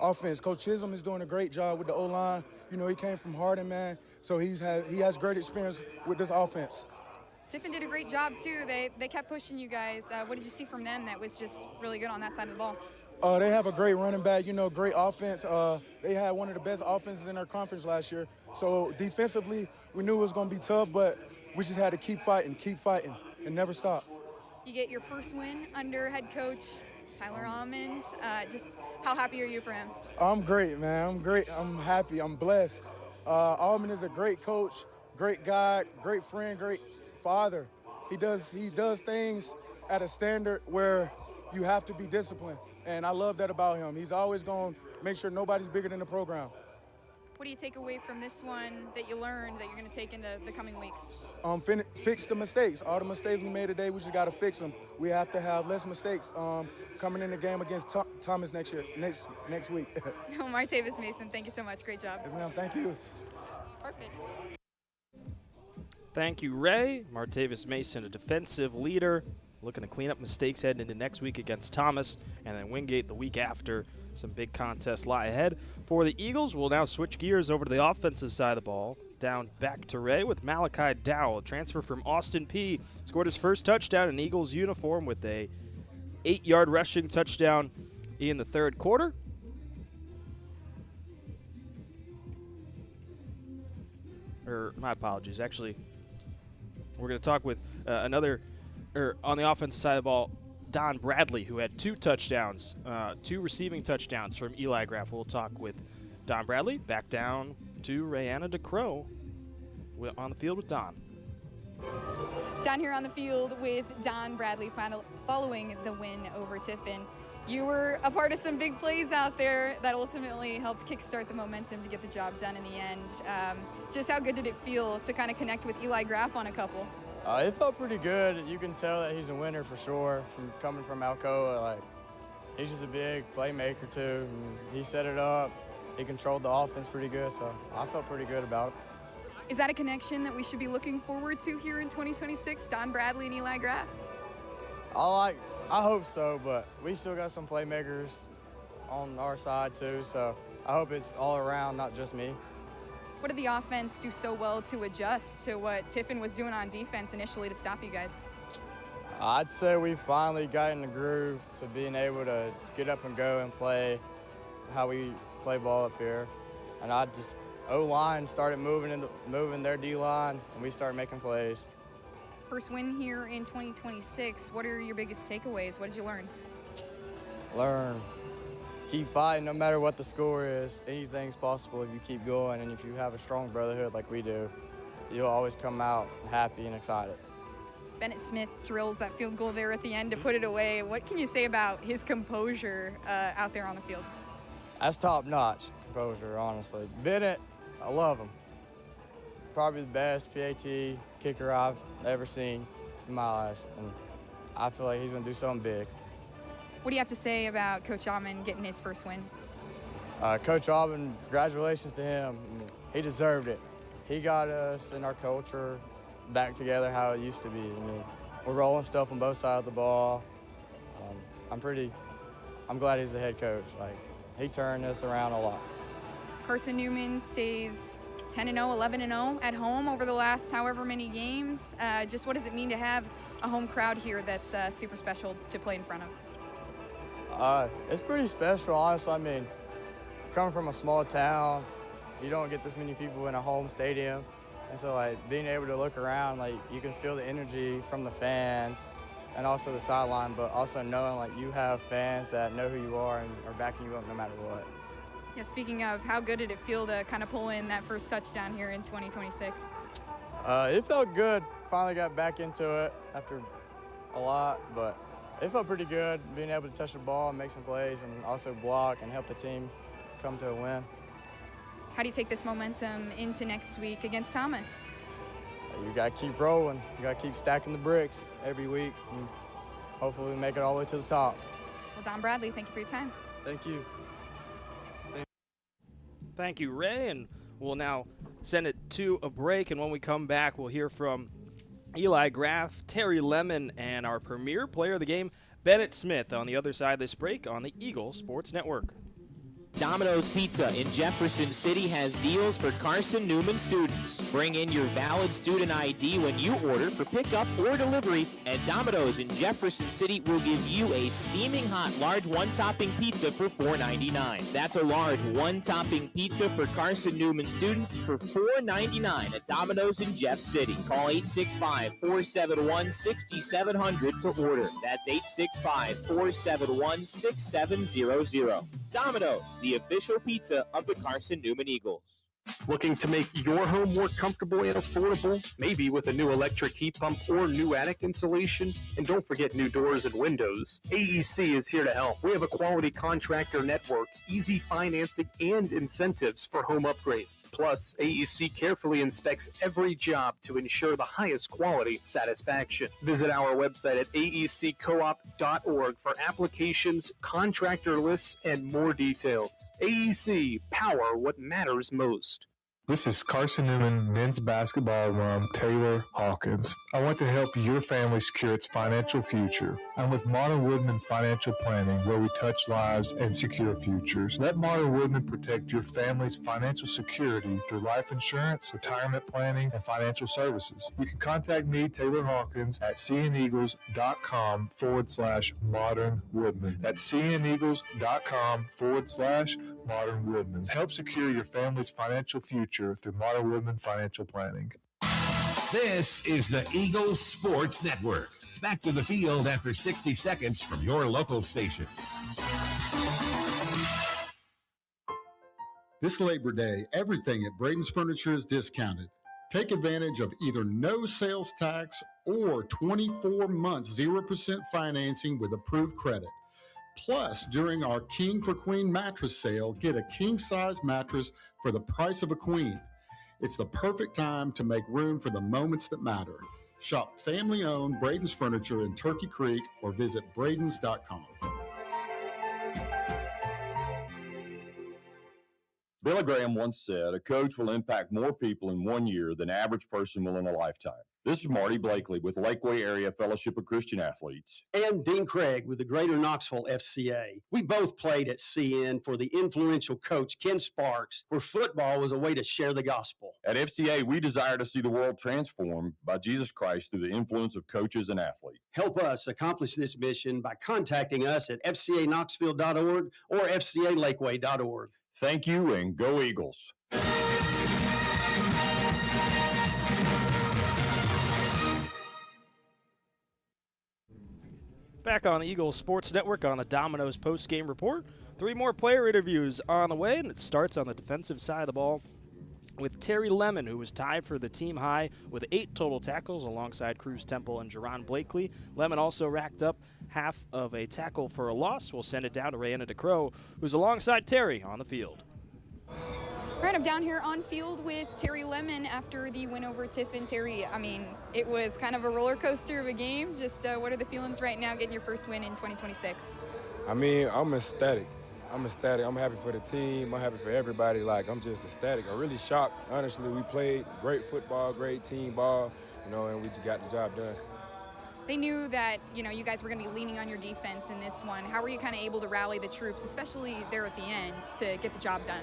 offense. Coach Chisholm is doing a great job with the O-line. You know, he came from Hardin, man, so he has great experience with this offense. Tiffin did a great job, too. They kept pushing you guys. What did you see from them that was just really good on that side of the ball? They have a great running back, you know, great offense. They had one of the best offenses in their conference last year. So defensively, we knew it was going to be tough, but we just had to keep fighting, and never stop. You get your first win under head coach Tyler Almond. Just how happy are you for him? I'm great, man. I'm great. I'm happy. I'm blessed. Almond is a great coach, great guy, great friend, great father. He does things at a standard where you have to be disciplined. And I love that about him. He's always going to make sure nobody's bigger than the program. What do you take away from this one that you learned that you're going to take into the coming weeks? Fix the mistakes. All the mistakes we made today, we just got to fix them. We have to have less mistakes coming in the game against Thomas next week. Martavis Mason, thank you so much. Great job. Yes, ma'am. Thank you. Perfect. Thank you, Ray. Martavis Mason, a defensive leader, looking to clean up mistakes heading into next week against Thomas, and then Wingate the week after. Some big contests lie ahead for the Eagles. We'll now switch gears over to the offensive side of the ball. Down back to Ray with Malachi Dowell, transfer from Austin P. Scored his first touchdown in Eagles uniform with a 8-yard rushing touchdown in the third quarter. My apologies. Actually, we're going to talk with on the offensive side of the ball, Don Bradley, who had 2 touchdowns, 2 receiving touchdowns from Eli Graff. We'll talk with Don Bradley. Back down to Rayanna DeCrow on the field with Don. Down here on the field with Don Bradley following the win over Tiffin. You were a part of some big plays out there that ultimately helped kickstart the momentum to get the job done in the end. Just how good did it feel to kind of connect with Eli Graff on a couple? It felt pretty good. You can tell that he's a winner for sure. Coming from Alcoa, he's just a big playmaker too. And he set it up. He controlled the offense pretty good, so I felt pretty good about it. Is that a connection that we should be looking forward to here in 2026, Don Bradley and Eli Graff? I hope so, but we still got some playmakers on our side too, so I hope it's all around, not just me. What did the offense do so well to adjust to what Tiffin was doing on defense initially to stop you guys? I'd say we finally got in the groove to being able to get up and go and play how we play ball up here. And O-line started moving their D-line, and we started making plays. First win here in 2026. What are your biggest takeaways? What did you learn? Keep fighting no matter what the score is. Anything's possible if you keep going, and if you have a strong brotherhood like we do, you'll always come out happy and excited. Bennett Smith drills that field goal there at the end to put it away. What can you say about his composure out there on the field? That's top-notch composure, honestly. Bennett, I love him. Probably the best PAT kicker I've ever seen in my eyes, and I feel like he's going to do something big. What do you have to say about Coach Almond getting his first win? Coach Almond, congratulations to him. He deserved it. He got us and our culture back together how it used to be. We're rolling stuff on both sides of the ball. I'm glad he's the head coach. He turned this around a lot. Carson-Newman stays 10-0, 11-0 at home over the last however many games. Just what does it mean to have a home crowd here that's super special to play in front of? It's pretty special, honestly. Coming from a small town, you don't get this many people in a home stadium. And so, being able to look around, you can feel the energy from the fans and also the sideline, but also knowing, you have fans that know who you are and are backing you up no matter what. Yeah, speaking of, how good did it feel to kind of pull in that first touchdown here in 2026? It felt good. Finally got back into it after a lot, but it felt pretty good being able to touch the ball and make some plays and also block and help the team come to a win. How do you take this momentum into next week against Thomas? You got to keep rolling. You got to keep stacking the bricks every week, and hopefully we make it all the way to the top. Well, Don Bradley, thank you for your time. Thank you. Thank you, Ray, and we'll now send it to a break, and when we come back, we'll hear from Eli Graff, Terry Lemon, and our premier player of the game, Bennett Smith, on the other side of this break on the Eagle Sports Network. Domino's Pizza in Jefferson City has deals for Carson-Newman students. Bring in your valid student ID when you order for pickup or delivery, and Domino's in Jefferson City will give you a steaming hot large one-topping pizza for $4.99. That's a large one-topping pizza for Carson-Newman students for $4.99 at Domino's in Jeff City. Call 865-471-6700 to order. That's 865-471-6700. Domino's, the official pizza of the Carson-Newman Eagles. Looking to make your home more comfortable and affordable? Maybe with a new electric heat pump or new attic insulation? And don't forget new doors and windows. AEC is here to help. We have a quality contractor network, easy financing, and incentives for home upgrades. Plus, AEC carefully inspects every job to ensure the highest quality satisfaction. Visit our website at aeccoop.org for applications, contractor lists, and more details. AEC, power what matters most. This is Carson-Newman men's basketball alum Taylor Hawkins. I want to help your family secure its financial future. I'm with Modern Woodman Financial Planning, where we touch lives and secure futures. Let Modern Woodman protect your family's financial security through life insurance, retirement planning, and financial services. You can contact me, Taylor Hawkins, at cneagles.com/Modern Woodman. That's cneagles.com/Modern Woodman. Help secure your family's financial future through Modern Woodman Financial Planning. This is the Eagle Sports Network. Back to the field after 60 seconds from your local stations. This Labor Day, everything at Braden's Furniture is discounted. Take advantage of either no sales tax or 24 months 0% financing with approved credit. Plus, during our King for Queen mattress sale, get a king-size mattress for the price of a queen. It's the perfect time to make room for the moments that matter. Shop family-owned Braden's Furniture in Turkey Creek or visit bradens.com. Billy Graham once said, a coach will impact more people in 1 year than average person will in a lifetime. This is Marty Blakely with Lakeway Area Fellowship of Christian Athletes. And Dean Craig with the Greater Knoxville FCA. We both played at CN for the influential coach Ken Sparks, where football was a way to share the gospel. At FCA, we desire to see the world transformed by Jesus Christ through the influence of coaches and athletes. Help us accomplish this mission by contacting us at fcaknoxville.org or fcalakeway.org. Thank you, and go Eagles. Back on the Eagles Sports Network on the Domino's post-game report. 3 more player interviews on the way, and it starts on the defensive side of the ball with Terry Lemon, who was tied for the team high with 8 total tackles alongside Cruz Temple and Jerron Blakely. Lemon also racked up half of a tackle for a loss. We'll send it down to Rayanna DeCrow, who's alongside Terry on the field. All right, I'm down here on field with Terry Lemon after the win over Tiffin. Terry, I mean, it was kind of a roller coaster of a game. Just what are the feelings right now getting your first win in 2026? I mean, I'm ecstatic. I'm happy for the team. I'm happy for everybody. I'm just ecstatic. I'm really shocked. Honestly, we played great football, great team ball, and we just got the job done. They knew that, you guys were going to be leaning on your defense in this one. How were you kind of able to rally the troops, especially there at the end, to get the job done?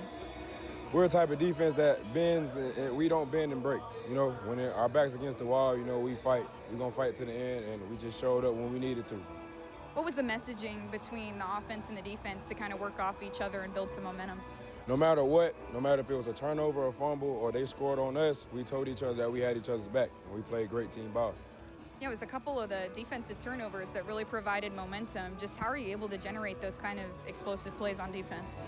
We're a type of defense that bends, and we don't bend and break. When our back's against the wall, we fight. We're going to fight to the end, and we just showed up when we needed to. What was the messaging between the offense and the defense to kind of work off each other and build some momentum? No matter what, no matter if it was a turnover or fumble or they scored on us, we told each other that we had each other's back, and we played great team ball. Yeah, it was a couple of the defensive turnovers that really provided momentum. Just how are you able to generate those kind of explosive plays on defense?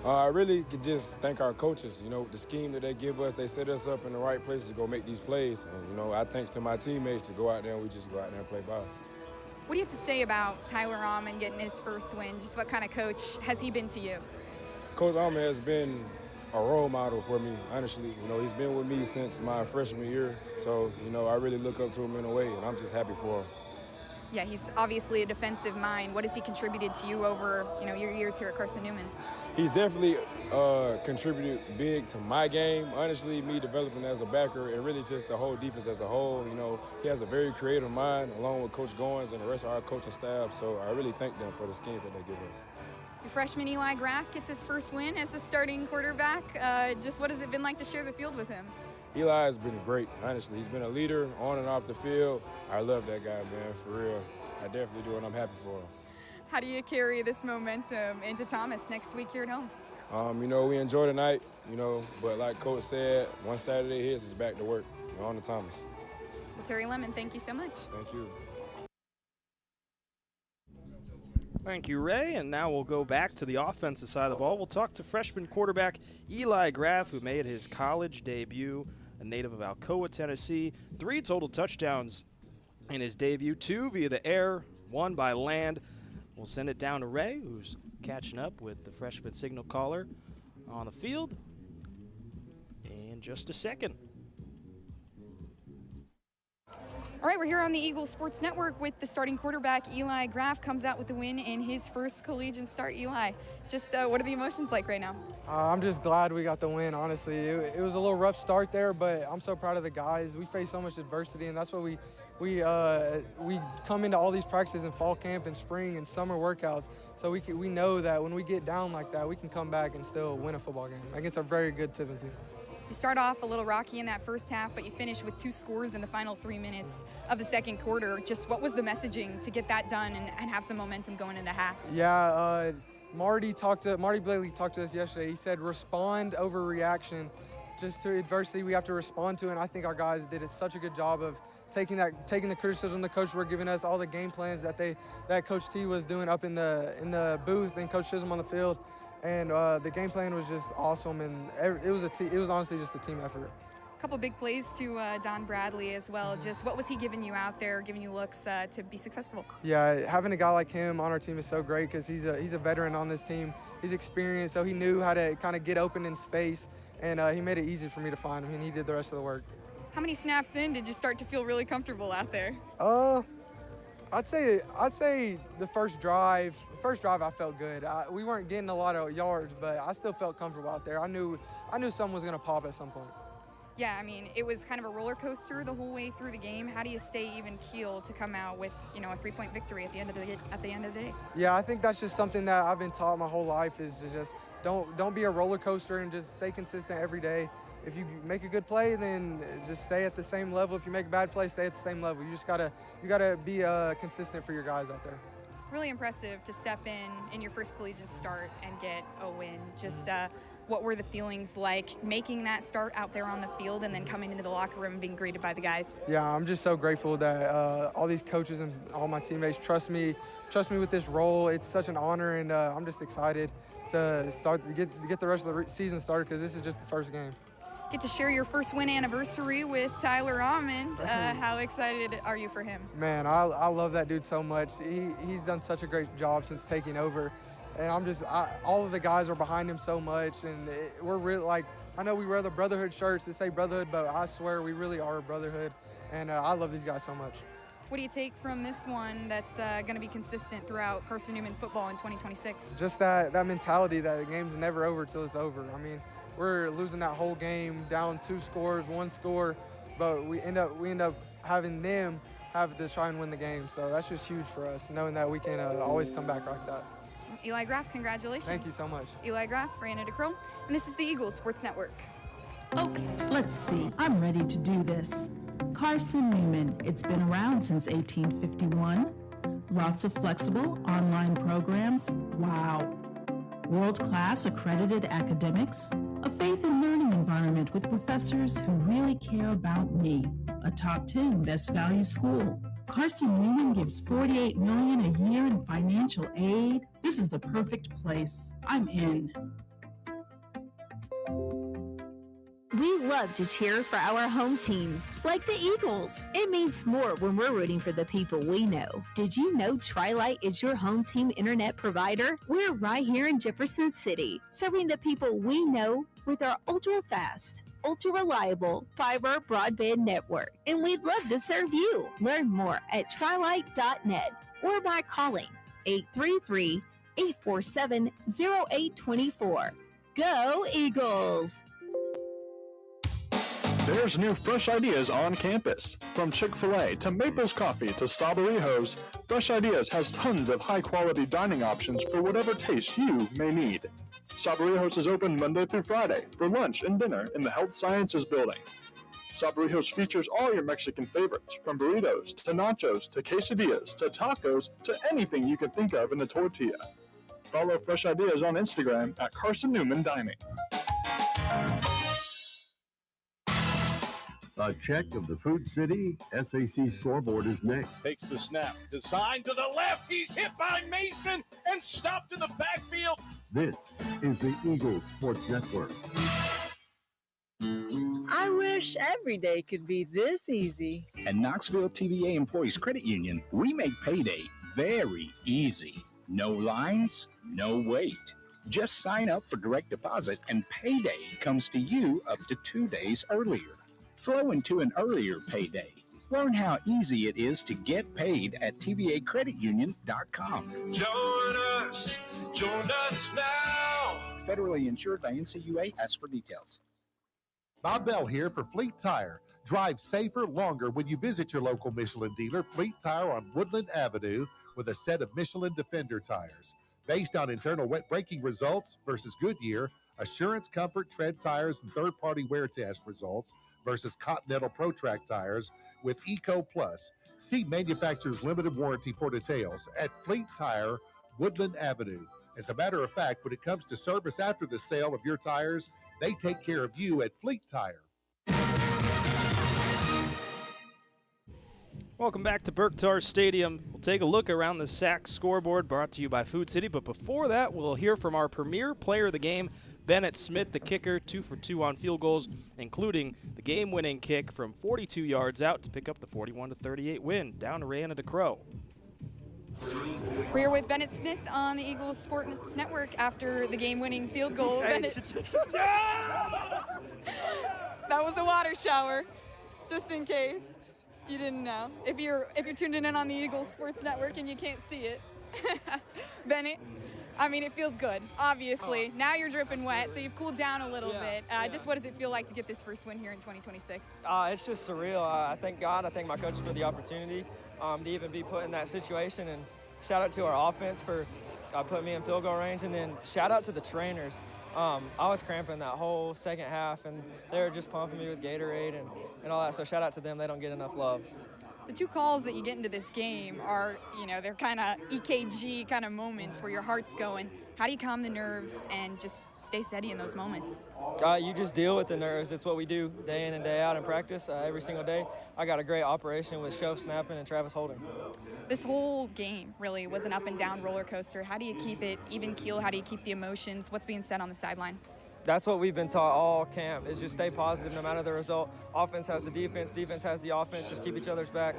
I really could just thank our coaches. The scheme that they give us, they set us up in the right places to go make these plays. And, I thanks to my teammates to go out there and we just go out there and play ball. What do you have to say about Tyler Ahman getting his first win? Just what kind of coach has he been to you? Coach Ahman has been a role model for me, honestly. He's been with me since my freshman year. So, I really look up to him in a way, and I'm just happy for him. Yeah, he's obviously a defensive mind. What has he contributed to you over, your years here at Carson-Newman? He's definitely contributed big to my game. Honestly, me developing as a backer and really just the whole defense as a whole. He has a very creative mind along with Coach Goins and the rest of our coaching staff. So I really thank them for the schemes that they give us. Your freshman Eli Graff gets his first win as the starting quarterback. Just what has it been like to share the field with him? Eli has been great, honestly. He's been a leader on and off the field. I love that guy, man, for real. I definitely do, and I'm happy for him. How do you carry this momentum into Thomas next week here at home? We enjoy the night, but like Coach said, once Saturday hits, it's back to work, on to Thomas. Well, Terry Lemon, thank you so much. Thank you. Thank you, Ray. And now we'll go back to the offensive side of the ball. We'll talk to freshman quarterback Eli Graff, who made his college debut, a native of Alcoa, Tennessee. 3 total touchdowns in his debut, 2 via the air, 1 by land. We'll send it down to Ray, who's catching up with the freshman signal caller on the field in just a second. All right, we're here on the Eagles Sports Network with the starting quarterback. Eli Graff comes out with the win in his first collegiate start. Eli, just what are the emotions like right now? I'm just glad we got the win, honestly. It was a little rough start there, but I'm so proud of the guys. We faced so much adversity, and that's what we come into all these practices in fall camp and spring and summer workouts. So we know that when we get down like that, we can come back and still win a football game against a very good Tiffin team. You start off a little rocky in that first half, but you finish with 2 scores in the final 3 minutes of the second quarter. Just what was the messaging to get that done and have some momentum going into half? Yeah, Marty Blakely talked to us yesterday. He said respond over reaction. Just to adversity we have to respond to, and I think our guys did such a good job of taking the criticism the coach were giving us, all the game plans that Coach T was doing up in the booth and Coach Chisholm on the field. And the game plan was just awesome, and it was honestly just a team effort. A couple big plays to Don Bradley as well. Just what was he giving you out there, giving you looks to be successful? Yeah, having a guy like him on our team is so great because he's a veteran on this team. He's experienced, so he knew how to kind of get open in space, and he made it easy for me to find him, and he did the rest of the work. How many snaps in did you start to feel really comfortable out there? I'd say the first drive I felt good. We weren't getting a lot of yards, but I still felt comfortable out there. I knew something was going to pop at some point. Yeah, I mean, it was kind of a roller coaster the whole way through the game. How do you stay even keel to come out with, a 3-point victory at the end of the day? Yeah, I think that's just something that I've been taught my whole life is to just don't be a roller coaster and just stay consistent every day. If you make a good play, then just stay at the same level. If you make a bad play, stay at the same level. You gotta be consistent for your guys out there. Really impressive to step in your first collegiate start and get a win. Just what were the feelings like making that start out there on the field and then coming into the locker room and being greeted by the guys? Yeah, I'm just so grateful that all these coaches and all my teammates trust me with this role. It's such an honor, and I'm just excited to get the rest of the season started because this is just the first game. Get to share your first win anniversary with Tyler Almond. How excited are you for him? Man, I love that dude so much. He's done such a great job since taking over. And all of the guys are behind him so much. And we're really I know we wear the brotherhood shirts that say brotherhood, but I swear we really are a brotherhood. And I love these guys so much. What do you take from this one that's going to be consistent throughout Carson-Newman football in 2026? Just that mentality that the game's never over till it's over. I mean, we're losing that whole game down 2 scores, 1 score, but we end up having them have to try and win the game. So that's just huge for us, knowing that we can always come back like that. Eli Graff, congratulations. Thank you so much. Eli Graff, Rana DeCrow, and this is the Eagles Sports Network. Okay, let's see. I'm ready to do this. Carson-Newman, it's been around since 1851. Lots of flexible online programs. Wow. World-class accredited academics, a faith and learning environment with professors who really care about me, a top 10 best value school. Carson-Newman gives $48 million a year in financial aid. This is the perfect place. I'm in. We love to cheer for our home teams, like the Eagles. It means more when we're rooting for the people we know. Did you know Tri-Light is your home team internet provider? We're right here in Jefferson City, serving the people we know with our ultra-fast, ultra-reliable fiber broadband network, and we'd love to serve you. Learn more at trilight.net or by calling 833-847-0824. Go Eagles! There's new fresh ideas on campus. From Chick-fil-A to Maples Coffee to Sabarijos, Fresh Ideas has tons of high-quality dining options for whatever taste you may need. Sabarijos is open Monday through Friday for lunch and dinner in the Health Sciences Building. Sabarijos features all your Mexican favorites, from burritos to nachos to quesadillas to tacos to anything you can think of in a tortilla. Follow Fresh Ideas on Instagram at Carson-Newman Dining. A check of the Food City SAC scoreboard is next. Takes the snap. Design to the left. He's hit by Mason and stopped in the backfield. This is the Eagles Sports Network. I wish every day could be this easy. At Knoxville TVA Employees Credit Union, we make payday very easy. No lines, no wait. Just sign up for direct deposit and payday comes to you up to 2 days earlier. Flow into an earlier payday. Learn how easy it is to get paid at tvacreditunion.com. Join us now. Federally insured by NCUA. Ask for details. Bob Bell here for Fleet Tire. Drive safer longer when you visit your local Michelin dealer, Fleet Tire on Woodland Avenue, with a set of Michelin Defender tires. Based on internal wet braking results versus Goodyear, Assurance Comfort Tread tires and third-party wear test results versus Continental Pro Track tires with Eco Plus. See manufacturer's limited warranty for details at Fleet Tire, Woodland Avenue. As a matter of fact, when it comes to service after the sale of your tires, they take care of you at Fleet Tire. Welcome back to Berktar Stadium. We'll take a look around the SAC scoreboard brought to you by Food City, but before that, we'll hear from our premier player of the game, Bennett Smith, the kicker, 2 for 2 on field goals, including the game-winning kick from 42 yards out to pick up the 41-38 win down to Rayanna DeCrow. We're here with Bennett Smith on the Eagles Sports Network after the game-winning field goal. Bennett. That was a water shower, just in case you didn't know. If you're tuning in on the Eagles Sports Network and you can't see it, Bennett. I mean, it feels good, obviously. Now you're dripping wet, so you've cooled down a little bit. Just what does it feel like to get this first win here in 2026? It's just surreal. I thank God, I thank my coaches for the opportunity to even be put in that situation. And shout out to our offense for putting me in field goal range. And then shout out to the trainers. I was cramping that whole second half, and they were just pumping me with Gatorade and all that. So shout out to them. They don't get enough love. The two calls that you get into this game are, they're kind of EKG kind of moments where your heart's going. How do you calm the nerves and just stay steady in those moments? You just deal with the nerves. It's what we do day in and day out in practice every single day. I got a great operation with Shove snapping and Travis holding. This whole game really was an up and down roller coaster. How do you keep it even keel? How do you keep the emotions? What's being said on the sideline? That's what we've been taught all camp, is just stay positive no matter the result. Offense has the defense has the offense, just keep each other's back.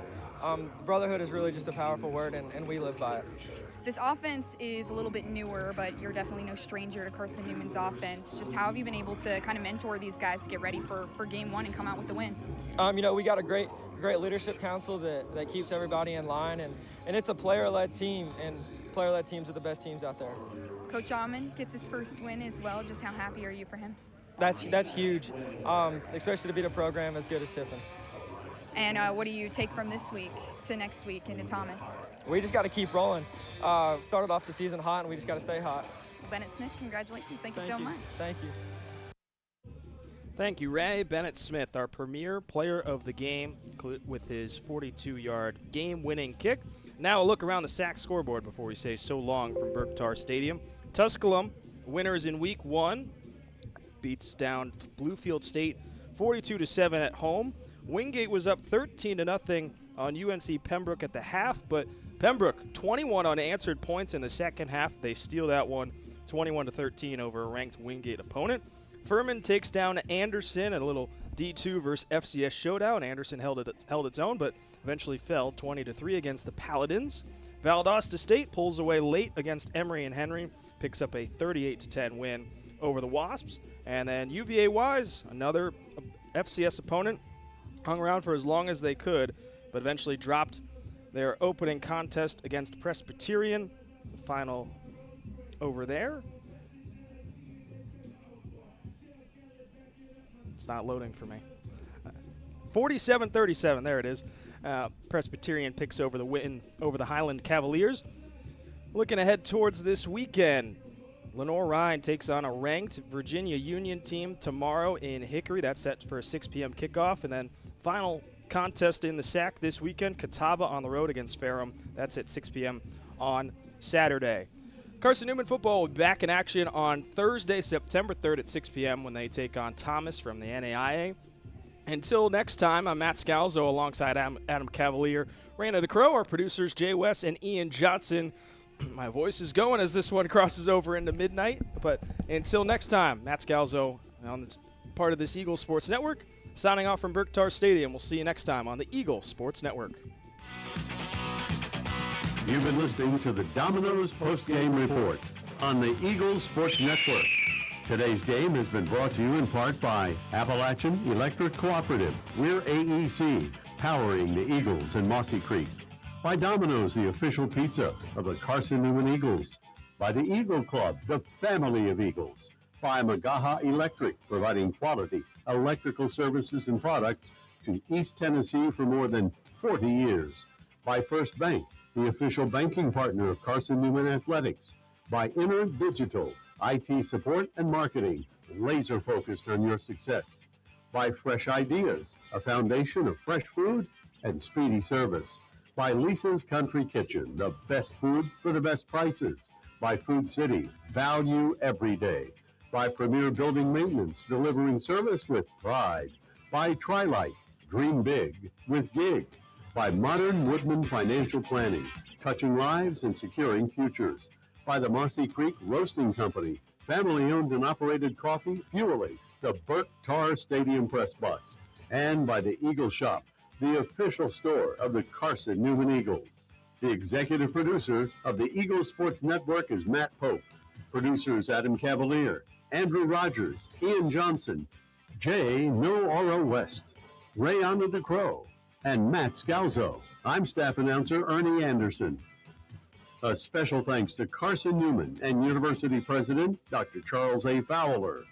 Brotherhood is really just a powerful word, and we live by it. This offense is a little bit newer, but you're definitely no stranger to Carson-Newman's offense. Just how have you been able to kind of mentor these guys to get ready for game one and come out with the win? We got a great leadership council that keeps everybody in line, and it's a player-led team, and player-led teams are the best teams out there. Coach Almond gets his first win as well. Just how happy are you for him? That's huge, especially to beat a program as good as Tiffin. And what do you take from this week to next week into Thomas? We just got to keep rolling. Started off the season hot, and we just got to stay hot. Bennett Smith, congratulations. Thank you so much. Thank you. Thank you, Ray. Bennett Smith, our premier player of the game with his 42-yard game-winning kick. Now a look around the SAC scoreboard before we say so long from Berktar Stadium. Tusculum, winners in week 1, beats down Bluefield State 42-7 at home. Wingate was up 13-0 on UNC Pembroke at the half, but Pembroke 21 unanswered points in the second half. They steal that one 21-13 over a ranked Wingate opponent. Furman takes down Anderson in a little D2 versus FCS showdown. Anderson held its own, but eventually fell 20-3 against the Paladins. Valdosta State pulls away late against Emory and Henry, picks up a 38-10 win over the Wasps. And then UVA-Wise, another FCS opponent, hung around for as long as they could, but eventually dropped their opening contest against Presbyterian. The final over there. It's not loading for me. 47-37, there it is. Presbyterian picks over the win over the Highland Cavaliers. Looking ahead towards this weekend, Lenore-Rhine takes on a ranked Virginia Union team tomorrow in Hickory. That's set for a 6 p.m. kickoff. And then final contest in the SAC this weekend, Catawba on the road against Ferrum. That's at 6 p.m. on Saturday. Carson-Newman football will be back in action on Thursday, September 3rd at 6 p.m. when they take on Thomas from the NAIA. Until next time, I'm Matt Scalzo alongside Adam Cavalier, Raina DeCrow, our producers Jay West and Ian Johnson. My voice is going as this one crosses over into midnight. But until next time, Matt Scalzo on the part of this Eagle Sports Network, signing off from Berktar Stadium. We'll see you next time on the Eagle Sports Network. You've been listening to the Domino's Post-Game Report on the Eagles Sports Network. Today's game has been brought to you in part by Appalachian Electric Cooperative. We're AEC, powering the Eagles in Mossy Creek. By Domino's, the official pizza of the Carson-Newman Eagles. By the Eagle Club, the family of Eagles. By Magaha Electric, providing quality electrical services and products to East Tennessee for more than 40 years. By First Bank, the official banking partner of Carson-Newman Athletics. By Inner Digital, IT support and marketing, laser focused on your success. By Fresh Ideas, a foundation of fresh food and speedy service. By Lisa's Country Kitchen, the best food for the best prices. By Food City, value every day. By Premier Building Maintenance, delivering service with pride. By Trilight, dream big with Gig. By Modern Woodman Financial Planning, touching lives and securing futures. By the Mossy Creek Roasting Company, family-owned and operated coffee, fueling the Berktar Stadium Press Box. And by the Eagle Shop, the official store of the Carson-Newman Eagles. The executive producer of the Eagle Sports Network is Matt Pope. Producers Adam Cavalier, Andrew Rogers, Ian Johnson, Jay No-Oro West, Raina DeCrow, and Matt Scalzo. I'm staff announcer Ernie Anderson. A special thanks to Carson-Newman and University President Dr. Charles A. Fowler.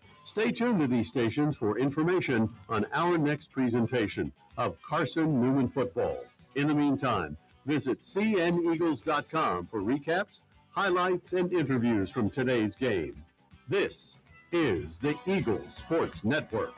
Stay tuned to these stations for information on our next presentation of Carson-Newman football. In the meantime, visit cneagles.com for recaps, highlights, and interviews from today's game. This is the Eagle Sports Network.